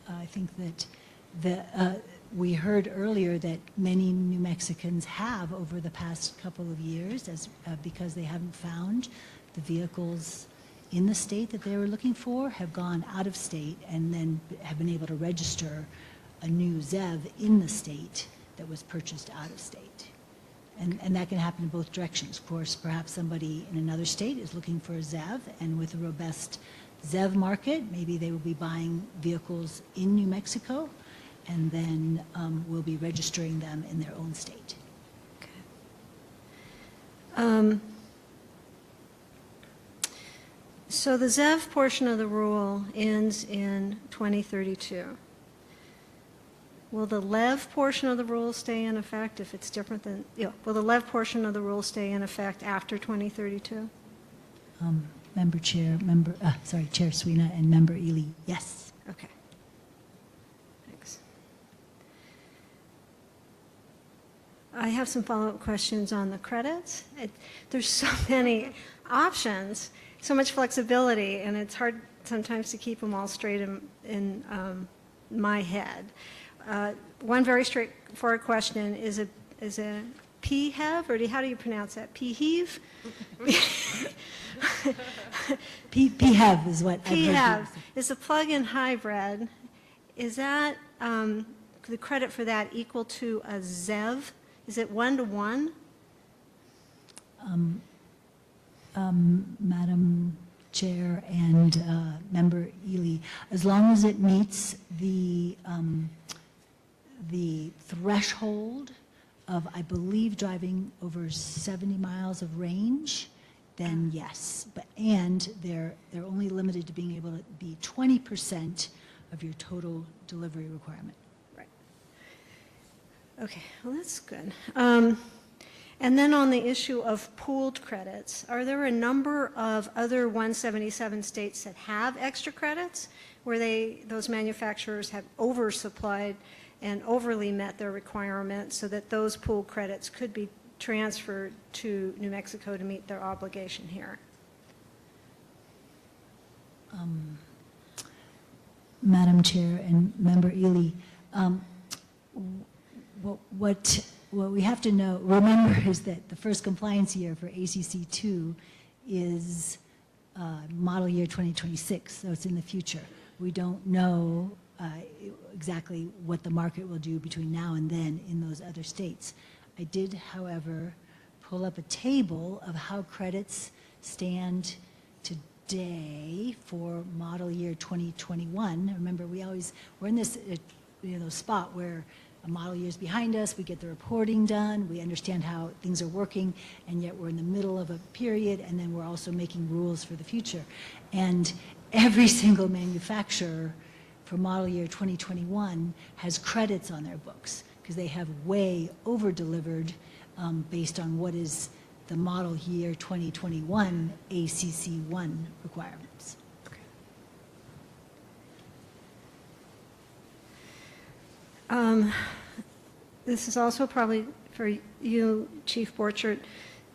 I think that we heard earlier that many New Mexicans have over the past couple of years, because they haven't found the vehicles in the state that they were looking for, have gone out of state and then have been able to register a new ZEV in the state that was purchased out of state. And that can happen in both directions. Of course, perhaps somebody in another state is looking for a ZEV, and with a robust ZEV market, maybe they will be buying vehicles in New Mexico, and then will be registering them in their own state. Okay. So the ZEV portion of the rule ends in 2032. Will the LEV portion of the rule stay in effect if it's different than, will the LEV portion of the rule stay in effect after 2032? Chair Sweeney and Member Ely, yes. Okay. Thanks. I have some follow-up questions on the credits. There's so many options, so much flexibility, and it's hard sometimes to keep them all straight in my head. One very straightforward question is a PHEV, or how do you pronounce that? PHEV? PHEV is what I've heard. PHEV is a plug-in hybrid. Is that the credit for that equal to a ZEV? Is it 1-to-1? Madam Chair and Member Ely, as long as it meets the threshold of, I believe, driving over 70 miles of range, then yes. And they're only limited to being able to be 20% of your total delivery requirement. Right. Okay, well, that's good. And then on the issue of pooled credits, are there a number of other 177 states that have extra credits where those manufacturers have oversupplied and overly met their requirements so that those pooled credits could be transferred to New Mexico to meet their obligation here? Madam Chair and Member Ely, what we have to remember is that the first compliance year for ACC2 is model year 2026, so it's in the future. We don't know exactly what the market will do between now and then in those other states. I did, however, pull up a table of how credits stand today for model year 2021. Remember, we're in this spot where a model year is behind us, we get the reporting done, we understand how things are working, and yet we're in the middle of a period, and then we're also making rules for the future. And every single manufacturer for model year 2021 has credits on their books because they have way over-delivered based on what is the model year 2021 ACC1 requirements. This is also probably for you, Chief Borchert.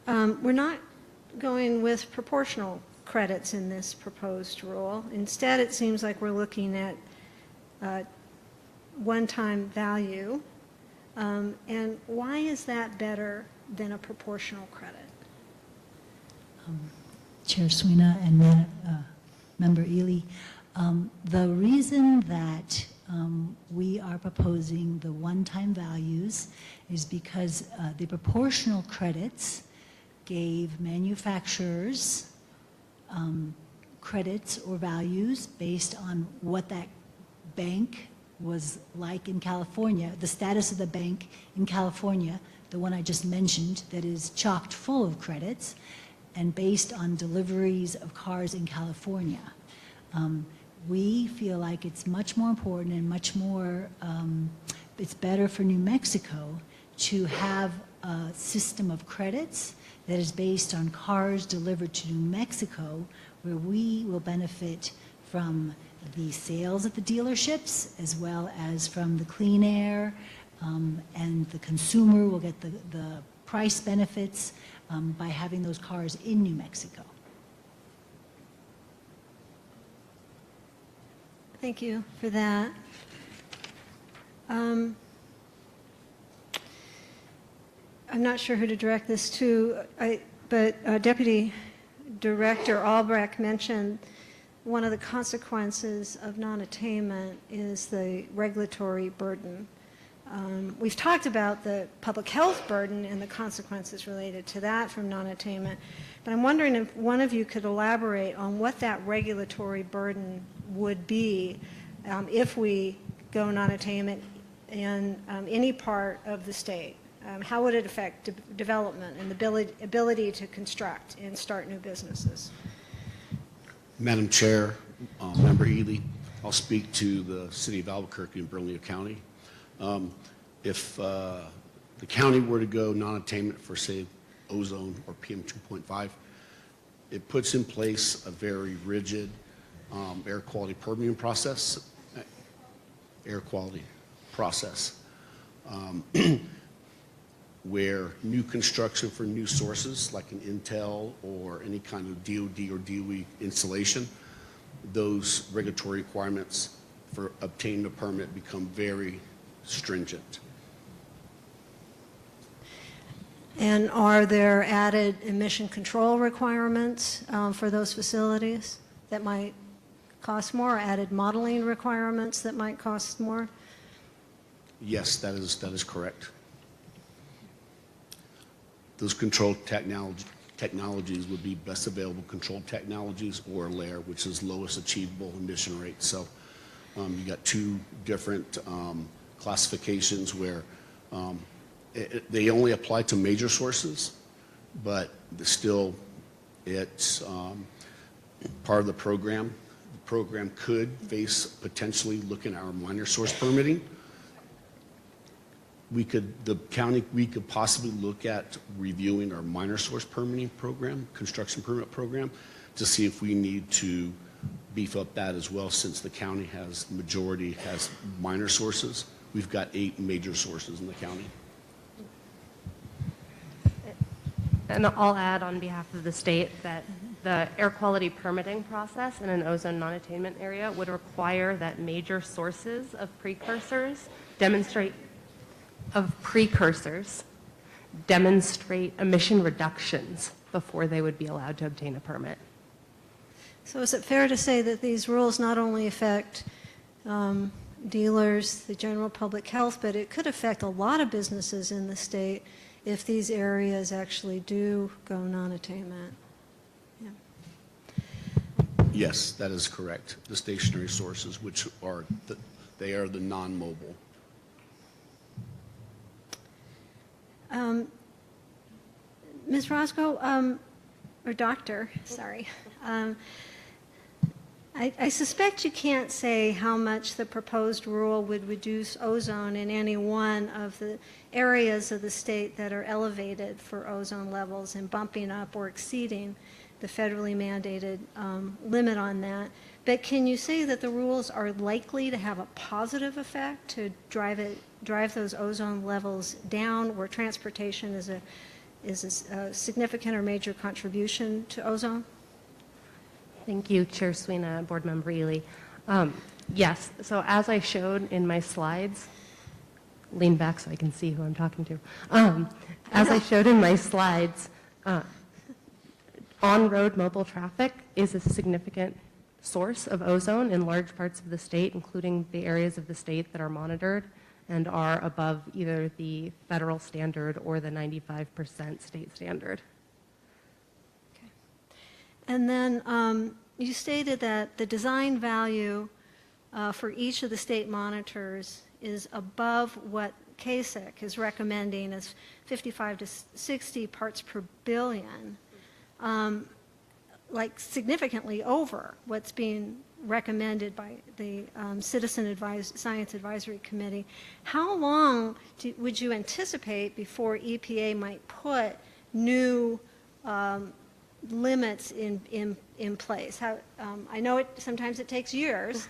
We're not going with proportional credits in this proposed rule. Instead, it seems like we're looking at one-time value. And why is that better than a proportional credit? Chair Swina and Member Ely, the reason that we are proposing the one-time values is because the proportional credits gave manufacturers credits or values based on what that bank was like in California, the status of the bank in California, the one I just mentioned that is chocked full of credits, and based on deliveries of cars in California. We feel like it's much more important and much more, it's better for New Mexico to have a system of credits that is based on cars delivered to New Mexico, where we will benefit from the sales at the dealerships as well as from the clean air, and the consumer will get the price benefits by having those cars in New Mexico. Thank you for that. I'm not sure who to direct this to, but Deputy Director Albrecht mentioned one of the consequences of non-attainment is the regulatory burden. We've talked about the public health burden and the consequences related to that from non-attainment, but I'm wondering if one of you could elaborate on what that regulatory burden would be if we go non-attainment in any part of the state. How would it affect development and the ability to construct and start new businesses? Madam Chair, Member Ely, I'll speak to the City of Albuquerque and Bernalillo County. If the county were to go non-attainment for, say, ozone or PM 2.5, it puts in place a very rigid air quality permitting process. where new construction for new sources, like an Intel or any kind of DoD or DOE installation, those regulatory requirements for obtaining a permit become very stringent. And are there added emission control requirements for those facilities that might cost more, added modeling requirements that might cost more? Yes, that is correct. Those control technologies would be best available control technologies or LAIR, which is lowest achievable emission rate. So you got two different classifications where they only apply to major sources, but still it's part of the program. The program could face potentially looking at our minor source permitting. We could possibly look at reviewing our minor source permitting program, construction permit program, to see if we need to beef up that as well, since the county has minor sources. We've got 8 major sources in the county. And I'll add on behalf of the state that the air quality permitting process in an ozone non-attainment area would require that major sources of precursors demonstrate emission reductions before they would be allowed to obtain a permit. So is it fair to say that these rules not only affect dealers, the general public health, but it could affect a lot of businesses in the state if these areas actually do go non-attainment? Yeah. Yes, that is correct. The stationary sources, which are they are the non-mobile. Ms. Roscoe, or Doctor, sorry. I suspect you can't say how much the proposed rule would reduce ozone in any one of the areas of the state that are elevated for ozone levels and bumping up or exceeding the federally mandated limit on that. But can you say that the rules are likely to have a positive effect to drive those ozone levels down, where transportation is a significant or major contribution to ozone? Thank you, Chair Sweeney, Board Member Ely. Yes, so as I showed in my slides, lean back so I can see who I'm talking to. As I showed in my slides, on-road mobile traffic is a significant source of ozone in large parts of the state, including the areas of the state that are monitored and are above either the federal standard or the 95% state standard. Okay. And then you stated that the design value for each of the state monitors is above what CASIC is recommending as 55 to 60 parts per billion, like significantly over what's being recommended by the Science Advisory Committee. How long would you anticipate before EPA might put new limits in place? I know sometimes it takes years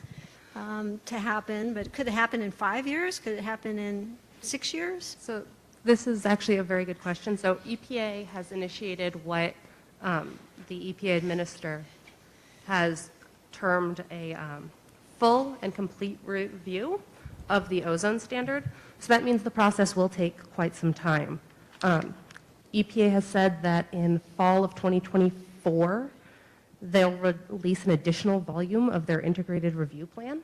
to happen, but could it happen in 5 years? Could it happen in 6 years? So this is actually a very good question. So EPA has initiated what the EPA administrator has termed a full and complete review of the ozone standard. So that means the process will take quite some time. EPA has said that in fall of 2024, they'll release an additional volume of their integrated review plan.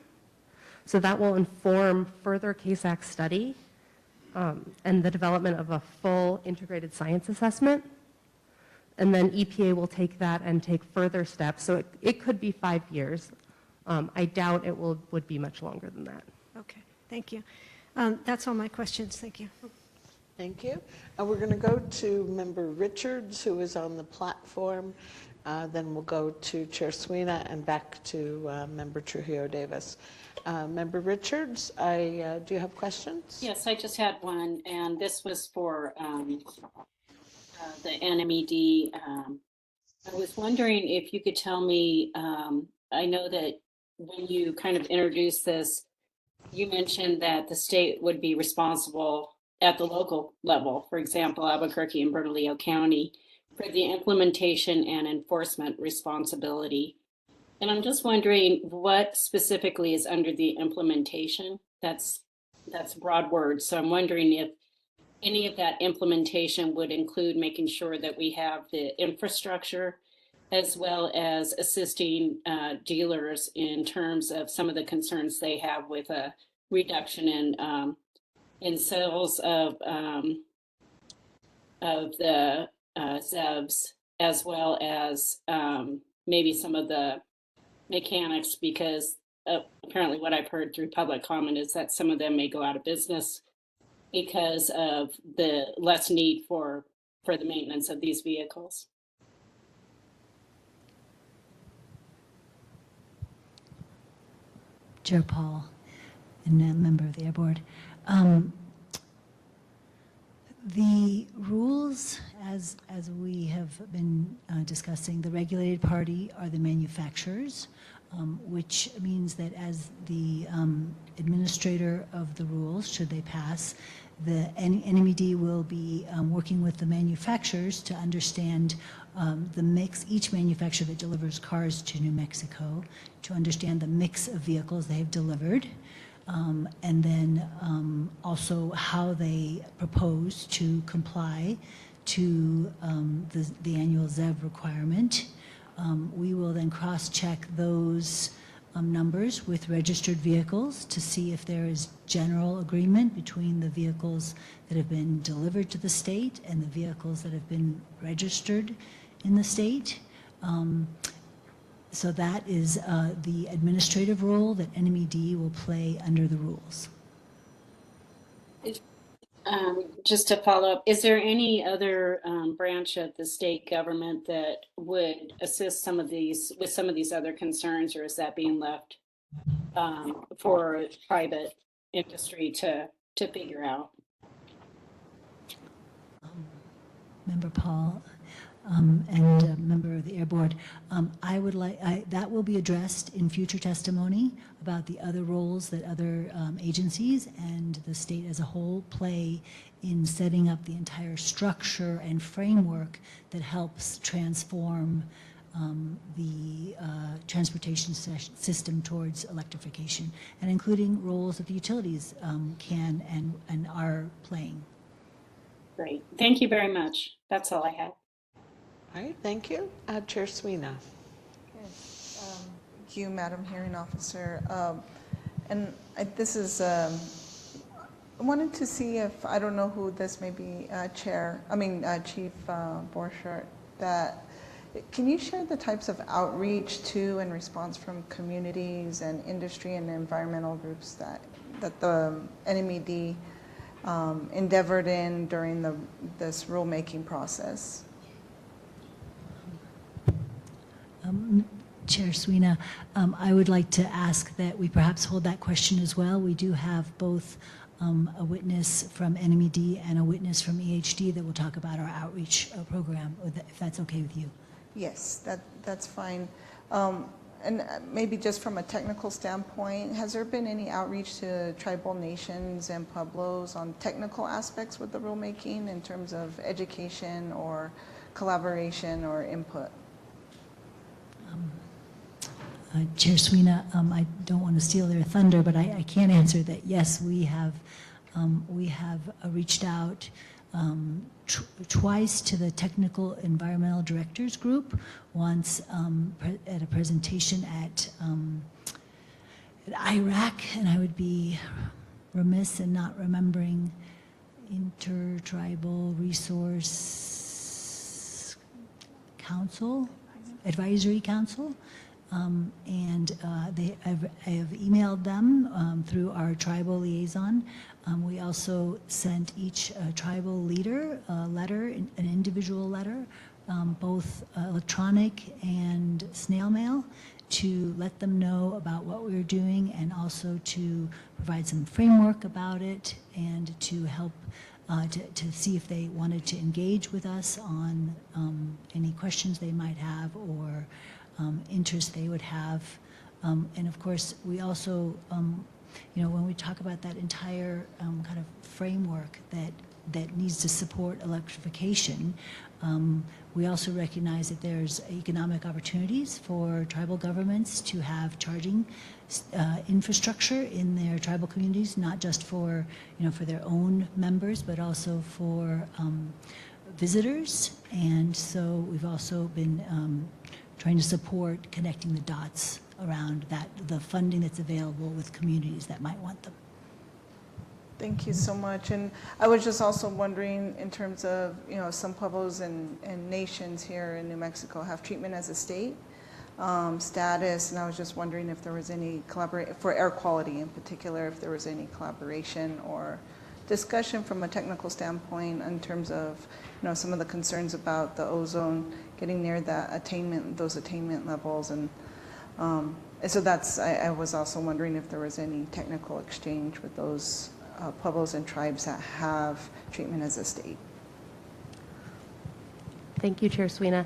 So that will inform further CASAC study and the development of a full integrated science assessment. And then EPA will take that and take further steps. So it could be 5 years. I doubt it would be much longer than that. Okay, thank you. That's all my questions. Thank you. Thank you. We're going to go to Member Richards, who is on the platform. Then we'll go to Chair Sweeney and back to Member Trujillo Davis. Member Richards, do you have questions? Yes, I just had one, and this was for the NMED. I was wondering if you could tell me, I know that when you kind of introduced this, you mentioned that the state would be responsible at the local level, for example, Albuquerque and Bernalillo County, for the implementation and enforcement responsibility. And I'm just wondering what specifically is under the implementation. That's a broad word. So I'm wondering if any of that implementation would include making sure that we have the infrastructure as well as assisting dealers in terms of some of the concerns they have with a reduction in sales of the ZEVs, as well as maybe some of the mechanics, because apparently what I've heard through public comment is that some of them may go out of business because of the less need for the maintenance of these vehicles. Chair Paul and a member of the Air Board. The rules, as we have been discussing, the regulated party are the manufacturers, which means that as the administrator of the rules, should they pass, the NMED will be working with the manufacturers to understand the mix, each manufacturer that delivers cars to New Mexico, to understand the mix of vehicles they've delivered, and then also how they propose to comply to the annual ZEV requirement. We will then cross-check those numbers with registered vehicles to see if there is general agreement between the vehicles that have been delivered to the state and the vehicles that have been registered in the state. So that is the administrative role that NMED will play under the rules. Just to follow up, is there any other branch of the state government that would assist some of these other concerns, or is that being left for private industry to figure out? Member Paul and member of the Air Board, I would like that will be addressed in future testimony about the other roles that other agencies and the state as a whole play in setting up the entire structure and framework that helps transform the transportation system towards electrification, and including roles that the utilities can and are playing. Great. Thank you very much. That's all I have. All right, thank you. Chair Sweeney. Yes. Thank you, Madam Hearing Officer. This is, I wanted to see if, I don't know who this may be, Chief Borchardt, that, can you share the types of outreach to and response from communities and industry and environmental groups that the NMED endeavored in during this rulemaking process? Chair Sweeney, I would like to ask that we perhaps hold that question as well. We do have both a witness from NMED and a witness from EHD that will talk about our outreach program, if that's okay with you. Yes, that's fine. And maybe just from a technical standpoint, has there been any outreach to tribal nations and pueblos on technical aspects with the rulemaking in terms of education or collaboration or input? Chair Sweeney, I don't want to steal their thunder, but I can answer that. Yes, we have reached out twice to the Technical Environmental Directors Group. Once at a presentation at IRAC, and I would be remiss in not remembering Intertribal Resource Council, Advisory Council. I have emailed them through our tribal liaison. We also sent each tribal leader a letter, an individual letter, both electronic and snail mail, to let them know about what we were doing and also to provide some framework about it and to help to see if they wanted to engage with us on any questions they might have or interest they would have. And of course, we also when we talk about that entire kind of framework that needs to support electrification, we also recognize that there's economic opportunities for tribal governments to have charging infrastructure in their tribal communities, not just for, for their own members, but also for visitors. And so we've also been trying to support connecting the dots around that, the funding that's available with communities that might want them. Thank you so much. And I was just also wondering, in terms of, some pueblos and nations here in New Mexico have treatment as a state status, and I was just wondering if there was any collaboration, for air quality in particular, if there was any collaboration or discussion from a technical standpoint in terms of, some of the concerns about the ozone getting near those attainment levels. And so I was also wondering if there was any technical exchange with those pueblos and tribes that have treatment as a state. Thank you, Chair Sweeney.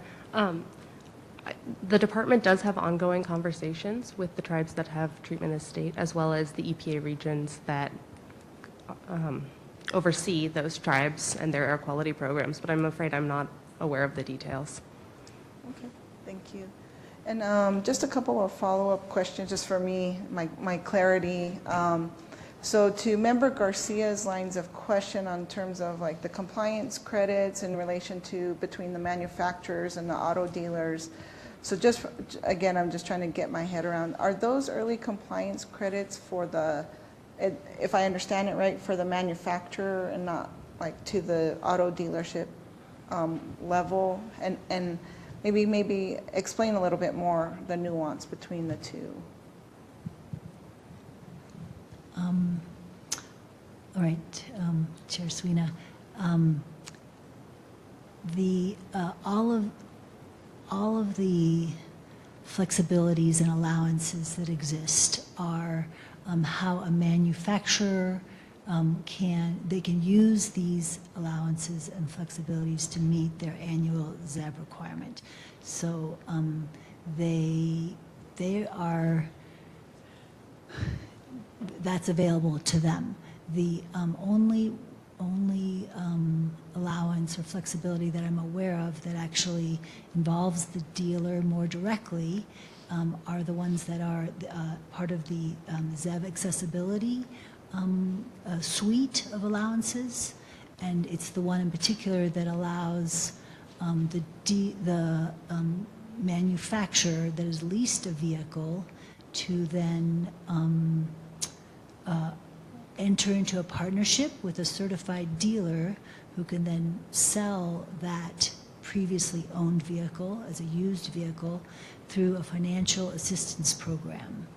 The department does have ongoing conversations with the tribes that have treatment as state, as well as the EPA regions that oversee those tribes and their air quality programs, but I'm afraid I'm not aware of the details. Okay, thank you. And just a couple of follow-up questions just for me, my clarity. So to Member Garcia's lines of question on terms of like the compliance credits in relation to between the manufacturers and the auto dealers. So just, again, I'm just trying to get my head around, are those early compliance credits for the, if I understand it right, for the manufacturer and not like to the auto dealership level? And maybe explain a little bit more the nuance between the two. All right, Chair Sweeney. All of the flexibilities and allowances that exist are how a manufacturer can use these allowances and flexibilities to meet their annual ZEB requirement. So that's available to them. The only allowance or flexibility that I'm aware of that actually involves the dealer more directly are the ones that are part of the ZEB accessibility suite of allowances, and it's the one in particular that allows the manufacturer that has leased a vehicle to then enter into a partnership with a certified dealer who can then sell that previously owned vehicle as a used vehicle through a financial assistance program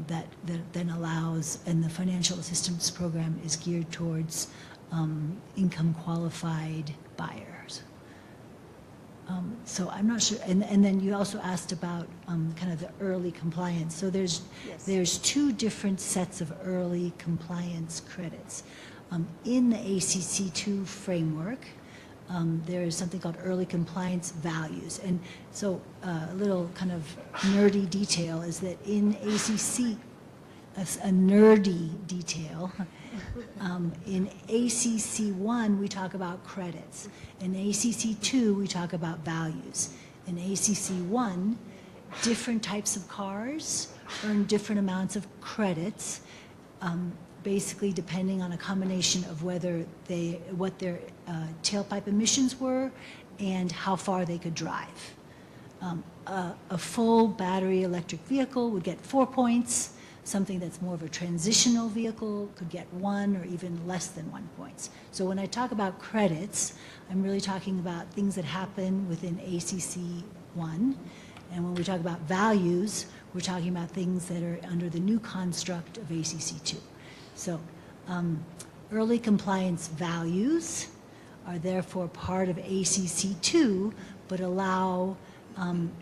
that then allows, and the financial assistance program is geared towards income qualified buyers. So I'm not sure, and then you also asked about kind of the early compliance. So there's two different sets of early compliance credits. In the ACC2 framework, there is something called early compliance values. And so a little kind of nerdy detail is that in ACC, a nerdy detail, in ACC1 we talk about credits. In ACC2 we talk about values. In ACC1, different types of cars earn different amounts of credits, basically depending on a combination of what their tailpipe emissions were and how far they could drive. A full battery electric vehicle would get 4 points. Something that's more of a transitional vehicle could get 1 or even less than 1 point. So when I talk about credits, I'm really talking about things that happen within ACC1. And when we talk about values, we're talking about things that are under the new construct of ACC2. So early compliance values are therefore part of ACC2, but allow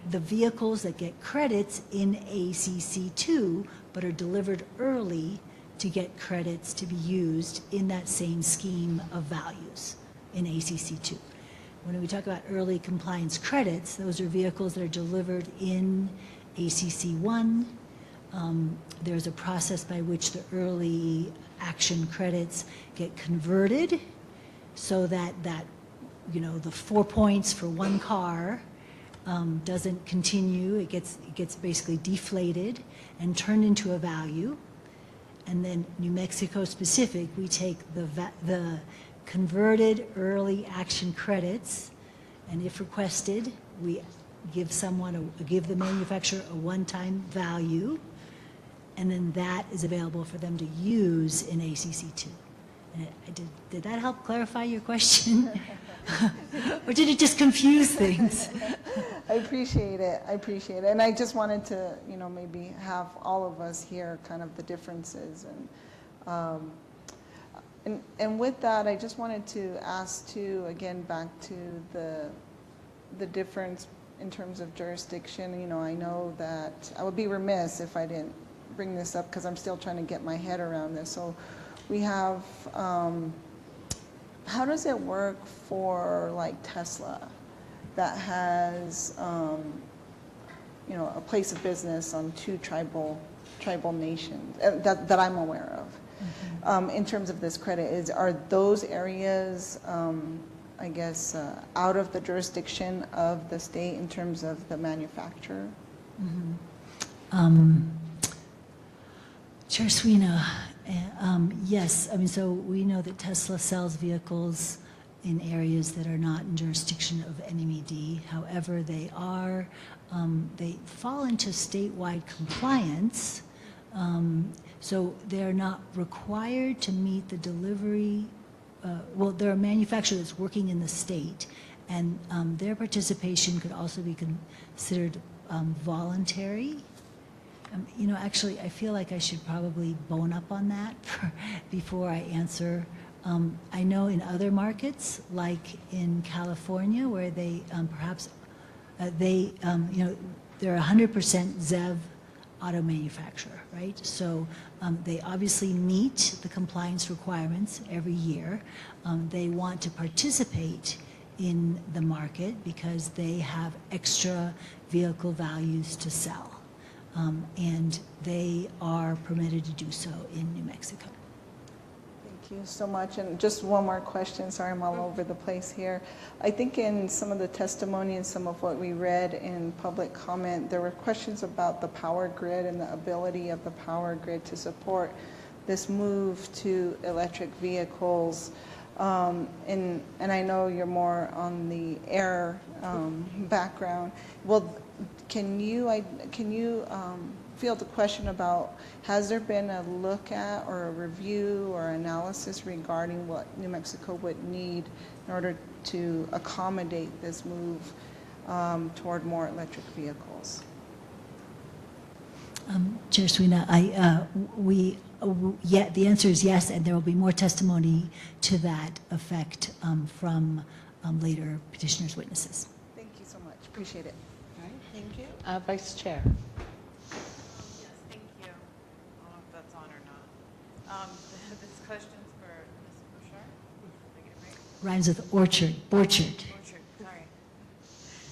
the vehicles that get credits in ACC2 but are delivered early to get credits to be used in that same scheme of values in ACC2. When we talk about early compliance credits, those are vehicles that are delivered in ACC1 there's a process by which the early action credits get converted so that the 4 points for one car doesn't continue. It gets basically deflated and turned into a value. And then New Mexico specific, we take the converted early action credits, and if requested, we give the manufacturer a one-time value, and then that is available for them to use in ACC2. And did that help clarify your question? Or did it just confuse things? I appreciate it. And I just wanted to, maybe have all of us hear kind of the differences. And with that, I just wanted to ask too, again, back to the difference in terms of jurisdiction. I know that I would be remiss if I didn't bring this up because I'm still trying to get my head around this. So we have, how does it work for like Tesla that has, a place of business on two tribal nations that I'm aware of? Mm-hmm. In terms of this credit, are those areas, I guess, out of the jurisdiction of the state in terms of the manufacturer? Mm-hmm. Chair Sweeney, yes. So we know that Tesla sells vehicles in areas that are not in jurisdiction of NMED. However, they fall into statewide compliance. So they're not required to meet the delivery. They're a manufacturer that's working in the state, and their participation could also be considered voluntary. Actually, I feel like I should probably bone up on that before I answer. I know in other markets, like in California, where they they're 100% ZEV auto manufacturer, right? So they obviously meet the compliance requirements every year. They want to participate in the market because they have extra vehicle values to sell. And they are permitted to do so in New Mexico. Thank you so much. And just one more question. Sorry, I'm all over the place here. I think in some of the testimony and some of what we read in public comment, there were questions about the power grid and the ability of the power grid to support this move to electric vehicles. And I know you're more on the air background. Well, can you field the question about, has there been a look at or a review or analysis regarding what New Mexico would need in order to accommodate this move toward more electric vehicles? Chair Sweeney, the answer is yes, and there will be more testimony to that effect from later petitioners' witnesses. Thank you so much. Appreciate it. All right, thank you. Vice Chair. Yes, thank you. I don't know if that's on or not. This question's for Ms. Bouchard. Did I get it right? Rhymes with orchard, orchard. Orchard, sorry.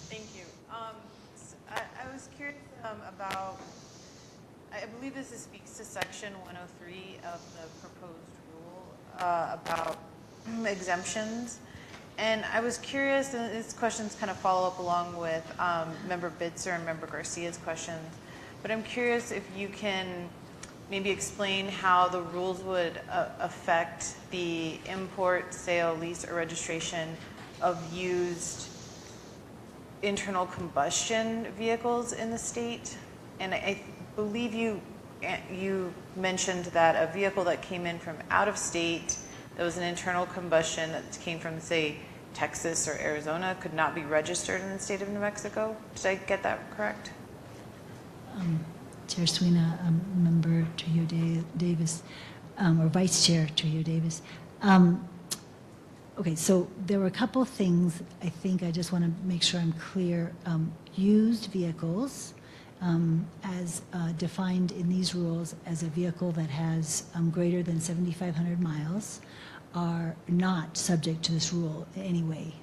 Thank you. I was curious about, I believe this speaks to section 103 of the proposed rule about exemptions. And I was curious, and these questions kind of follow up along with Member Bitzer and Member Garcia's questions, but I'm curious if you can maybe explain how the rules would affect the import, sale, lease, or registration of used internal combustion vehicles in the state. And I believe you mentioned that a vehicle that came in from out of state that was an internal combustion that came from, say, Texas or Arizona could not be registered in the state of New Mexico. Did I get that correct? Chair Sweeney, Member Trujillo Davis, or Vice Chair Trujillo Davis. Okay, so there were a couple of things I think I just want to make sure I'm clear. Used vehicles, as defined in these rules as a vehicle that has greater than 7,500 miles, are not subject to this rule in any way,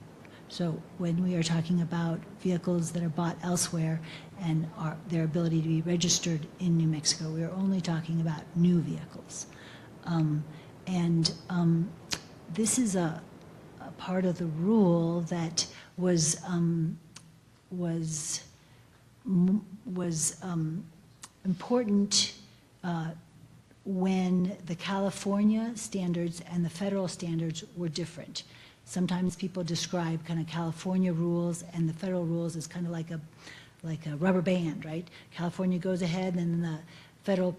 So when we are talking about vehicles that are bought elsewhere and their ability to be registered in New Mexico, we are only talking about new vehicles. This is a part of the rule that was important when the California standards and the federal standards were different. Sometimes people describe kind of California rules and the federal rules as kind of like a rubber band, right? California goes ahead and then the federal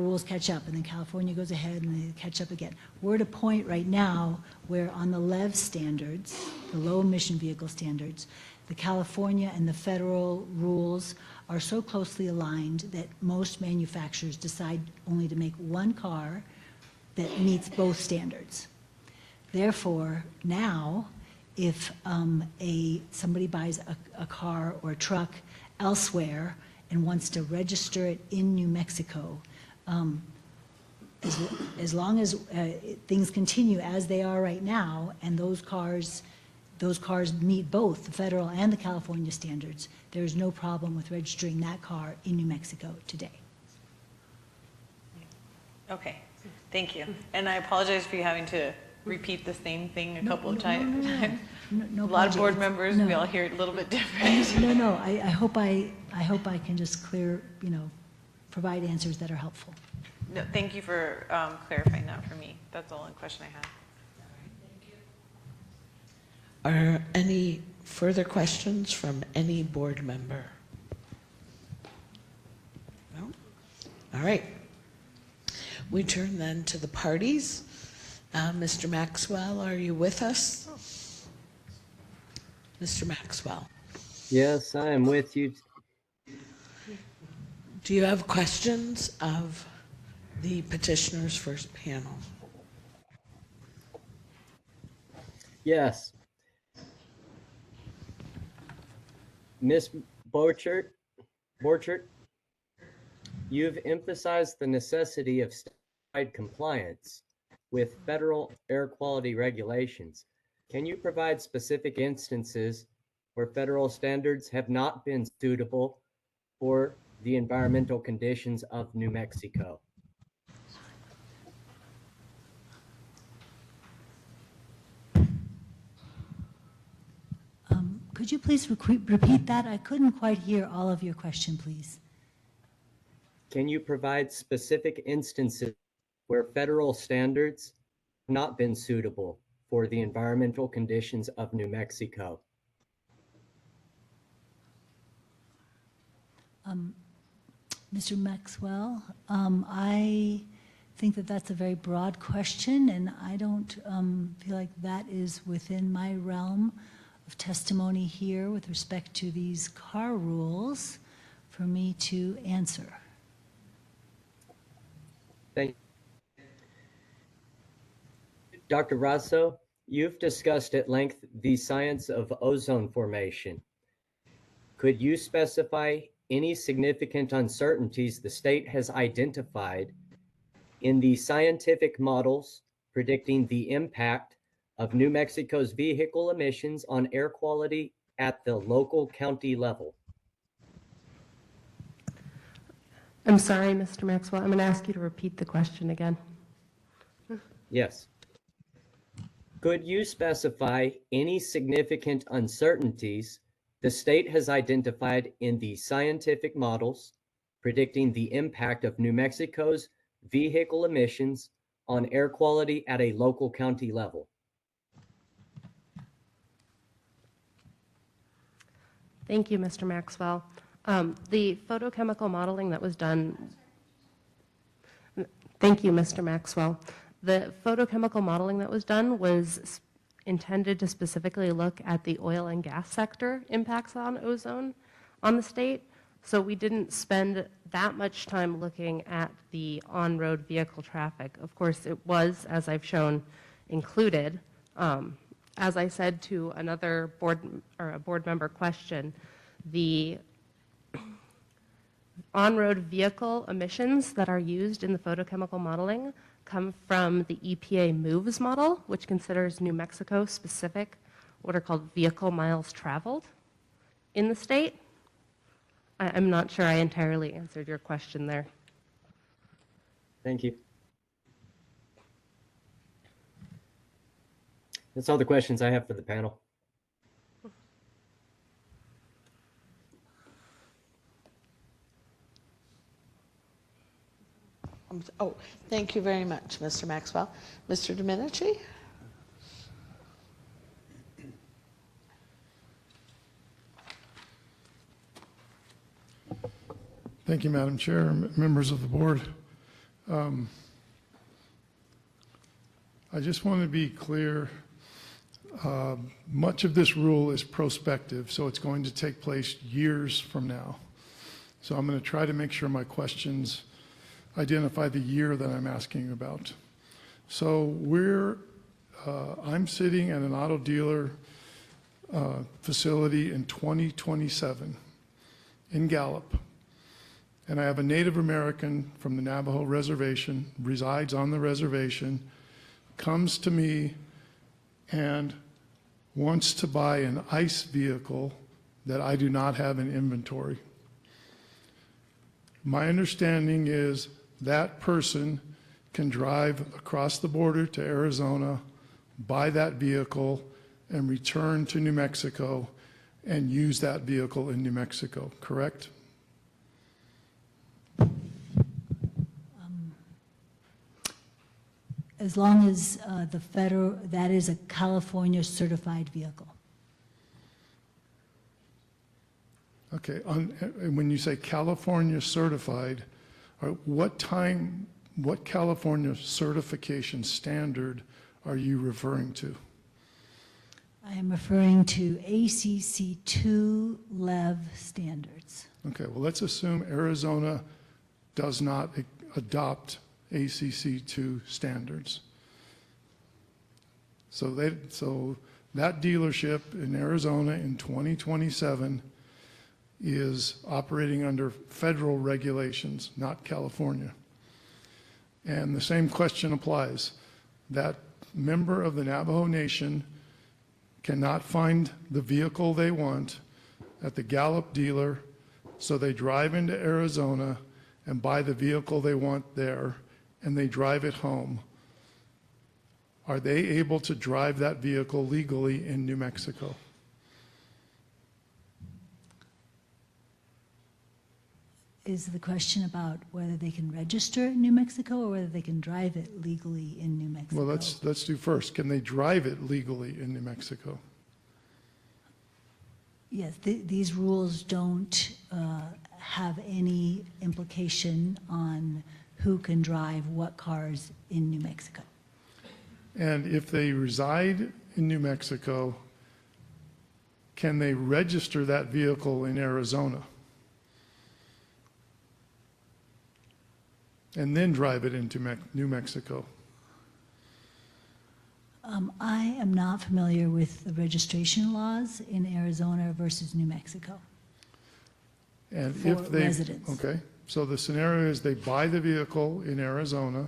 rules catch up, and then California goes ahead and they catch up again. We're at a point right now where on the LEV standards, the low emission vehicle standards, the California and the federal rules are so closely aligned that most manufacturers decide only to make one car that meets both standards. Therefore, now, if somebody buys a car or a truck elsewhere and wants to register it in New Mexico, as long as things continue as they are right now, and those cars meet both the federal and the California standards, there is no problem with registering that car in New Mexico today. Okay, thank you. And I apologize for you having to repeat the same thing a couple of times. No a lot of board apology. members, we all hear it a little bit different. No, I hope I can just provide answers that are helpful. No, thank you for clarifying that for me. That's the only question I had. Are any further questions from any board member? No? All right. We turn then to the parties. Mr. Maxwell, are you with us? Mr. Maxwell. Yes, I am with you. Do you have questions of the petitioner's first panel? Yes. Ms. Borchert, you've emphasized the necessity of statewide compliance with federal air quality regulations. Can you provide specific instances where federal standards have not been suitable for the environmental conditions of New Mexico? Could you please repeat that? I couldn't quite hear all of your question, please. Can you provide specific instances where federal standards have not been suitable for the environmental conditions of New Mexico? Mr. Maxwell, I think that that's a very broad question, and I don't feel like that is within my realm of testimony here with respect to these car rules for me to answer. Thank you. Dr. Raso, you've discussed at length the science of ozone formation. Could you specify any significant uncertainties the state has identified in the scientific models predicting the impact of New Mexico's vehicle emissions on air quality at the local county level? I'm sorry, Mr. Maxwell. I'm going to ask you to repeat the question again. Yes. Could you specify any significant uncertainties the state has identified in the scientific models predicting the impact of New Mexico's vehicle emissions on air quality at a local county level? Thank you, Mr. Maxwell. The photochemical modeling that was done. Thank you, Mr. Maxwell. The photochemical modeling that was done was intended to specifically look at the oil and gas sector impacts on ozone on the state. So we didn't spend that much time looking at the on-road vehicle traffic. Of course, it was, as I've shown, included. As I said to another board member question, the on-road vehicle emissions that are used in the photochemical modeling come from the EPA MOVES model, which considers New Mexico specific what are called vehicle miles traveled in the state. I'm not sure I entirely answered your question there. Thank you. That's all the questions I have for the panel. Oh, thank you very much, Mr. Maxwell. Mr. Domenici? Thank you, Madam Chair, members of the board. I just want to be clear. Much of this rule is prospective, so it's going to take place years from now. So I'm going to try to make sure my questions identify the year that I'm asking about. So I'm sitting at an auto dealer facility in 2027 in Gallup. And I have a Native American from the Navajo Reservation, resides on the reservation, comes to me and wants to buy an ICE vehicle that I do not have in inventory. My understanding is that person can drive across the border to Arizona, buy that vehicle, and return to New Mexico and use that vehicle in New Mexico, correct? As long as that is a California certified vehicle. Okay, when you say California certified, what California certification standard are you referring to? I am referring to ACC2 LEV standards. Okay, well, let's assume Arizona does not adopt ACC2 standards. So that dealership in Arizona in 2027 is operating under federal regulations, not California. And the same question applies. That member of the Navajo Nation cannot find the vehicle they want at the Gallup dealer, so they drive into Arizona and buy the vehicle they want there, and they drive it home. Are they able to drive that vehicle legally in New Mexico? Is the question about whether they can register in New Mexico or whether they can drive it legally in New Mexico? Well, let's do first. Can they drive it legally in New Mexico? Yes, these rules don't have any implication on who can drive what cars in New Mexico. And if they reside in New Mexico, can they register that vehicle in Arizona and then drive it into New Mexico? I am not familiar with the registration laws in Arizona versus New Mexico. And for if they, residents. okay, so the scenario is they buy the vehicle in Arizona,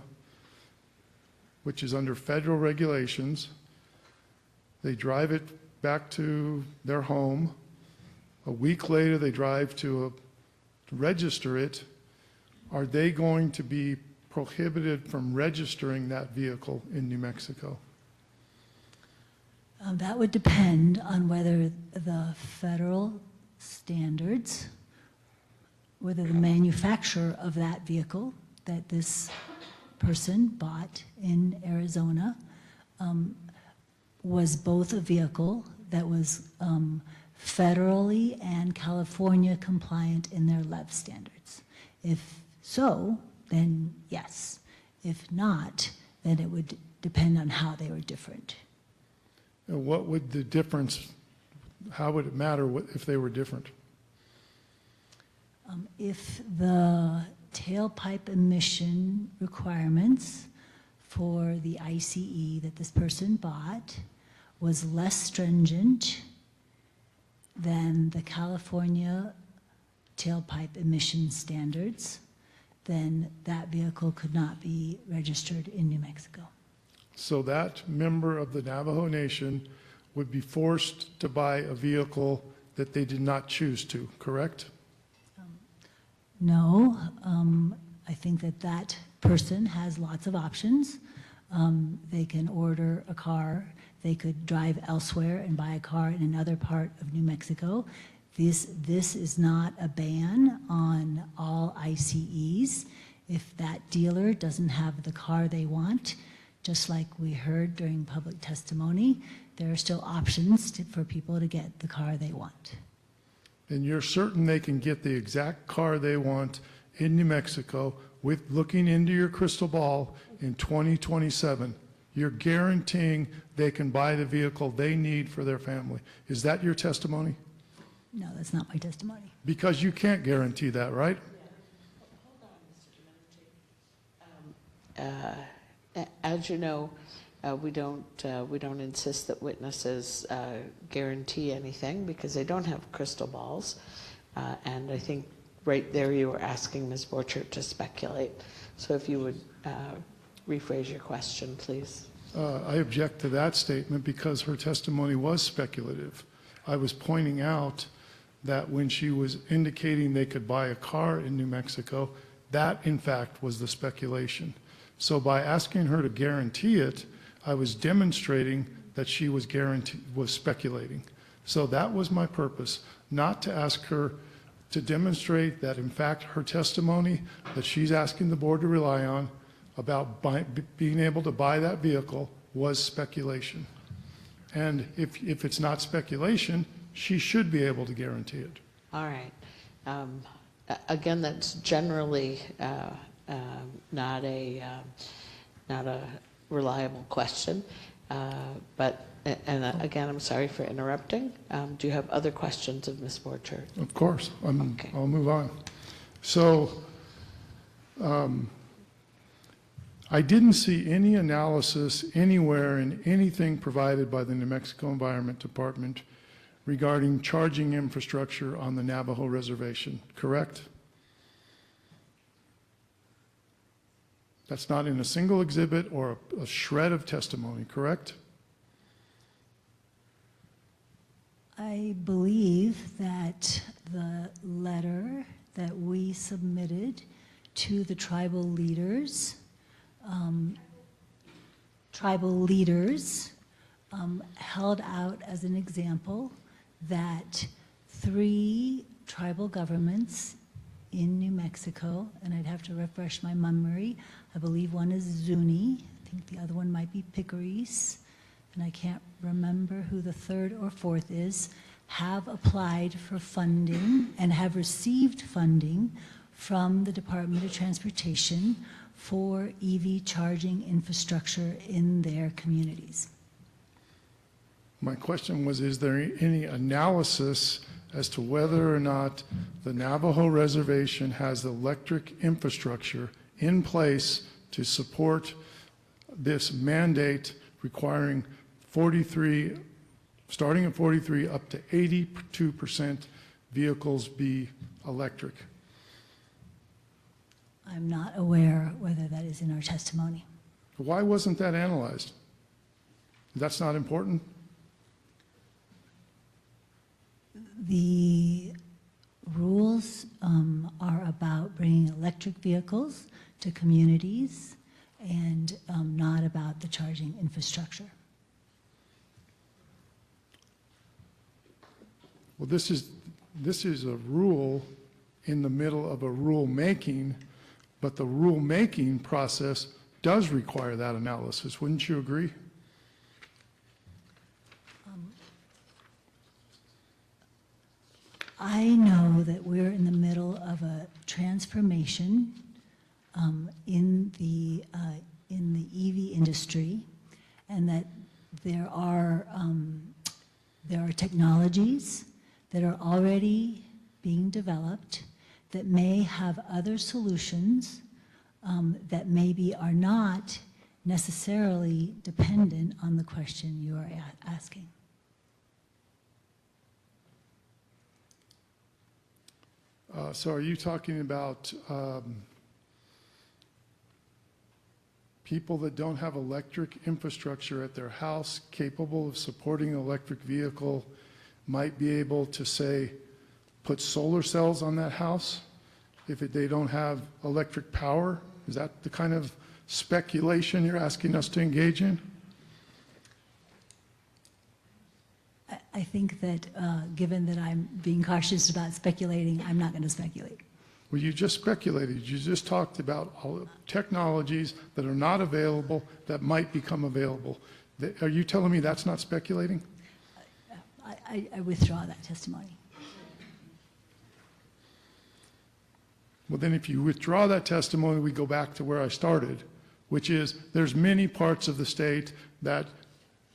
which is under federal regulations. They drive it back to their home. A week later, they drive to register it. Are they going to be prohibited from registering that vehicle in New Mexico? That would depend on whether the federal standards, whether the manufacturer of that vehicle that this person bought in Arizona was both a vehicle that was federally and California compliant in their LEV standards. If so, then yes. If not, then it would depend on how they were different. And what would the difference, how would it matter if they were different? If the tailpipe emission requirements for the ICE that this person bought was less stringent than the California tailpipe emission standards, then that vehicle could not be registered in New Mexico. So that member of the Navajo Nation would be forced to buy a vehicle that they did not choose to, correct? No, I think that that person has lots of options. They can order a car, they could drive elsewhere and buy a car in another part of New Mexico. This is not a ban on all ICEs. If that dealer doesn't have the car they want, just like we heard during public testimony, there are still options for people to get the car they want. And you're certain they can get the exact car they want in New Mexico with looking into your crystal ball in 2027. You're guaranteeing they can buy the vehicle they need for their family. Is that your testimony? No, that's not my testimony. Because you can't guarantee that, right? As you know, we don't insist that witnesses guarantee anything because they don't have crystal balls. And I think right there you were asking Ms. Borchert to speculate. So if you would rephrase your question, please. I object to that statement because her testimony was speculative. I was pointing out that when she was indicating they could buy a car in New Mexico, that in fact was the speculation. So by asking her to guarantee it, I was demonstrating that she was speculating. So that was my purpose, not to ask her to demonstrate that in fact her testimony that she's asking the board to rely on about being able to buy that vehicle was speculation. And if it's not speculation, she should be able to guarantee it. All right. Again, that's generally not a reliable question. Again, I'm sorry for interrupting. Do you have other questions of Ms. Borchert? Of course. Okay. I'll move on. So I didn't see any analysis anywhere in anything provided by the New Mexico Environment Department regarding charging infrastructure on the Navajo Reservation, correct? That's not in a single exhibit or a shred of testimony, correct? I believe that the letter that we submitted to the tribal leaders held out as an example that 3 tribal governments in New Mexico, and I'd have to refresh my memory, I believe one is Zuni, I think the other one might be Picaris, and I can't remember who the 3rd or 4th is, have applied for funding and have received funding from the Department of Transportation for EV charging infrastructure in their communities. My question was, is there any analysis as to whether or not the Navajo Reservation has electric infrastructure in place to support this mandate requiring 43, starting at 43 up to 82% vehicles be electric? I'm not aware whether that is in our testimony. Why wasn't that analyzed? That's not important? The rules are about bringing electric vehicles to communities and not about the charging infrastructure. Well, this is a rule in the middle of a rulemaking, but the rulemaking process does require that analysis. Wouldn't you agree? I know that we're in the middle of a transformation in the EV industry, and that there are technologies that are already being developed that may have other solutions that maybe are not necessarily dependent on the question you are asking. So are you talking about people that don't have electric infrastructure at their house capable of supporting an electric vehicle might be able to, say, put solar cells on that house if they don't have electric power? Is that the kind of speculation you're asking us to engage in? I think that given that I'm being cautious about speculating, I'm not going to speculate. Well, you just speculated. You just talked about all the technologies that are not available that might become available. Are you telling me that's not speculating? I withdraw that testimony. Well, then if you withdraw that testimony, we go back to where I started, which is there's many parts of the state that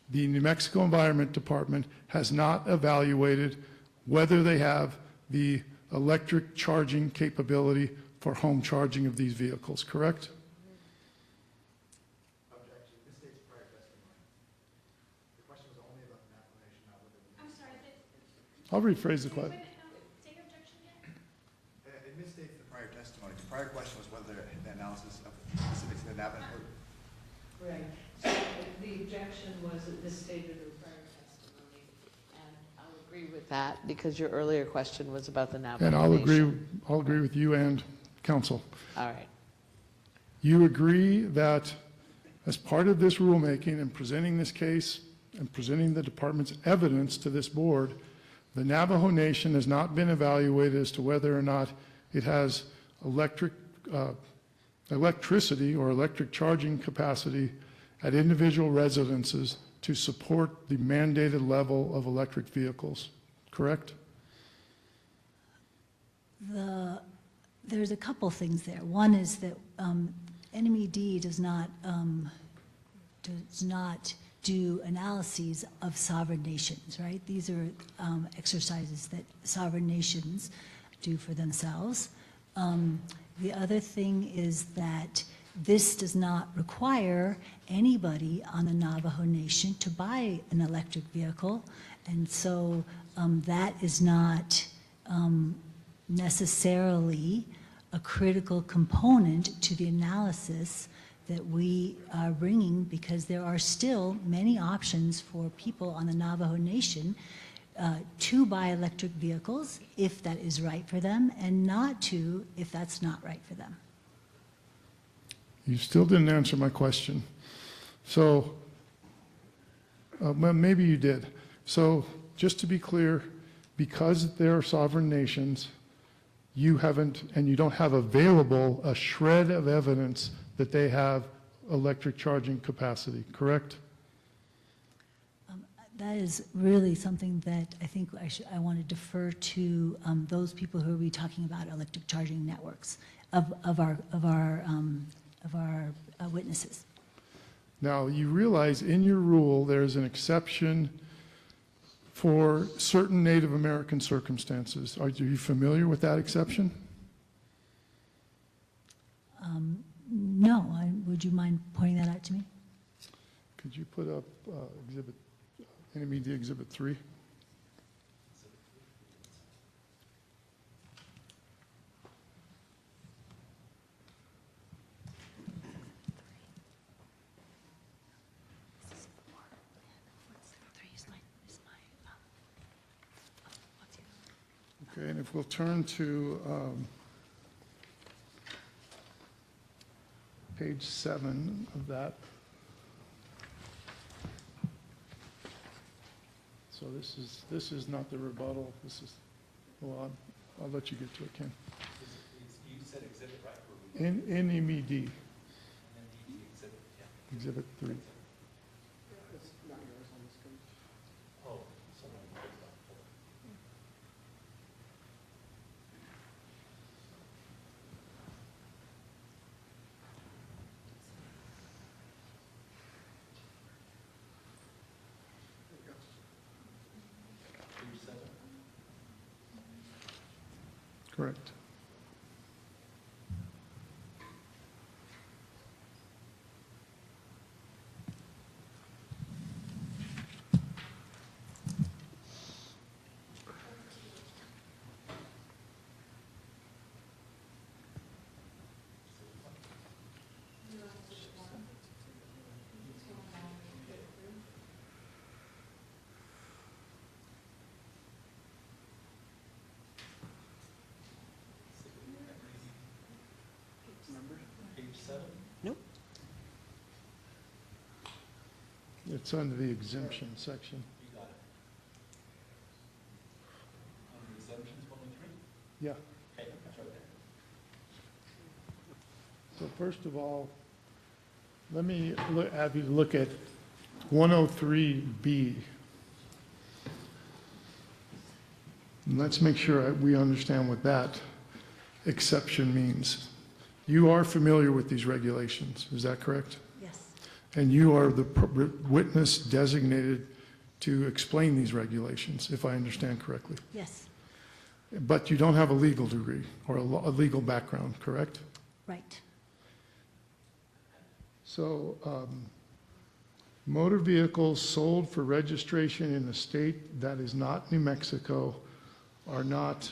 the New Mexico Environment Department has not evaluated whether they have the electric charging capability for home charging of these vehicles, correct? Objection. This states prior testimony. The question was only about the application, not whether the... I'm sorry. I'll rephrase the question. It misstates the prior testimony. The prior question was whether the analysis of specifics of the Navajo... Right. So the objection was that this stated her prior testimony, and I'll agree with that because your earlier question was about the Navajo And Nation. I'll agree with you and counsel. All right. You agree that as part of this rulemaking and presenting this case and presenting the department's evidence to this board, the Navajo Nation has not been evaluated as to whether or not it has electricity or electric charging capacity at individual residences to support the mandated level of electric vehicles, correct? There's a couple things there. One is that NMED does not do analyses of sovereign nations, right? These are exercises that sovereign nations do for themselves. The other thing is that this does not require anybody on the Navajo Nation to buy an electric vehicle, and so that is not necessarily a critical component to the analysis that we are bringing, because there are still many options for people on the Navajo Nation to buy electric vehicles if that is right for them, and not to if that's not right for them. You still didn't answer my question. So, well, maybe you did. So, just to be clear, because they're sovereign nations, you haven't, and you don't have available a shred of evidence that they have electric charging capacity, correct? That is really something that I think I want to defer to those people who will be talking about electric charging networks of our witnesses. Now, you realize in your rule there's an exception for certain Native American circumstances. Are you familiar with that exception? No. Would you mind pointing that out to me? Could you put up NMED Exhibit 3? Okay, and if we'll turn to page 7 of that. So this is not the rebuttal. This is, well, I'll let you get to it, Ken. You said exhibit, right? NMED. Exhibit 3. Correct. It's under the exemption section. You got it. Under exemptions 103? Yeah. Okay, that's right there. So first of all, let me have you look at 103B. And let's make sure we understand what that exception means. You are familiar with these regulations, is that correct? Yes. And you are the witness designated to explain these regulations, if I understand correctly. Yes. But you don't have a legal degree or a legal background, correct? Right. So, motor vehicles sold for registration in a state that is not New Mexico are not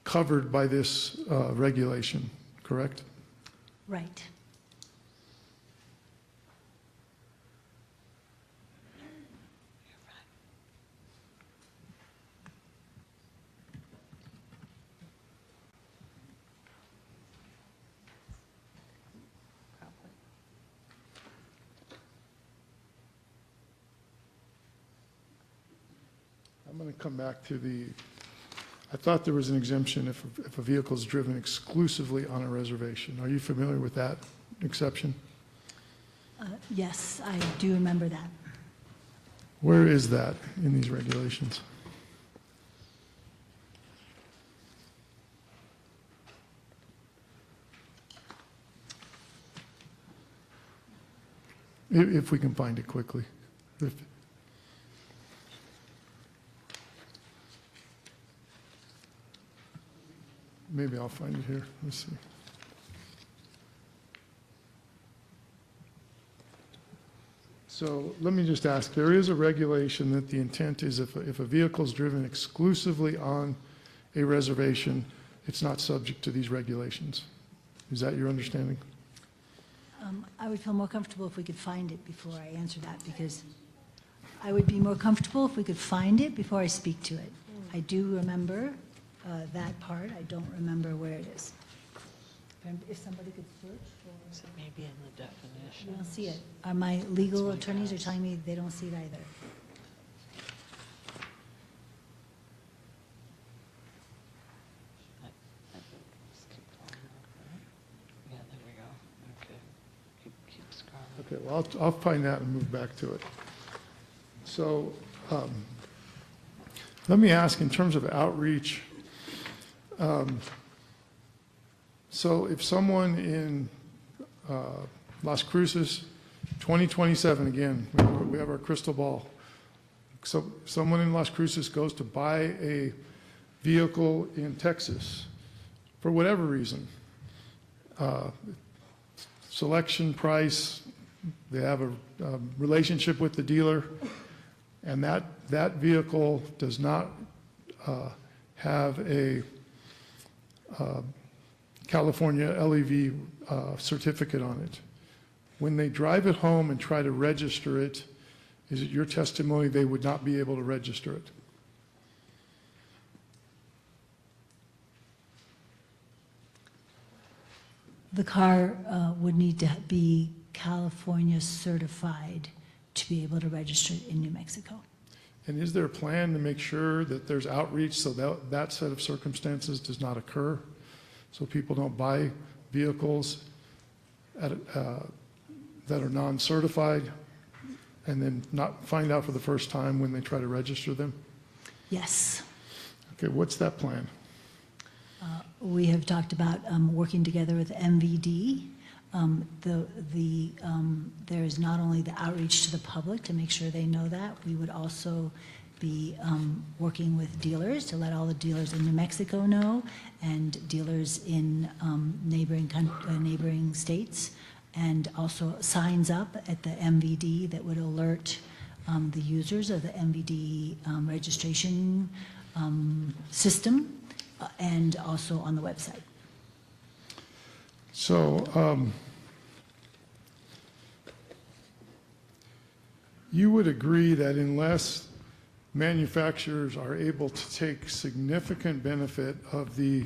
covered by this regulation, correct? Right. I'm going to come back to I thought there was an exemption if a vehicle is driven exclusively on a reservation. Are you familiar with that exception? Yes, I do remember that. Where is that in these regulations? If we can find it quickly. Maybe I'll find it here. Let's see. So let me just ask, there is a regulation that the intent is if a vehicle is driven exclusively on a reservation, it's not subject to these regulations. Is that your understanding? I would feel more comfortable if we could find it before I answer that, because I would be more comfortable if we could find it before I speak to it. I do remember that part. I don't remember where it is. If somebody could search for... So maybe in the definition. I don't see it. My legal attorneys are telling me they don't see it either. Yeah, there we go. Okay. Keep scrolling. Okay, well, I'll find that and move back to it. So let me ask in terms of outreach. So if someone in Las Cruces, 2027 again, we have our crystal ball. So someone in Las Cruces goes to buy a vehicle in Texas for whatever reason. Selection, price, they have a relationship with the dealer, and that vehicle does not have a California LEV certificate on it. When they drive it home and try to register it, is it your testimony they would not be able to register it? The car would need to be California certified to be able to register it in New Mexico. And is there a plan to make sure that there's outreach so that set of circumstances does not occur? So people don't buy vehicles that are non-certified and then not find out for the first time when they try to register them? Yes. Okay, what's that plan? We have talked about working together with MVD. There is not only the outreach to the public to make sure they know that, we would also be working with dealers to let all the dealers in New Mexico know, and dealers in neighboring states, and also signs up at the MVD that would alert the users of the MVD registration system, and also on the website. So you would agree that unless manufacturers are able to take significant benefit of the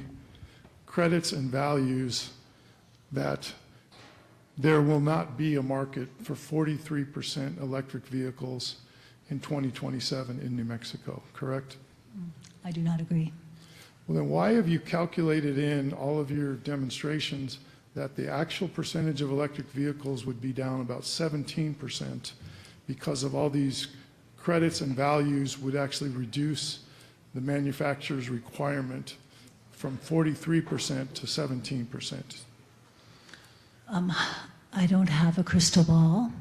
credits and values that there will not be a market for 43% electric vehicles in 2027 in New Mexico, correct? I do not agree. Well, then why have you calculated in all of your demonstrations that the actual percentage of electric vehicles would be down about 17% because of all these credits and values would actually reduce the manufacturer's requirement from 43% to 17%? I don't have a crystal ball.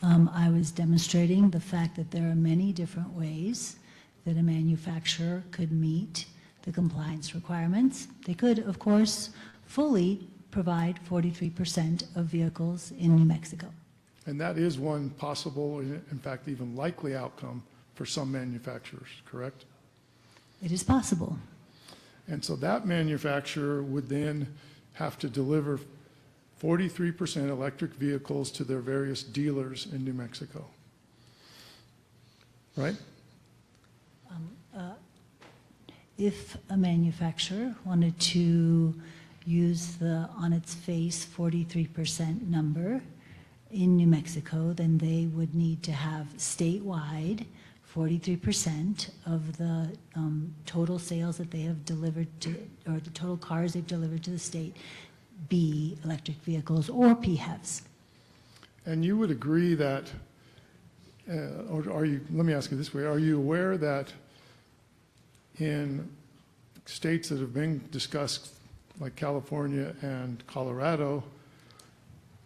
I was demonstrating the fact that there are many different ways that a manufacturer could meet the compliance requirements. They could, of course, fully provide 43% of vehicles in New Mexico. And that is one possible, in fact, even likely outcome for some manufacturers, correct? It is possible. And so that manufacturer would then have to deliver 43% electric vehicles to their various dealers in New Mexico, right? If a manufacturer wanted to use the on its face 43% number in New Mexico, then they would need to have statewide 43% of the total sales that they have delivered to, or the total cars they've delivered to the state, be electric vehicles or PHEVs. And you would agree that, or are you, let me ask you this way, are you aware that in states that have been discussed, like California and Colorado,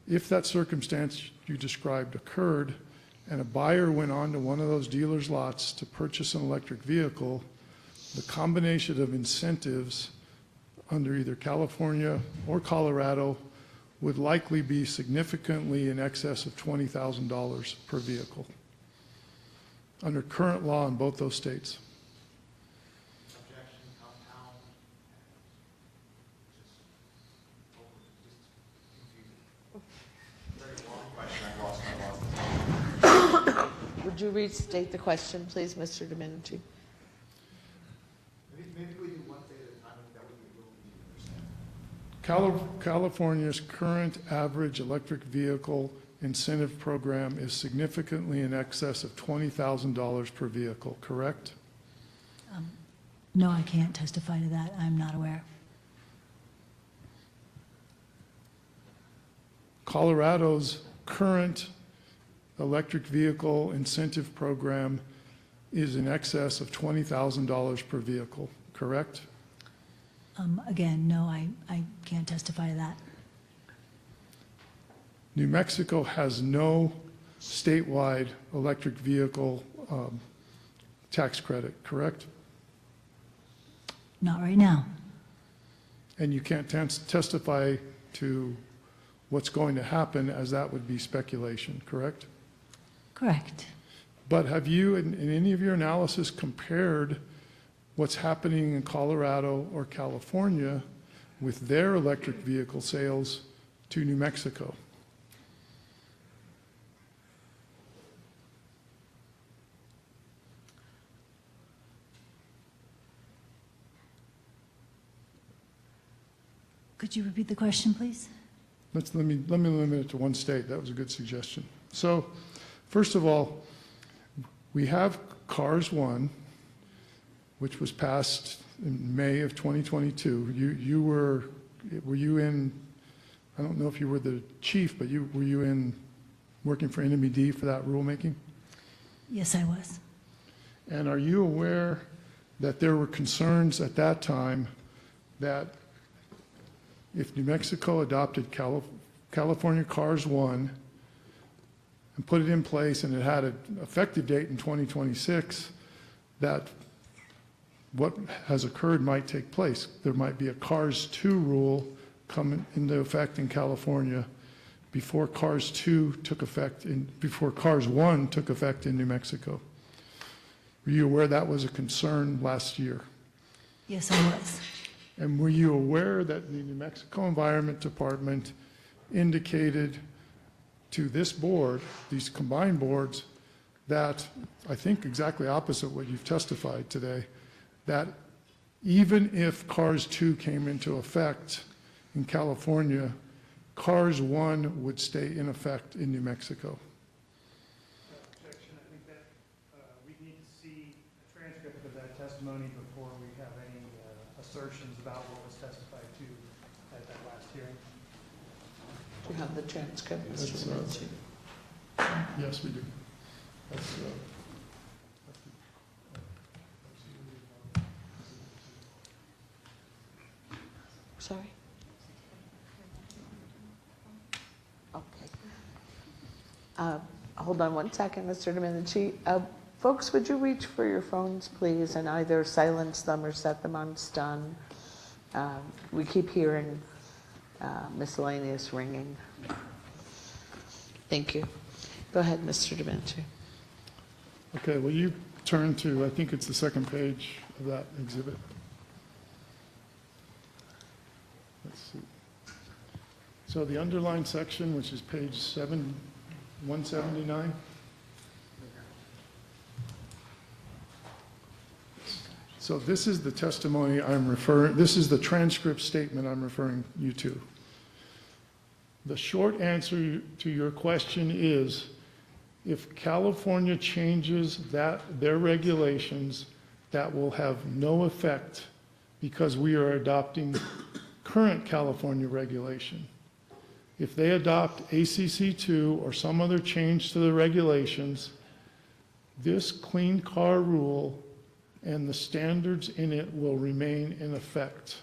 if that circumstance you described occurred and a buyer went on to one of those dealers' lots to purchase an electric vehicle, the combination of incentives under either California or Colorado would likely be significantly in excess of $20,000 per vehicle under current law in both those states. Objection, compound. Very long question. I lost. Would you restate the question, please, Mr. Domenici? Maybe we do one thing at a time. That would be a little easier. California's current average electric vehicle incentive program is significantly in excess of $20,000 per vehicle, correct? No, I can't testify to that. I'm not aware. Colorado's current electric vehicle incentive program is in excess of $20,000 per vehicle, correct? Again, no, I can't testify to that. New Mexico has no statewide electric vehicle tax credit, correct? Not right now. And you can't testify to what's going to happen, as that would be speculation, correct? Correct. But have you, in any of your analysis, compared what's happening in Colorado or California with their electric vehicle sales to New Mexico? Could you repeat the question, please? Let me limit it to one state. That was a good suggestion. So, first of all, we have CARS 1, which was passed in May of 2022. You were you in, I don't know if you were the chief, but were you in working for NMED for that rulemaking? Yes, I was. And are you aware that there were concerns at that time that if New Mexico adopted California CARS 1 and put it in place and it had an effective date in 2026, that what has occurred might take place? There might be a CARS 2 rule come into effect in California before CARS 2 took effect before CARS 1 took effect in New Mexico. Were you aware that was a concern last year? Yes, I was. And were you aware that the New Mexico Environment Department indicated to this board, these combined boards, that I think exactly opposite what you've testified today, that even if CARS 2 came into effect in California, CARS 1 would stay in effect in New Mexico. Objection. I think that we need to see a transcript of that testimony before we have any assertions about what was testified to at that last hearing. Do you have the transcript, Mr. That's, Domenici? Yes, we do. That's, Sorry? Okay. Hold on one second, Mr. Domenici. Folks, would you reach for your phones, please, and either silence them or set them on stun? We keep hearing miscellaneous ringing. Thank you. Go ahead, Mr. Domenici. okay, well, you turn to, I think it's the second page of that exhibit. Let's see. So the underlined section, which is page 179. So this is the testimony I'm referring, this is the transcript statement I'm referring you to. The short answer to your question is, if California changes their regulations, that will have no effect because we are adopting current California regulation. If they adopt ACC 2 or some other change to the regulations, this clean car rule and the standards in it will remain in effect.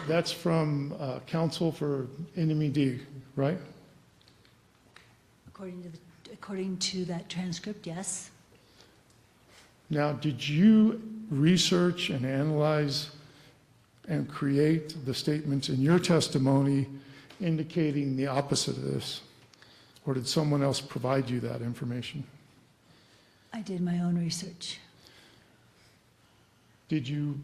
That's from counsel for NMED, right? According to that transcript, yes. Now, did you research and analyze and create the statements in your testimony indicating the opposite of this? Or did someone else provide you that information? I did my own research. Did you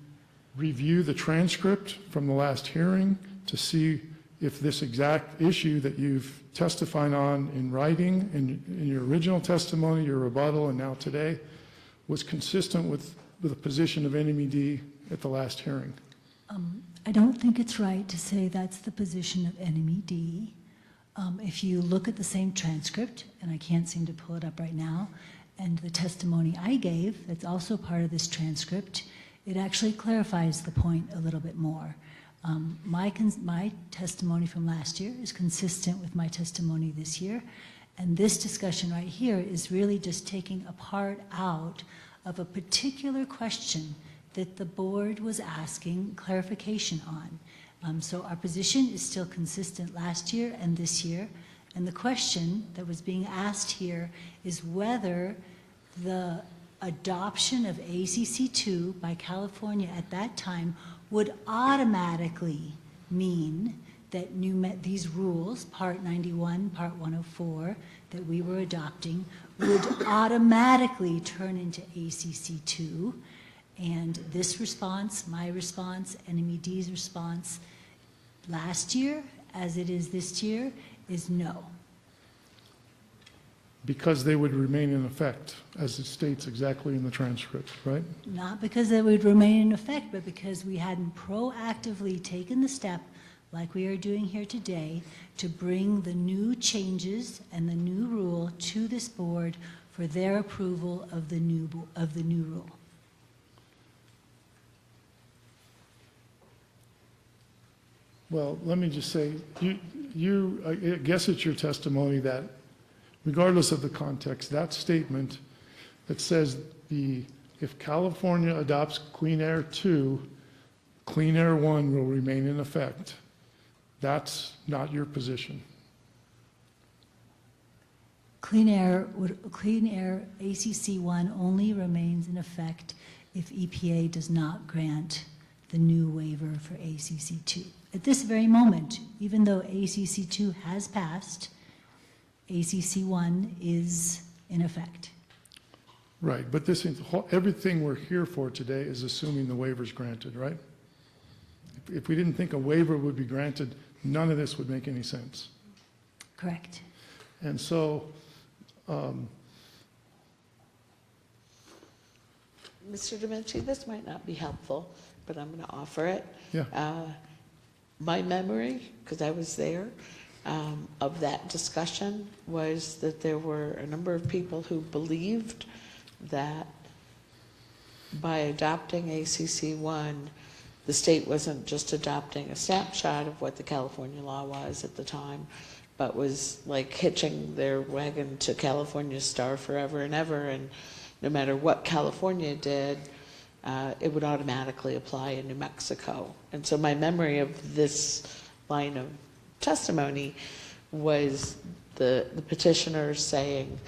review the transcript from the last hearing to see if this exact issue that you've testified on in writing, in your original testimony, your rebuttal, and now today, was consistent with the position of NMED at the last hearing? I don't think it's right to say that's the position of NMED. If you look at the same transcript, and I can't seem to pull it up right now, and the testimony I gave, that's also part of this transcript, it actually clarifies the point a little bit more. My testimony from last year is consistent with my testimony this year, and this discussion right here is really just taking a part out of a particular question that the board was asking clarification on. So our position is still consistent last year and this year, and the question that was being asked here is whether the adoption of ACC 2 by California at that time would automatically mean that these rules, Part 91, Part 104, that we were adopting, would automatically turn into ACC 2. And this response, my response, NMED's response last year, as it is this year, is no. Because they would remain in effect, as it states exactly in the transcript, right? Not because they would remain in effect, but because we hadn't proactively taken the step, like we are doing here today, to bring the new changes and the new rule to this board for their approval of the new rule. Well, let me just say, I guess it's your testimony that regardless of the context, that statement that says if California adopts Clean Air 2, Clean Air 1 will remain in effect. That's not your position. Clean Air ACC 1 only remains in effect if EPA does not grant the new waiver for ACC 2. At this very moment, even though ACC 2 has passed, ACC 1 is in effect. Right, but everything we're here for today is assuming the waiver's granted, right? If we didn't think a waiver would be granted, none of this would make any sense. Correct. And so, Mr. Domenici, this might not be helpful. but I'm going to offer it. Yeah. My memory, because I was there, of that discussion was that there were a number of people who believed that by adopting ACC1, the state wasn't just adopting a snapshot of what the California law was at the time, but was like hitching their wagon to California's star forever and ever, and no matter what California did, it would automatically apply in New Mexico. And so my memory of this line of testimony was the petitioners saying,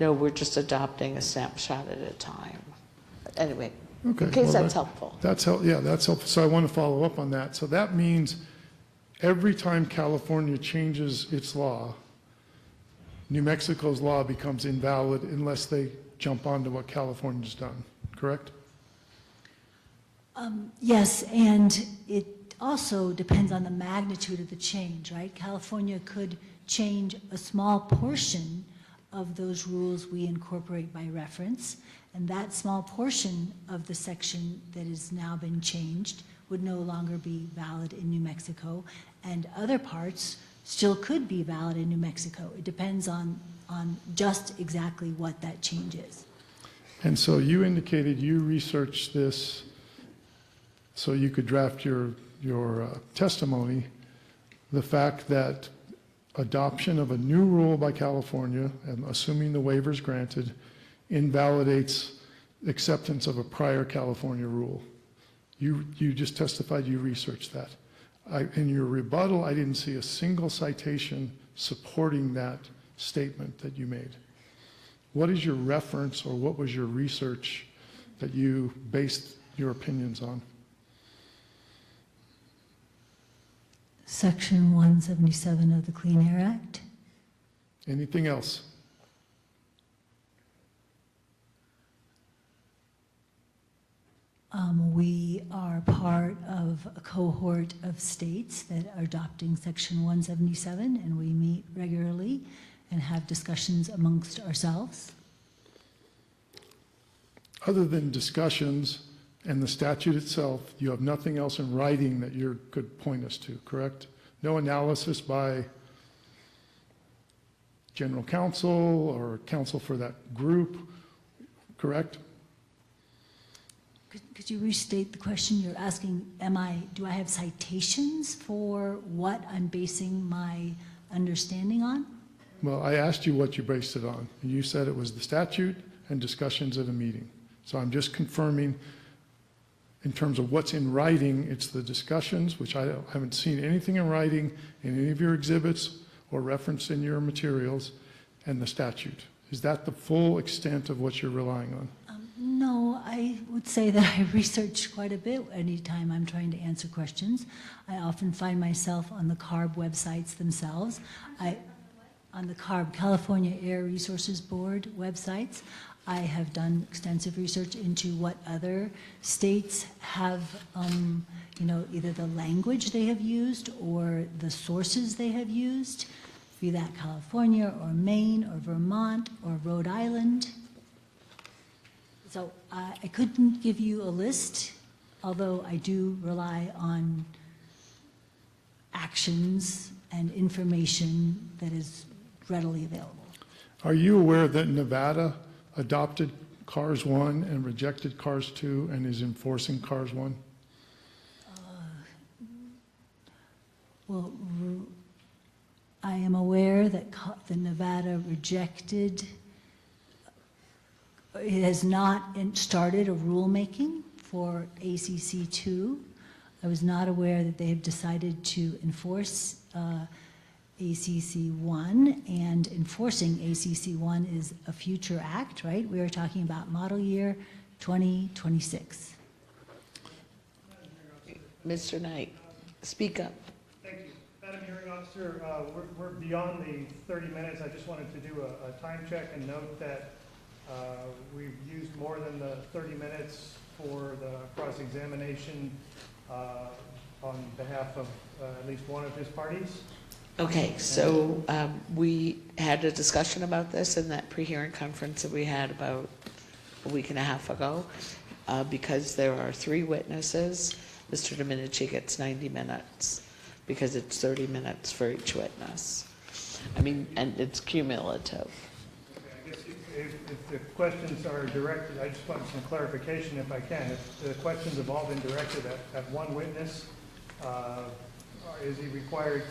no, we're just adopting a snapshot at a time. Anyway, Okay, in case well, that's helpful. That's yeah, that's helpful. So I want to follow up on that. So that means every time California changes its law, New Mexico's law becomes invalid unless they jump onto what California's done, correct? Yes, and it also depends on the magnitude of the change, right? California could change a small portion of those rules we incorporate by reference, and that small portion of the section that has now been changed would no longer be valid in New Mexico, and other parts still could be valid in New Mexico. It depends on just exactly what that change is. And so you indicated you researched this so you could draft your testimony, the fact that adoption of a new rule by California, and assuming the waiver is granted, invalidates acceptance of a prior California rule. You just testified you researched that. In your rebuttal, I didn't see a single citation supporting that statement that you made. What is your reference, or what was your research that you based your opinions on? Section 177 of the Clean Air Act. Anything else? We are part of a cohort of states that are adopting Section 177, and we meet regularly and have discussions amongst ourselves. Other than discussions and the statute itself, you have nothing else in writing that you could point us to, correct? No analysis by general counsel or counsel for that group, correct? Could you restate the question? You're asking, do I have citations for what I'm basing my understanding on? Well, I asked you what you based it on, and you said it was the statute and discussions at a meeting. So I'm just confirming, in terms of what's in writing, it's the discussions, which I haven't seen anything in writing in any of your exhibits or referenced in your materials, and the statute. Is that the full extent of what you're relying on? No, I would say that I research quite a bit anytime I'm trying to answer questions. I often find myself on the CARB websites themselves. On the CARB, California Air Resources Board websites. I have done extensive research into what other states have, either the language they have used or the sources they have used, be that California or Maine or Vermont or Rhode Island. So I couldn't give you a list, although I do rely on actions and information that is readily available. Are you aware that Nevada adopted CARS 1 and rejected CARS 2 and is enforcing CARS 1? Well, I am aware that the Nevada rejected, it has not started a rulemaking for ACC 2. I was not aware that they have decided to enforce ACC 1, and enforcing ACC 1 is a future act, right? We are talking about model year 2026. Mr. Knight, speak up. Thank you. Madam Hearing Officer, we're beyond the 30 minutes. I just wanted to do a time check and note that we've used more than the 30 minutes for the cross-examination on behalf of at least one of his parties. Okay, so we had a discussion about this in that pre-hearing conference that we had about a week and a half ago. Because there are 3 witnesses, Mr. Domenici gets 90 minutes because it's 30 minutes for each witness. I mean, and it's cumulative. I guess if the questions are directed, I just want some clarification if I can. If the questions have all been directed at one witness, is he required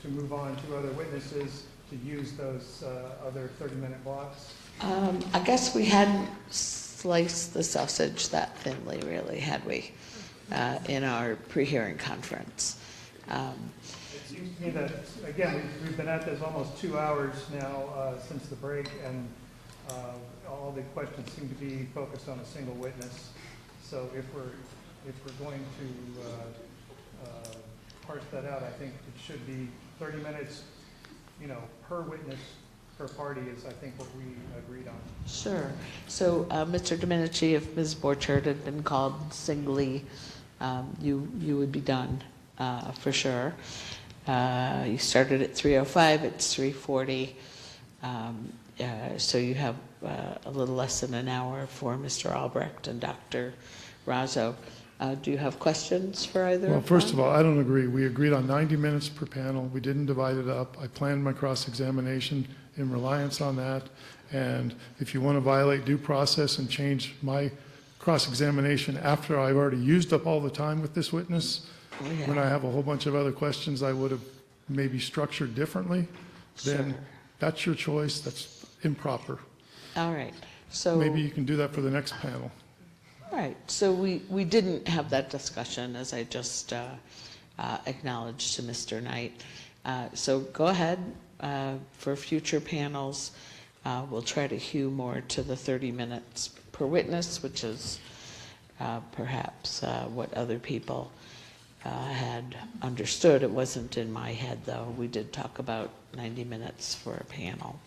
to move on to other witnesses to use those other 30-minute blocks? I guess we hadn't sliced the sausage that thinly, really, had we, in our pre-hearing conference. It seems to me that, again, we've been at this almost 2 hours now since the break, and all the questions seem to be focused on a single witness. So if we're going to parse that out, I think it should be 30 minutes, per witness, per party is, I think, what we agreed on. Sure. So, Mr. Domenici, if Ms. Borchert had been called singly, you would be done for sure. You started at 3:05, it's 3:40. So you have a little less than an hour for Mr. Albrecht and Dr. Razzo. Do you have questions for either Well, of first them? of all, I don't agree. We agreed on 90 minutes per panel. We didn't divide it up. I planned my cross-examination in reliance on that. And if you want to violate due process and change my cross-examination after I've already used up all the time with this witness, when I have a whole bunch of other questions I would have maybe structured differently, then that's your choice. That's improper. All right. So Maybe you can do that for the next panel. All right, so we didn't have that discussion, as I just acknowledged to Mr. Knight. So go ahead for future panels. We'll try to hew more to the 30 minutes per witness, which is perhaps what other people had understood. It wasn't in my head, though. We did talk about 90 minutes for a panel.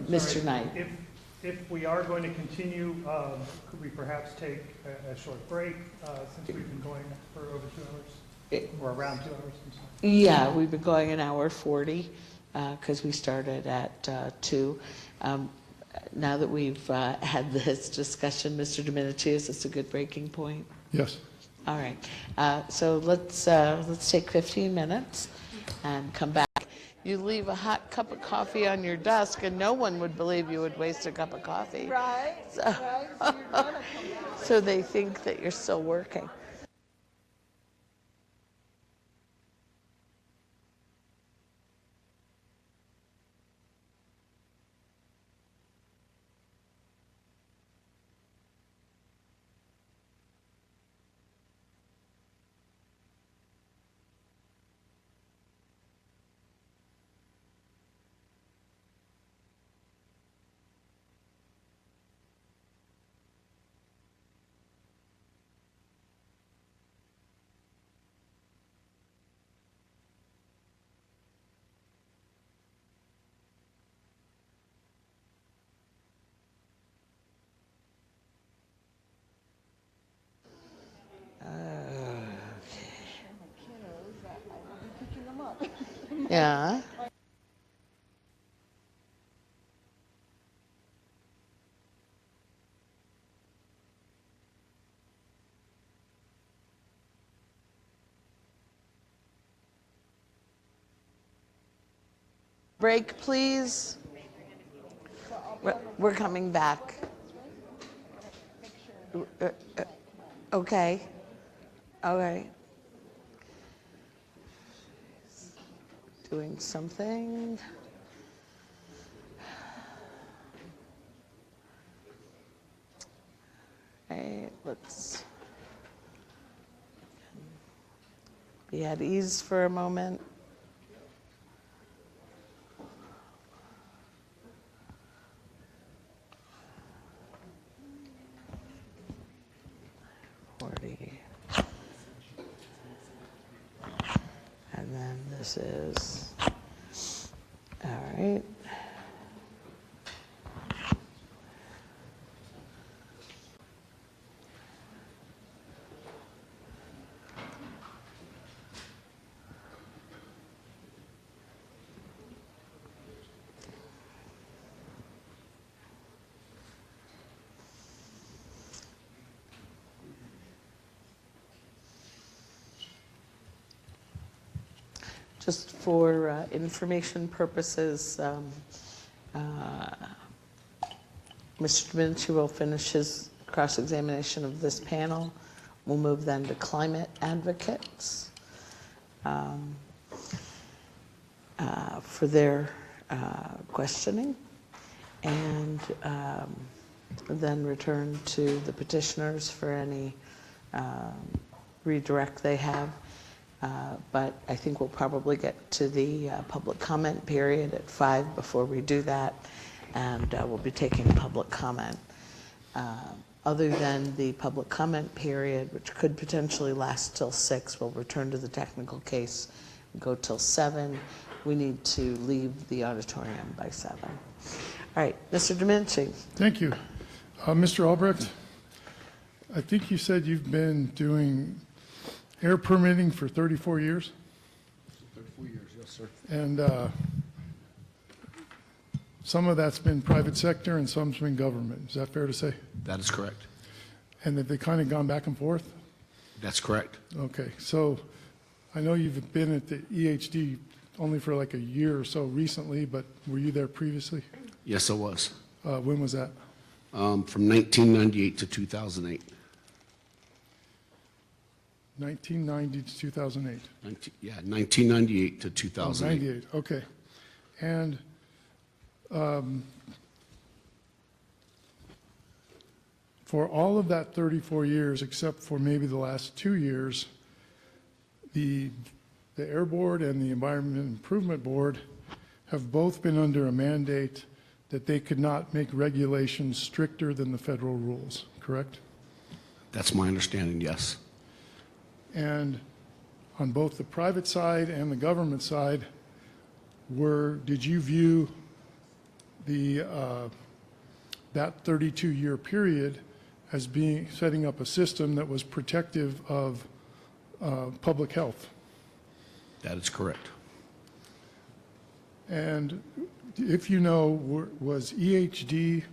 Mr. Knight. If we are going to continue, could we perhaps take a short break since we've been going for over 2 hours? Or around 2 hours, I'm sorry. Yeah, we've been going an hour 40 because we started at 2. Now that we've had this discussion, Mr. Domenici, is this a good breaking point? Yes. All right. So let's take 15 minutes and come back. You leave a hot cup of coffee on your desk, and no one would believe you would waste a cup of coffee. Right, So, right, so you're gonna come back. so they think that you're still working. Yeah. Break, please. We're coming back. Okay. All right. Doing something. Okay, let's be at ease for a moment. And then this is, all right. Just for information purposes, Mr. Domenici will finish his cross-examination of this panel. We'll move then to climate advocates for their questioning, and then return to the petitioners for any redirect they have. But I think we'll probably get to the public comment period at 5 before we do that, and we'll be taking public comment. Other than the public comment period, which could potentially last till 6, we'll return to the technical case and go till 7. We need to leave the auditorium by 7. All right, Mr. Domenici. Thank you. Mr. Albrecht, I think you said you've been doing air permitting for 34 years? 34 years, yes, sir. And some of that's been private sector and some's been government. Is that fair to say? That is correct. And have they kind of gone back and forth? That's correct. Okay, so I know you've been at the EHD only for like a year or so recently, but were you there previously? Yes, I was. When was that? From 1998 to 2008. 1990 to 2008. 1998 to 2008. 98, okay. And for all of that 34 years, except for maybe the last 2 years, the Air Board and the Environment Improvement Board have both been under a mandate that they could not make regulations stricter than the federal rules, correct? That's my understanding, yes. And on both the private side and the government side, did you view that 32-year period as setting up a system that was protective of public health? That is correct. And if you know, was EHD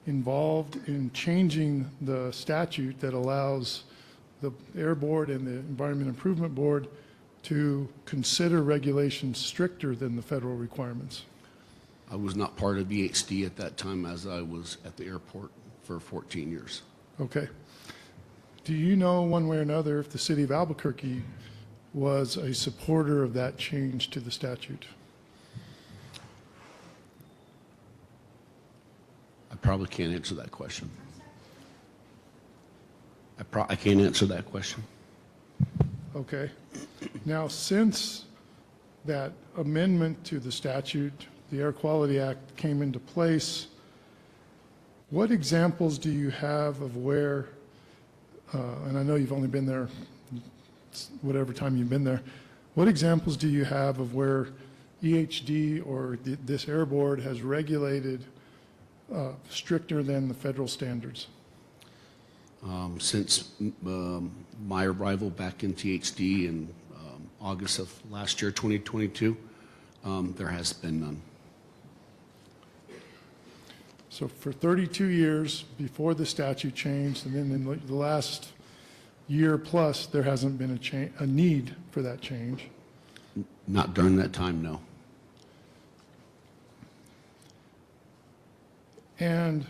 involved in changing the statute that allows the Air Board and the Environment Improvement Board to consider regulations stricter than the federal requirements? I was not part of EHD at that time, as I was at the airport for 14 years. Okay. Do you know one way or another if the city of Albuquerque was a supporter of that change to the statute? I probably can't answer that question. I can't answer that question. Okay. Now, since that amendment to the statute, the Air Quality Act, came into place, what examples do you have of where, and I know you've only been there whatever time you've been there, what examples do you have of where EHD or this Air Board has regulated stricter than the federal standards? Since my arrival back in THD in August of last year, 2022, there has been none. So for 32 years before the statute changed, and then in the last year plus, there hasn't been a need for that change? Not during that time, no. And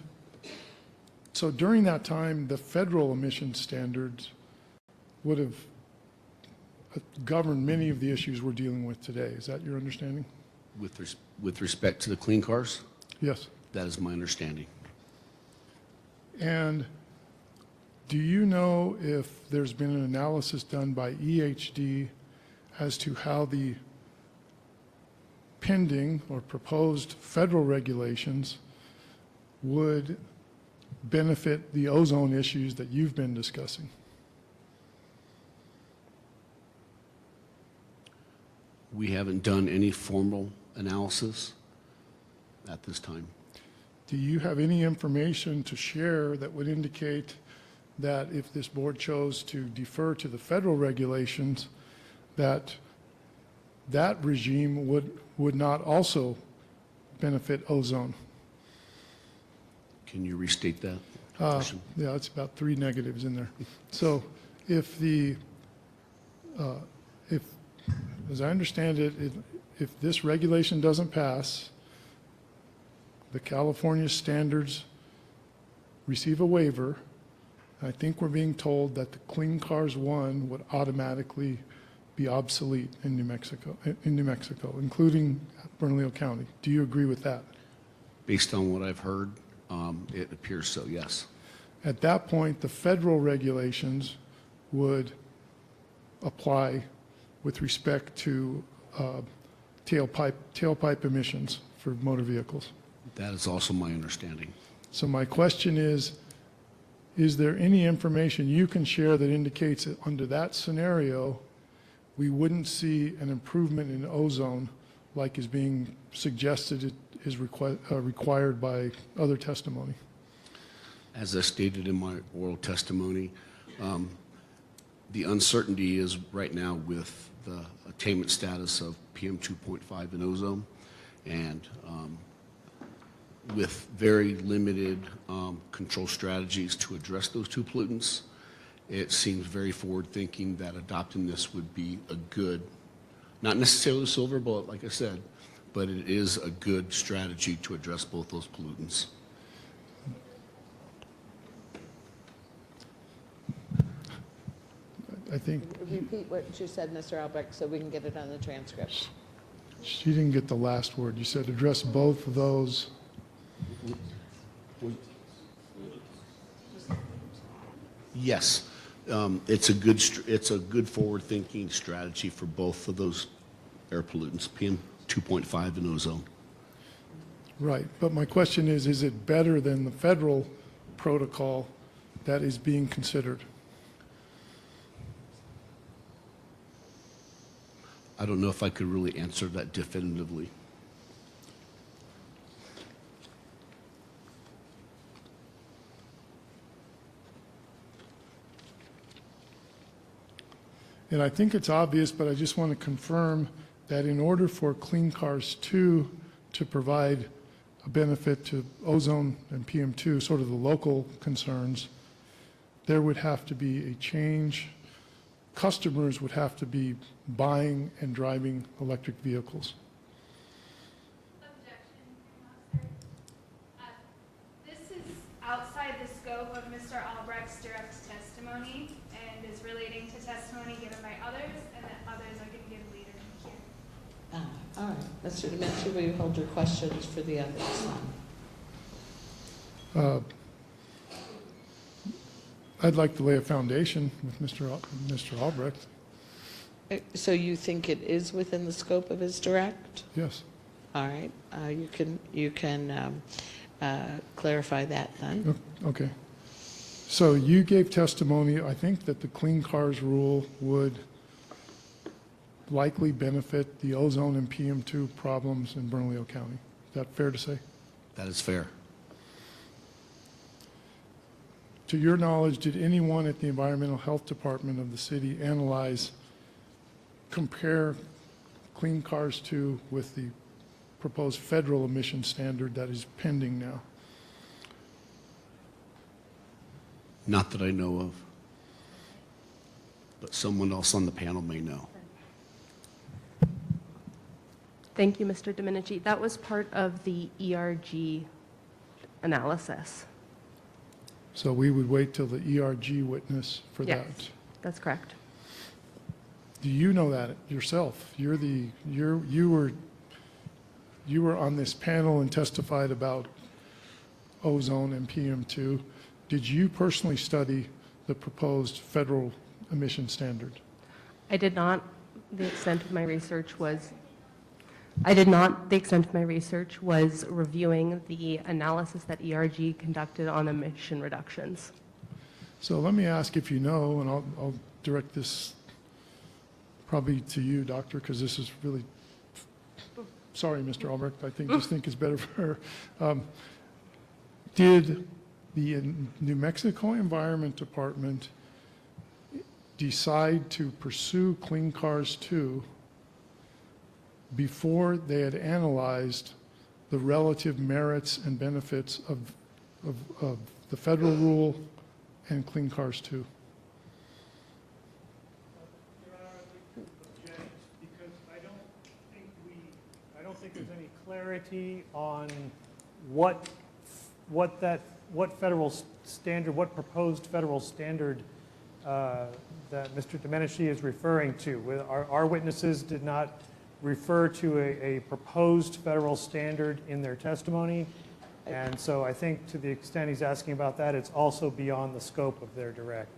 so during that time, the federal emission standards would have governed many of the issues we're dealing with today. Is that your understanding? With respect to the clean cars? Yes. That is my understanding. And do you know if there's been an analysis done by EHD as to how the pending or proposed federal regulations would benefit the ozone issues that you've been discussing? We haven't done any formal analysis at this time. Do you have any information to share that would indicate that if this board chose to defer to the federal regulations, that that regime would not also benefit ozone? Can you restate that? Yeah, it's about 3 negatives in there. So if as I understand it, if this regulation doesn't pass, the California standards receive a waiver. I think we're being told that the Clean Cars 1 would automatically be obsolete in New Mexico, including Bernalillo County. Do you agree with that? Based on what I've heard, it appears so, yes. At that point, the federal regulations would apply with respect to tailpipe emissions for motor vehicles. That is also my understanding. So my question is there any information you can share that indicates that under that scenario, we wouldn't see an improvement in ozone like is being suggested is required by other testimony? As I stated in my oral testimony, the uncertainty is right now with the attainment status of PM 2.5 in ozone, and with very limited control strategies to address those two pollutants, it seems very forward-thinking that adopting this would be a good, not necessarily a silver bullet, like I said, but it is a good strategy to address both those pollutants. I think Repeat what you said, Mr. Albrecht, so we can get it on the transcript. she didn't get the last word. You said address both of those. Yes, it's a good forward-thinking strategy for both of those air pollutants, PM 2.5 and ozone. Right, but my question is it better than the federal protocol that is being considered? I don't know if I could really answer that definitively. And I think it's obvious, but I just want to confirm that in order for Clean Cars 2 to provide a benefit to ozone and PM2, sort of the local concerns, there would have to be a change. Customers would have to be buying and driving electric vehicles. This is outside the scope of Mr. Albrecht's direct testimony and is relating to testimony given by others and that others are going to give later in the hearing. All right, Mr. Domenici, will you hold your questions for the others? I'd like to lay a foundation with Mr. Albrecht. So you think it is within the scope of his direct? Yes. All right, you can clarify that then. Okay. So you gave testimony, I think, that the Clean Cars rule would likely benefit the ozone and PM2 problems in Bernalillo County. Is that fair to say? That is fair. To your knowledge, did anyone at the Environmental Health Department of the city compare Clean Cars 2 with the proposed federal emission standard that is pending now? Not that I know of, but someone else on the panel may know. Thank you, Mr. Domenici. That was part of the ERG analysis. So we would wait till the ERG witness for that? Yes, that's correct. Do you know that yourself? You were on this panel and testified about ozone and PM2. Did you personally study the proposed federal emission standard? I did not. The extent of my research was reviewing the analysis that ERG conducted on emission reductions. So let me ask if you know, and I'll direct this probably to you, Doctor, because this is really, sorry, Mr. Albrecht, I just think it's better for her. Did the New Mexico Environment Department decide to pursue Clean Cars 2 before they had analyzed the relative merits and benefits of the federal rule and Clean Cars 2? clarity on what federal standard, what proposed federal standard that Mr. Domenici is referring to. Our witnesses did not refer to a proposed federal standard in their testimony. And so I think to the extent he's asking about that, it's also beyond the scope of their direct.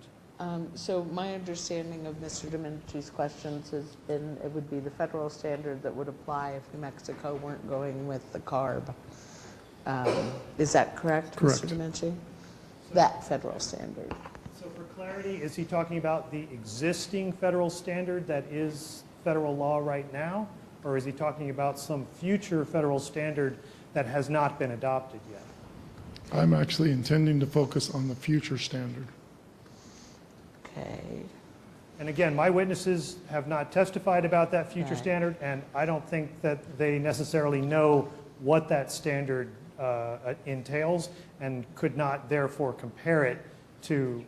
So my understanding of Mr. Domenici's questions has been it would be the federal standard that would apply if New Mexico weren't going with the CARB. Is that correct, Correct. Mr. Domenici? That federal standard. So for clarity, is he talking about the existing federal standard that is federal law right now? Or is he talking about some future federal standard that has not been adopted yet? I'm actually intending to focus on the future standard. Okay. And again, my witnesses have not testified about that future Right. standard, and I don't think that they necessarily know what that standard entails and could not therefore compare it to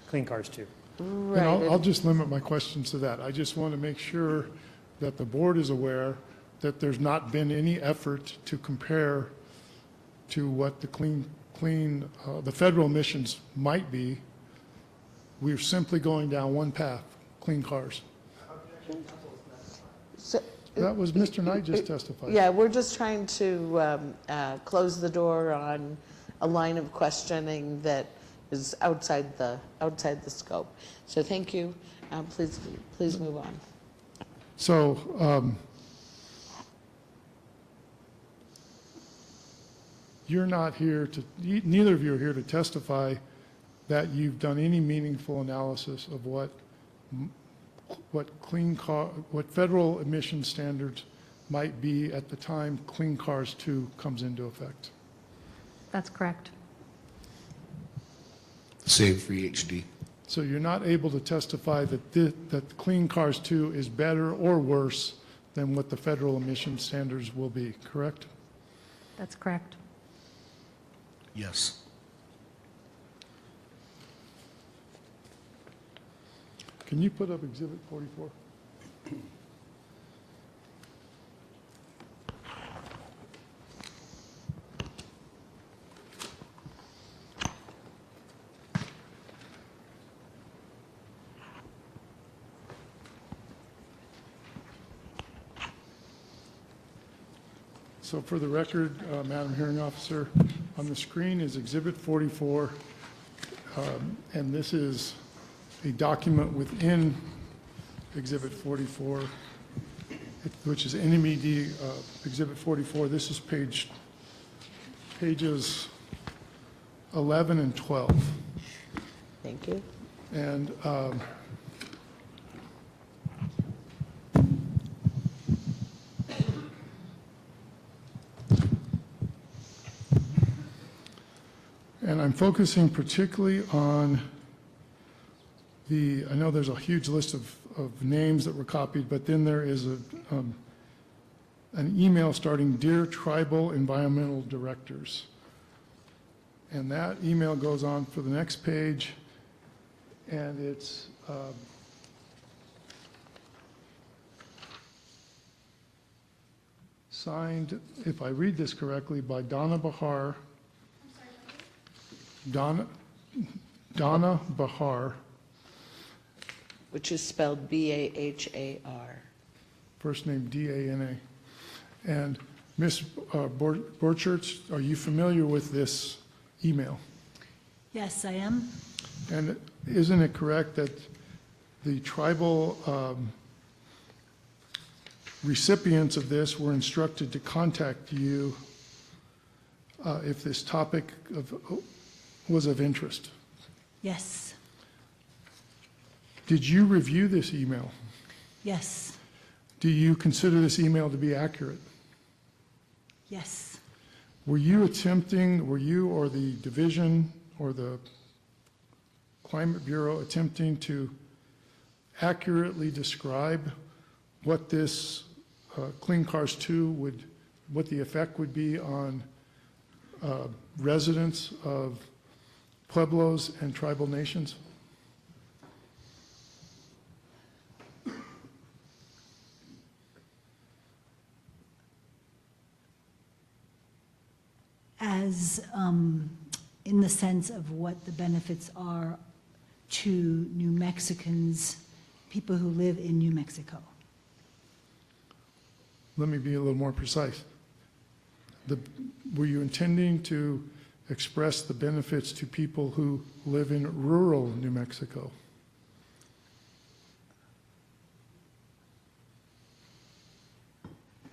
Clean Cars 2. And I'll just limit my questions to that. I just want to make sure that the board is aware that there's not been any effort to compare to what the the federal emissions might be. We're simply going down one path, clean cars. So, That was Mr. Knight just testified. yeah, we're just trying to close the door on a line of questioning that is outside the scope. So thank you. Please move on. So you're not here to, neither of you are here to testify that you've done any meaningful analysis of what federal emission standards might be at the time Clean Cars 2 comes into effect. That's correct. Same for EHD. So you're not able to testify that Clean Cars 2 is better or worse than what the federal emission standards will be, correct? That's correct. Yes. Can you put up Exhibit 44? So for the record, Madam Hearing Officer, on the screen is Exhibit 44, and this is a document within Exhibit 44, which is NMED Exhibit 44. This is pages 11 and 12. Thank you. And I'm focusing particularly on I know there's a huge list of names that were copied, but then there is an email starting, Dear Tribal Environmental Directors. And that email goes on for the next page, and it's signed, if I read this correctly, by Donna Bahar. Donna Bahar. Which is spelled B-A-H-A-R. First name D-A-N-A. And Ms. Borchert, are you familiar with this email? Yes, I am. And isn't it correct that the tribal recipients of this were instructed to contact you if this topic was of interest? Yes. Did you review this email? Yes. Do you consider this email to be accurate? Yes. Were you or the division or the Climate Bureau attempting to accurately describe what this Clean Cars 2 what the effect would be on residents of pueblos and tribal nations? as, in the sense of what the benefits are to New Mexicans, people who live in New Mexico. Let me be a little more precise. Were you intending to express the benefits to people who live in rural New Mexico?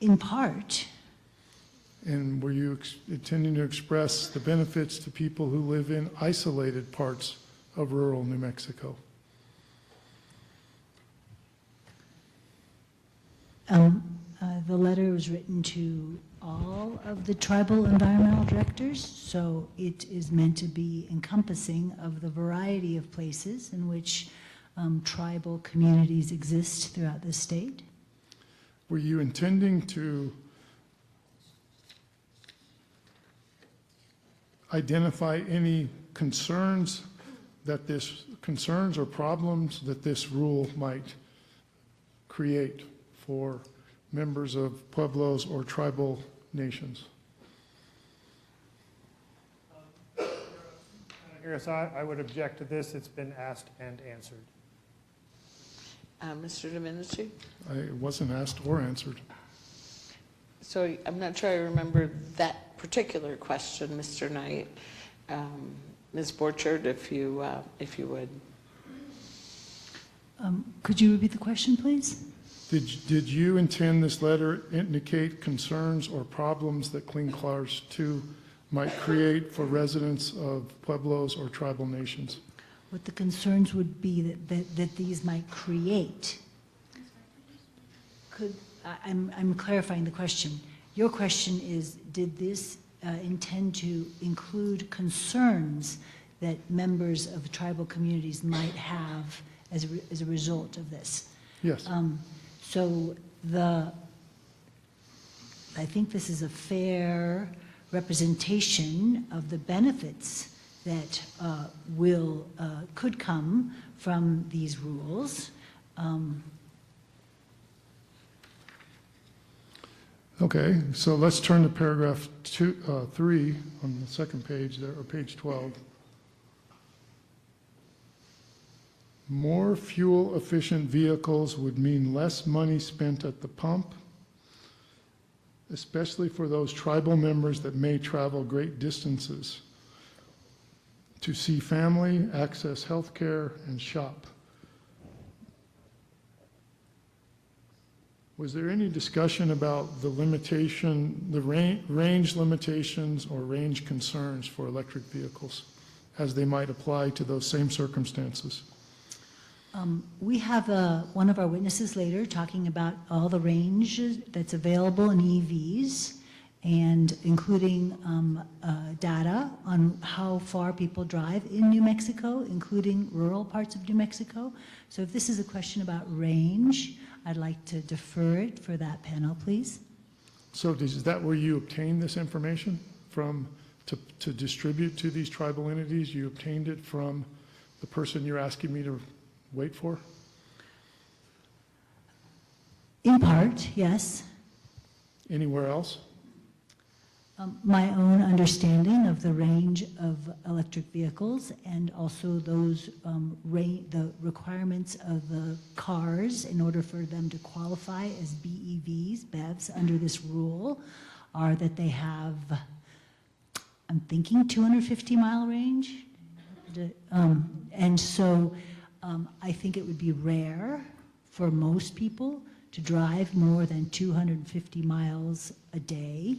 In part. And were you intending to express the benefits to people who live in isolated parts of rural New Mexico? The letter was written to all of the tribal environmental directors, so it is meant to be encompassing of the variety of places in which tribal communities exist throughout the state. Were you intending to identify any concerns or problems that this rule might create for members of pueblos or tribal nations? Harris, I would object to this. It's been asked and answered. Mr. Domenici? I wasn't asked or answered. So I'm not sure I remember that particular question, Mr. Knight. Ms. Borchard, if you would. Could you repeat the question, please? Did you intend this letter indicate concerns or problems that Clean Cars 2 might create for residents of pueblos or tribal nations? What the concerns would be that these might create? I'm clarifying the question. Your question is, did this intend to include concerns that members of tribal communities might have as a result of this? Yes. So I think this is a fair representation of the benefits that could come from these rules. Okay, so let's turn to paragraph 3 on the second page there, or page 12. More fuel-efficient vehicles would mean less money spent at the pump, especially for those tribal members that may travel great distances to see family, access health care, and shop. Was there any discussion about the range limitations or range concerns for electric vehicles as they might apply to those same circumstances? We have one of our witnesses later talking about all the range that's available in EVs, and including data on how far people drive in New Mexico, including rural parts of New Mexico. So if this is a question about range, I'd like to defer it for that panel, please. So is that where you obtained this information from to distribute to these tribal entities? You obtained it from the person you're asking me to wait for? In part, yes. Anywhere else? My own understanding of the range of electric vehicles, and also those the requirements of the cars in order for them to qualify as BEVs under this rule, are that they have, I'm thinking 250-mile range. And so I think it would be rare for most people to drive more than 250 miles a day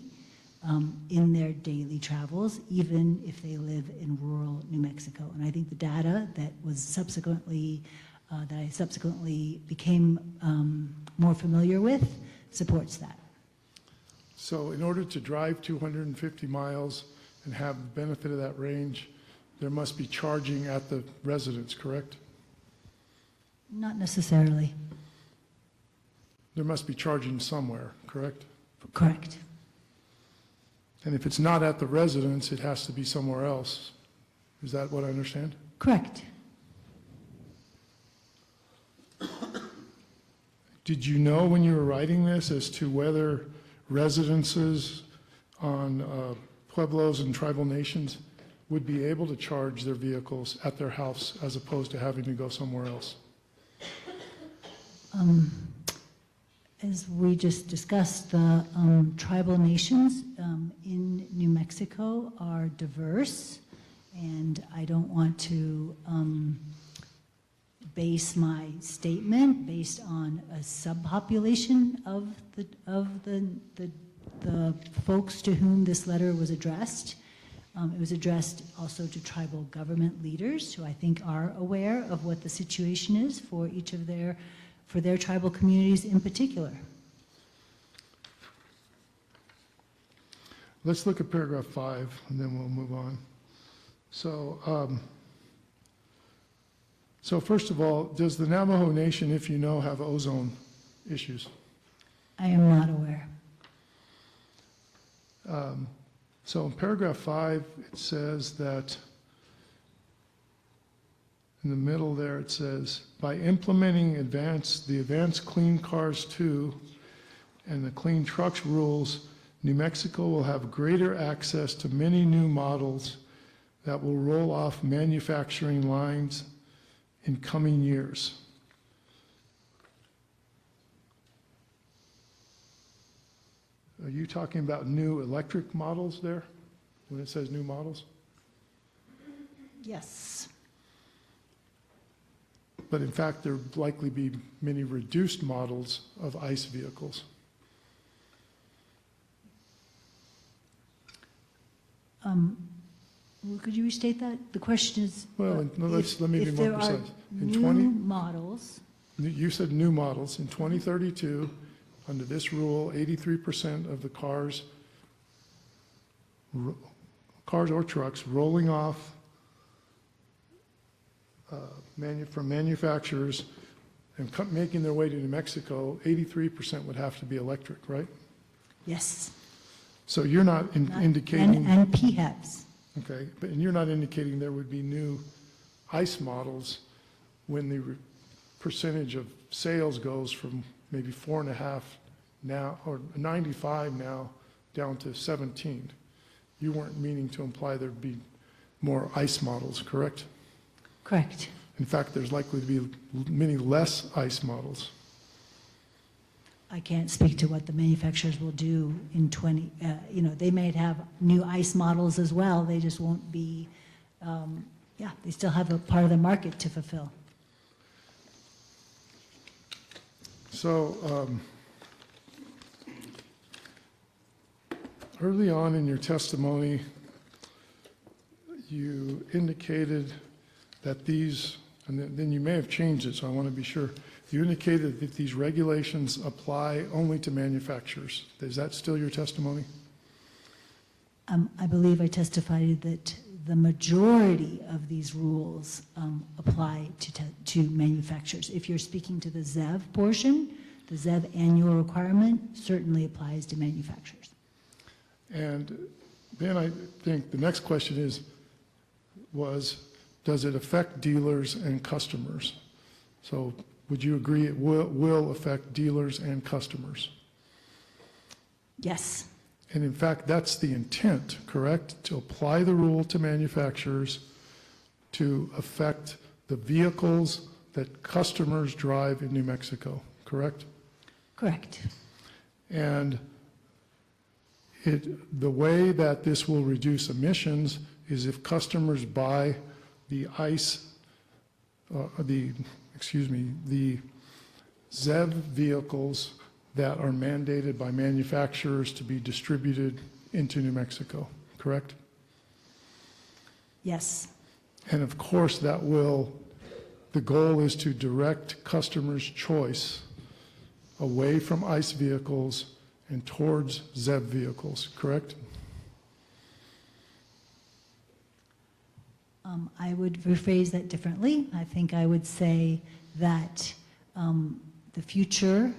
in their daily travels, even if they live in rural New Mexico. And I think the data that was subsequently, that I subsequently became more familiar with supports that. So in order to drive 250 miles and have the benefit of that range, there must be charging at the residence, correct? Not necessarily. There must be charging somewhere, correct? Correct. And if it's not at the residence, it has to be somewhere else. Is that what I understand? Correct. Did you know when you were writing this as to whether residences on pueblos and tribal nations would be able to charge their vehicles at their house as opposed to having to go somewhere else? As we just discussed, the tribal nations in New Mexico are diverse, and I don't want to base my statement based on a subpopulation of the folks to whom this letter was addressed. It was addressed also to tribal government leaders, who I think are aware of what the situation is for each of their tribal communities in particular. Let's look at paragraph 5, and then we'll move on. So first of all, does the Navajo Nation, if you know, have ozone issues? I am not aware. So in paragraph 5, it says that, in the middle there, it says, by implementing the Advanced Clean Cars 2 and the Clean Trucks rules, New Mexico will have greater access to many new models that will roll off manufacturing lines in coming years. Are you talking about new electric models there, when it says new models? Yes. But in fact, there would likely be many reduced models of ICE vehicles. Well, could you restate that? The question is, Well, let me be more precise. In new models. You said new models. In 2032, under this rule, 83% of the cars or trucks rolling off from manufacturers and making their way to New Mexico, 83% would have to be electric, right? Yes. So you're not indicating... And PHEVs. Okay, and you're not indicating there would be new ICE models when the percentage of sales goes from maybe 4.5 now, or 95 now, down to 17. You weren't meaning to imply there'd be more ICE models, correct? Correct. In fact, there's likely to be many less ICE models. I can't speak to what the manufacturers will do in they might have new ICE models as well. They just won't be, they still have a part of the market to fulfill. So early on in your testimony, you indicated that these, and then you may have changed it, so I want to be sure. You indicated that these regulations apply only to manufacturers. Is that still your testimony? I believe I testified that the majority of these rules apply to manufacturers. If you're speaking to the ZEV portion, the ZEV annual requirement certainly applies to manufacturers. And then I think the next question was, does it affect dealers and customers? So would you agree it will affect dealers and customers? Yes. And in fact, that's the intent, correct? To apply the rule to manufacturers to affect the vehicles that customers drive in New Mexico, correct? Correct. And the way that this will reduce emissions is if customers buy the the ZEV vehicles that are mandated by manufacturers to be distributed into New Mexico, correct? Yes. And of course, the goal is to direct customers' choice away from ICE vehicles and towards ZEV vehicles, correct? I would rephrase that differently. I think I would say that the future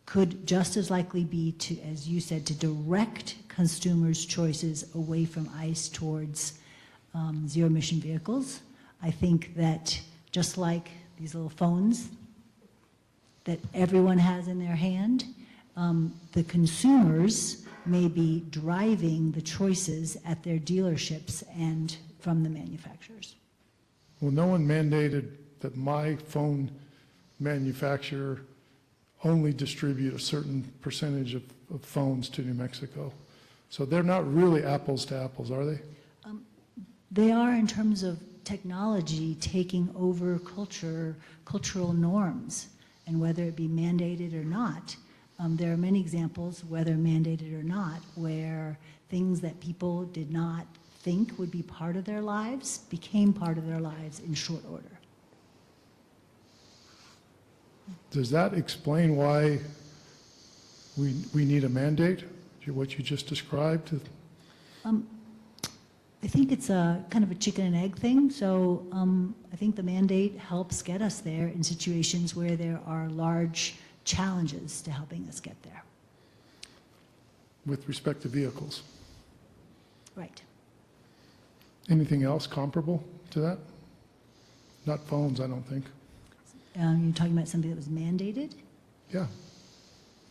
could just as likely be to, as you said, to direct consumers' choices away from ICE towards zero-emission vehicles. I think that just like these little phones that everyone has in their hand, the consumers may be driving the choices at their dealerships and from the manufacturers. Well, no one mandated that my phone manufacturer only distribute a certain percentage of phones to New Mexico. So they're not really apples to apples, are they? They are in terms of technology taking over cultural norms, and whether it be mandated or not. There are many examples, whether mandated or not, where things that people did not think would be part of their lives became part of their lives in short order. Does that explain why we need a mandate, what you just described? I think it's a kind of a chicken and egg thing. So I think the mandate helps get us there in situations where there are large challenges to helping us get there. With respect to vehicles? Right. Anything else comparable to that? Not phones, I don't think. You're talking about something that was mandated? Yeah.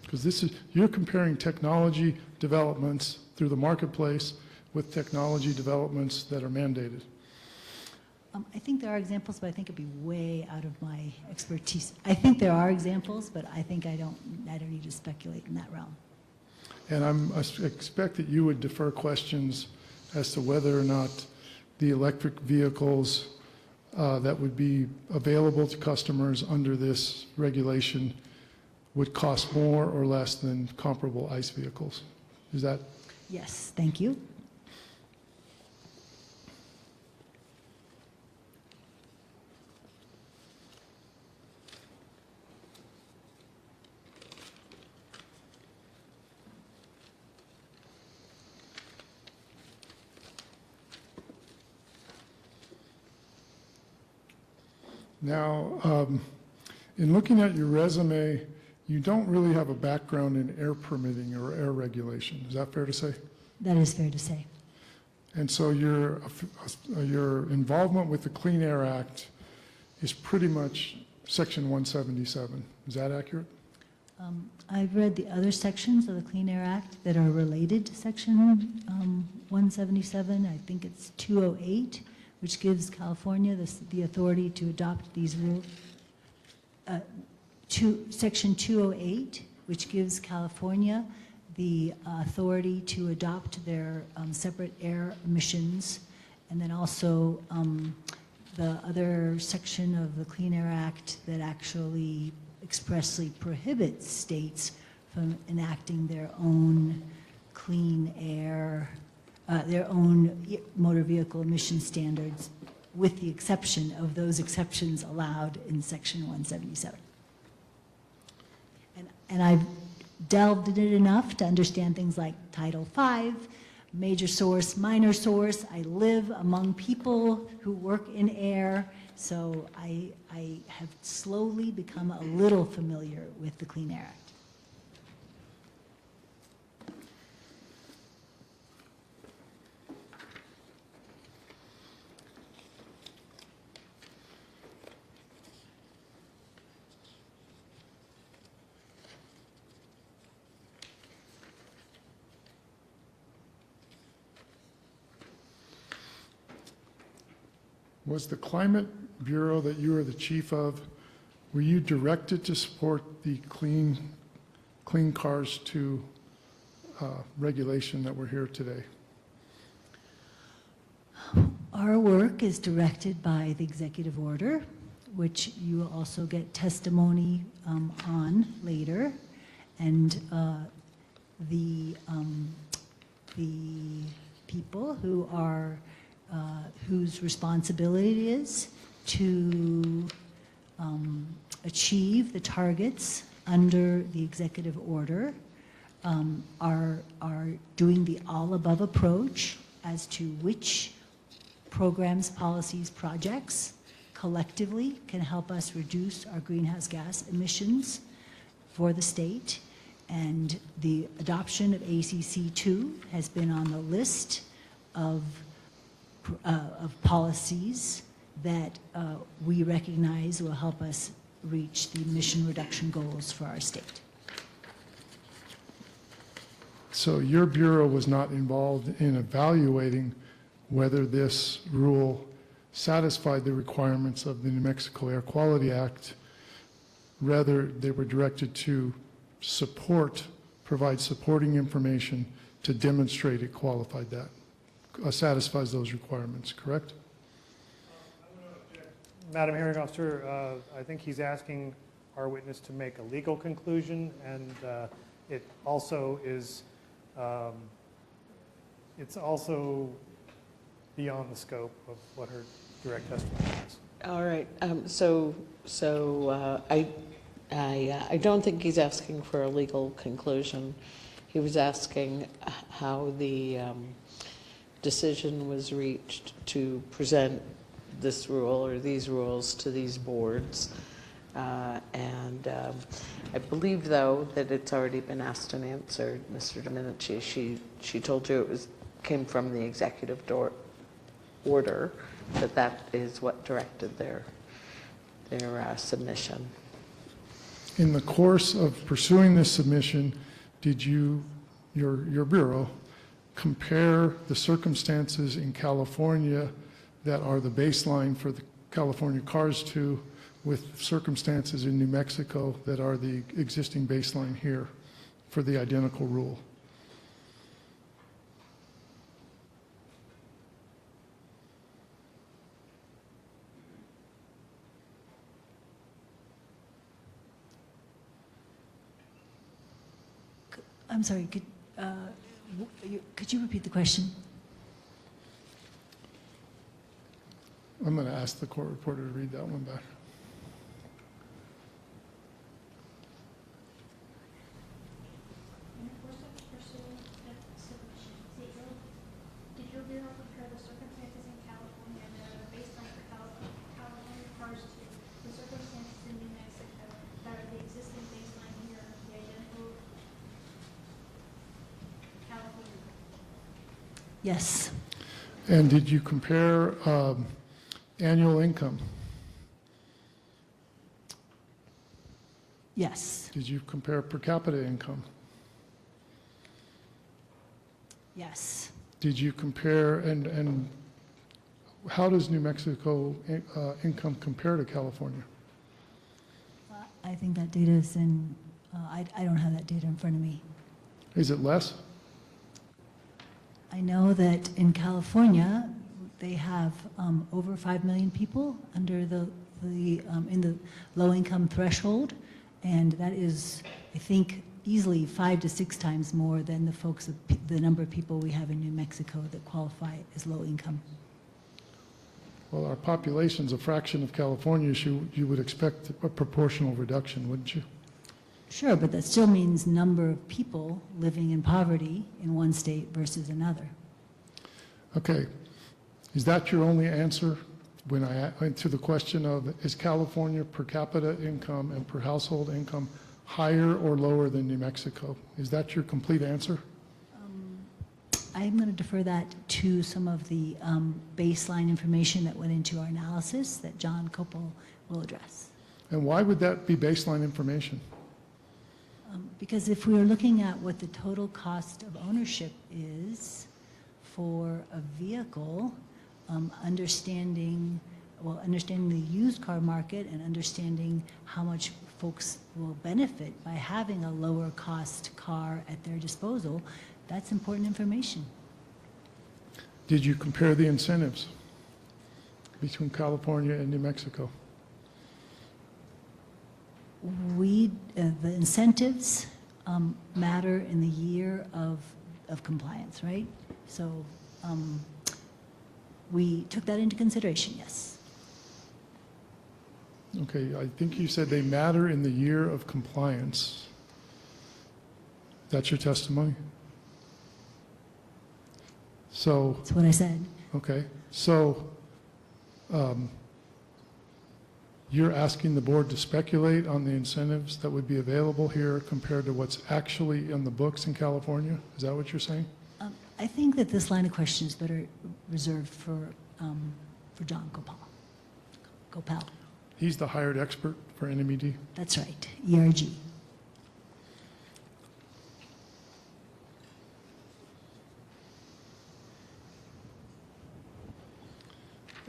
Because you're comparing technology developments through the marketplace with technology developments that are mandated. I think there are examples, but I think it'd be way out of my expertise. I think there are examples, but I think I don't need to speculate in that realm. And I expect that you would defer questions as to whether or not the electric vehicles that would be available to customers under this regulation would cost more or less than comparable ICE vehicles. Is that? Yes, thank you. Now, in looking at your resume, you don't really have a background in air permitting or air regulation. Is that fair to say? That is fair to say. And so your involvement with the Clean Air Act is pretty much Section 177. Is that accurate? I've read the other sections of the Clean Air Act that are related to Section 177. I think it's 208, which gives California the authority to adopt these rules. Section 208, which gives California the authority to adopt their separate air emissions, and then also the other section of the Clean Air Act that actually expressly prohibits states from enacting their own clean air, their own motor vehicle emission standards, with the exception of those exceptions allowed in Section 177. And I've delved in it enough to understand things like Title V, major source, minor source. I live among people who work in air, so I have slowly become a little familiar with the Clean Air Act. Was the Climate Bureau that you were the chief of, were you directed to support the Clean Cars 2 regulation that we're here today? Our work is directed by the executive order, which you will also get testimony on later, and the people who are whose responsibility it is to achieve the targets under the executive order are doing the all-above approach as to which programs, policies, projects collectively can help us reduce our greenhouse gas emissions for the state. And the adoption of ACC2 has been on the list of policies that we recognize will help us reach the emission reduction goals for our state. So your bureau was not involved in evaluating whether this rule satisfied the requirements of the New Mexico Air Quality Act. Rather, they were directed to provide supporting information to demonstrate it qualified that, satisfies those requirements, correct? Madam Hearing Officer, I think he's asking our witness to make a legal conclusion, and it also is, it's also beyond the scope of what her direct testimony is. All right, I don't think he's asking for a legal conclusion. He was asking how the decision was reached to present this rule or these rules to these boards. I believe, though, that it's already been asked and answered. Mr. Domenici, she told you it came from the executive order, that is what directed their submission. In the course of pursuing this submission, did your bureau compare the circumstances in California that are the baseline for the California CARS 2 with circumstances in New Mexico that are the existing baseline here for the identical rule? I'm sorry, could you repeat the question? I'm going to ask the court reporter to read that one back. Did your bureau compare the circumstances in California that are baseline for California CARS 2, the circumstances in New Mexico that are the existing baseline here, the identical California? Yes. And did you compare annual income? Yes. Did you compare per capita income? Yes. Did you compare, and how does New Mexico income compare to California? I think that data is in, I don't have that data in front of me. Is it less? I know that in California, they have over 5 million people under in the low-income threshold, and that is, I think, easily 5 to 6 times more than the number of people we have in New Mexico that qualify as low income. Well, our population's a fraction of California's. You would expect a proportional reduction, wouldn't you? Sure, but that still means number of people living in poverty in one state versus another. Okay. Is that your only answer when I went to the question of, is California per capita income and per household income higher or lower than New Mexico? Is that your complete answer? I'm going to defer that to some of the baseline information that went into our analysis that John Copel will address. And why would that be baseline information? Because if we are looking at what the total cost of ownership is for a vehicle, understanding the used car market and understanding how much folks will benefit by having a lower cost car at their disposal, that's important information. Did you compare the incentives between California and New Mexico? The incentives matter in the year of compliance, right? So we took that into consideration, yes. Okay, I think you said they matter in the year of compliance. That's your testimony? So. That's what I said. Okay, so you're asking the board to speculate on the incentives that would be available here compared to what's actually in the books in California? Is that what you're saying? I think that this line of question is better reserved for John Copel. He's the hired expert for NMED? That's right, ERG.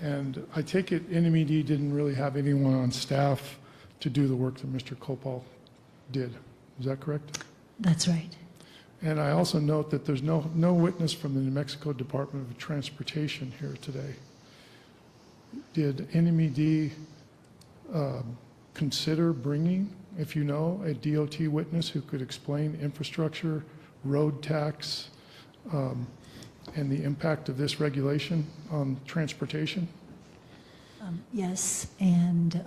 And I take it NMED didn't really have anyone on staff to do the work that Mr. Kopal did. Is that correct? That's right. And I also note that there's no witness from the New Mexico Department of Transportation here today. Did NMED consider bringing, if you know, a DOT witness who could explain infrastructure, road tax, and the impact of this regulation on transportation? Yes, and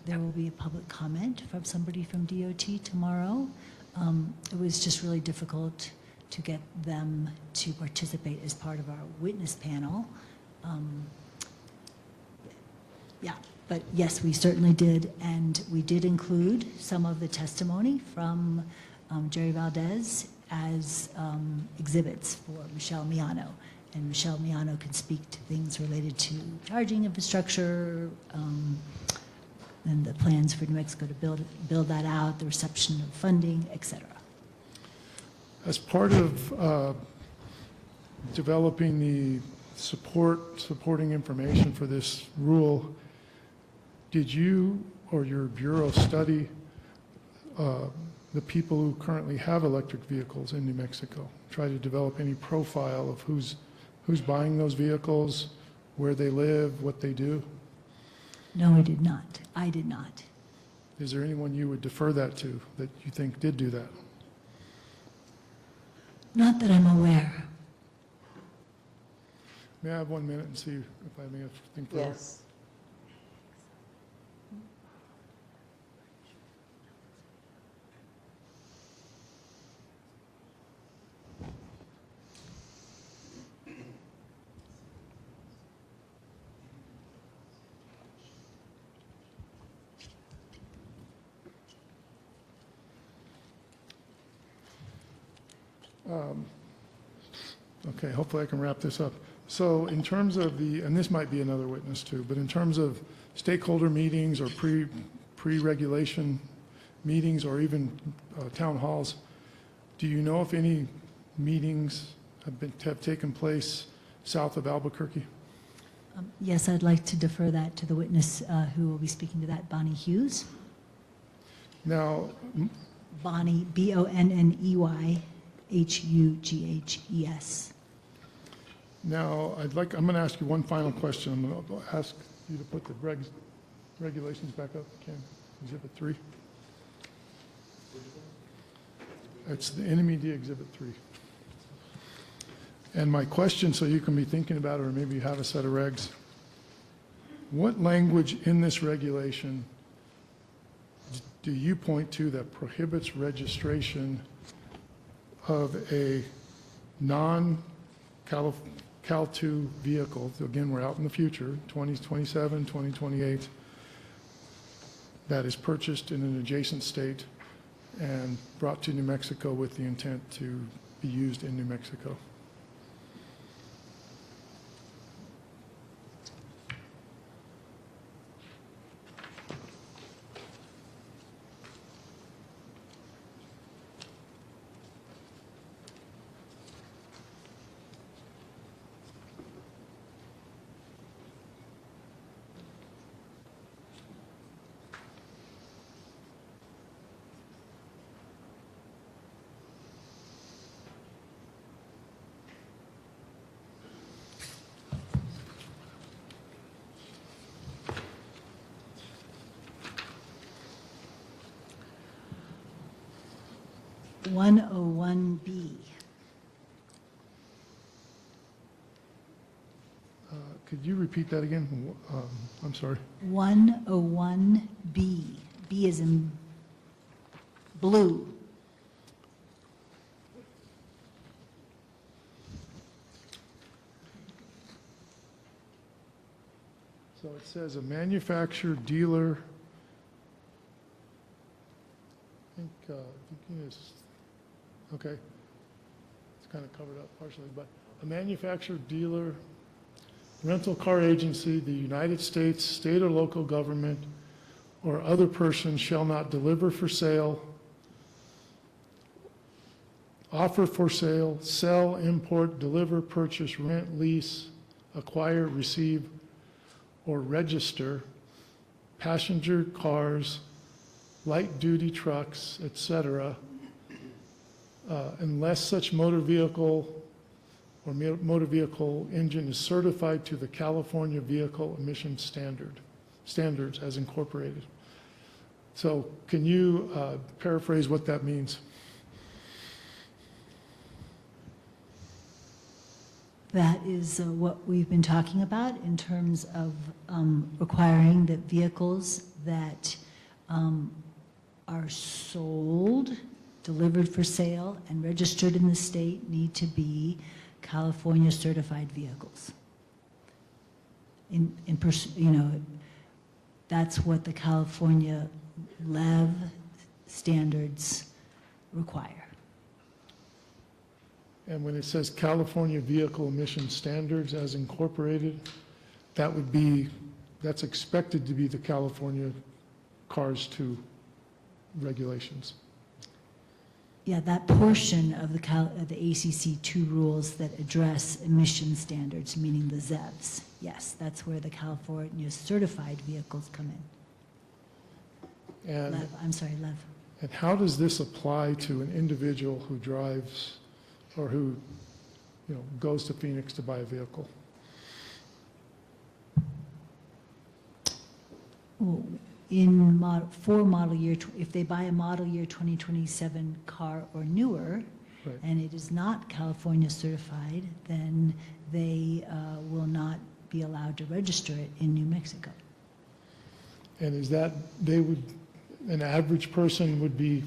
there will be a public comment from somebody from DOT tomorrow. It was just really difficult to get them to participate as part of our witness panel. Yeah, but yes, we certainly did, and we did include some of the testimony from Jerry Valdez as exhibits for Michelle Miano. And Michelle Miano can speak to things related to charging infrastructure, and the plans for New Mexico to build that out, the reception of funding, et cetera. As part of developing the supporting information for this rule, did you or your bureau study the people who currently have electric vehicles in New Mexico? Try to develop any profile of who's buying those vehicles, where they live, what they do? No, I did not. I did not. Is there anyone you would defer that to that you think did do that? Not that I'm aware. May I have 1 minute and see if I may have think further? Yes. Okay, hopefully I can wrap this up. So in terms of and this might be another witness too, but in terms of stakeholder meetings or pre-regulation meetings or even town halls, do you know if any meetings have taken place south of Albuquerque? Yes, I'd like to defer that to the witness who will be speaking to that, Bonnie Hughes. Now, Bonnie, Bonney Hughges. Now, I'm going to ask you one final question. I'm going to ask you to put the regulations back up, Ken. Exhibit 3. It's the NMED Exhibit 3. And my question, so you can be thinking about it, or maybe you have a set of regs. What language in this regulation do you point to that prohibits registration of a non-Cal 2 vehicle? Again, we're out in the future, 2027, 2028, that is purchased in an adjacent state and brought to New Mexico with the intent to be used in New Mexico? B. Could you repeat that again? I'm sorry. 101B. B is in blue. So it says a manufacturer, dealer, I think it's, okay, it's kind of covered up partially, but a manufacturer, dealer, rental car agency, the United States, state or local government, or other person shall not deliver for sale, offer for sale, sell, import, deliver, purchase, rent, lease, acquire, receive, or register passenger cars, light-duty trucks, etc., unless such motor vehicle or motor vehicle engine is certified to the California Vehicle Emission Standards as incorporated. So can you paraphrase what that means? That is what we've been talking about in terms of requiring that vehicles that are sold, delivered for sale, and registered in the state need to be California certified vehicles. That's what the California LEV standards require. And when it says California Vehicle Emission Standards as incorporated, that's expected to be the California Cars 2 regulations. Yeah, that portion of the ACC 2 rules that address emission standards, meaning the ZEVs. Yes, that's where the California certified vehicles come in. And, LEV, I'm sorry, LEV. And how does this apply to an individual who drives or who goes to Phoenix to buy a vehicle? Well, for model year, if they buy a model year 2027 car or newer, Right. and it is not California certified, then they will not be allowed to register it in New Mexico. And is that, an average person would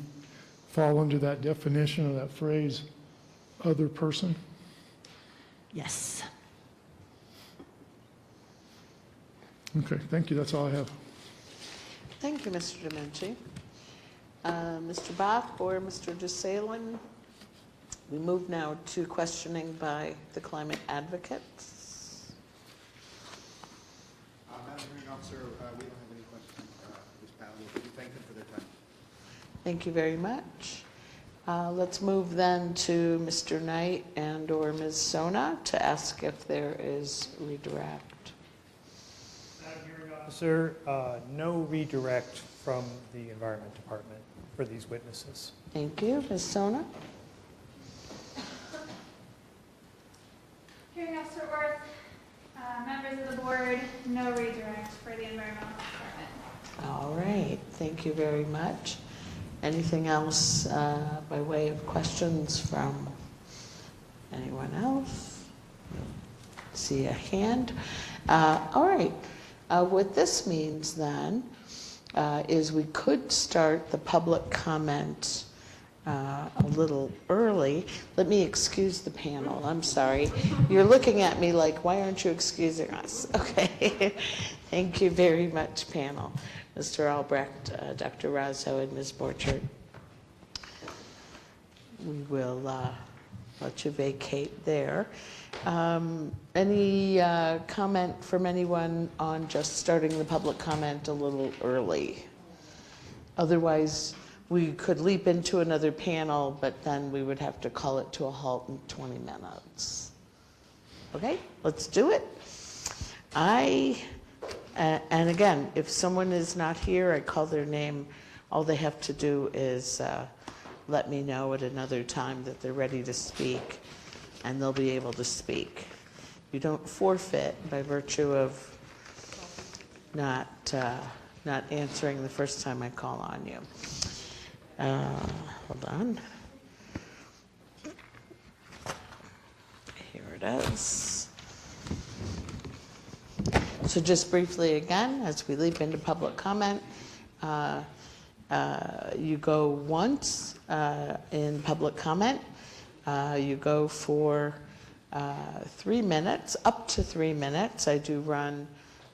fall under that definition or that phrase, other person? Yes. Okay, thank you, that's all I have. Thank you, Mr. Demenci. Mr. Bach or Mr. DeSalen? We move now to questioning by the climate advocates. Madam Hearing Officer, we don't have any questions for this panel. We thank them for their time. Thank you very much. Let's move then to Mr. Knight and or Ms. Sona to ask if there is redirect. Madam Hearing Officer, no redirect from the Environment Department for these witnesses. Thank you. Ms. Sona? Hearing Officer Worth, members of the board, no redirect for the Environmental Department. All right. Thank you very much. Anything else by way of questions from anyone else? See a hand. All right. What this means then is we could start the public comment a little early. Let me excuse the panel. I'm sorry. You're looking at me like, why aren't you excusing us? Okay. Thank you very much, panel. Mr. Albrecht, Dr. Razzo, and Ms. Borchert. We will let you vacate there. Any comment from anyone on just starting the public comment a little early? Otherwise, we could leap into another panel, but then we would have to call it to a halt in 20 minutes. Okay, let's do it. And again, if someone is not here, I call their name. All they have to do is let me know at another time that they're ready to speak, and they'll be able to speak. You don't forfeit by virtue of not answering the first time I call on you. Hold on. Here it is. So just briefly again, as we leap into public comment, you go once in public comment. You go for 3 minutes, up to 3 minutes. I do run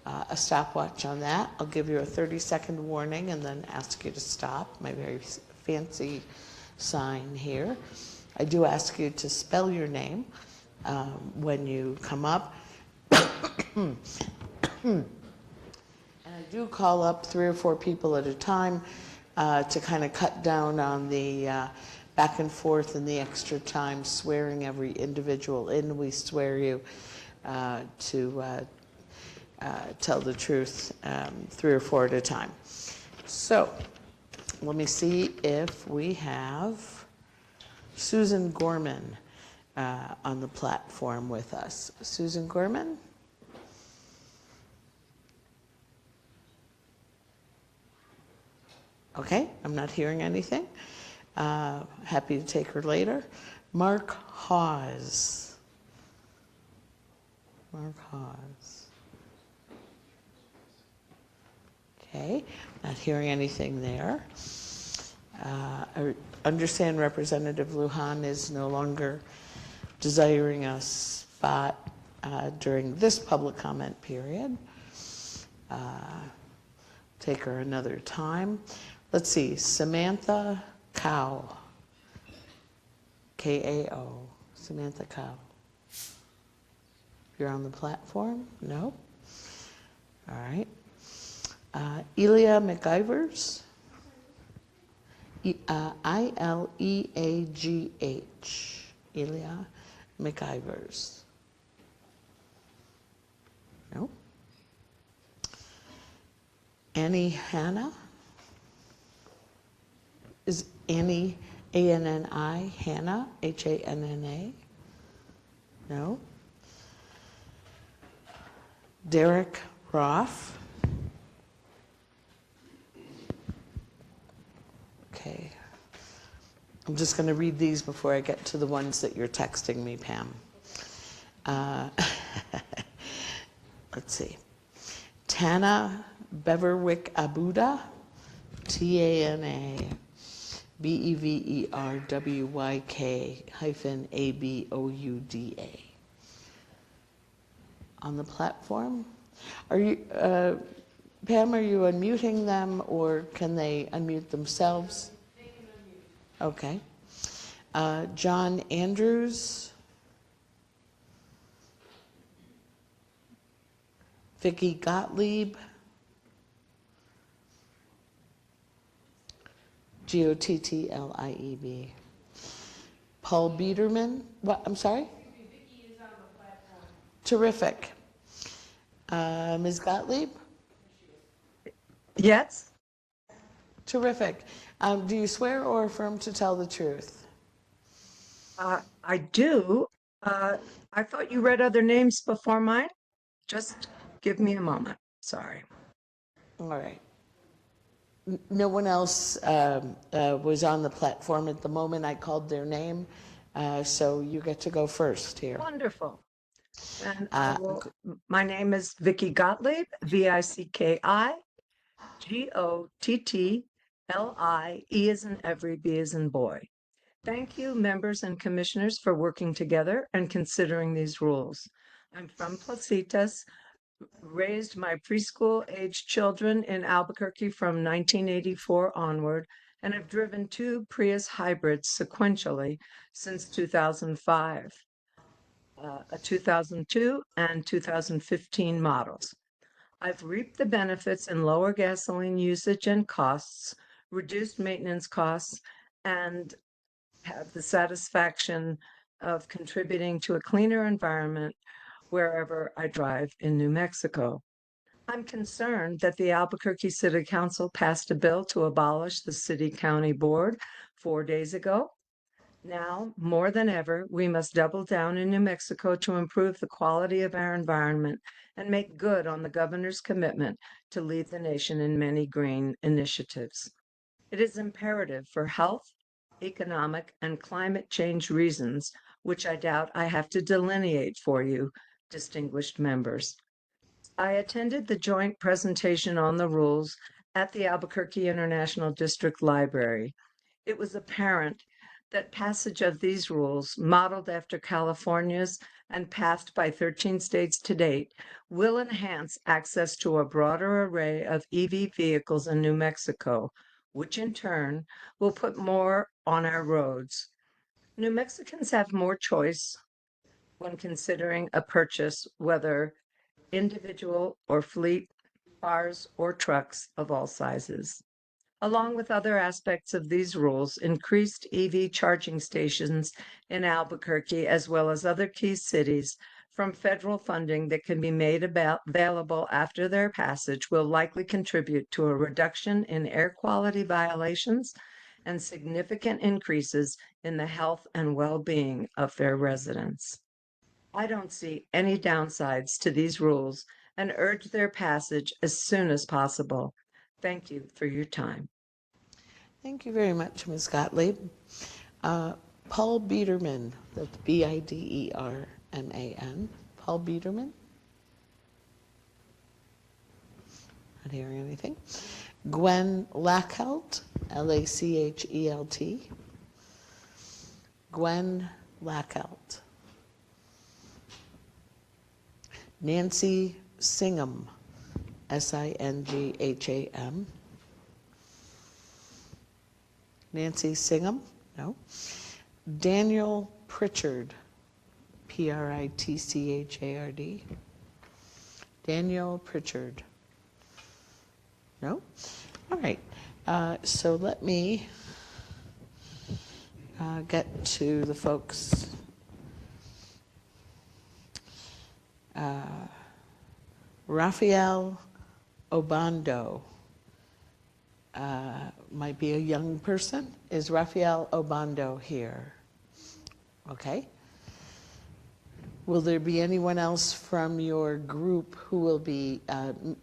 a stopwatch on that. I'll give you a 30-second warning and then ask you to stop, my very fancy sign here. I do ask you to spell your name when you come up. And I do call up 3 or 4 people at a time to kind of cut down on the back and forth and the extra time swearing every individual in. We swear you to tell the truth, 3 or 4 at a time. So let me see if we have Susan Gorman on the platform with us. Susan Gorman? Okay, I'm not hearing anything. Happy to take her later. Mark Hawes. Mark Hawes. Okay, not hearing anything there. I understand Representative Lujan is no longer desiring a spot during this public comment period. Take her another time. Let's see, Samantha Cow. K-A-O. Samantha Cow. You're on the platform? No? All right. Elia McIvers. I-L-E-A-G-H. Elia McIvers. No? Annie Hanna? Is Annie A-N-N-I, Hanna, H-A-N-N-A? No? Derek Roth? Okay. I'm just going to read these before I get to the ones that you're texting me, Pam. Let's see. Tana Beverwick Abuda, T-A-N-A Beverwyk -ABOUDA. On the platform? Are you, Pam, are you unmuting them or can they unmute themselves? They can unmute. Okay. John Andrews. Vicki Gottlieb. Gottlieb. Paul Biederman. What? I'm sorry? Vicki is on the platform. Terrific. Ms. Gottlieb? Yes. Terrific. Do you swear or affirm to tell the truth? I do. I thought you read other names before mine. Just give me a moment. Sorry. All right. No one else was on the platform at the moment. I called their name, so you get to go first here. Wonderful. And my name is Vicki Gottlieb, V-I-C-K-I, Gottlieb, E as in every, B as in boy. Thank you, members and commissioners, for working together and considering these rules. I'm from Placitas, raised my preschool-aged children in Albuquerque from 1984 onward, and have driven 2 Prius hybrids sequentially since 2005, a 2002 and 2015 models. I've reaped the benefits in lower gasoline usage and costs, reduced maintenance costs, and have the satisfaction of contributing to a cleaner environment wherever I drive in New Mexico. I'm concerned that the Albuquerque City Council passed a bill to abolish the city-county board 4 days ago. Now, more than ever, we must double down in New Mexico to improve the quality of our environment and make good on the governor's commitment to lead the nation in many green initiatives. It is imperative for health, economic, and climate change reasons, which I doubt I have to delineate for you, distinguished members. I attended the joint presentation on the rules at the Albuquerque International District Library. It was apparent that passage of these rules, modeled after California's and passed by 13 states to date, will enhance access to a broader array of EV vehicles in New Mexico, which in turn will put more on our roads. New Mexicans have more choice when considering a purchase, whether individual or fleet, cars or trucks of all sizes. Along with other aspects of these rules, increased EV charging stations in Albuquerque, as well as other key cities, from federal funding that can be made available after their passage will likely contribute to a reduction in air quality violations and significant increases in the health and well-being of their residents. I don't see any downsides to these rules and urge their passage as soon as possible. Thank you for your time. Thank you very much, Ms. Gottlieb. Paul Biederman, that's Biderman. Paul Biederman? Not hearing anything. Gwen Lachelt, Lachelt. Gwen Lachelt. Nancy Singham, Singham. Nancy Singham? No. Daniel Pritchard, Pritchard. Daniel Pritchard. No? All right. So let me get to the folks. Raphael Obando. Might be a young person. Is Raphael Obando here? Okay. Will there be anyone else from your group who will be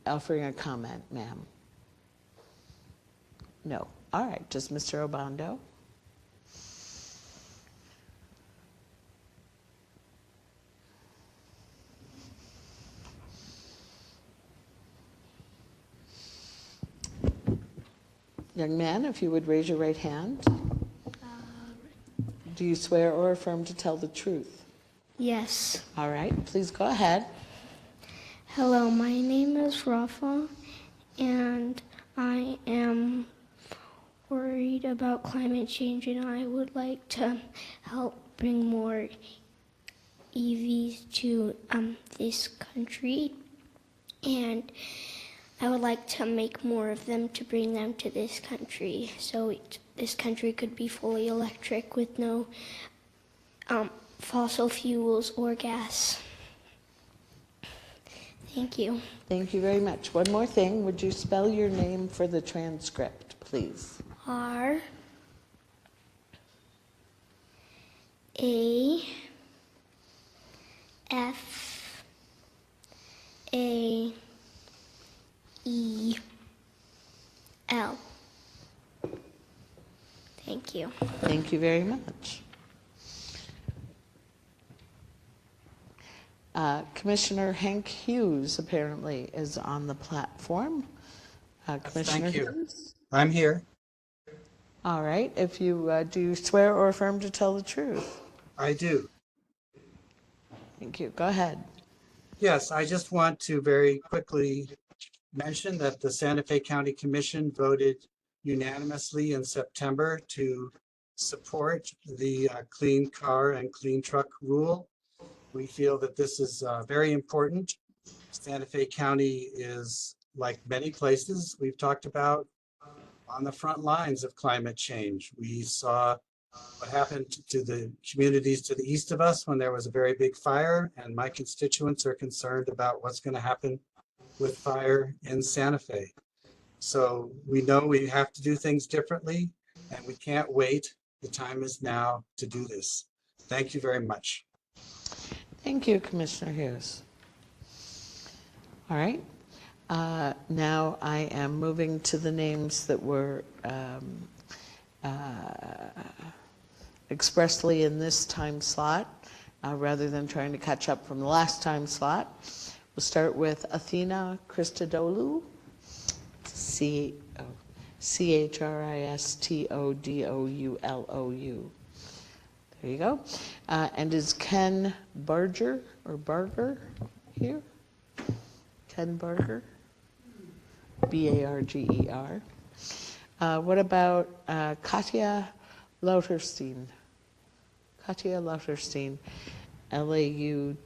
offering a comment, ma'am? No. All right, just Mr. Obando. Young man, if you would raise your right hand. Do you swear or affirm to tell the truth? Yes. All right, please go ahead. Hello, my name is Rafa, and I am worried about climate change, and I would like to help bring more EVs to this country, and I would like to make more of them to bring them to this country, so this country could be fully electric with no fossil fuels or gas. Thank you. Thank you very much. One more thing, would you spell your name for the transcript, please? R A F A E L. Thank you. Thank you very much. Commissioner Hank Hughes apparently is on the platform. Commissioner Thank you. Hughes? I'm here. All right. If you do you swear or affirm to tell the truth? I do. Thank you. Go ahead. Yes, I just want to very quickly mention that the Santa Fe County Commission voted unanimously in September to support the clean car and clean truck rule. We feel that this is very important. Santa Fe County is, like many places we've talked about, on the front lines of climate change. We saw what happened to the communities to the east of us when there was a very big fire, and my constituents are concerned about what's going to happen with fire in Santa Fe. So we know we have to do things differently, and we can't wait. The time is now to do this. Thank you very much. Thank you, Commissioner Hughes. All right. Now I am moving to the names that were expressly in this time slot, rather than trying to catch up from the last time slot. We'll start with Athena Christodoulou, Christodoulou. There you go. And is Ken Barger or Barger here? Ken Barger? Barger. What about Katya Lauterstein? Katya Lauterstein, Lauterstin,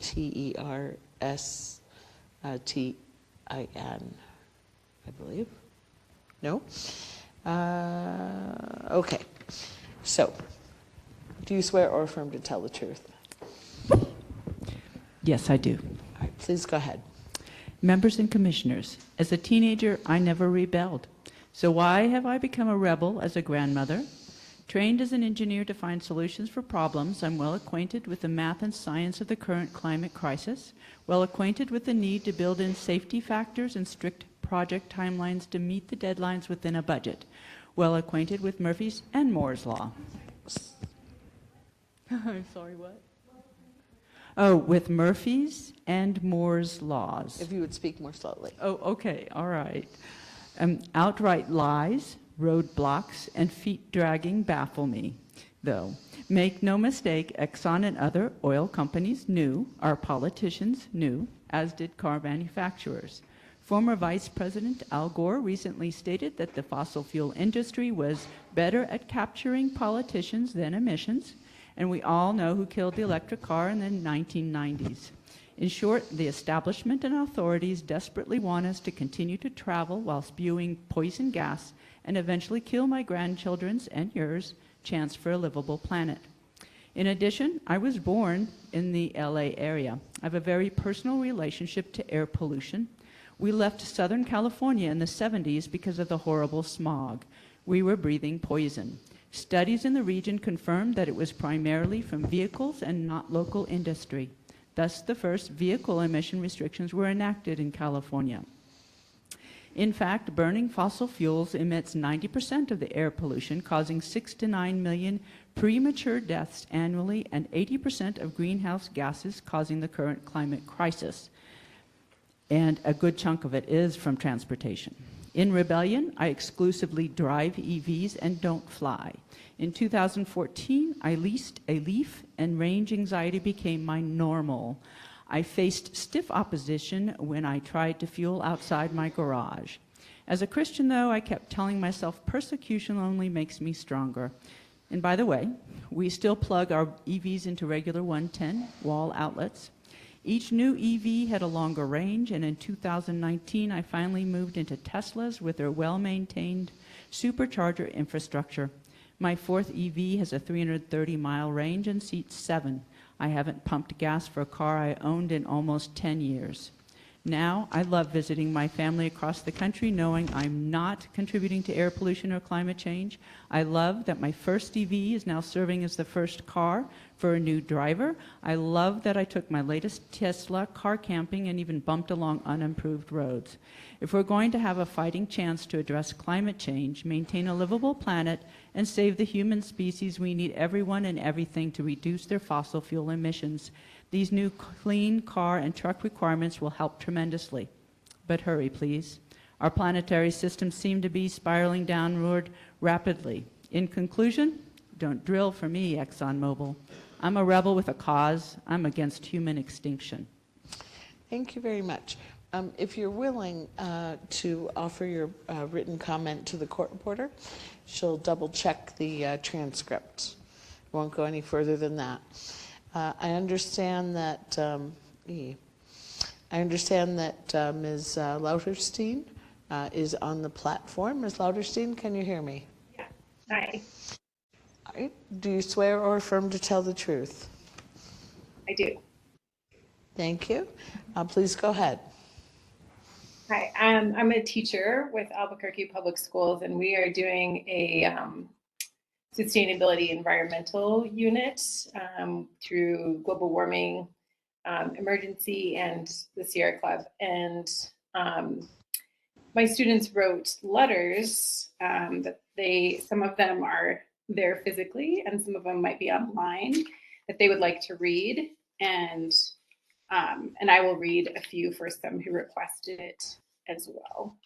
I believe. No? Okay. So, do you swear or affirm to tell the truth? Yes, I do. All right, please go ahead. Members and commissioners, as a teenager, I never rebelled. So why have I become a rebel as a grandmother? Trained as an engineer to find solutions for problems, I'm well acquainted with the math and science of the current climate crisis, well acquainted with the need to build in safety factors and strict project timelines to meet the deadlines within a budget, well acquainted with Murphy's and Moore's Law. I'm sorry, what? Oh, with Murphy's and Moore's laws. If you would speak more slowly. Oh, okay, all right. Outright lies, roadblocks, and feet dragging baffle me, though. Make no mistake, Exxon and other oil companies knew, our politicians knew, as did car manufacturers. Former Vice President Al Gore recently stated that the fossil fuel industry was better at capturing politicians than emissions, and we all know who killed the electric car in the 1990s. In short, the establishment and authorities desperately want us to continue to travel while spewing poison gas and eventually kill my grandchildren's and yours chance for a livable planet. In addition, I was born in the LA area. I have a very personal relationship to air pollution. We left Southern California in the 70s because of the horrible smog. We were breathing poison. Studies in the region confirmed that it was primarily from vehicles and not local industry. Thus, the first vehicle emission restrictions were enacted in California. In fact, burning fossil fuels emits 90% of the air pollution, causing 6 to 9 million premature deaths annually and 80% of greenhouse gases, causing the current climate crisis. And a good chunk of it is from transportation. In rebellion, I exclusively drive EVs and don't fly. In 2014, I leased a Leaf, and range anxiety became my normal. I faced stiff opposition when I tried to fuel outside my garage. As a Christian, though, I kept telling myself persecution only makes me stronger. And by the way, we still plug our EVs into regular 110 wall outlets. Each new EV had a longer range, and in 2019, I finally moved into Teslas with their well-maintained supercharger infrastructure. My fourth EV has a 330-mile range and seats 7. I haven't pumped gas for a car I owned in almost 10 years. Now, I love visiting my family across the country knowing I'm not contributing to air pollution or climate change. I love that my first EV is now serving as the first car for a new driver. I love that I took my latest Tesla car camping and even bumped along unimproved roads. If we're going to have a fighting chance to address climate change, maintain a livable planet, and save the human species, we need everyone and everything to reduce their fossil fuel emissions. These new clean car and truck requirements will help tremendously. But hurry, please. Our planetary systems seem to be spiraling downward rapidly. In conclusion, don't drill for me, ExxonMobil. I'm a rebel with a cause. I'm against human extinction. Thank you very much. If you're willing to offer your written comment to the court reporter, she'll double check the transcript. Won't go any further than that. I understand that Ms. Lauterstein is on the platform. Ms. Lauterstein, can you hear me? Yeah. Hi. All right. Do you swear or affirm to tell the truth? I do. Thank you. Please go ahead. Hi. I'm a teacher with Albuquerque Public Schools, and we are doing a sustainability environmental unit through global warming emergency and the Sierra Club. And my students wrote letters that some of them are there physically and some of them might be online that they would like to read. And I will read a few for some who requested it as well.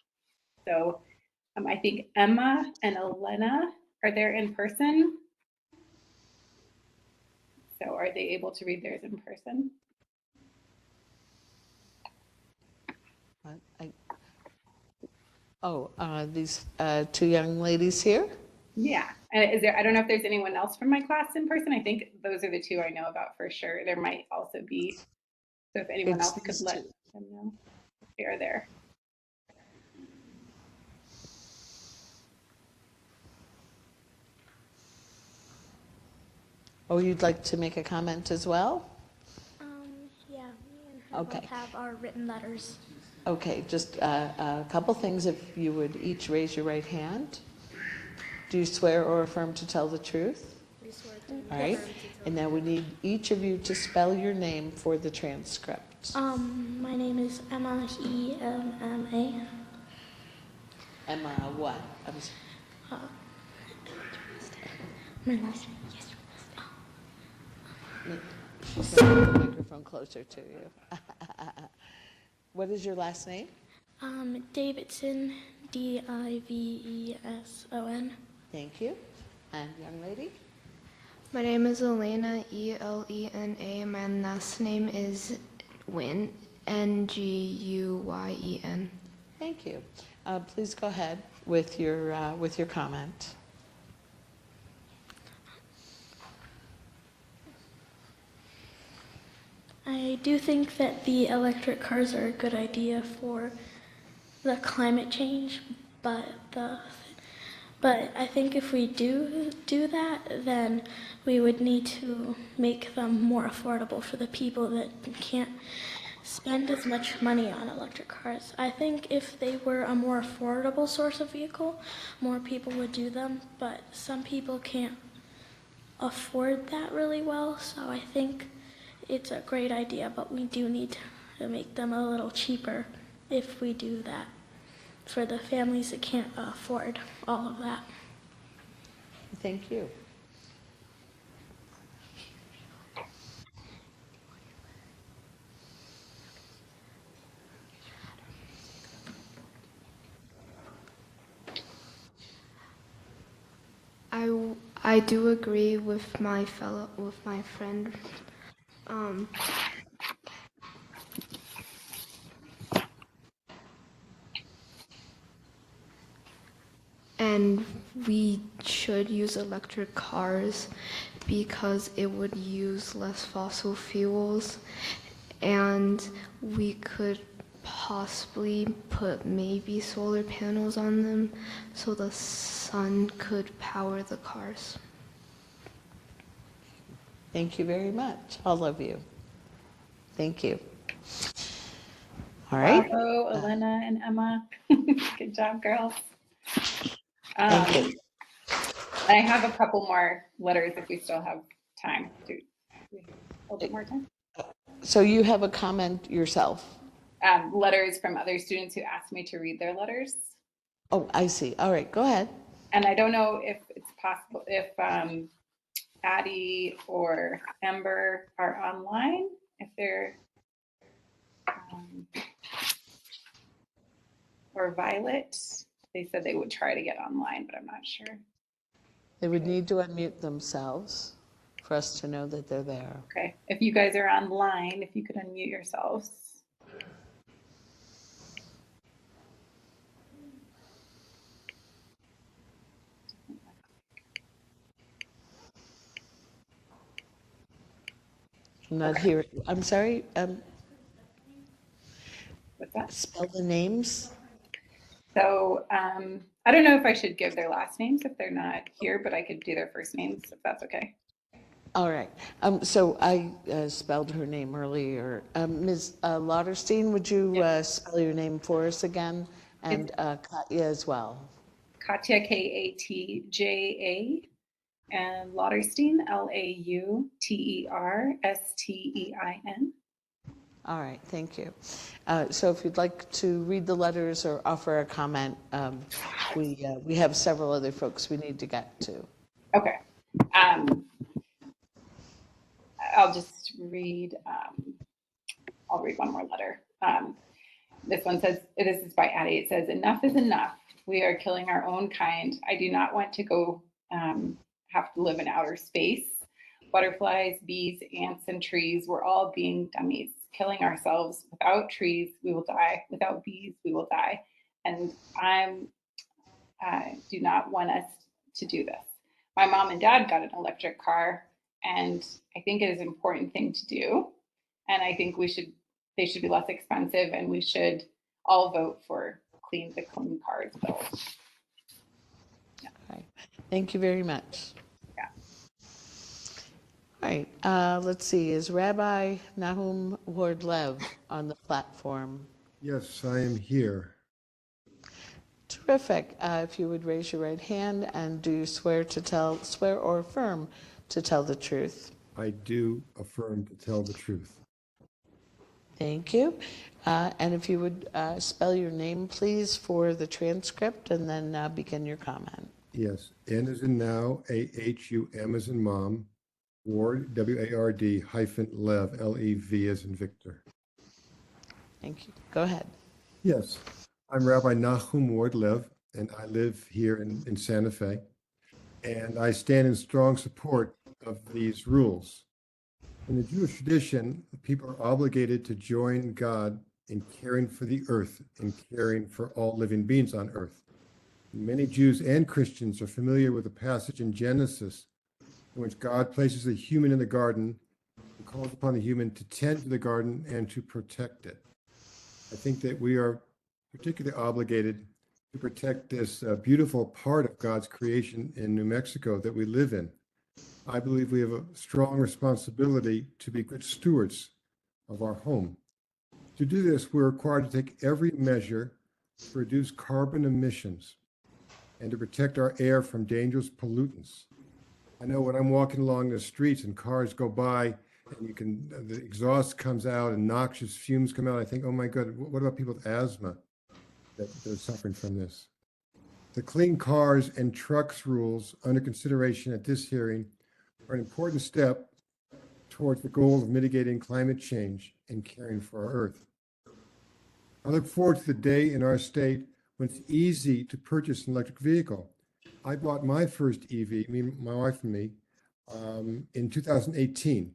So I think Emma and Elena are there in person. So are they able to read theirs in person? These two young ladies here? Yeah. And I don't know if there's anyone else from my class in person. I think those are the two I know about for sure. There might also be, so if anyone else could let them know if they are there. Oh, you'd like to make a comment as well? Yeah, Okay. Both have our written letters. Okay, just a couple things, if you would each raise your right hand. Do you swear or affirm to tell the truth? We swear to All right, affirm to tell and now we need each of you to spell your name for the transcript. My name is Emma, E-M-M-A. Emma, what? My last name, yes. She's going to put the microphone closer to you. What is your last name? Davidson, D-I-V-E-S-O-N. Thank you. And young lady? My name is Elena, E-L-E-N-A. My last name is Nguyen, N-G-U-Y-E-N. Thank you. Please go ahead with your comment. I do think that the electric cars are a good idea for the climate change, but I think if we do that, then we would need to make them more affordable for the people that can't spend as much money on electric cars. I think if they were a more affordable source of vehicle, more people would do them, but some people can't afford that really well, so I think it's a great idea, but we do need to make them a little cheaper if we do that for the families that can't afford all of that. Thank you. I do agree with my friend. And we should use electric cars because it would use less fossil fuels, and we could possibly put maybe solar panels on them so the sun could power the cars. Thank you very much, all of you. Thank you. All right. Bravo, Elena and Emma. Good job, girls. Thank you. I have a couple more letters if we still have time. Do we have a little bit more time? So you have a comment yourself? Letters from other students who asked me to read their letters. Oh, I see. All right, go ahead. And I don't know if it's possible, if Addie or Ember are online, if they're, or Violet. They said they would try to get online, but I'm not sure. They would need to unmute themselves for us to know that they're there. Okay, if you guys are online, if you could unmute yourselves. I'm not here. I'm sorry. What's that? Spell the names. So I don't know if I should give their last names if they're not here, but I could do their first names if that's okay. All right. So I spelled her name earlier. Ms. Lauterstein, would you spell your name for us again? And Katya as well. Katja, K-A-T-J-A, and Lauterstein, L-A-U-T-E-R-S-T-E-I-N. All right, thank you. So if you'd like to read the letters or offer a comment, we have several other folks we need to get to. Okay. I'll just read, I'll read one more letter. This one says, this is by Addie. It says, enough is enough. We are killing our own kind. I do not want to go have to live in outer space. Butterflies, bees, ants, and trees, we're all being dummies, killing ourselves. Without trees, we will die. Without bees, we will die. And I do not want us to do this. My mom and dad got an electric car, and I think it is an important thing to do. And I think they should be less expensive, and we should all vote for the clean cars bill. Yeah. Okay. Thank you very much. Yeah. right, let's see, is Rabbi Nahum Ward-Lev on the platform? Yes, I am here. Terrific. If you would raise your right hand, and do you swear or affirm to tell the truth? I do affirm to tell the truth. Thank you. And if you would spell your name, please, for the transcript, and then begin your comment. Yes, N as in now, A-H-U-M as in mom, Ward, W-A-R-D hyphen Lev, L-E-V as in Victor. Thank you. Go ahead. Yes, I'm Rabbi Nahum Ward-Lev, and I live here in Santa Fe, and I stand in strong support of these rules. In the Jewish tradition, people are obligated to join God in caring for the earth and caring for all living beings on earth. Many Jews and Christians are familiar with the passage in Genesis in which God places a human in the garden and calls upon the human to tend to the garden and to protect it. I think that we are particularly obligated to protect this beautiful part of God's creation in New Mexico that we live in. I believe we have a strong responsibility to be good stewards of our home. To do this, we're required to take every measure to reduce carbon emissions and to protect our air from dangerous pollutants. I know when I'm walking along the streets and cars go by and the exhaust comes out and noxious fumes come out, I think, oh my God, what about people with asthma that are suffering from this? The Clean Cars and Trucks rules under consideration at this hearing are an important step towards the goal of mitigating climate change and caring for our Earth. I look forward to the day in our state when it's easy to purchase an electric vehicle. I bought my first EV, my wife and me, in 2018.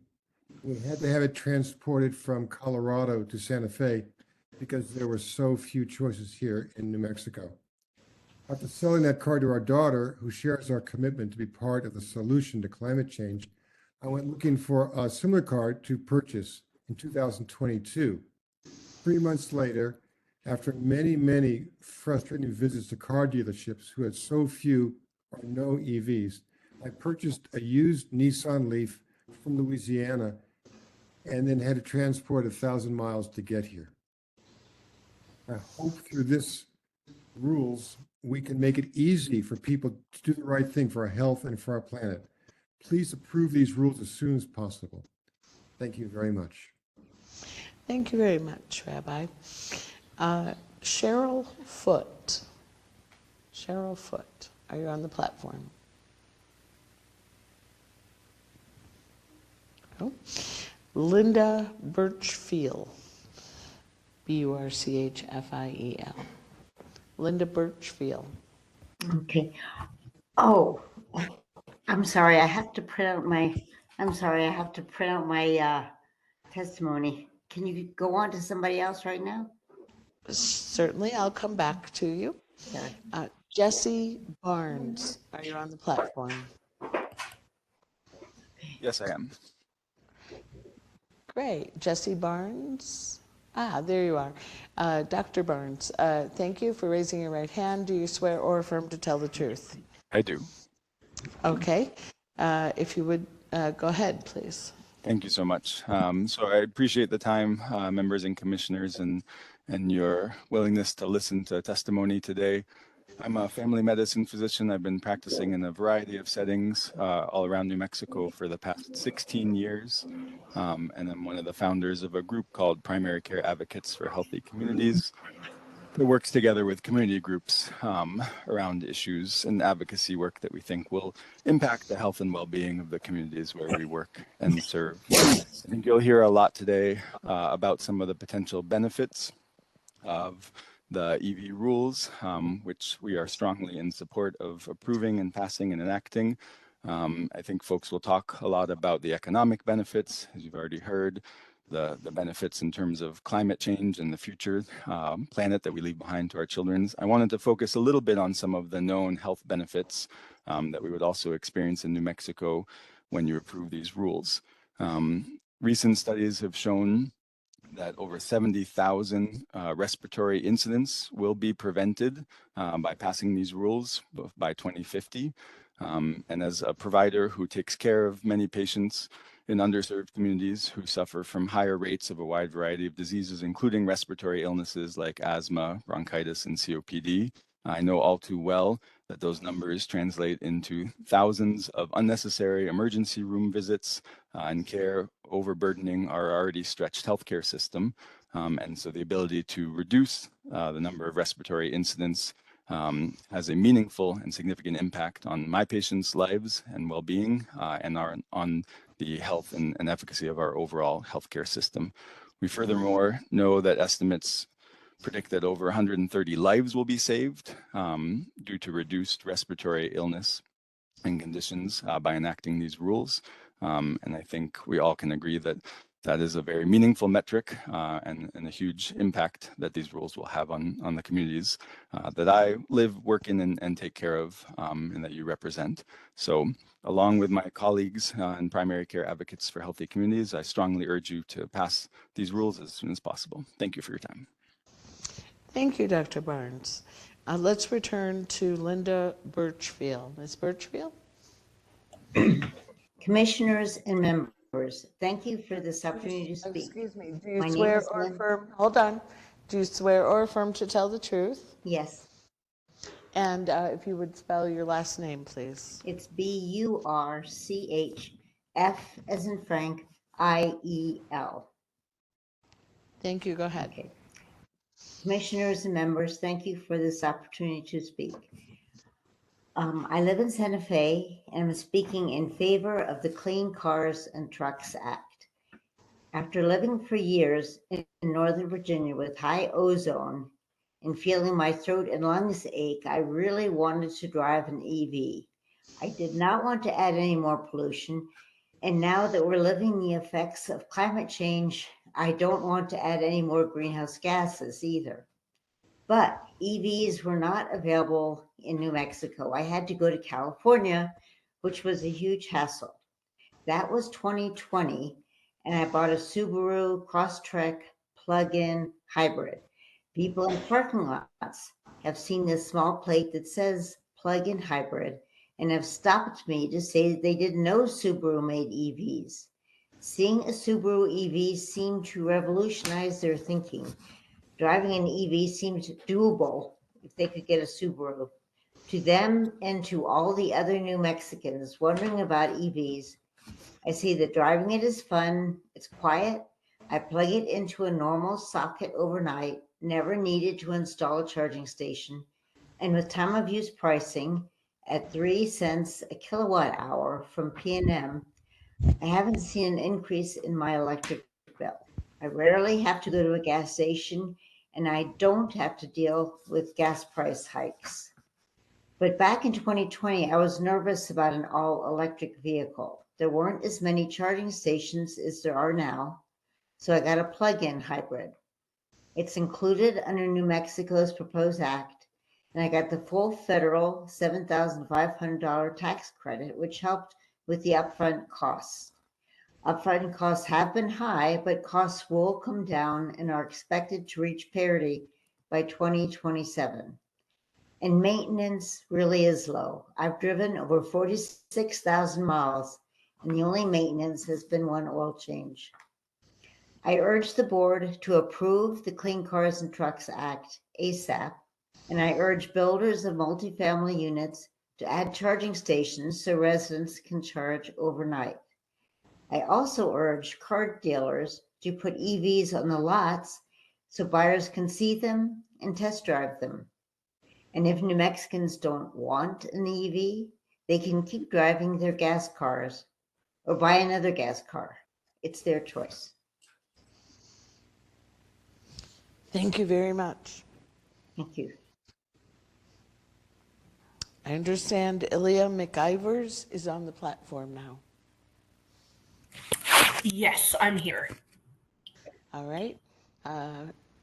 We had to have it transported from Colorado to Santa Fe because there were so few choices here in New Mexico. After selling that car to our daughter, who shares our commitment to be part of the solution to climate change, I went looking for a similar car to purchase in 2022. 3 months later, after many, many frustrating visits to car dealerships who had so few or no EVs, I purchased a used Nissan Leaf from Louisiana and then had to transport 1,000 miles to get here. I hope through this rules, we can make it easy for people to do the right thing for our health and for our planet. Please approve these rules as soon as possible. Thank you very much. Thank you very much, Rabbi. Cheryl Foote. Cheryl Foote, are you on the platform? Oh. Linda Birchfield. Burchfiel. Linda Birchfield. Okay. Oh, I'm sorry. I have to print out my testimony. Can you go on to somebody else right now? Certainly, I'll come back to you. Sorry. Jesse Barnes, are you on the platform? Yes, I am. Great. Jesse Barnes. There you are. Dr. Barnes, thank you for raising your right hand. Do you swear or affirm to tell the truth? I do. Okay. If you would go ahead, please. Thank you so much. So I appreciate the time, members and commissioners, and your willingness to listen to testimony today. I'm a family medicine physician. I've been practicing in a variety of settings all around New Mexico for the past 16 years. And I'm one of the founders of a group called Primary Care Advocates for Healthy Communities that works together with community groups around issues and advocacy work that we think will impact the health and well-being of the communities where we work and serve. I think you'll hear a lot today about some of the potential benefits of the EV rules, which we are strongly in support of approving and passing and enacting. I think folks will talk a lot about the economic benefits, as you've already heard, the benefits in terms of climate change and the future planet that we leave behind to our children. I wanted to focus a little bit on some of the known health benefits that we would also experience in New Mexico when you approve these rules. Recent studies have shown that over 70,000 respiratory incidents will be prevented by passing these rules by 2050. And as a provider who takes care of many patients, in underserved communities who suffer from higher rates of a wide variety of diseases, including respiratory illnesses like asthma, bronchitis, and COPD. I know all too well that those numbers translate into thousands of unnecessary emergency room visits and care, overburdening our already stretched healthcare system. And so the ability to reduce the number of respiratory incidents has a meaningful and significant impact on my patients' lives and well-being and on the health and efficacy of our overall healthcare system. We furthermore know that estimates predict that over 130 lives will be saved due to reduced respiratory illness and conditions by enacting these rules. And I think we all can agree that that is a very meaningful metric and a huge impact that these rules will have on the communities that I live, work in, and take care of, and that you represent. So along with my colleagues and primary care advocates for healthy communities, I strongly urge you to pass these rules as soon as possible. Thank you for your time. Thank you, Dr. Barnes. Let's return to Linda Birchfield. Ms. Birchfield? Commissioners and members, thank you for this opportunity to speak. Excuse me, do you My name swear is or Lynn. affirm, hold on, do you swear or affirm to tell the truth? Yes. And if you would spell your last name, please. It's B-U-R-C-H-F as in Frank, I-E-L. Thank you, go ahead. Okay. Commissioners and members, thank you for this opportunity to speak. I live in Santa Fe and I'm speaking in favor of the Clean Cars and Trucks Act. After living for years in Northern Virginia with high ozone and feeling my throat and lungs ache, I really wanted to drive an EV. I did not want to add any more pollution. And now that we're living the effects of climate change, I don't want to add any more greenhouse gases either. But EVs were not available in New Mexico. I had to go to California, which was a huge hassle. That was 2020, and I bought a Subaru Crosstrek plug-in hybrid. People in parking lots have seen this small plate that says plug-in hybrid and have stopped me to say they didn't know Subaru made EVs. Seeing a Subaru EV seemed to revolutionize their thinking. Driving an EV seemed doable if they could get a Subaru. To them and to all the other New Mexicans wondering about EVs, I say that driving it is fun, it's quiet. I plug it into a normal socket overnight, never needed to install a charging station. And with time of use pricing at 3 cents a kilowatt hour from P&M, I haven't seen an increase in my electric bill. I rarely have to go to a gas station and I don't have to deal with gas price hikes. But back in 2020, I was nervous about an all-electric vehicle. There weren't as many charging stations as there are now, so I got a plug-in hybrid. It's included under New Mexico's proposed act, and I got the full federal $7,500 tax credit, which helped with the upfront costs. Upfront costs have been high, but costs will come down and are expected to reach parity by 2027. And maintenance really is low. I've driven over 46,000 miles, and the only maintenance has been one oil change. I urge the board to approve the Clean Cars and Trucks Act ASAP, and I urge builders of multifamily units to add charging stations so residents can charge overnight. I also urge car dealers to put EVs on the lots so buyers can see them and test drive them. And if New Mexicans don't want an EV, they can keep driving their gas cars or buy another gas car. It's their choice. Thank you very much. Thank you. I understand Ilya McIvers is on the platform now. Yes, I'm here. All right.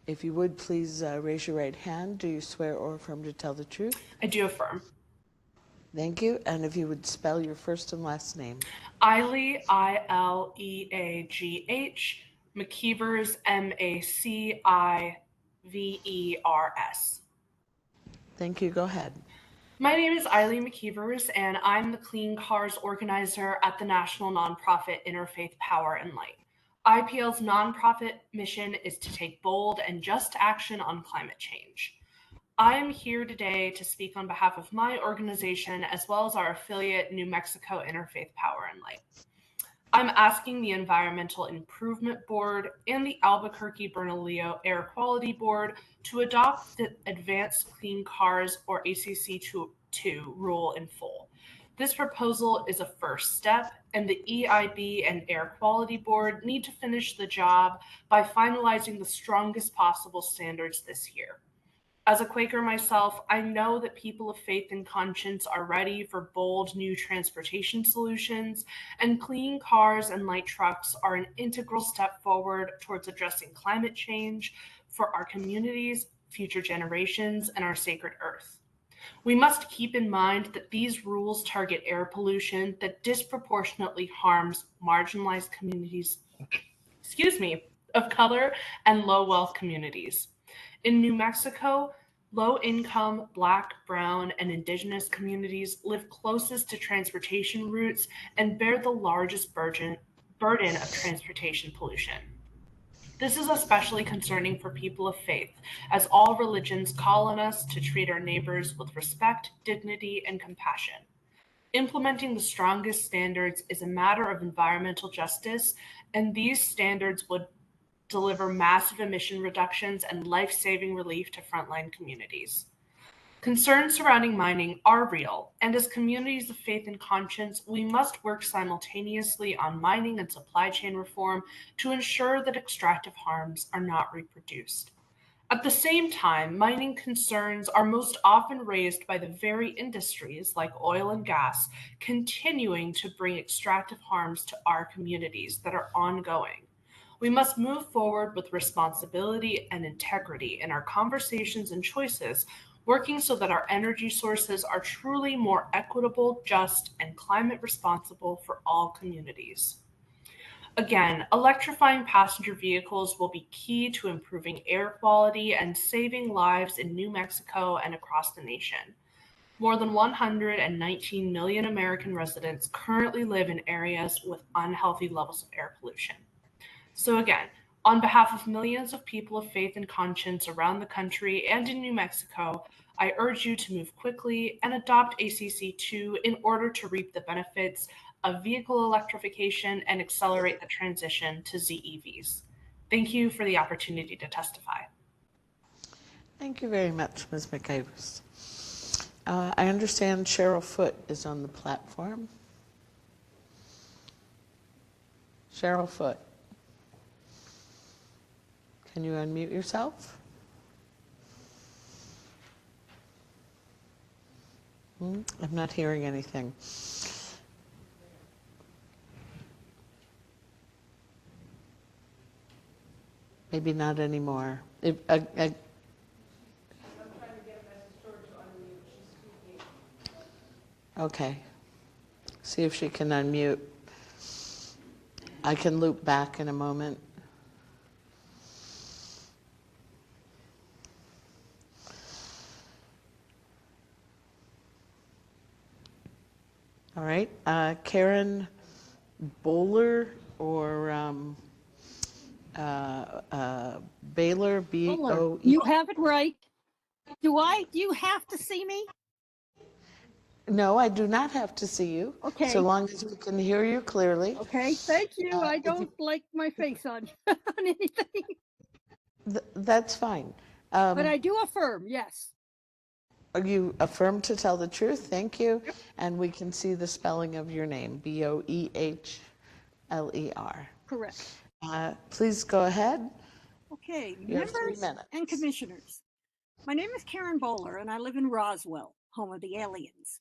If you would, please raise your right hand. Do you swear or affirm to tell the truth? I do affirm. Thank you. And if you would spell your first and last name. Iley, I-L-E-A-G-H, McKeevers, M-A-C-I-V-E-R-S. Thank you. Go ahead. My name is Eileen McKeevers, and I'm the Clean Cars organizer at the national nonprofit Interfaith Power and Light. IPL's nonprofit mission is to take bold and just action on climate change. I am here today to speak on behalf of my organization as well as our affiliate, New Mexico Interfaith Power and Light. I'm asking the Environmental Improvement Board and the Albuquerque Bernalillo Air Quality Board to adopt the Advanced Clean Cars or ACC 2 rule in full. This proposal is a first step, and the EIB and Air Quality Board need to finish the job by finalizing the strongest possible standards this year. As a Quaker myself, I know that people of faith and conscience are ready for bold new transportation solutions, and clean cars and light trucks are an integral step forward towards addressing climate change for our communities, future generations, and our sacred earth. We must keep in mind that these rules target air pollution that disproportionately harms marginalized communities, of color and low wealth communities. In New Mexico, low-income Black, Brown, and Indigenous communities live closest to transportation routes and bear the largest burden of transportation pollution. This is especially concerning for people of faith, as all religions call on us to treat our neighbors with respect, dignity, and compassion. Implementing the strongest standards is a matter of environmental justice, and these standards would deliver massive emission reductions and life-saving relief to frontline communities. Concerns surrounding mining are real, and as communities of faith and conscience, we must work simultaneously on mining and supply chain reform to ensure that extractive harms are not reproduced. At the same time, mining concerns are most often raised by the very industries like oil and gas, continuing to bring extractive harms to our communities that are ongoing. We must move forward with responsibility and integrity in our conversations and choices, working so that our energy sources are truly more equitable, just, and climate responsible for all communities. Again, electrifying passenger vehicles will be key to improving air quality and saving lives in New Mexico and across the nation. More than 119 million American residents currently live in areas with unhealthy levels of air pollution. So again, on behalf of millions of people of faith and conscience around the country and in New Mexico, I urge you to move quickly and adopt ACC 2 in order to reap the benefits of vehicle electrification and accelerate the transition to ZEVs. Thank you for the opportunity to testify. Thank you very much, Ms. McIvers. I understand Cheryl Foote is on the platform. Cheryl Foote. Can you unmute yourself? I'm not hearing anything. Maybe not anymore. Okay. See if she can unmute. I can loop back in a moment. All right, Karen Bowler or Baylor, B-O-E. You have it right. Do you have to see me? No, I do not have to see you. Okay. So long as we can hear you clearly. Okay, thank you. I don't like my face on anything. That's fine. But I do affirm, yes. You affirm to tell the truth. Thank you. Yep. And we can see the spelling of your name, B-O-E-H-L-E-R. Correct. Please go ahead. Okay, You have 3 members minutes. and commissioners. My name is Karen Bowler, and I live in Roswell, home of the aliens.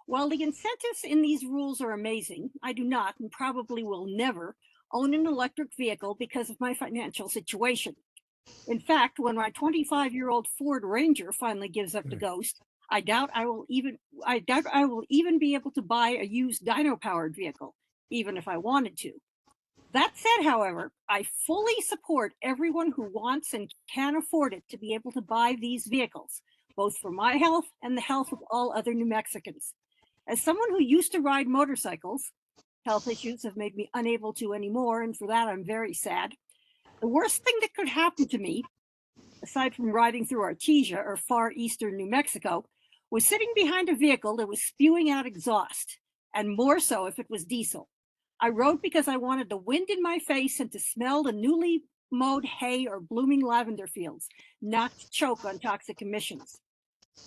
While the incentives in these rules are amazing, I do not, and probably will never, own an electric vehicle because of my financial situation. In fact, when my 25-year-old Ford Ranger finally gives up the ghost, I doubt I will even be able to buy a used dyno-powered vehicle, even if I wanted to. That said, however, I fully support everyone who wants and can afford it to be able to buy these vehicles. both for my health and the health of all other New Mexicans. As someone who used to ride motorcycles, health issues have made me unable to anymore, and for that I'm very sad. The worst thing that could happen to me, aside from riding through Artesia or far eastern New Mexico, was sitting behind a vehicle that was spewing out exhaust, and more so if it was diesel. I rode because I wanted the wind in my face and to smell the newly mowed hay or blooming lavender fields, not to choke on toxic emissions.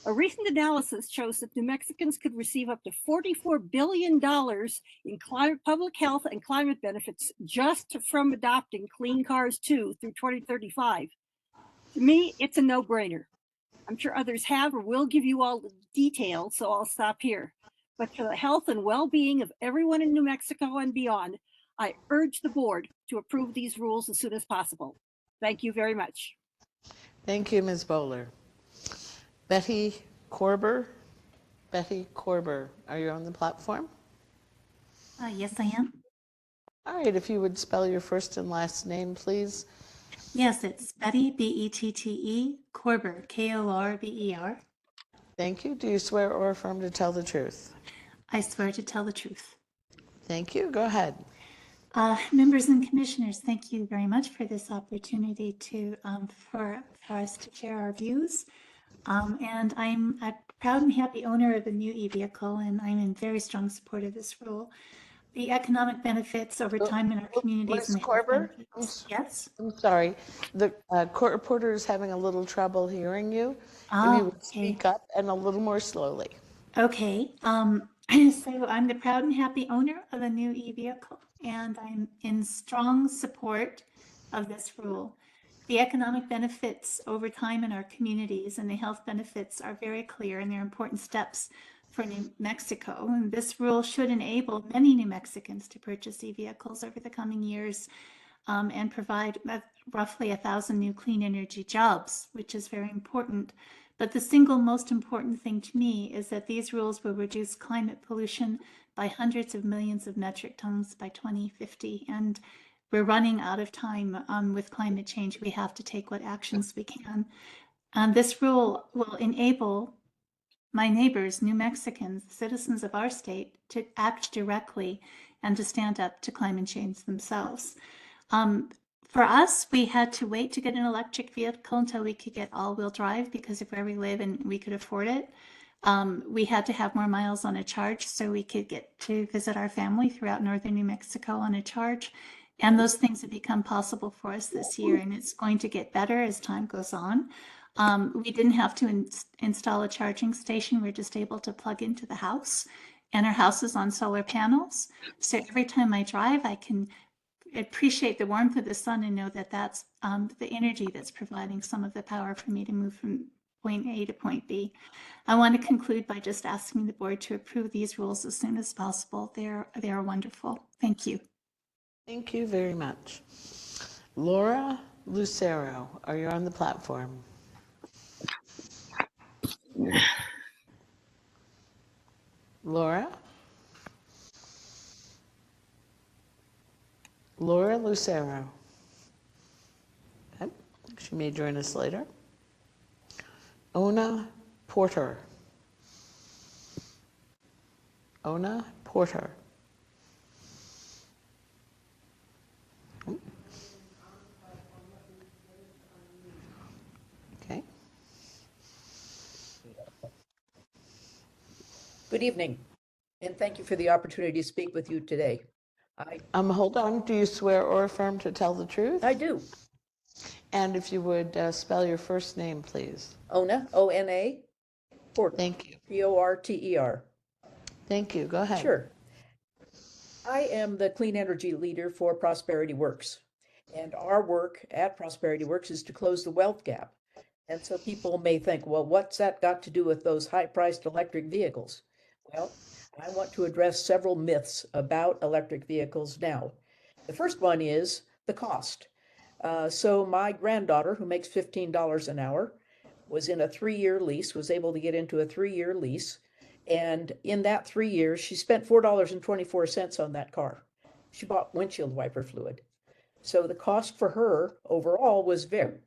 A recent analysis shows that New Mexicans could receive up to $44 billion in public health and climate benefits just from adopting Clean Cars 2 through 2035. To me, it's a no-brainer. I'm sure others have or will give you all the details, so I'll stop here. But for the health and well-being of everyone in New Mexico and beyond, I urge the board to approve these rules as soon as possible. Thank you very much. Thank you, Ms. Bowler. Betty Korber. Betty Korber, are you on the platform? Yes, I am. All right, if you would spell your first and last name, please. Yes, it's Betty, B-E-T-T-E, Korber, K-O-R-B-E-R. Thank you. Do you swear or affirm to tell the truth? I swear to tell the truth. Thank you. Go ahead. Members and commissioners, thank you very much for this opportunity to for us to share our views. And I'm a proud and happy owner of a new e-vehicle, and I'm in very strong support of this rule. The economic benefits over time in our communities. Ms. Korber, yes? I'm sorry. The court reporter is having a little trouble hearing you. If you would speak up and a little more slowly. Okay. So I'm the proud and happy owner of a new e-vehicle, and I'm in strong support of this rule. The economic benefits over time in our communities and the health benefits are very clear, and they're important steps for New Mexico. And this rule should enable many New Mexicans to purchase e-vehicles over the coming years and provide roughly 1,000 new clean energy jobs, which is very important. But the single most important thing to me is that these rules will reduce climate pollution by hundreds of millions of metric tons by 2050. And we're running out of time with climate change. We have to take what actions we can. And this rule will enable my neighbors, New Mexicans, citizens of our state, to act directly and to stand up to climate change themselves. For us, we had to wait to get an electric vehicle until we could get all-wheel drive because of where we live and we could afford it. We had to have more miles on a charge so we could get to visit our family throughout northern New Mexico on a charge. And those things have become possible for us this year, and it's going to get better as time goes on. We didn't have to install a charging station. We're just able to plug into the house, and our house is on solar panels. So every time I drive, I can appreciate the warmth of the sun and know that that's the energy that's providing some of the power for me to move from point A to point B. I want to conclude by just asking the board to approve these rules as soon as possible. They are wonderful. Thank you. Thank you very much. Laura Lucero, are you on the platform? Laura? Laura Lucero. Okay. She may join us later. Ona Porter. Ona Porter. Okay. Good evening, and thank you for the opportunity to speak with you today. Hold on. Do you swear or affirm to tell the truth? I do. And if you would spell your first name, please. Ona, O-N-A, Porter. Thank you. P-O-R-T-E-R. Thank you. Go ahead. Sure. I am the clean energy leader for Prosperity Works, and our work at Prosperity Works is to close the wealth gap. And so people may think, well, what's that got to do with those high-priced electric vehicles? Well, I want to address several myths about electric vehicles now. The first one is the cost. So my granddaughter, who makes $15 an hour, was in a 3-year lease, was able to get into a 3-year lease. And in that 3 years, she spent $4.24 on that car. She bought windshield wiper fluid. So the cost for her overall was very,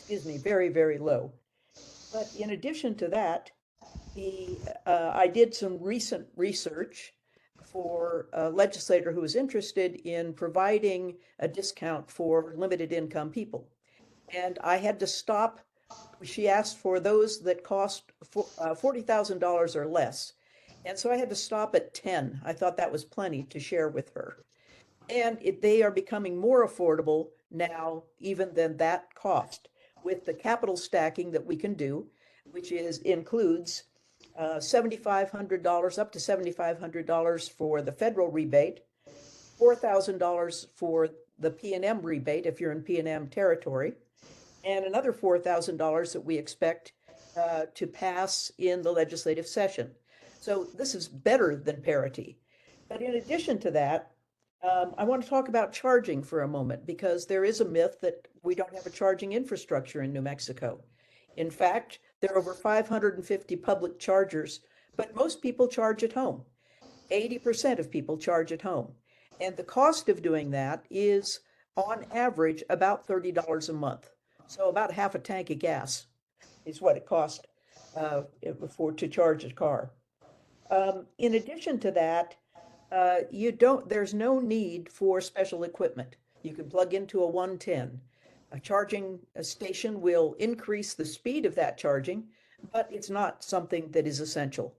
very, very low. But in addition to that, I did some recent research for a legislator who was interested in providing a discount for limited income people. And I had to stop. She asked for those that cost $40,000 or less. And so I had to stop at 10. I thought that was plenty to share with her. And they are becoming more affordable now, even than that cost, with the capital stacking that we can do, which includes $7,500, up to $7,500 for the federal rebate, $4,000 for the P&M rebate if you're in P&M territory, and another $4,000 that we expect to pass in the legislative session. So this is better than parity. But in addition to that, I want to talk about charging for a moment, because there is a myth that we don't have a charging infrastructure in New Mexico. In fact, there are over 550 public chargers, but most people charge at home. 80% of people charge at home. And the cost of doing that is, on average, about $30 a month. So about half a tank of gas is what it costs to charge a car. In addition to that, there's no need for special equipment. You can plug into a 110. A charging station will increase the speed of that charging, but it's not something that is essential.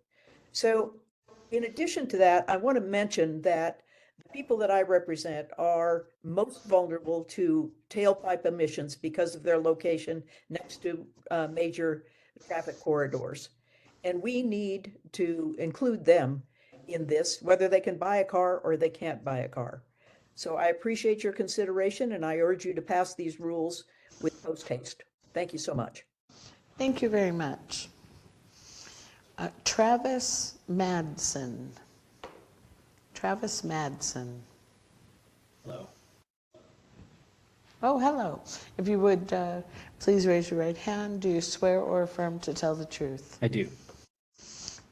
So in addition to that, I want to mention that the people that I represent are most vulnerable to tailpipe emissions because of their location next to major traffic corridors. And we need to include them in this, whether they can buy a car or they can't buy a car. So I appreciate your consideration, and I urge you to pass these rules with post haste. Thank you so much. Thank you very much. Travis Madsen. Travis Madsen. Hello. Oh, hello. If you would please raise your right hand. Do you swear or affirm to tell the truth? I do.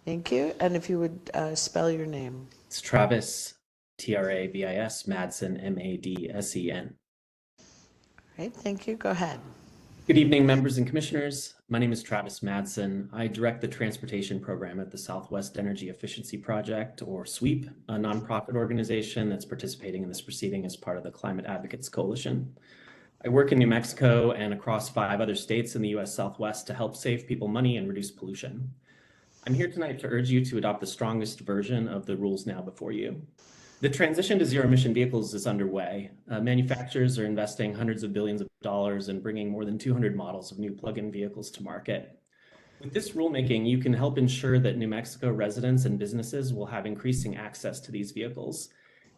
Thank you. And if you would spell your name. It's Travis, Travis, Madsen, Madsen. Great, thank you. Go ahead. Good evening, members and commissioners. My name is Travis Madsen. I direct the transportation program at the Southwest Energy Efficiency Project, or SWEEP, a nonprofit organization that's participating in this proceeding as part of the Climate Advocates Coalition. I work in New Mexico and across 5 other states in the U.S. Southwest to help save people money and reduce pollution. I'm here tonight to urge you to adopt the strongest version of the rules now before you. The transition to zero-emission vehicles is underway. Manufacturers are investing hundreds of billions of dollars and bringing more than 200 models of new plug-in vehicles to market. With this rulemaking, you can help ensure that New Mexico residents and businesses will have increasing access to these vehicles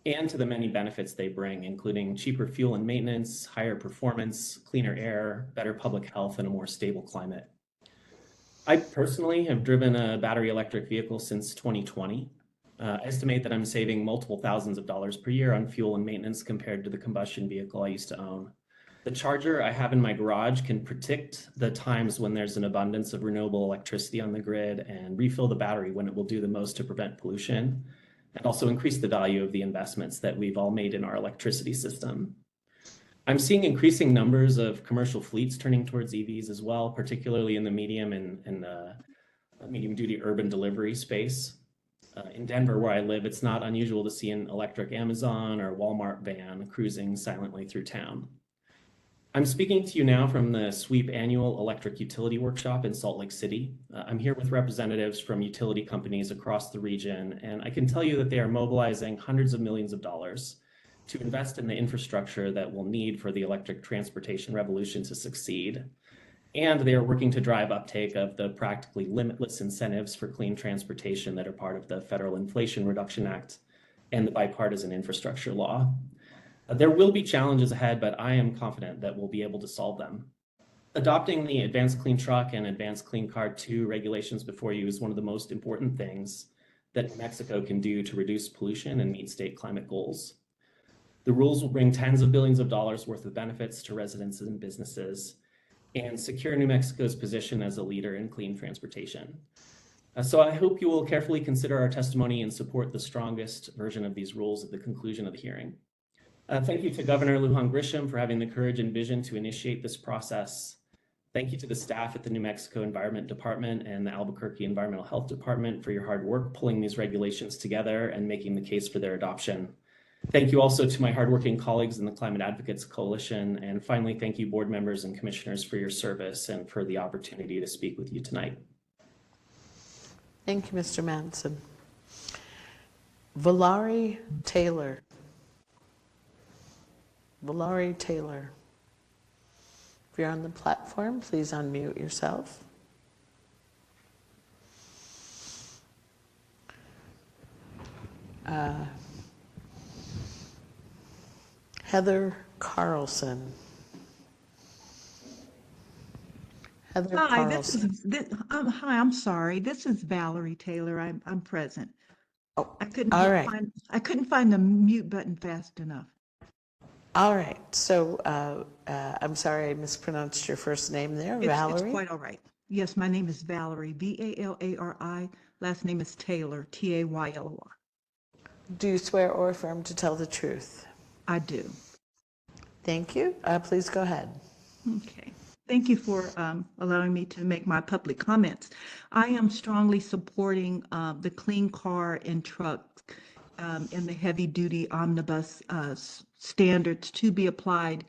and to the many benefits they bring, including cheaper fuel and maintenance, higher performance, cleaner air, better public health, and a more stable climate. I personally have driven a battery electric vehicle since 2020. Estimate that I'm saving multiple thousands of dollars per year on fuel and maintenance compared to the combustion vehicle I used to own. The charger I have in my garage can predict the times when there's an abundance of renewable electricity on the grid and refill the battery when it will do the most to prevent pollution, and also increase the value of the investments that we've all made in our electricity system. I'm seeing increasing numbers of commercial fleets turning towards EVs as well, particularly in the medium and medium-duty urban delivery space. In Denver, where I live, it's not unusual to see an electric Amazon or Walmart van cruising silently through town. I'm speaking to you now from the SWEEP Annual Electric Utility Workshop in Salt Lake City. I'm here with representatives from utility companies across the region, and I can tell you that they are mobilizing hundreds of millions of dollars to invest in the infrastructure that we'll need for the electric transportation revolution to succeed. And they are working to drive uptake of the practically limitless incentives for clean transportation that are part of the Federal Inflation Reduction Act and the bipartisan infrastructure law. There will be challenges ahead, but I am confident that we'll be able to solve them. Adopting the Advanced Clean Truck and Advanced Clean Car 2 regulations before you is one of the most important things that New Mexico can do to reduce pollution and meet state climate goals. The rules will bring tens of billions of dollars worth of benefits to residents and businesses and secure New Mexico's position as a leader in clean transportation. So I hope you will carefully consider our testimony and support the strongest version of these rules at the conclusion of the hearing. Thank you to Governor Lujan Grisham for having the courage and vision to initiate this process. Thank you to the staff at the New Mexico Environment Department and the Albuquerque Environmental Health Department for your hard work pulling these regulations together and making the case for their adoption. Thank you also to my hardworking colleagues in the Climate Advocates Coalition. And finally, thank you board members and commissioners for your service and for the opportunity to speak with you tonight. Thank you, Mr. Manson. Valerie Taylor. Valerie Taylor. If you're on the platform, please unmute yourself. Heather Carlson. Heather Hi, Carlson. hi, I'm sorry. This is Valerie Taylor. I'm present. Oh, I couldn't all right. find the mute button fast enough. All right. So I'm sorry I mispronounced your first name there, Valerie. It's quite all right. Yes, my name is Valerie, Valari. Last name is Taylor, Taylor. Do you swear or affirm to tell the truth? I do. Thank you. Please go ahead. Okay. Thank you for allowing me to make my public comments. I am strongly supporting the clean car and truck and the heavy duty omnibus standards to be applied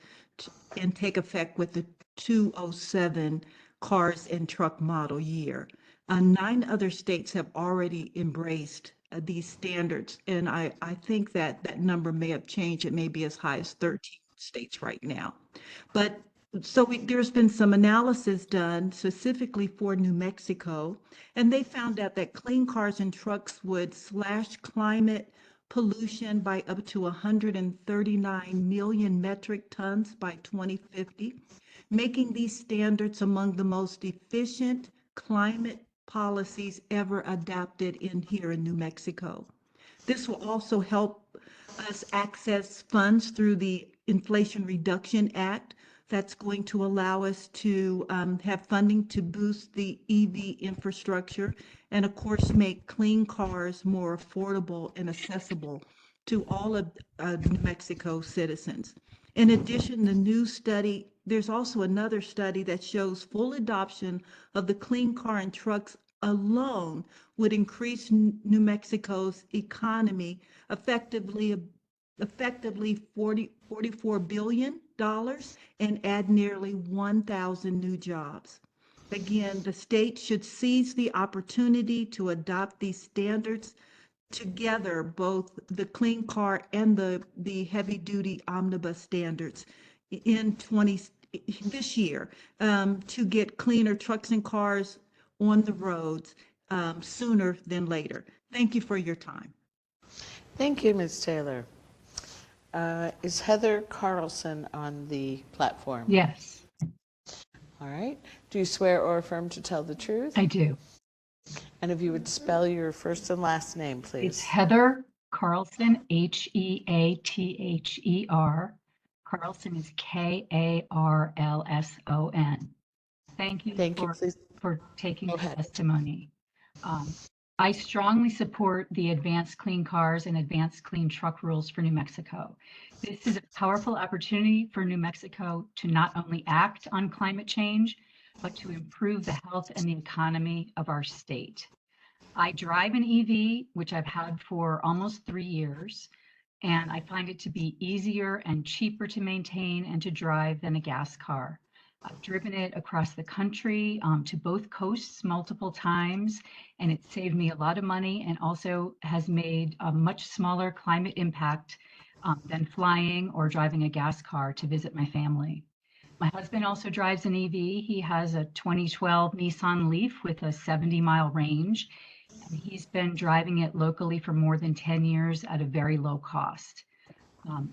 and take effect with the 2007 cars and truck model year. 9 other states have already embraced these standards, and I think that number may have changed. It may be as high as 13 states right now. But there's been some analysis done specifically for New Mexico, and they found out that clean cars and trucks would slash climate pollution by up to 139 million metric tons by 2050, making these standards among the most efficient climate policies ever adopted here in New Mexico. This will also help us access funds through the Inflation Reduction Act that's going to allow us to have funding to boost the EV infrastructure and, of course, make clean cars more affordable and accessible to all of New Mexico citizens. In addition, there's also another study that shows full adoption of the clean car and trucks alone would increase New Mexico's economy effectively $44 billion and add nearly 1,000 new jobs. Again, the state should seize the opportunity to adopt these standards together, both the clean car and the heavy duty omnibus standards this year to get cleaner trucks and cars on the roads sooner than later. Thank you for your time. Thank you, Ms. Taylor. Is Heather Carlson on the platform? Yes. All right. Do you swear or affirm to tell the truth? I do. And if you would spell your first and last name, please. It's Heather Carlson, Heather. Carlson is Karlson. Thank you for taking the testimony. I strongly support the advanced clean cars and advanced clean truck rules for New Mexico. This is a powerful opportunity for New Mexico to not only act on climate change, but to improve the health and the economy of our state. I drive an EV, which I've had for almost 3 years, and I find it to be easier and cheaper to maintain and to drive than a gas car. I've driven it across the country to both coasts multiple times, and it saved me a lot of money and also has made a much smaller climate impact than flying or driving a gas car to visit my family. My husband also drives an EV. He has a 2012 Nissan Leaf with a 70-mile range, and he's been driving it locally for more than 10 years at a very low cost.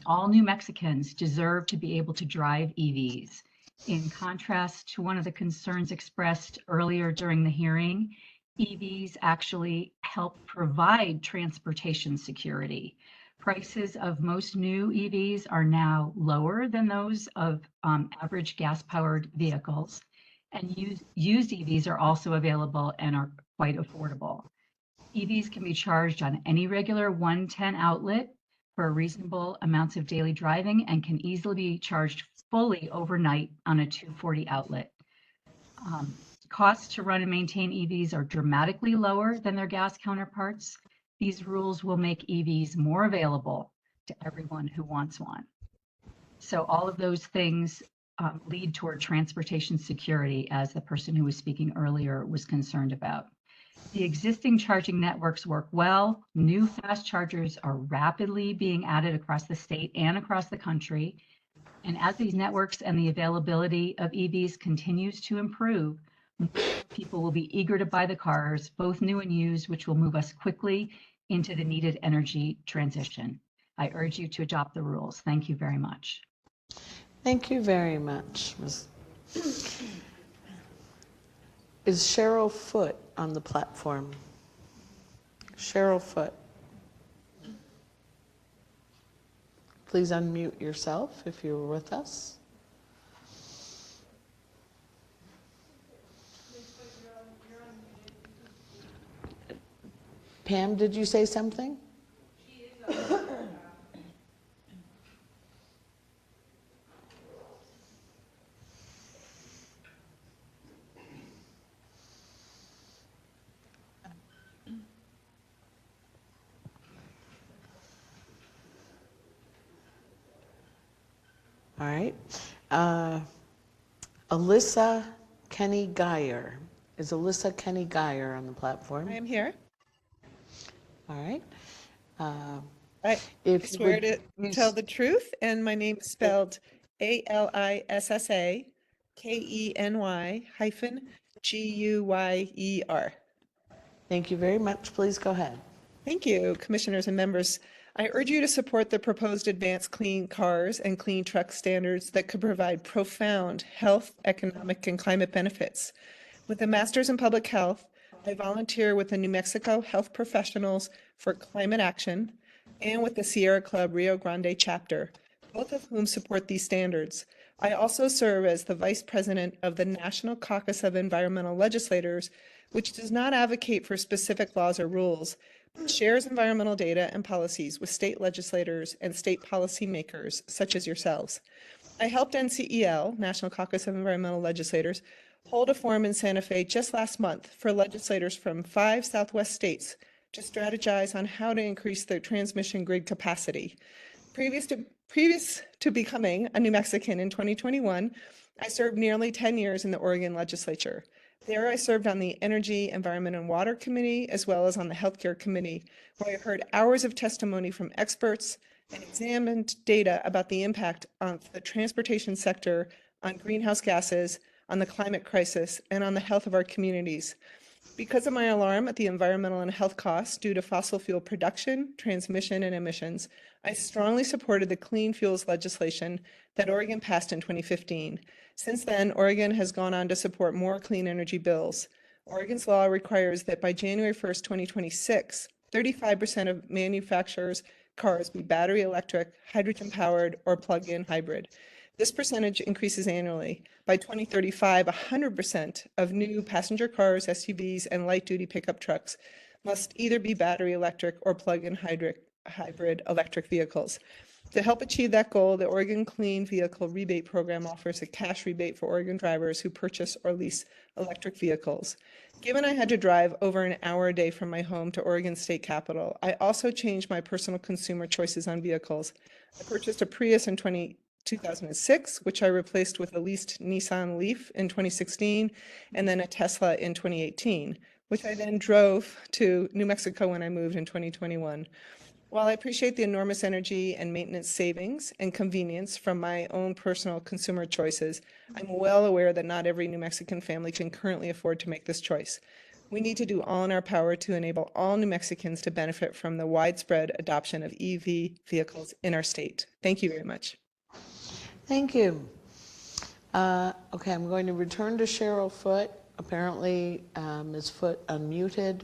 All New Mexicans deserve to be able to drive EVs. In contrast to one of the concerns expressed earlier during the hearing, EVs actually help provide transportation security. Prices of most new EVs are now lower than those of average gas-powered vehicles, and used EVs are also available and are quite affordable. EVs can be charged on any regular 110 outlet for reasonable amounts of daily driving and can easily be charged fully overnight on a 240 outlet. Costs to run and maintain EVs are dramatically lower than their gas counterparts. These rules will make EVs more available to everyone who wants one. So all of those things lead toward transportation security, as the person who was speaking earlier was concerned about. The existing charging networks work well. New fast chargers are rapidly being added across the state and across the country. And as these networks and the availability of EVs continues to improve, people will be eager to buy the cars, both new and used, which will move us quickly into the needed energy transition. I urge you to adopt the rules. Thank you very much. Thank you very much, Ms. Is Cheryl Foote on the platform? Cheryl Foote. Please unmute yourself if you're with us. Pam, did you say something? All right. Alyssa Kenny Geyer. Is Alyssa Kenny Geyer on the platform? I am here. All right. I If swear to you tell the truth, and my name is spelled ALISSA-KENY-GUYER. Thank you very much. Please go ahead. Thank you, commissioners and members. I urge you to support the proposed advanced clean cars and clean truck standards that could provide profound health, economic, and climate benefits. With a master's in public health, I volunteer with the New Mexico Health Professionals for Climate Action and with the Sierra Club Rio Grande chapter, both of whom support these standards. I also serve as the vice president of the National Caucus of Environmental Legislators, which does not advocate for specific laws or rules, but shares environmental data and policies with state legislators and state policymakers, such as yourselves. I helped NCEL, National Caucus of Environmental Legislators, hold a forum in Santa Fe just last month for legislators from 5 Southwest states to strategize on how to increase their transmission grid capacity. Previous to becoming a New Mexican in 2021, I served nearly 10 years in the Oregon legislature. There I served on the Energy, Environment, and Water Committee, as well as on the Healthcare Committee, where I heard hours of testimony from experts and examined data about the impact on the transportation sector, on greenhouse gases, on the climate crisis, and on the health of our communities. Because of my alarm at the environmental and health costs due to fossil fuel production, transmission, and emissions, I strongly supported the clean fuels legislation that Oregon passed in 2015. Since then, Oregon has gone on to support more clean energy bills. Oregon's law requires that by January 1st, 2026, 35% of manufacturers' cars be battery electric, hydrogen powered, or plug-in hybrid. This percentage increases annually. By 2035, 100% of new passenger cars, SUVs, and light-duty pickup trucks must either be battery electric or plug-in hybrid electric vehicles. To help achieve that goal, the Oregon Clean Vehicle Rebate Program offers a cash rebate for Oregon drivers who purchase or lease electric vehicles. Given I had to drive over an hour a day from my home to Oregon State Capitol, I also changed my personal consumer choices on vehicles. I purchased a Prius in 2006, which I replaced with a leased Nissan Leaf in 2016, and then a Tesla in 2018, which I then drove to New Mexico when I moved in 2021. While I appreciate the enormous energy and maintenance savings and convenience from my own personal consumer choices, I'm well aware that not every New Mexican family can currently afford to make this choice. We need to do all in our power to enable all New Mexicans to benefit from the widespread adoption of EV vehicles in our state. Thank you very much. Thank you. Okay, I'm going to return to Cheryl Foote. Apparently, Ms. Foote unmuted,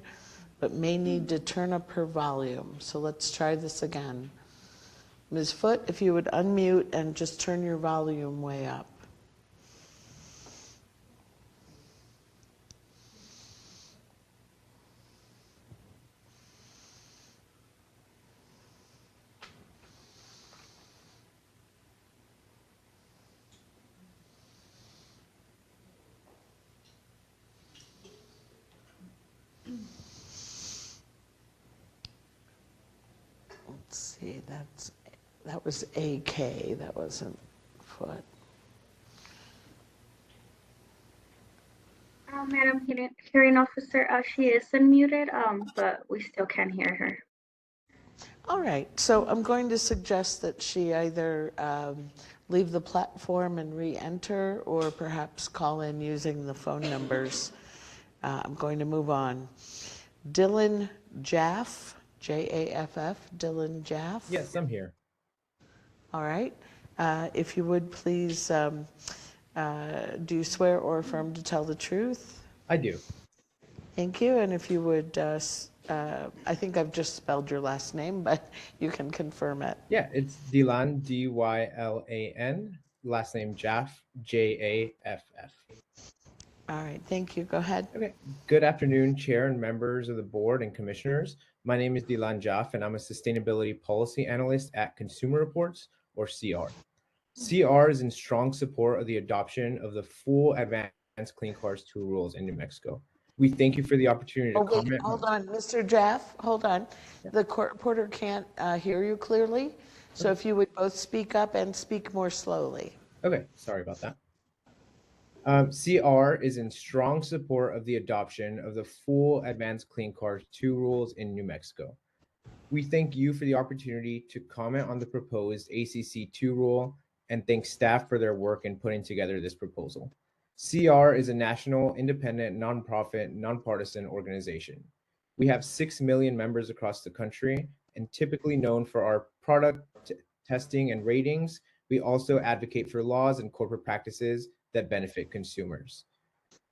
but may need to turn up her volume. So let's try this again. Ms. Foote, if you would unmute and just turn your volume way up. see, that was AK, that wasn't foot. Madam Hearing Officer, she is unmuted, but we still can't hear her. All right, so I'm going to suggest that she either leave the platform and re-enter, or perhaps call in using the phone numbers. I'm going to move on. Dylan Jaff, J-A-F-F, Dylan Jaff. Yes, I'm here. All right. If you would please, do you swear or affirm to tell the truth? I do. Thank you. And if you would, I think I've just spelled your last name, but you can confirm it. Yeah, it's Dylan, D-Y-L-A-N, last name Jaff, J-A-F-F. All right, thank you. Go ahead. Okay. Good afternoon, Chair and members of the board and commissioners. My name is Dylan Jaff, and I'm a sustainability policy analyst at Consumer Reports, or CR. CR is in strong support of the adoption of the full Advanced Clean Cars 2 rules in New Mexico. We thank you for the opportunity to comment. Hold on, Mr. Jaff, hold on. Yeah. The court reporter can't hear you clearly, so if you would both speak up and speak more slowly. Okay, sorry about that. CR is in strong support of the adoption of the full Advanced Clean Cars 2 rules in New Mexico. We thank you for the opportunity to comment on the proposed ACC 2 rule and thank staff for their work in putting together this proposal. CR is a national, independent, nonprofit, nonpartisan organization. We have 6 million members across the country, and typically known for our product testing and ratings, we also advocate for laws and corporate practices that benefit consumers.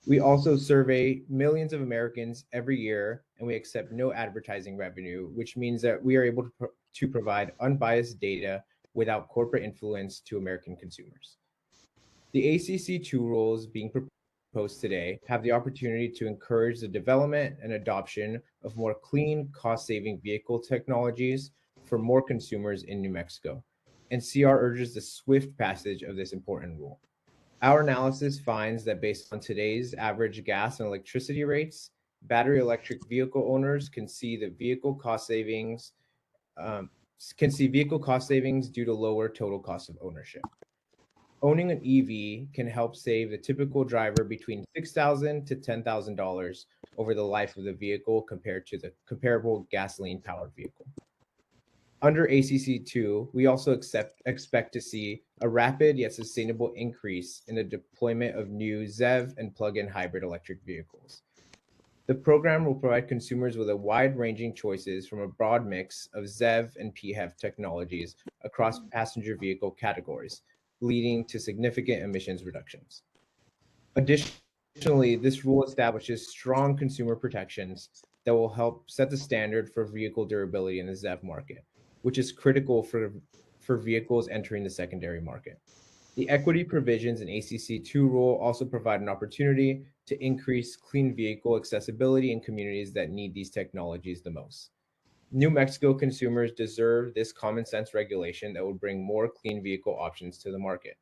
We also survey millions of Americans every year, and we accept no advertising revenue, which means that we are able to provide unbiased data without corporate influence to American consumers. The ACC 2 rules being proposed today have the opportunity to encourage the development and adoption of more clean, cost-saving vehicle technologies for more consumers in New Mexico, and CR urges the swift passage of this important rule. Our analysis finds that based on today's average gas and electricity rates, battery electric vehicle owners can see the vehicle cost savings due to lower total cost of ownership. Owning an EV can help save the typical driver between $6,000 to $10,000 over the life of the vehicle compared to the comparable gasoline-powered vehicle. Under ACC 2, we also expect to see a rapid yet sustainable increase in the deployment of new ZEV and plug-in hybrid electric vehicles. The program will provide consumers with a wide-ranging choices from a broad mix of ZEV and PHEV technologies across passenger vehicle categories, leading to significant emissions reductions. Additionally, this rule establishes strong consumer protections that will help set the standard for vehicle durability in the ZEV market, which is critical for vehicles entering the secondary market. The equity provisions in ACC 2 rule also provide an opportunity to increase clean vehicle accessibility in communities that need these technologies the most. New Mexico consumers deserve this common sense regulation that will bring more clean vehicle options to the market.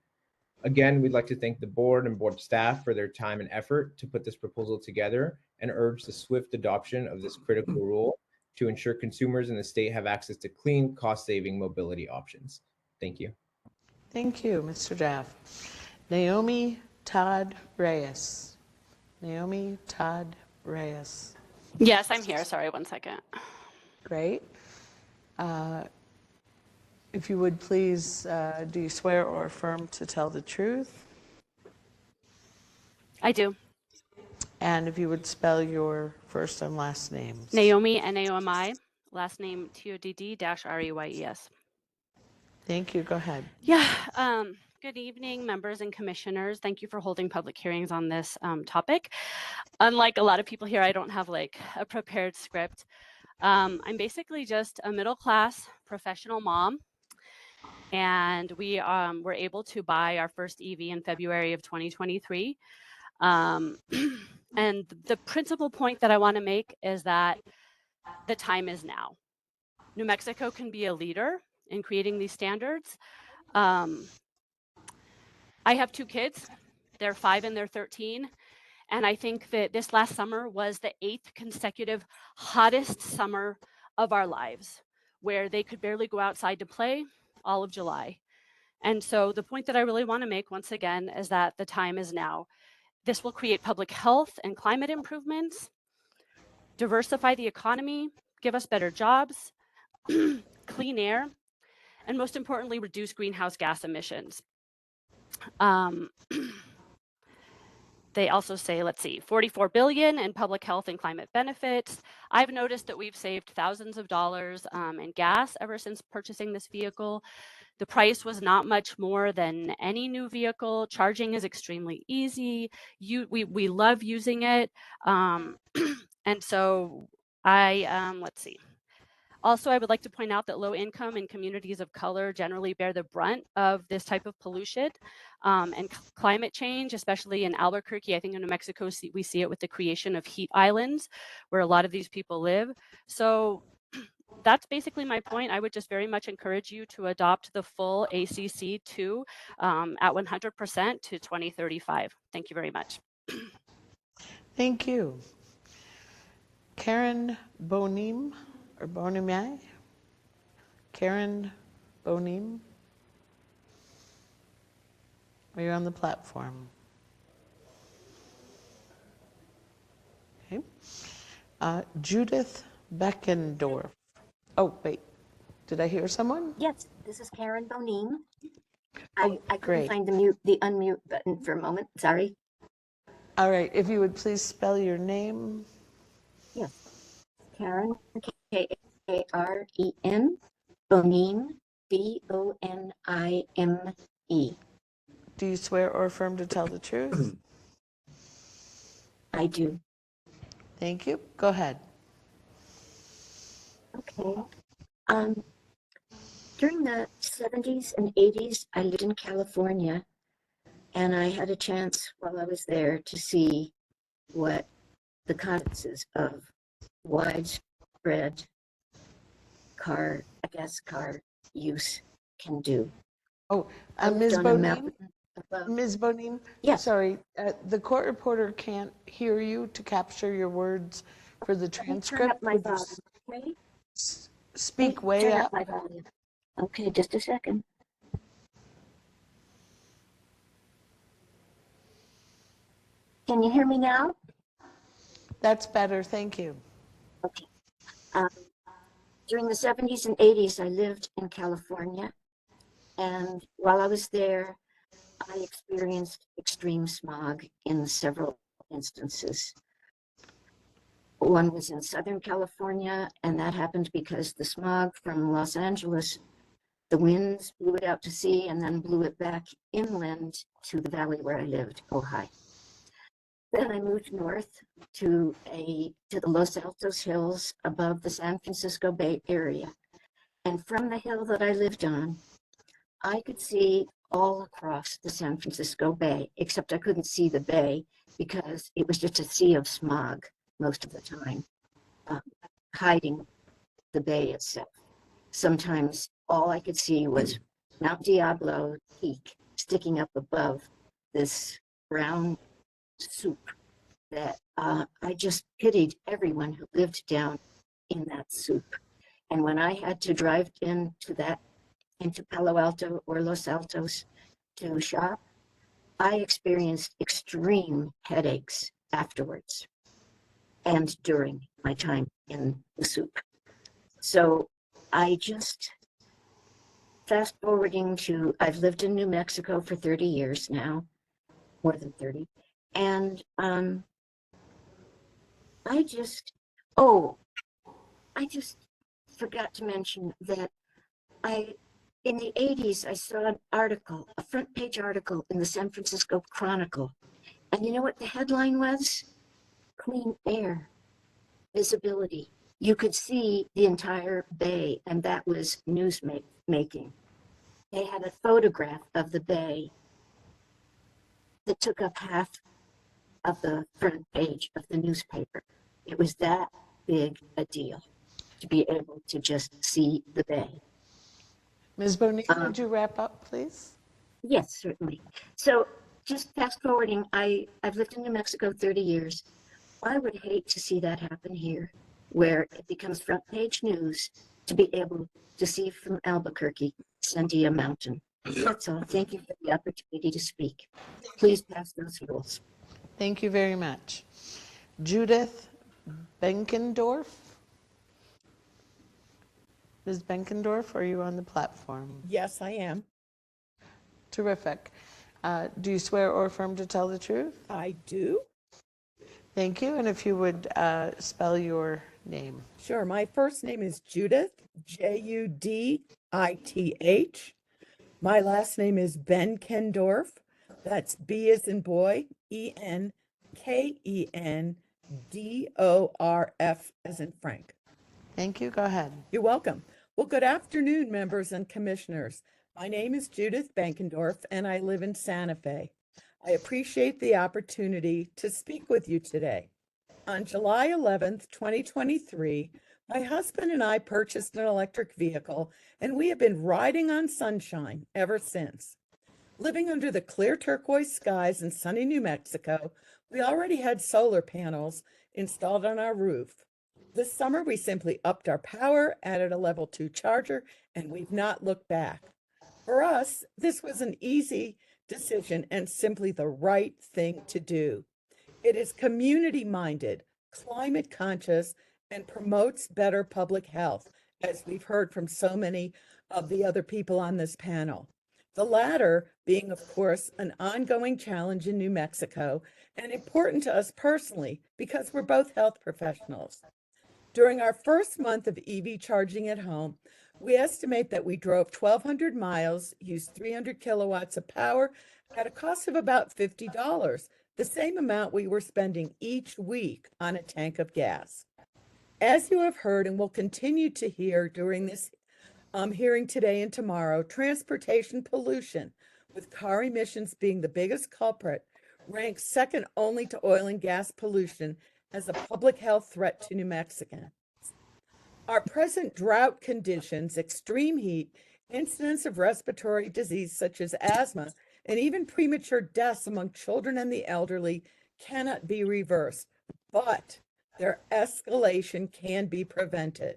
Again, we'd like to thank the board and board staff for their time and effort to put this proposal together and urge the swift adoption of this critical rule to ensure consumers in the state have access to clean, cost-saving mobility options. Thank you. Thank you, Mr. Jaff. Naomi Todd Reyes. Naomi Todd Reyes. Yes, I'm here. Sorry, 1 second. Great. If you would please, do you swear or affirm to tell the truth? I do. And if you would spell your first and last names. Naomi, N-A-O-M-I, last name T-O-D-D-R-E-Y-E-S. Thank you. Go ahead. Yeah. Good evening, members and commissioners. Thank you for holding public hearings on this topic. Unlike a lot of people here, I don't have like a prepared script. I'm basically just a middle-class professional mom, and we were able to buy our first EV in February of 2023. And the principal point that I want to make is that the time is now. New Mexico can be a leader in creating these standards. I have 2 kids. They're 5 and they're 13. And I think that this last summer was the 8th consecutive hottest summer of our lives, where they could barely go outside to play all of July. And so the point that I really want to make once again is that the time is now. This will create public health and climate improvements, diversify the economy, give us better jobs, clean air, and most importantly, reduce greenhouse gas emissions. They also say, let's see, 44 billion in public health and climate benefits. I've noticed that we've saved thousands of dollars in gas ever since purchasing this vehicle. The price was not much more than any new vehicle. Charging is extremely easy. We love using it. And so let's see. Also, I would like to point out that low income and communities of color generally bear the brunt of this type of pollution and climate change, especially in Albuquerque. I think in New Mexico, we see it with the creation of heat islands where a lot of these people live. So that's basically my point. I would just very much encourage you to adopt the full ACC2 at 100% to 2035. Thank you very much. Thank you. Karen Bonim, or Bonimai? Karen Bonim? Are you on the platform? Okay. Judith Beckendorf. Oh, wait. Did I hear someone? Yes, this is Karen Bonim. Oh, I great. couldn't find the unmute button for a moment. Sorry. All right. If you would please spell your name. Yes. Karen, K-A-R-E-N, Bonim, B-O-N-I-M-E. Do you swear or affirm to tell the truth? I do. Thank you. Go ahead. Okay. During the 70s and 80s, I lived in California, and I had a chance while I was there to see what the consequences of widespread gas car use can do. Oh, Ms. Bonin? Yes. Sorry, the court reporter can't hear you to capture your words for the transcript. My volume, okay? Speak way turn up. My volume. Okay, just a second. Can you hear me now? That's better, thank you. Okay. During the 70s and 80s, I lived in California, and while I was there, I experienced extreme smog in several instances. One was in Southern California, and that happened because the smog from Los Angeles, the winds blew it out to sea and then blew it back inland to the valley where I lived, Ojai. Then I moved north to the Los Altos Hills above the San Francisco Bay Area. And from the hill that I lived on, I could see all across the San Francisco Bay, except I couldn't see the bay because it was just a sea of smog most of the time, hiding the bay itself. Sometimes all I could see was Mount Diablo Peak sticking up above this brown soup that I just pitied everyone who lived down in that soup. And when I had to drive into Palo Alto or Los Altos to shop, I experienced extreme headaches afterwards and during my time in the soup. So I just, fast forwarding to, I've lived in New Mexico for 30 years now, more than 30. And I just forgot to mention that in the 80s, I saw an article, a front page article in the San Francisco Chronicle. And you know what the headline was? Clean air, visibility. You could see the entire bay, and that was news making. They had a photograph of the bay that took up half of the front page of the newspaper. It was that big a deal to be able to just see the bay. Ms. Bonin, would you wrap up, please? Yes, certainly. So just fast forwarding, I've lived in New Mexico 30 years. I would hate to see that happen here, where it becomes front page news to be able to see from Albuquerque, Sandia Mountain. That's all. Thank you for the opportunity to speak. Please pass those rules. Thank you very much. Judith Benkendorf. Ms. Benkendorf, are you on the platform? Yes, I am. Terrific. Do you swear or affirm to tell the truth? I do. Thank you. And if you would spell your name. Sure. My first name is Judith, Judith. My last name is Benkendorf. That's B as in boy, Enkendorf as in Frank. Thank you. Go ahead. You're welcome. Well, good afternoon, members and commissioners. My name is Judith Benkendorf, and I live in Santa Fe. I appreciate the opportunity to speak with you today. On July 11th, 2023, my husband and I purchased an electric vehicle, and we have been riding on sunshine ever since. Living under the clear turquoise skies in sunny New Mexico, we already had solar panels installed on our roof. This summer, we simply upped our power, added a level 2 charger, and we've not looked back. For us, this was an easy decision and simply the right thing to do. It is community-minded, climate-conscious, and promotes better public health, as we've heard from so many of the other people on this panel. The latter being, of course, an ongoing challenge in New Mexico and important to us personally because we're both health professionals. During our first month of EV charging at home, we estimate that we drove 1,200 miles, used 300 kilowatts of power at a cost of about $50, the same amount we were spending each week on a tank of gas. As you have heard and will continue to hear during this hearing today and tomorrow, transportation pollution, with car emissions being the biggest culprit, ranks second only to oil and gas pollution as a public health threat to New Mexicans. Our present drought conditions, extreme heat, incidence of respiratory disease such as asthma, and even premature deaths among children and the elderly cannot be reversed, but their escalation can be prevented.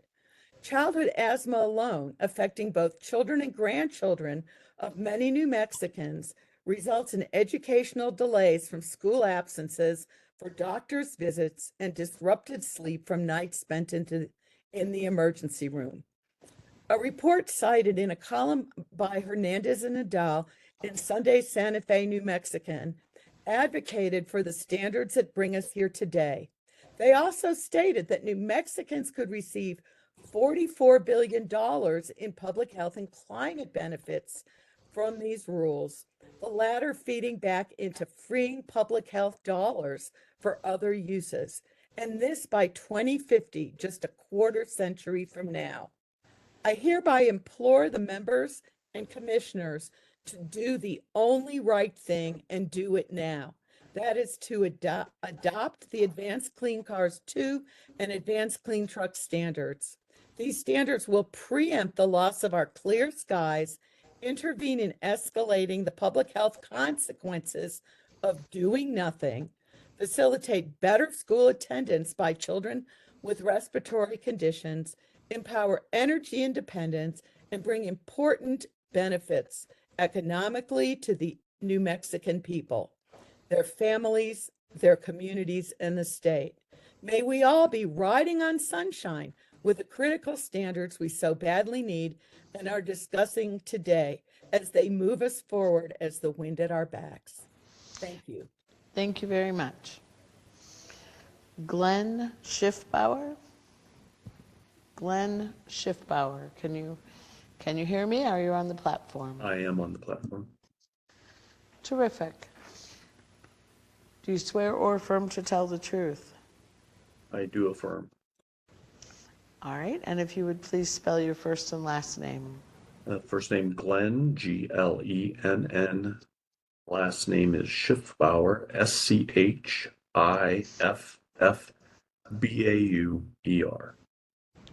Childhood asthma alone, affecting both children and grandchildren of many New Mexicans, results in educational delays from school absences for doctor's visits and disrupted sleep from nights spent in the emergency room. A report cited in a column by Hernandez and Nadal in Sunday Santa Fe, New Mexican, advocated for the standards that bring us here today. They also stated that New Mexicans could receive $44 billion in public health and climate benefits from these rules, the latter feeding back into freeing public health dollars for other uses, and this by 2050, just a quarter century from now. I hereby implore the members and commissioners to do the only right thing and do it now. That is to adopt the Advanced Clean Cars 2 and Advanced Clean Truck standards. These standards will preempt the loss of our clear skies, intervene in escalating the public health consequences of doing nothing, facilitate better school attendance by children with respiratory conditions, empower energy independence, and bring important benefits economically to the New Mexican people, their families, their communities, and the state. May we all be riding on sunshine with the critical standards we so badly need and are discussing today as they move us forward as the wind at our backs. Thank you. Thank you very much. Glenn Schiffbauer. Glenn Schiffbauer, can you hear me? Are you on the platform? I am on the platform. Terrific. Do you swear or affirm to tell the truth? I do affirm. All right, and if you would please spell your first and last name. First name Glenn, Glenn. Last name is Schiffbauer, Schiffbauer.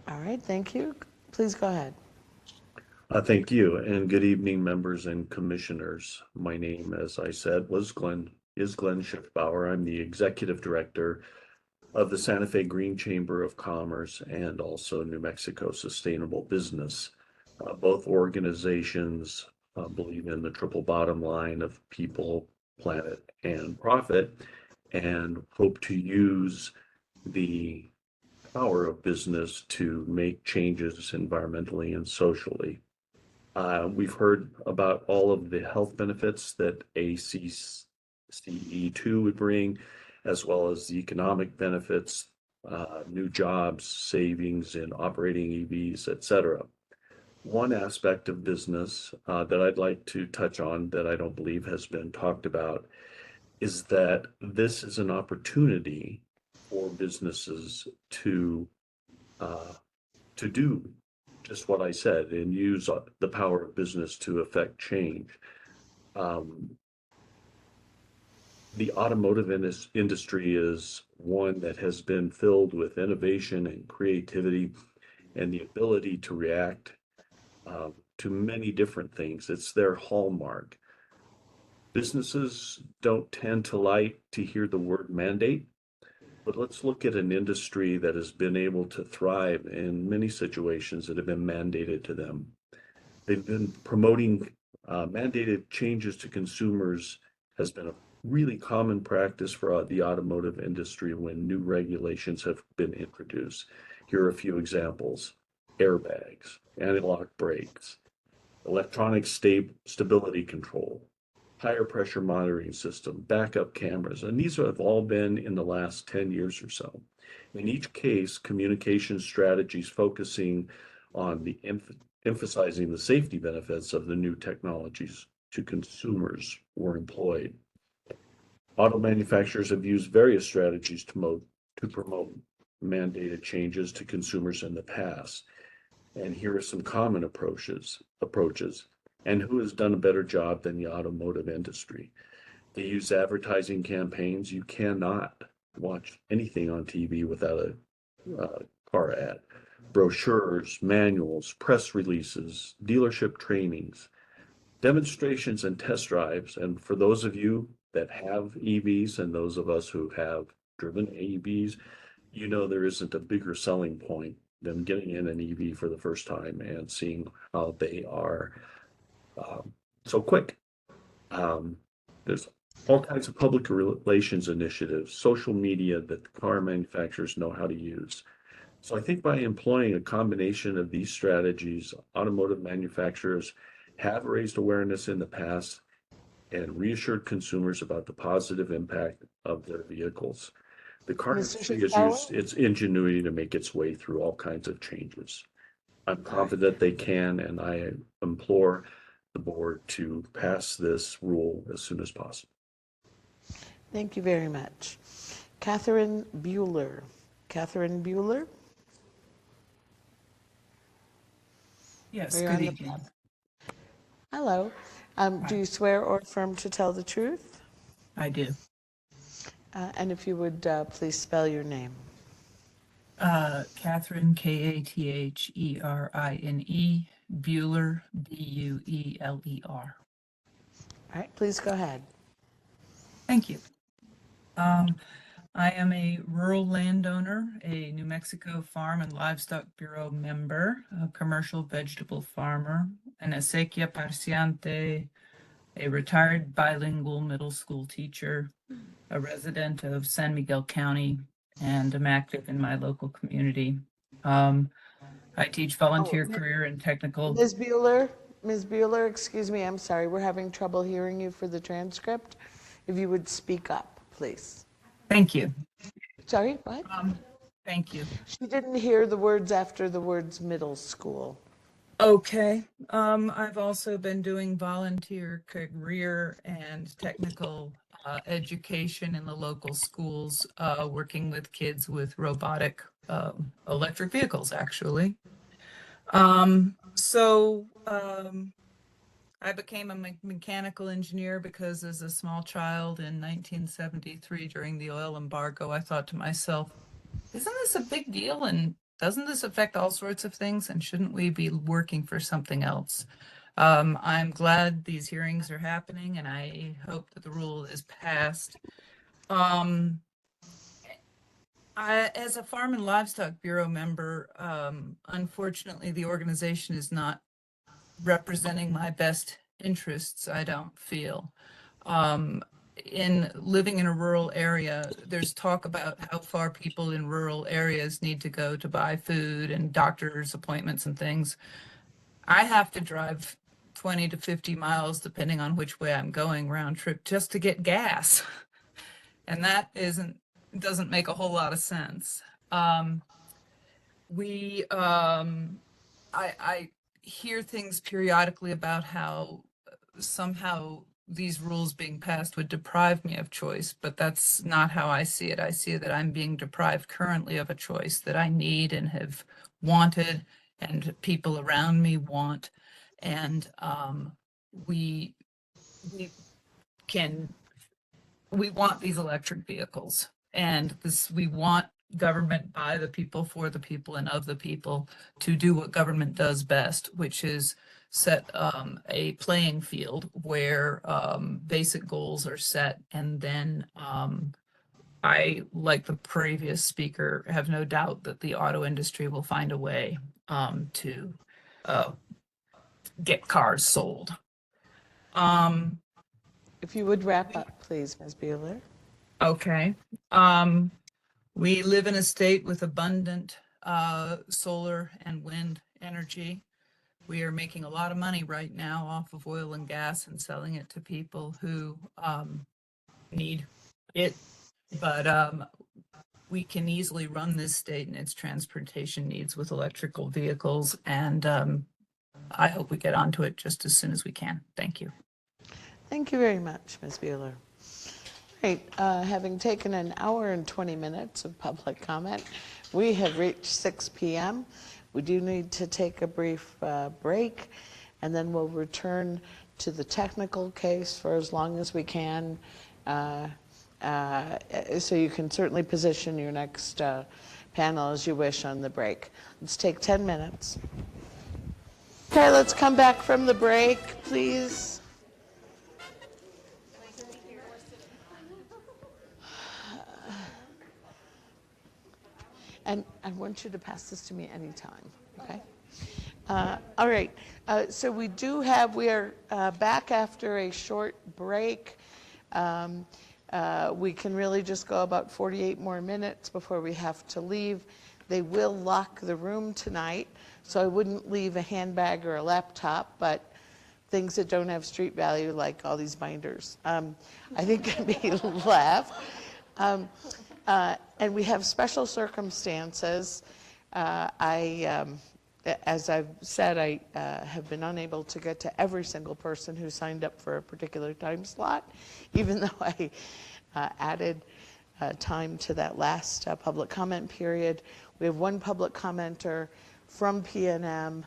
All right, thank you. Please go ahead. Thank you, and good evening, members and commissioners. My name, as I said, is Glenn Schiffbauer. I'm the Executive Director of the Santa Fe Green Chamber of Commerce and also New Mexico Sustainable Business. Both organizations believe in the triple bottom line of people, planet, and profit, and hope to use the power of business to make changes environmentally and socially. We've heard about all of the health benefits that ACCE2 would bring, as well as the economic benefits, new jobs, savings in operating EVs, etc. One aspect of business that I'd like to touch on that I don't believe has been talked about is that this is an opportunity for businesses to do just what I said and use the power of business to affect change. The automotive industry is one that has been filled with innovation and creativity and the ability to react to many different things. It's their hallmark. Businesses don't tend to like to hear the word mandate, but let's look at an industry that has been able to thrive in many situations that have been mandated to them. They've been promoting mandated changes to consumers has been a really common practice for the automotive industry when new regulations have been introduced. Here are a few examples: airbags, anti-lock brakes, electronic stability control, higher pressure monitoring system, backup cameras, and these have all been in the last 10 years or so. In each case, communication strategies focusing on the emphasizing the safety benefits of the new technologies to consumers were employed. Auto manufacturers have used various strategies to promote mandated changes to consumers in the past. And here are some common approaches. And who has done a better job than the automotive industry? They use advertising campaigns. You cannot watch anything on TV without a car ad. Brochures, manuals, press releases, dealership trainings, demonstrations and test drives. And for those of you that have EVs and those of us who have driven EVs, you know there isn't a bigger selling point than getting in an EV for the first time and seeing how they are so quick. There's all kinds of public relations initiatives, social media that the car manufacturers know how to use. So I think by employing a combination of these strategies, automotive manufacturers have raised awareness in the past and reassured consumers about the positive impact of their vehicles. The car industry has used its ingenuity to make its way through all kinds of changes. I'm confident they can, and I implore the board to pass this rule as soon as possible. Thank you very much. Catherine Bueller. Catherine Bueller? Yes, good evening. Hello. Do you swear or affirm to tell the truth? I do. And if you would please spell your name. Catherine, Katherine, Bueller, Bueler. All right, please go ahead. Thank you. I am a rural landowner, a New Mexico Farm and Livestock Bureau member, a commercial vegetable farmer, an acequia parciante, a retired bilingual middle school teacher, a resident of San Miguel County, and I'm active in my local community. I teach volunteer career and technical. Ms. Bueller, excuse me, I'm sorry, we're having trouble hearing you for the transcript. If you would speak up, please. Thank you. Sorry, what? Thank you. She didn't hear the words after the words middle school. Okay. I've also been doing volunteer career and technical education in the local schools, working with kids with robotic electric vehicles, actually. I became a mechanical engineer because as a small child in 1973 during the oil embargo, I thought to myself, isn't this a big deal? And doesn't this affect all sorts of things? And shouldn't we be working for something else? I'm glad these hearings are happening and I hope that the rule is passed. As a Farm and Livestock Bureau member, unfortunately, the organization is not representing my best interests, I don't feel. In living in a rural area, there's talk about how far people in rural areas need to go to buy food and doctor's appointments and things. I have to drive 20 to 50 miles, depending on which way I'm going round trip, just to get gas. And that doesn't make a whole lot of sense. I hear things periodically about how somehow these rules being passed would deprive me of choice, but that's not how I see it. I see that I'm being deprived currently of a choice that I need and have wanted and people around me want. And we want these electric vehicles, and we want government by the people, for the people, and of the people to do what government does best, which is set a playing field where basic goals are set, and then I, like the previous speaker, have no doubt that the auto industry will find a way to get cars sold. If you would wrap up, please, Ms. Bueller. Okay. We live in a state with abundant solar and wind energy. We are making a lot of money right now off of oil and gas and selling it to people who need it. But we can easily run this state and its transportation needs with electrical vehicles. And I hope we get onto it just as soon as we can. Thank you. Thank you very much, Ms. Bueller. Right, having taken an hour and 20 minutes of public comment, we have reached 6 p.m. We do need to take a brief break, and then we'll return to the technical case for as long as we can. So you can certainly position your next panel as you wish on the break. Let's take 10 minutes. Okay, let's come back from the break, please. And I want you to pass this to me anytime, okay? All right, so we are back after a short break. We can really just go about 48 more minutes before we have to leave. They will lock the room tonight, so I wouldn't leave a handbag or a laptop, but things that don't have street value, like all these binders, I think can be left. And we have special circumstances. As I've said, I have been unable to get to every single person who signed up for a particular time slot, even though I added time to that last public comment period. We have one public commenter from PNM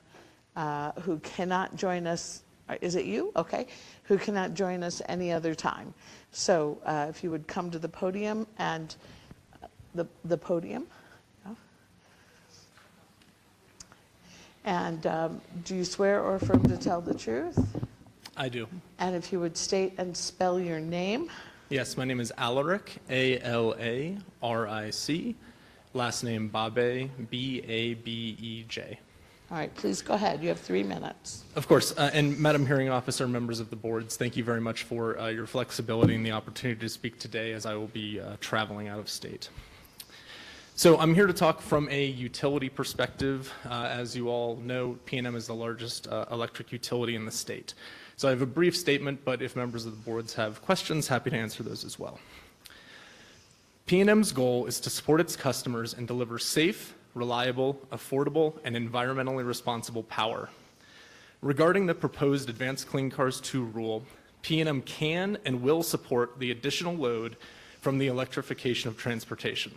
who cannot join us. Is it you? Okay. Who cannot join us any other time. So if you would come to the podium and the podium. Yeah. And do you swear or affirm to tell the truth? I do. And if you would state and spell your name. Yes, my name is Alaric, A-L-A-R-I-C. Last name Babe, B-A-B-E-J. All right, please go ahead. You have 3 minutes. Of course, and Madam Hearing Officer, members of the boards, thank you very much for your flexibility and the opportunity to speak today, as I will be traveling out of state. So I'm here to talk from a utility perspective. As you all know, PNM is the largest electric utility in the state. So I have a brief statement, but if members of the boards have questions, happy to answer those as well. PNM's goal is to support its customers and deliver safe, reliable, affordable, and environmentally responsible power. Regarding the proposed Advanced Clean Cars 2 rule, PNM can and will support the additional load from the electrification of transportation.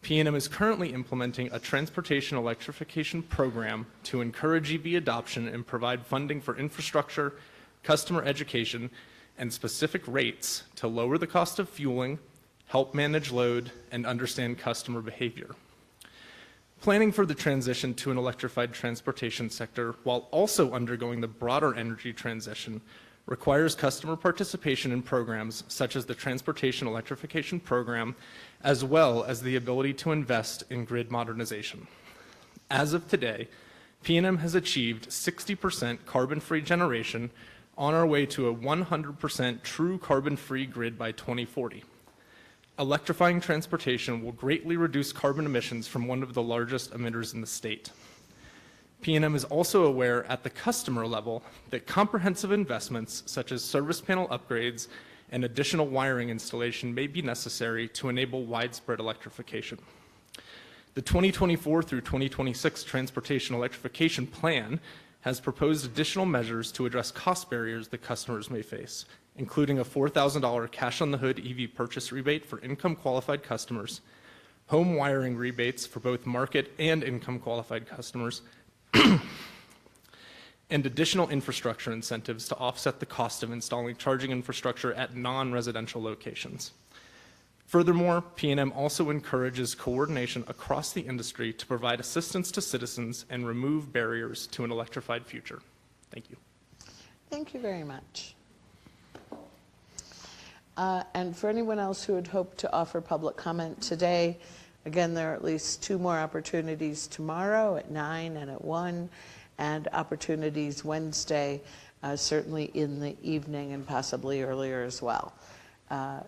PNM is currently implementing a transportation electrification program to encourage EV adoption and provide funding for infrastructure, customer education, and specific rates to lower the cost of fueling, help manage load, and understand customer behavior. Planning for the transition to an electrified transportation sector while also undergoing the broader energy transition requires customer participation in programs such as the Transportation Electrification Program, as well as the ability to invest in grid modernization. As of today, PNM has achieved 60% carbon-free generation on our way to a 100% true carbon-free grid by 2040. Electrifying transportation will greatly reduce carbon emissions from one of the largest emitters in the state. PNM is also aware at the customer level that comprehensive investments such as service panel upgrades and additional wiring installation may be necessary to enable widespread electrification. The 2024 through 2026 Transportation Electrification Plan has proposed additional measures to address cost barriers that customers may face, including a $4,000 cash-on-the-hood EV purchase rebate for income-qualified customers, home wiring rebates for both market and income-qualified customers, and additional infrastructure incentives to offset the cost of installing charging infrastructure at non-residential locations. Furthermore, PNM also encourages coordination across the industry to provide assistance to citizens and remove barriers to an electrified future. Thank you. Thank you very much. And for anyone else who had hoped to offer public comment today, again, there are at least 2 more opportunities tomorrow at 9 and at 1, and opportunities Wednesday, certainly in the evening and possibly earlier as well.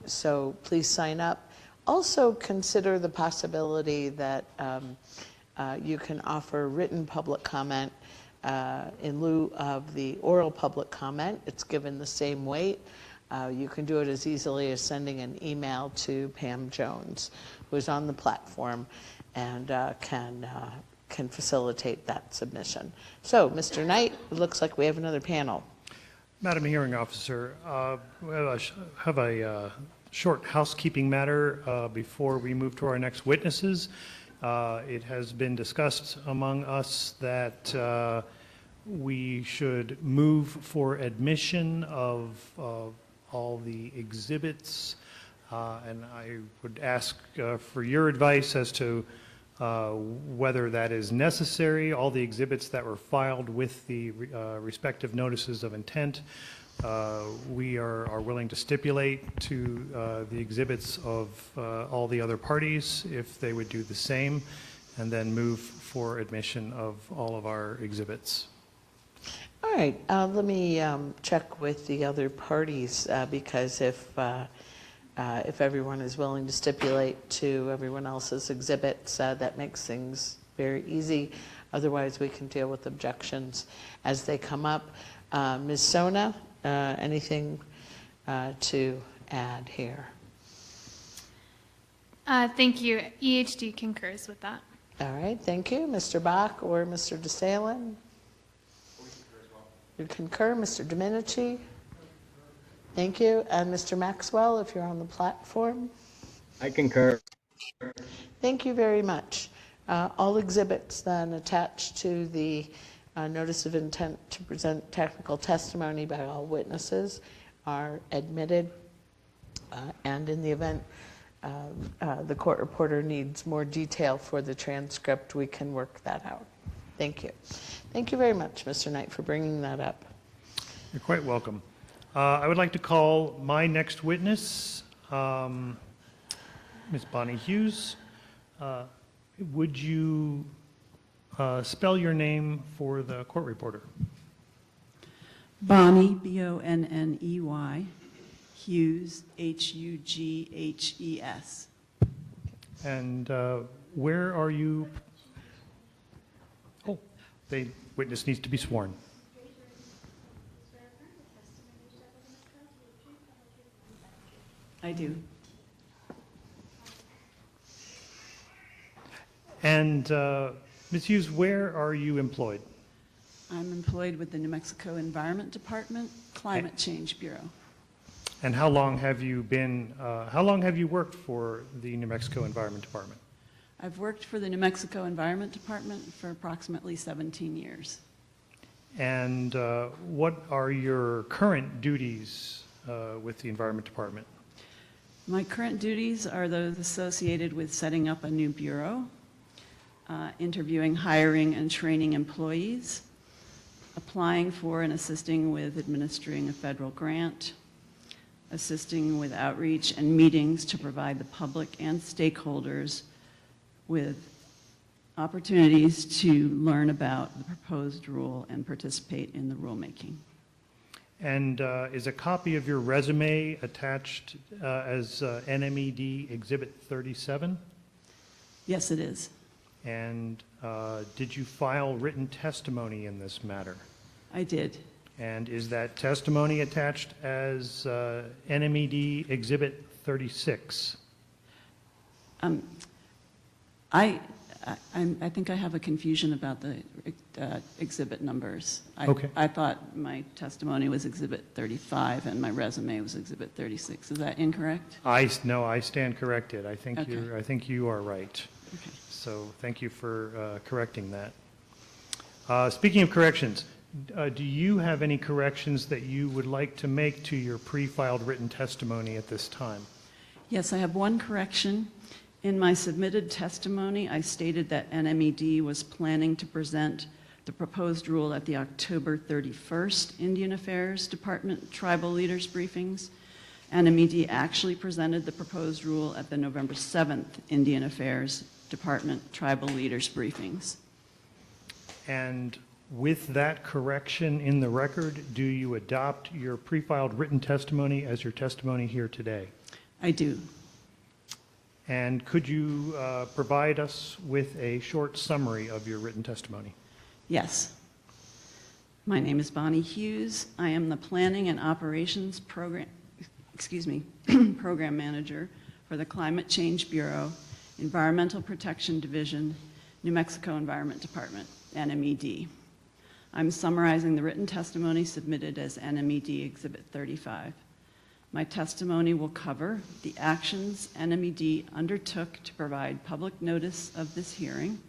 So please sign up. Also consider the possibility that you can offer written public comment in lieu of the oral public comment. It's given the same weight. You can do it as easily as sending an email to Pam Jones, who's on the platform and can facilitate that submission. So, Mr. Knight, it looks like we have another panel. Madam Hearing Officer, we have a short housekeeping matter before we move to our next witnesses. It has been discussed among us that we should move for admission of all the exhibits, and I would ask for your advice as to whether that is necessary. All the exhibits that were filed with the respective notices of intent, we are willing to stipulate to the exhibits of all the other parties if they would do the same, and then move for admission of all of our exhibits. All right, let me check with the other parties because if everyone is willing to stipulate to everyone else's exhibits, that makes things very easy. Otherwise, we can deal with objections as they come up. Ms. Sona, anything to add here? Thank you. EHD concurs with that. All right, thank you. Mr. Bach or Mr. DeSalen? You concur. Mr. Domenici? Thank you. And Mr. Maxwell, if you're on the platform? I concur. Thank you very much. All exhibits then attached to the notice of intent to present technical testimony by all witnesses are admitted. And in the event the court reporter needs more detail for the transcript, we can work that out. Thank you. Thank you very much, Mr. Knight, for bringing that up. You're quite welcome. I would like to call my next witness, Ms. Bonnie Hughes. Would you spell your name for the court reporter? Bonnie, B-O-N-N-E-Y, Hughes, H-U-G-H-E-S. And where are you? Oh, the witness needs to be sworn. I do. And Ms. Hughes, where are you employed? I'm employed with the New Mexico Environment Department, Climate Change Bureau. And how long have you been, how long have you worked for the New Mexico Environment Department? I've worked for the New Mexico Environment Department for approximately 17 years. And what are your current duties with the Environment Department? My current duties are those associated with setting up a new bureau, interviewing, hiring, and training employees, applying for and assisting with administering a federal grant, assisting with outreach and meetings to provide the public and stakeholders with opportunities to learn about the proposed rule and participate in the rulemaking. And is a copy of your resume attached as NMED Exhibit 37? Yes, it is. And did you file written testimony in this matter? I did. And is that testimony attached as NMED Exhibit 36? I think I have a confusion about the exhibit numbers. Okay. I thought my testimony was Exhibit 35 and my resume was Exhibit 36. Is that incorrect? No, I stand corrected. I think Okay. I think you are right. Okay. So thank you for correcting that. Speaking of corrections, do you have any corrections that you would like to make to your pre-filed written testimony at this time? Yes, I have one correction. In my submitted testimony, I stated that NMED was planning to present the proposed rule at the October 31st Indian Affairs Department Tribal Leaders Briefings. NMED actually presented the proposed rule at the November 7th Indian Affairs Department Tribal Leaders Briefings. And with that correction in the record, do you adopt your pre-filed written testimony as your testimony here today? I do. And could you provide us with a short summary of your written testimony? Yes. My name is Bonnie Hughes. I am the Planning and Operations Program Manager for the Climate Change Bureau, Environmental Protection Division, New Mexico Environment Department, NMED. I'm summarizing the written testimony submitted as NMED Exhibit 35. My testimony will cover the actions NMED undertook to provide public notice of this hearing,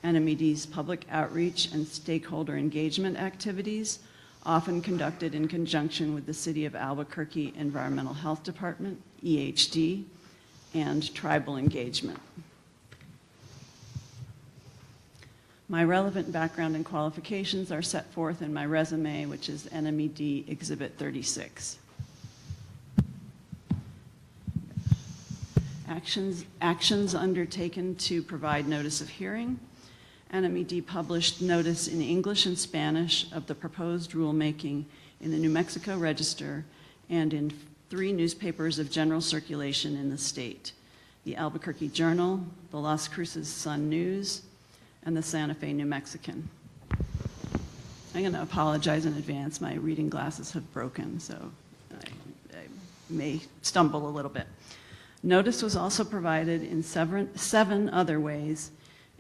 NMED's public outreach and stakeholder engagement activities, often conducted in conjunction with the City of Albuquerque Environmental Health Department, EHD, and tribal engagement. My relevant background and qualifications are set forth in my resume, which is NMED Exhibit 36. Actions undertaken to provide notice of hearing. NMED published notice in English and Spanish of the proposed rulemaking in the New Mexico Register and in 3 newspapers of general circulation in the state: the Albuquerque Journal, the Las Cruces Sun News, and the Santa Fe New Mexican. I'm going to apologize in advance. My reading glasses have broken, so I may stumble a little bit. Notice was also provided in 7 other ways,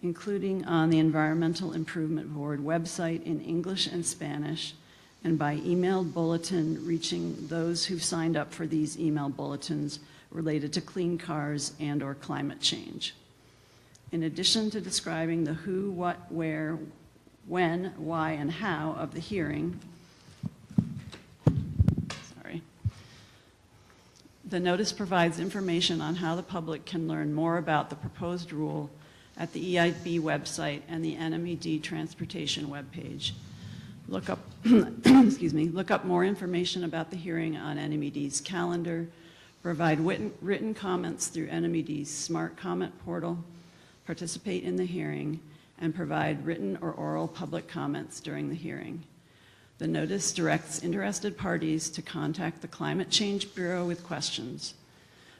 including on the Environmental Improvement Board website in English and Spanish, and by emailed bulletin reaching those who've signed up for these email bulletins related to clean cars and/or climate change. In addition to describing the who, what, where, when, why, and how of the hearing, the notice provides information on how the public can learn more about the proposed rule at the EIB website and the NMED transportation webpage. Look up, look up more information about the hearing on NMED's calendar, provide written comments through NMED's smart comment portal, participate in the hearing, and provide written or oral public comments during the hearing. The notice directs interested parties to contact the Climate Change Bureau with questions.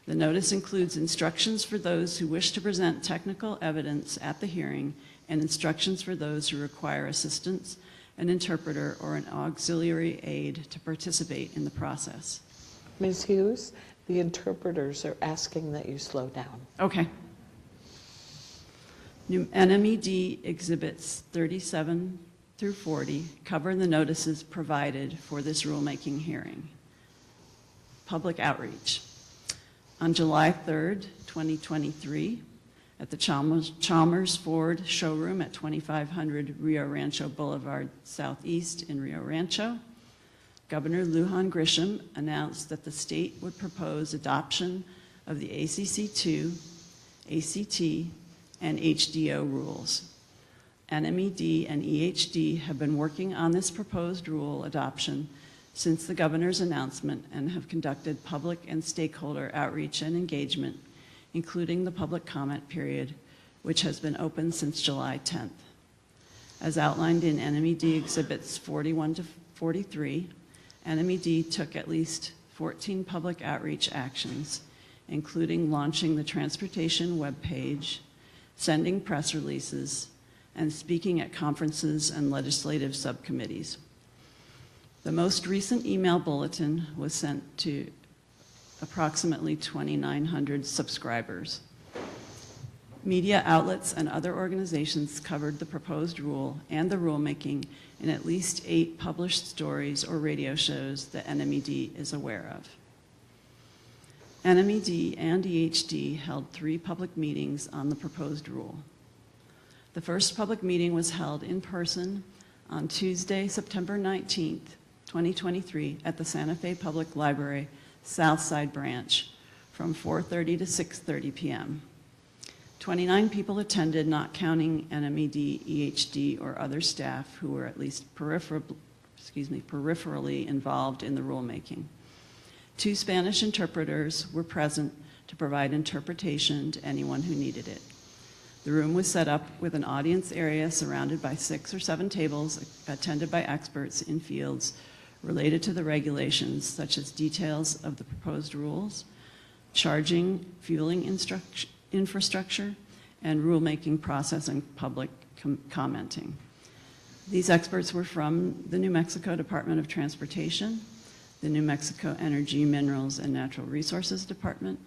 The notice includes instructions for those who wish to present technical evidence at the hearing and instructions for those who require assistance, an interpreter, or an auxiliary aid to participate in the process. Ms. Hughes, the interpreters are asking that you slow down. Okay. NMED Exhibits 37 through 40 cover the notices provided for this rulemaking hearing. Public outreach. On July 3rd, 2023, at the Chalmers Ford showroom at 2500 Rio Rancho Boulevard Southeast in Rio Rancho, Governor Lujan Grisham announced that the state would propose adoption of the ACC2, ACT, and HDO rules. NMED and EHD have been working on this proposed rule adoption since the governor's announcement and have conducted public and stakeholder outreach and engagement, including the public comment period, which has been open since July 10th. As outlined in NMED Exhibits 41 to 43, NMED took at least 14 public outreach actions, including launching the transportation webpage, sending press releases, and speaking at conferences and legislative subcommittees. The most recent email bulletin was sent to approximately 2,900 subscribers. Media outlets and other organizations covered the proposed rule and the rulemaking in at least 8 published stories or radio shows that NMED is aware of. NMED and EHD held 3 public meetings on the proposed rule. The first public meeting was held in person on Tuesday, September 19th, 2023 at the Santa Fe Public Library Southside Branch from 4:30 to 6:30 p.m. 29 people attended, not counting NMED, EHD, or other staff who were at least peripherally involved in the rulemaking. 2 Spanish interpreters were present to provide interpretation to anyone who needed it. The room was set up with an audience area surrounded by 6 or 7 tables attended by experts in fields related to the regulations, such as details of the proposed rules, charging, fueling infrastructure, and rulemaking process and public commenting. These experts were from the New Mexico Department of Transportation, the New Mexico Energy, Minerals, and Natural Resources Department,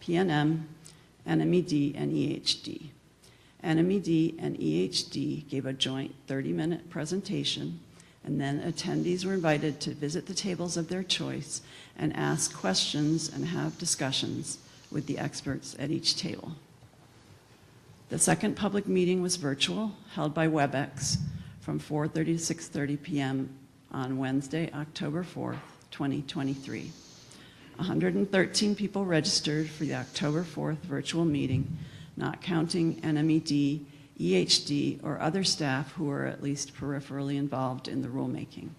PNM, NMED, and EHD. NMED and EHD gave a joint 30-minute presentation, and then attendees were invited to visit the tables of their choice and ask questions and have discussions with the experts at each table. The second public meeting was virtual, held by WebEx from 4:30 to 6:30 p.m. on Wednesday, October 4th, 2023. 113 people registered for the October 4th virtual meeting, not counting NMED, EHD, or other staff who were at least peripherally involved in the rulemaking.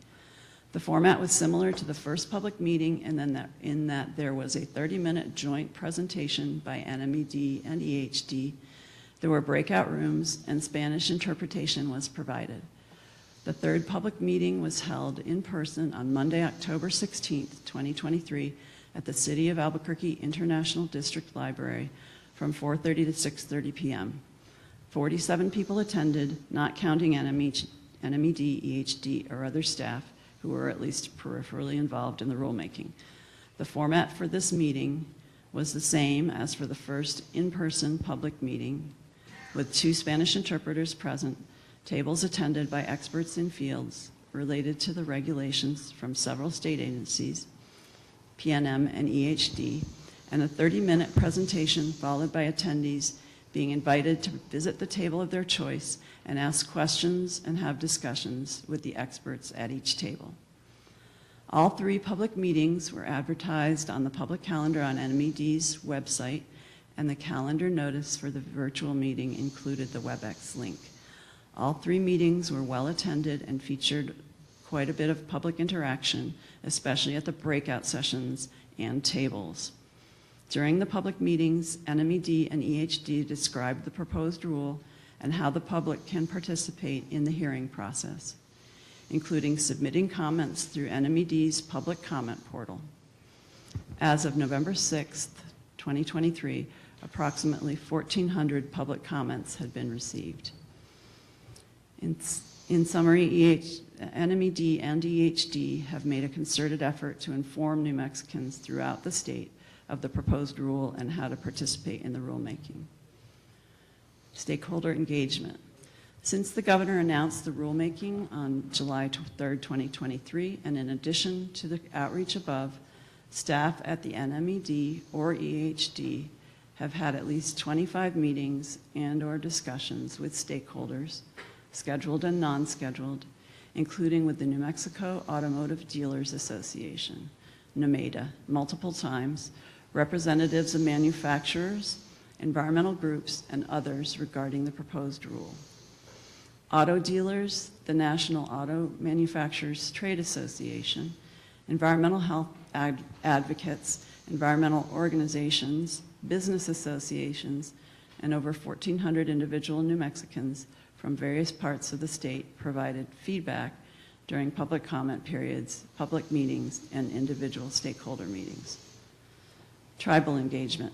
The format was similar to the first public meeting in that there was a 30-minute joint presentation by NMED and EHD. There were breakout rooms and Spanish interpretation was provided. The third public meeting was held in person on Monday, October 16th, 2023 at the City of Albuquerque International District Library from 4:30 to 6:30 p.m. 47 people attended, not counting NMED, EHD, or other staff who were at least peripherally involved in the rulemaking. The format for this meeting was the same as for the first in-person public meeting, with 2 Spanish interpreters present, tables attended by experts in fields related to the regulations from several state agencies, PNM and EHD, and a 30-minute presentation followed by attendees being invited to visit the table of their choice and ask questions and have discussions with the experts at each table. All 3 public meetings were advertised on the public calendar on NMED's website, and the calendar notice for the virtual meeting included the WebEx link. All 3 meetings were well attended and featured quite a bit of public interaction, especially at the breakout sessions and tables. During the public meetings, NMED and EHD described the proposed rule and how the public can participate in the hearing process, including submitting comments through NMED's public comment portal. As of November 6th, 2023, approximately 1,400 public comments had been received. In summary, NMED and EHD have made a concerted effort to inform New Mexicans throughout the state of the proposed rule and how to participate in the rulemaking. Stakeholder engagement. Since the governor announced the rulemaking on July 3rd, 2023, and in addition to the outreach above, staff at the NMED or EHD have had at least 25 meetings and/or discussions with stakeholders, scheduled and non-scheduled, including with the New Mexico Automotive Dealers Association, NMADA, multiple times, representatives of manufacturers, environmental groups, and others regarding the proposed rule. auto dealers, the National Auto Manufacturers Trade Association, environmental health advocates, environmental organizations, business associations, and over 1,400 individual New Mexicans from various parts of the state provided feedback during public comment periods, public meetings, and individual stakeholder meetings. Tribal engagement.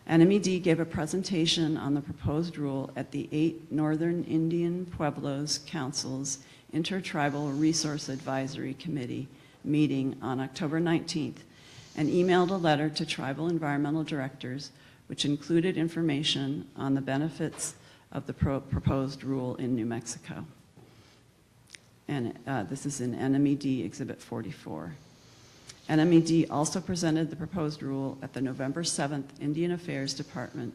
NMED gave a presentation on the proposed rule at the 8 Northern Indian Pueblos Council's Intertribal Resource Advisory Committee meeting on October 19th and emailed a letter to tribal environmental directors which included information on the benefits of the proposed rule in New Mexico. And this is in NMED Exhibit 44. NMED also presented the proposed rule at the November 7th Indian Affairs Department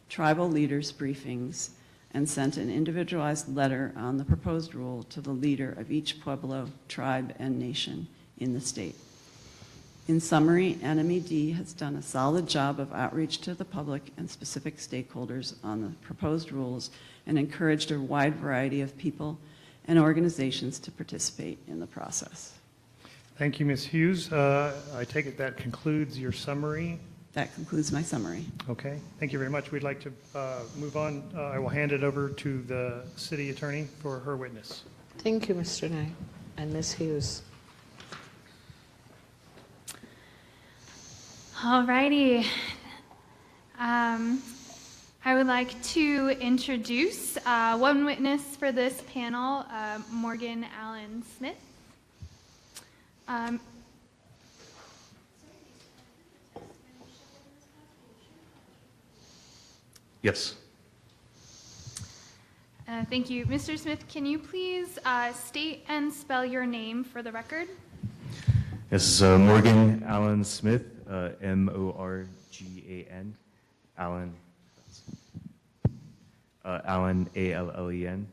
Tribal Leaders Briefings and sent an individualized letter on the proposed rule to the leader of each Pueblo, tribe, and nation in the state. In summary, NMED has done a solid job of outreach to the public and specific stakeholders on the proposed rules and encouraged a wide variety of people and organizations to participate in the process. Thank you, Ms. Hughes. I take it that concludes your summary. That concludes my summary. Okay, thank you very much. We'd like to move on. I will hand it over to the city attorney for her witness. Thank you, Mr. Nay. And Ms. Hughes. All righty. I would like to introduce one witness for this panel, Morgan Allen Smith. Yes. Thank you. Mr. Smith, can you please state and spell your name for the record? Yes, Morgan Allen Smith, M-O-R-G-A-N, Allen, Allen, A-L-L-E-N,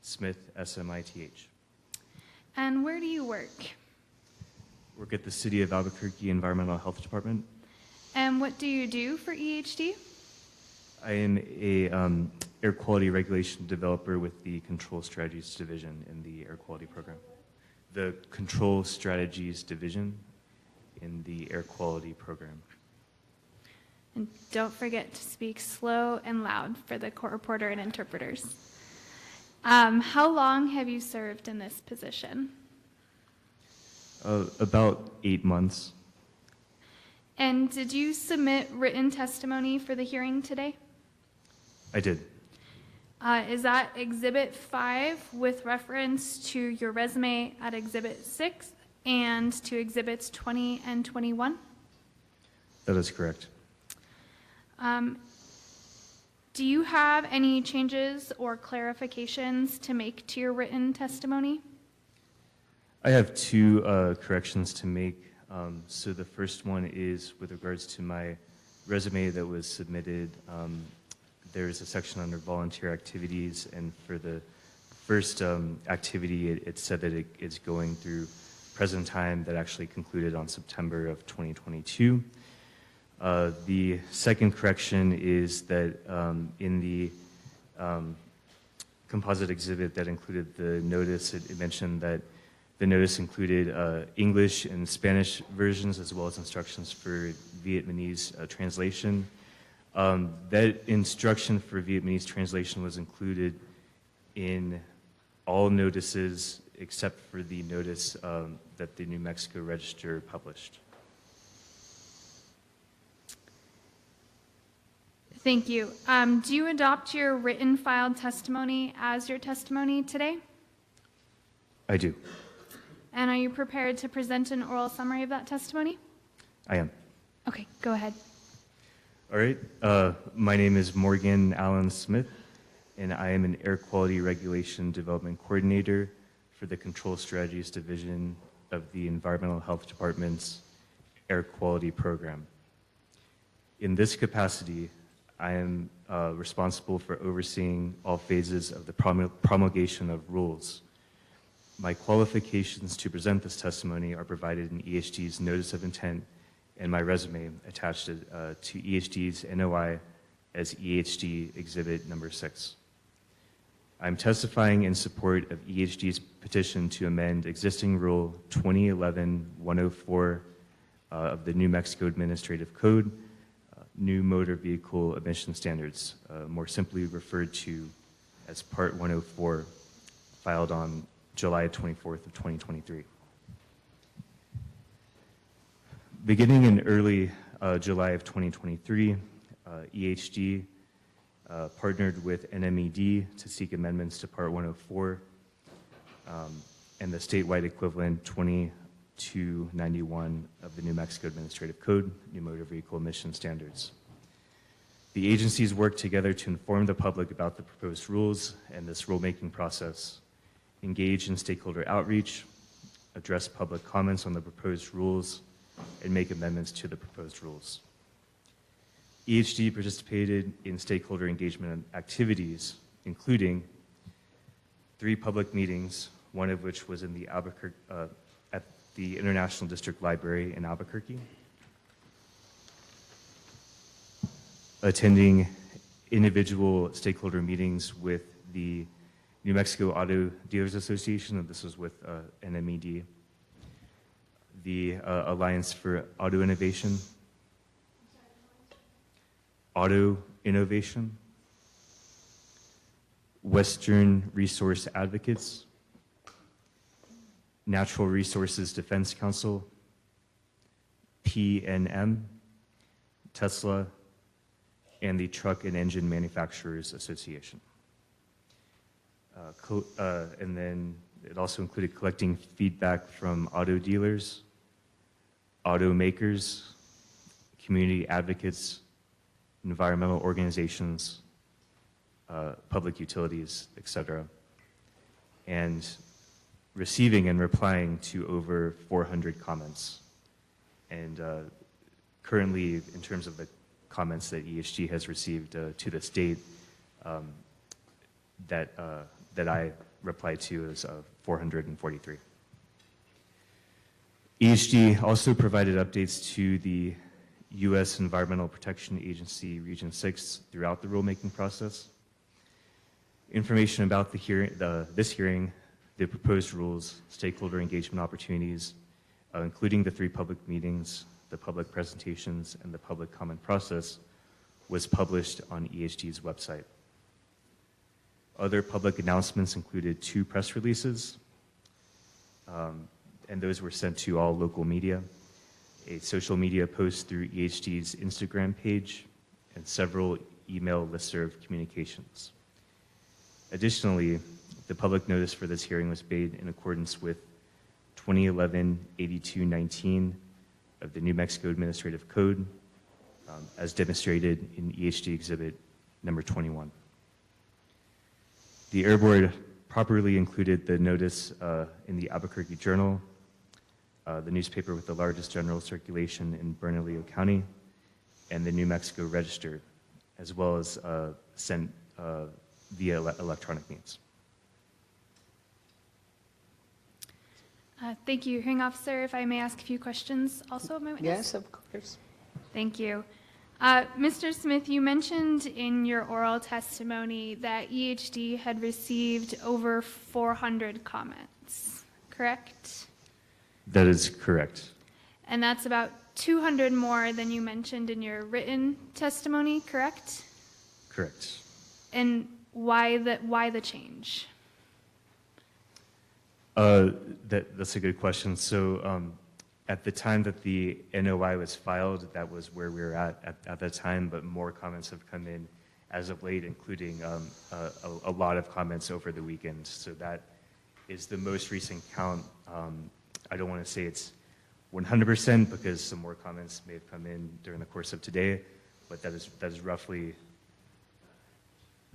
Smith, S-M-I-T-H. And where do you work? Work at the City of Albuquerque Environmental Health Department. And what do you do for EHD? I am a air quality regulation developer with the Control Strategies Division in the air quality program. The Control Strategies Division in the air quality program. And don't forget to speak slow and loud for the court reporter and interpreters. How long have you served in this position? About 8 months. And did you submit written testimony for the hearing today? I did. Is that Exhibit 5 with reference to your resume at Exhibit 6 and to Exhibits 20 and 21? That is correct. Do you have any changes or clarifications to make to your written testimony? I have 2 corrections to make. So the first one is with regards to my resume that was submitted. There's a section under volunteer activities, and for the first activity, it said that it's going through present time that actually concluded on September of 2022. The second correction is that in the composite exhibit that included the notice, it mentioned that the notice included English and Spanish versions as well as instructions for Vietnamese translation. That instruction for Vietnamese translation was included in all notices except for the notice that the New Mexico Register published. Thank you. Do you adopt your written filed testimony as your testimony today? I do. And are you prepared to present an oral summary of that testimony? I am. Okay, go ahead. All right. My name is Morgan Allen Smith, and I am an Air Quality Regulation Development Coordinator for the Control Strategies Division of the Environmental Health Department's Air Quality Program. In this capacity, I am responsible for overseeing all phases of the promulgation of rules. My qualifications to present this testimony are provided in EHD's Notice of Intent and my resume attached to EHD's NOI as EHD Exhibit number 6. I'm testifying in support of EHD's petition to amend existing Rule 2011-104 of the New Mexico Administrative Code, New Motor Vehicle Emission Standards, more simply referred to as Part 104, filed on July 24th of 2023. Beginning in early July of 2023, EHD partnered with NMED to seek amendments to Part 104 and the statewide equivalent 2291 of the New Mexico Administrative Code, New Motor Vehicle Emission Standards. The agencies worked together to inform the public about the proposed rules and this rulemaking process, engage in stakeholder outreach, address public comments on the proposed rules, and make amendments to the proposed rules. EHD participated in stakeholder engagement activities, including 3 public meetings, one of which was in the at the International District Library in Albuquerque, attending individual stakeholder meetings with the New Mexico Auto Dealers Association, and this was with NMED, the Alliance for Auto Innovation, Western Resource Advocates, Natural Resources Defense Council, PNM, Tesla, and the Truck and Engine Manufacturers Association. And then it also included collecting feedback from auto dealers, automakers, community advocates, environmental organizations, public utilities, etc., and receiving and replying to over 400 comments. And currently, in terms of the comments that EHG has received to this date, that I replied to is 443. EHD also provided updates to the U.S. Environmental Protection Agency Region 6 throughout the rulemaking process. Information about the this hearing, the proposed rules, stakeholder engagement opportunities, including the 3 public meetings, the public presentations, and the public comment process, was published on EHD's website. Other public announcements included 2 press releases, and those were sent to all local media, a social media post through EHD's Instagram page, and several email listserv communications. Additionally, the public notice for this hearing was made in accordance with 2011-8219 of the New Mexico Administrative Code, as demonstrated in EHD Exhibit number 21. The Air Board properly included the notice in the Albuquerque Journal, the newspaper with the largest general circulation in Bernalillo County, and the New Mexico Register, as well as sent via electronic means. Thank you, Hearing Officer. If I may ask a few questions also of my witness? Yes, of course. Thank you. Mr. Smith, you mentioned in your oral testimony that EHD had received over 400 comments, correct? That is correct. And that's about 200 more than you mentioned in your written testimony, correct? Correct. And why the change? That's a good question. So at the time that the NOI was filed, that was where we were at that time, but more comments have come in as of late, including a lot of comments over the weekend. So that is the most recent count. I don't want to say it's 100% because some more comments may have come in during the course of today, but that is roughly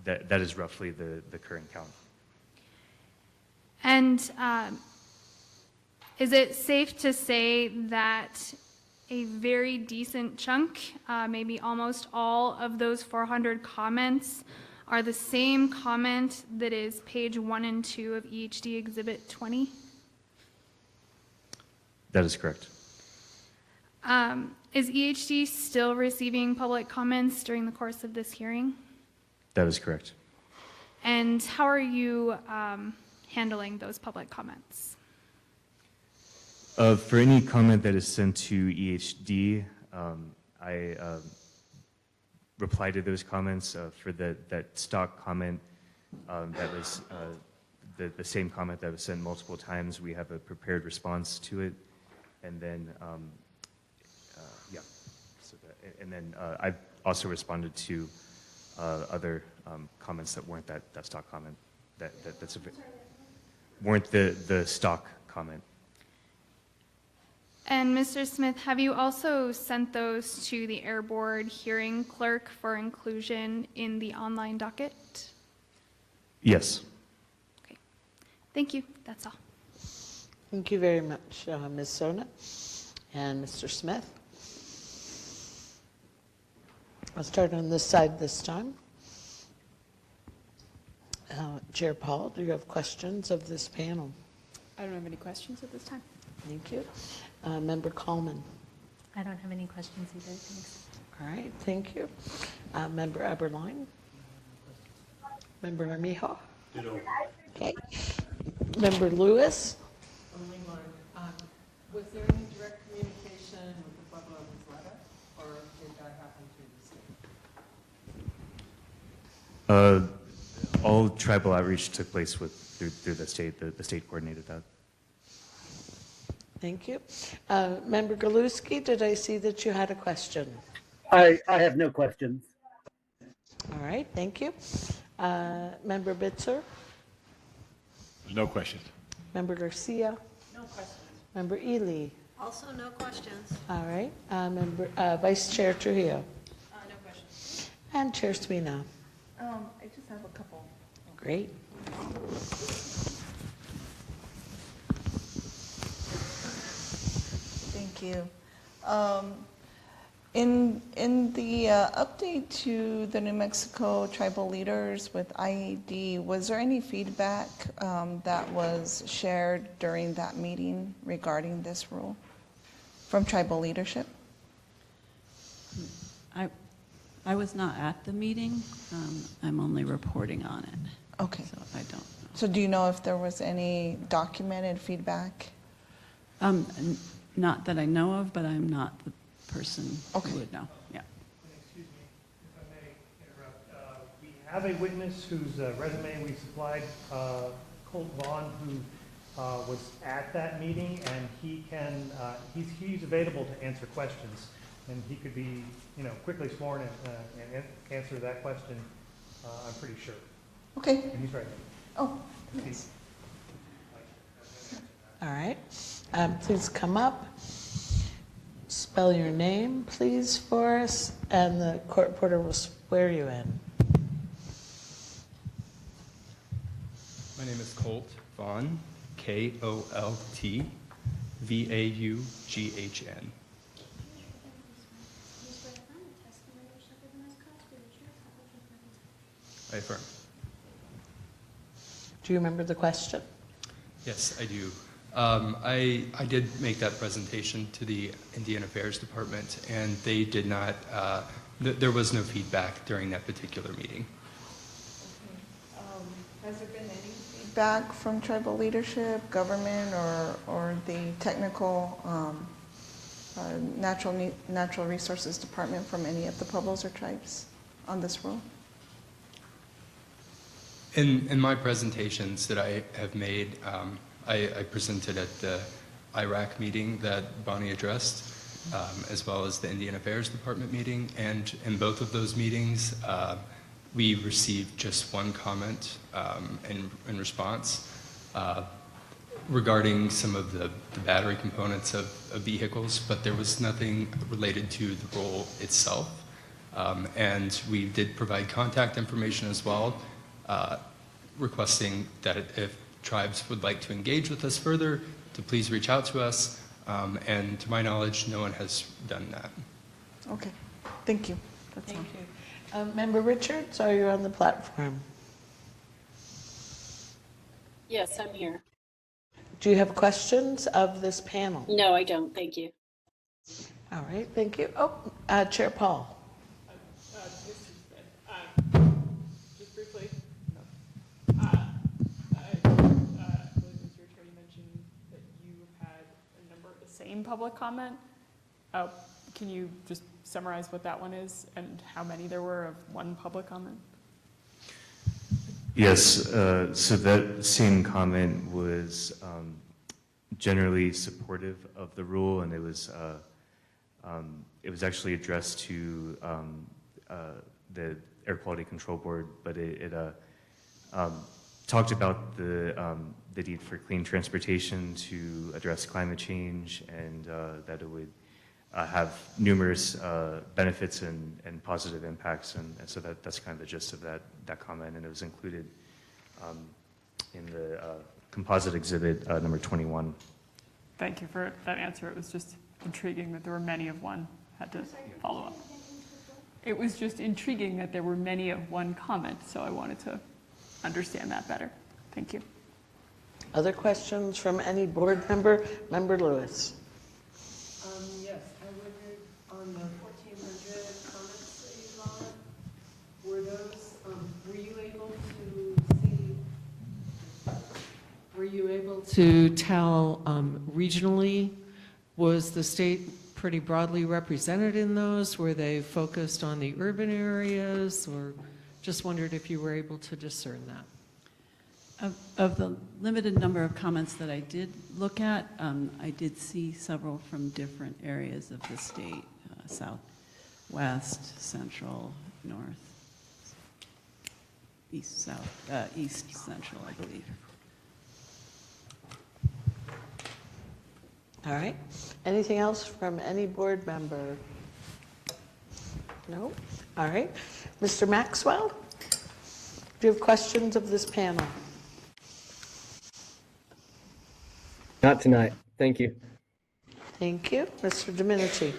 the current count. And is it safe to say that a very decent chunk, maybe almost all of those 400 comments, are the same comment that is page 1 and 2 of EHD Exhibit 20? That is correct. Is EHD still receiving public comments during the course of this hearing? That is correct. And how are you handling those public comments? For any comment that is sent to EHD, I reply to those comments. For that stock comment, that was the same comment that was sent multiple times. We have a prepared response to it, and then yeah. So and then I've also responded to other comments that weren't that stock comment. Weren't the stock comment. And Mr. Smith, have you also sent those to the Air Board hearing clerk for inclusion in the online docket? Yes. Okay. Thank you. That's all. Thank you very much, Ms. Sona and Mr. Smith. I'll start on this side this time. Chair Paul, do you have questions of this panel? I don't have any questions at this time. Thank you. Member Coleman. I don't have any questions either, thanks. All right, thank you. Member Eberlein. Member Armijo. Okay. Member Lewis. Only one. Was there any direct communication with the Pueblo's letter, or did that happen through the state? All tribal outreach took place through the state. The state coordinated that. Thank you. Member Galuski, did I see that you had a question? I have no questions. All right, thank you. Member Bitzer? No questions. Member Garcia? No questions. Member Ely? Also no questions. All right. Member Vice Chair Trujillo? No questions. And Chair Sweeney. I just have a couple. Great. Thank you. In the update to the New Mexico tribal leaders with IED, was there any feedback that was shared during that meeting regarding this rule from tribal leadership? I was not at the meeting. I'm only reporting on it. Okay. So I don't know. So do you know if there was any documented feedback? Not that I know of, but I'm not the person who would know. Yeah. Excuse me, if I may interrupt. We have a witness whose resume we supplied, Colt Vaughn, who was at that meeting, and he can he's available to answer questions, and he could be quickly sworn and answer that question. I'm pretty sure. Okay. And he's right. Oh. Nice. All right. Please come up. Spell your name, please, for us, and the court reporter will swear you in. My name is Colt Vaughn, K-O-L-T V-A-U-G-H-N. I affirm. Do you remember the question? Yes, I do. I did make that presentation to the Indian Affairs Department, and they did not, there was no feedback during that particular meeting. Has there been any feedback from tribal leadership, government, or the technical natural resources department from any of the pueblos or tribes on this rule? In my presentations that I have made, I presented at the Iraq meeting that Bonnie addressed, as well as the Indian Affairs Department meeting, and in both of those meetings, we received just one comment in response regarding some of the battery components of vehicles, but there was nothing related to the role itself. And we did provide contact information as well, requesting that if tribes would like to engage with us further, to please reach out to us. And to my knowledge, no one has done that. Okay, thank you. That's Thank you. Member Richards, are you on the platform? Yes, I'm here. Do you have questions of this panel? No, I don't. Thank you. All right, thank you. Oh, Chair Paul. Just briefly. public comment. Can you just summarize what that one is and how many there were of one public comment? Yes, so that same comment was generally supportive of the rule, and it was actually addressed to the Air Quality Control Board, but it talked about the need for clean transportation to address climate change, and that it would have numerous benefits and positive impacts, and so that's kind of the gist of that comment, and it was included in the composite exhibit number 21. Thank you for that answer. It was just intriguing that there were many of one. Had to follow up. It was just intriguing that there were many of one comment, so I wanted to understand that better. Thank you. Other questions from any board member? Member Lewis. Yes, I wondered on the 1,400 comments that you got, were those, were you able to tell regionally, was the state pretty broadly represented in those? Were they focused on the urban areas, or just wondered if you were able to discern that? Of the limited number of comments that I did look at, I did see several from different areas of the state, south, west, central, north, east, south, east, central, I believe. All right. Anything else from any board member? No? All right. Mr. Maxwell, do you have questions of this panel? Not tonight. Thank you. Thank you. Mr. Domenici.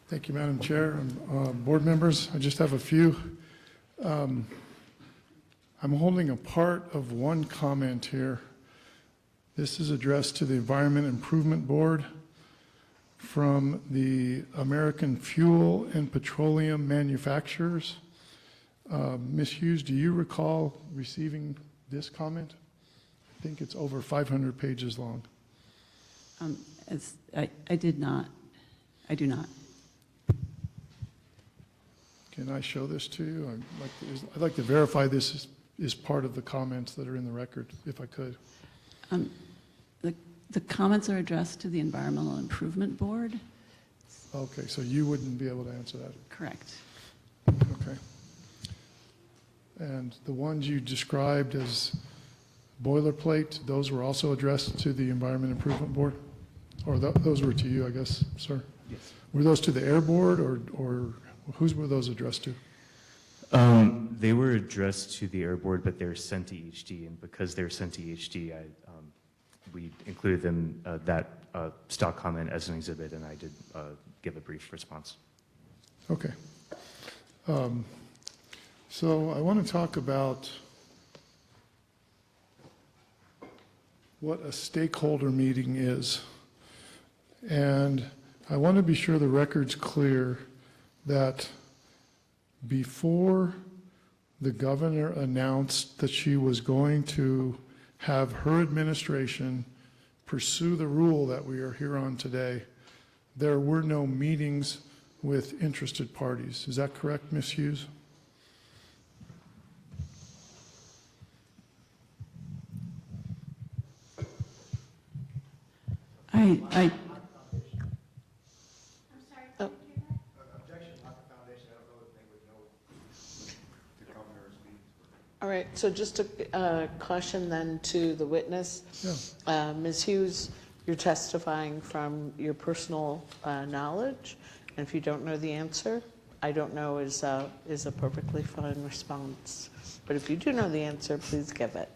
Thank you, Madam Chair and board members. I just have a few. I'm holding a part of one comment here. This is addressed to the Environment Improvement Board from the American Fuel and Petroleum Manufacturers. Ms. Hughes, do you recall receiving this comment? I think it's over 500 pages long. I did not. I do not. Can I show this to you? I'd like to verify this is part of the comments that are in the record, if I could. The comments are addressed to the Environmental Improvement Board. Okay, so you wouldn't be able to answer that? Correct. Okay. And the ones you described as boilerplate, those were also addressed to the Environment Improvement Board? Or those were to you, I guess, sir? Yes. Were those to the Air Board, or whose were those addressed to? They were addressed to the Air Board, but they're sent to EHD, and because they're sent to EHD, we included them, that stock comment as an exhibit, and I did give a brief response. Okay. So I want to talk about what a stakeholder meeting is. And I want to be sure the record's clear that before the governor announced that she was going to have her administration pursue the rule that we are here on today, there were no meetings with interested parties. Is that correct, Ms. Hughes? I All right, so just a caution then to the witness. Yeah. Ms. Hughes, you're testifying from your personal knowledge, and if you don't know the answer, I don't know is a perfectly fine response. But if you do know the answer, please give it.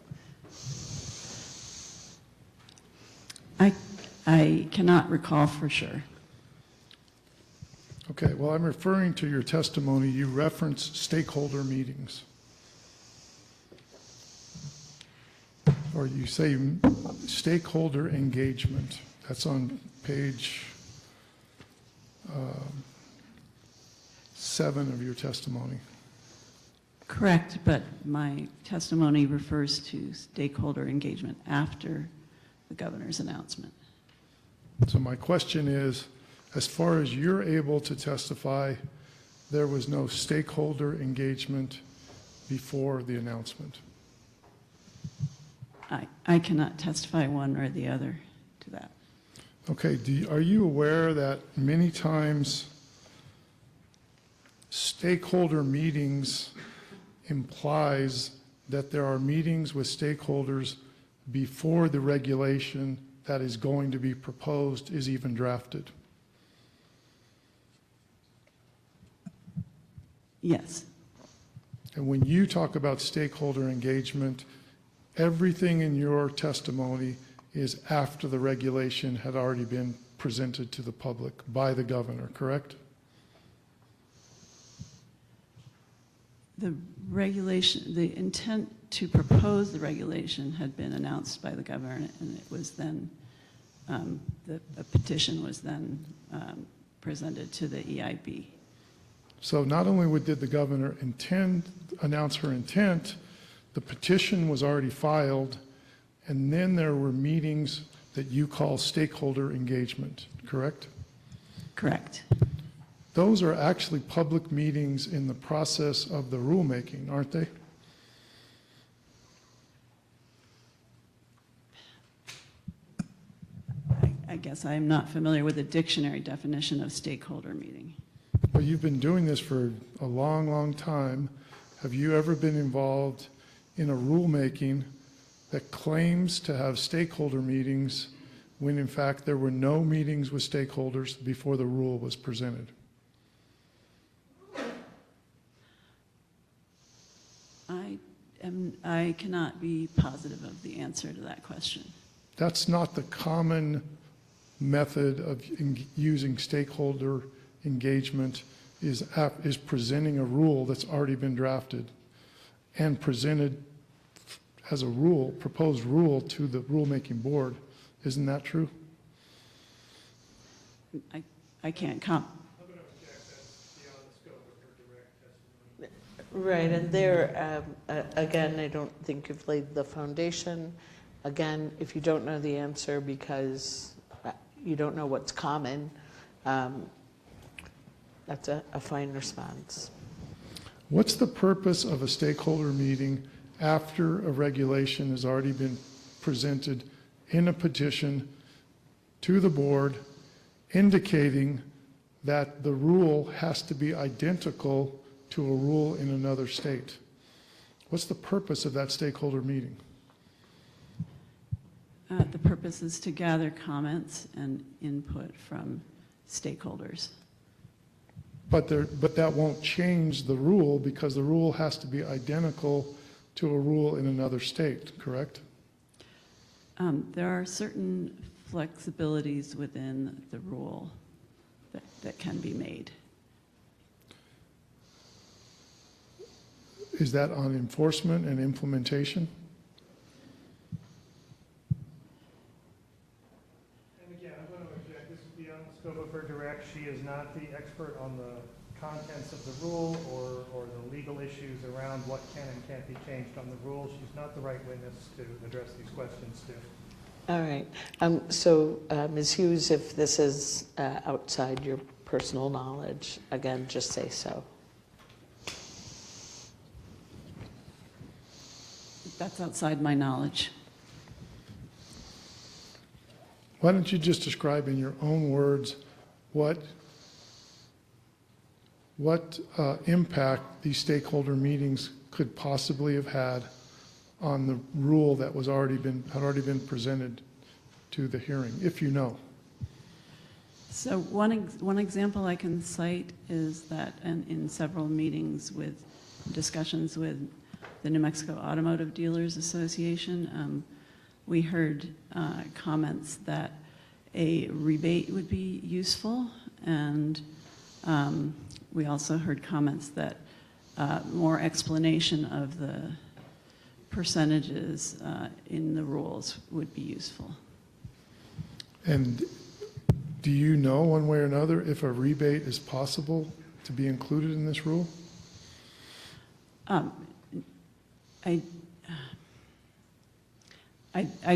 I cannot recall for sure. Okay, well, I'm referring to your testimony. You referenced stakeholder meetings. Or you say stakeholder engagement. That's on page 7 of your testimony. Correct, but my testimony refers to stakeholder engagement after the governor's announcement. So my question is, as far as you're able to testify, there was no stakeholder engagement before the announcement? I cannot testify one or the other to that. Okay, are you aware that many times stakeholder meetings implies that there are meetings with stakeholders before the regulation that is going to be proposed is even drafted? Yes. And when you talk about stakeholder engagement, everything in your testimony is after the regulation had already been presented to the public by the governor, correct? The regulation, the intent to propose the regulation had been announced by the governor, and it was then, a petition was then presented to the EIB. So not only did the governor announce her intent, the petition was already filed, and then there were meetings that you call stakeholder engagement, correct? Correct. Those are actually public meetings in the process of the rulemaking, aren't they? I guess I am not familiar with the dictionary definition of stakeholder meeting. Well, you've been doing this for a long, long time. Have you ever been involved in a rulemaking that claims to have stakeholder meetings when in fact there were no meetings with stakeholders before the rule was presented? I cannot be positive of the answer to that question. That's not the common method of using stakeholder engagement is presenting a rule that's already been drafted and presented as a rule, proposed rule to the rulemaking board. Isn't that true? I can't comment. Right, and there, again, I don't think you've laid the foundation. Again, if you don't know the answer because you don't know what's common, that's a fine response. What's the purpose of a stakeholder meeting after a regulation has already been presented in a petition to the board indicating that the rule has to be identical to a rule in another state? What's the purpose of that stakeholder meeting? The purpose is to gather comments and input from stakeholders. But that won't change the rule because the rule has to be identical to a rule in another state, correct? There are certain flexibilities within the rule that can be made. Is that on enforcement and implementation? And again, I'm going to object. This is beyond the scope of her direct. She is not the expert on the contents of the rule or the legal issues around what can and can't be changed on the rule. She's not the right witness to address these questions to. All right. So, Ms. Hughes, if this is outside your personal knowledge, again, just say so. That's outside my knowledge. Why don't you just describe in your own words what impact these stakeholder meetings could possibly have had on the rule that had already been presented to the hearing, if you know? So one example I can cite is that in several meetings with discussions with the New Mexico Automotive Dealers Association, we heard comments that a rebate would be useful, and we also heard comments that more explanation of the percentages in the rules would be useful. And Do you know one way or another if a rebate is possible to be included in this rule? I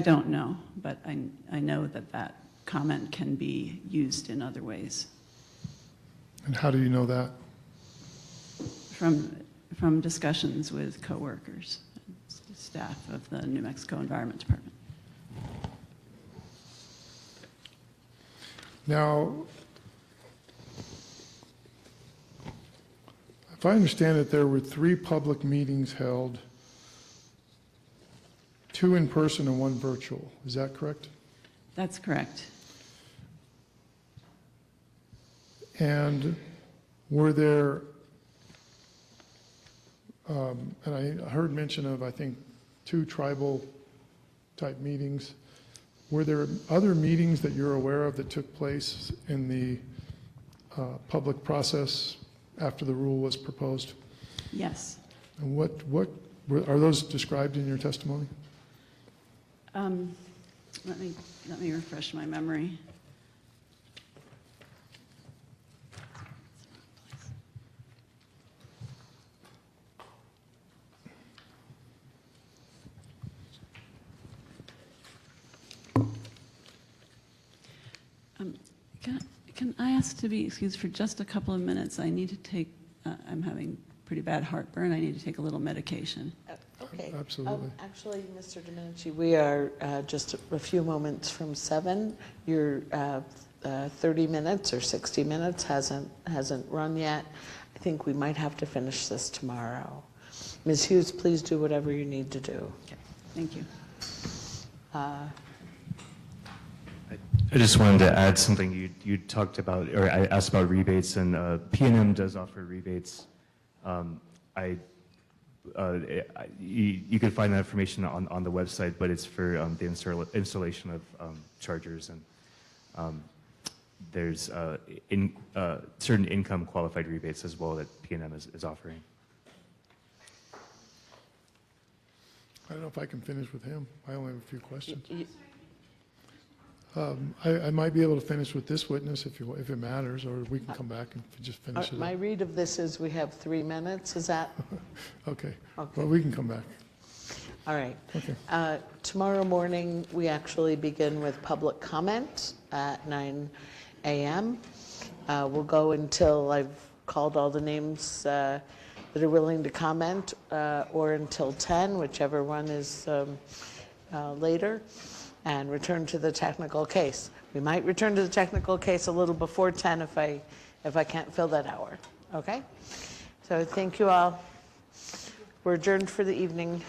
don't know, but I know that that comment can be used in other ways. And how do you know that? From discussions with coworkers, and staff of the New Mexico Environment Department. Now, if I understand it, there were 3 public meetings held, 2 in person and 1 virtual. Is that correct? That's correct. And were there, and I heard mention of, I think, 2 tribal type meetings. Were there other meetings that you're aware of that took place in the public process after the rule was proposed? Yes. And what are those described in your testimony? Let me refresh my memory. Can I ask to be excused for just a couple of minutes? I need to take, I'm having pretty bad heartburn. I need to take a little medication. Okay. Absolutely. Actually, Mr. Domenici, we are just a few moments from 7. Your 30 minutes or 60 minutes hasn't run yet. I think we might have to finish this tomorrow. Ms. Hughes, please do whatever you need to do. Okay. Thank you. I just wanted to add something you talked about, or I asked about rebates, and PNM does offer rebates. You can find that information on the website, but it's for the installation of chargers, and there's certain income qualified rebates as well that PNM is offering. I don't know if I can finish with him. I only have a few questions. I might be able to finish with this witness if it matters, or we can come back and just finish it My up. read of this is we have 3 minutes. Is that? Okay. Okay. Well, we can come back. All right. Okay. Tomorrow morning, we actually begin with public comment at 9 a.m. We'll go until I've called all the names that are willing to comment, or until 10, whichever one is later, and return to the technical case. We might return to the technical case a little before 10 if I can't fill that hour. Okay? So thank you all. We're adjourned for the evening.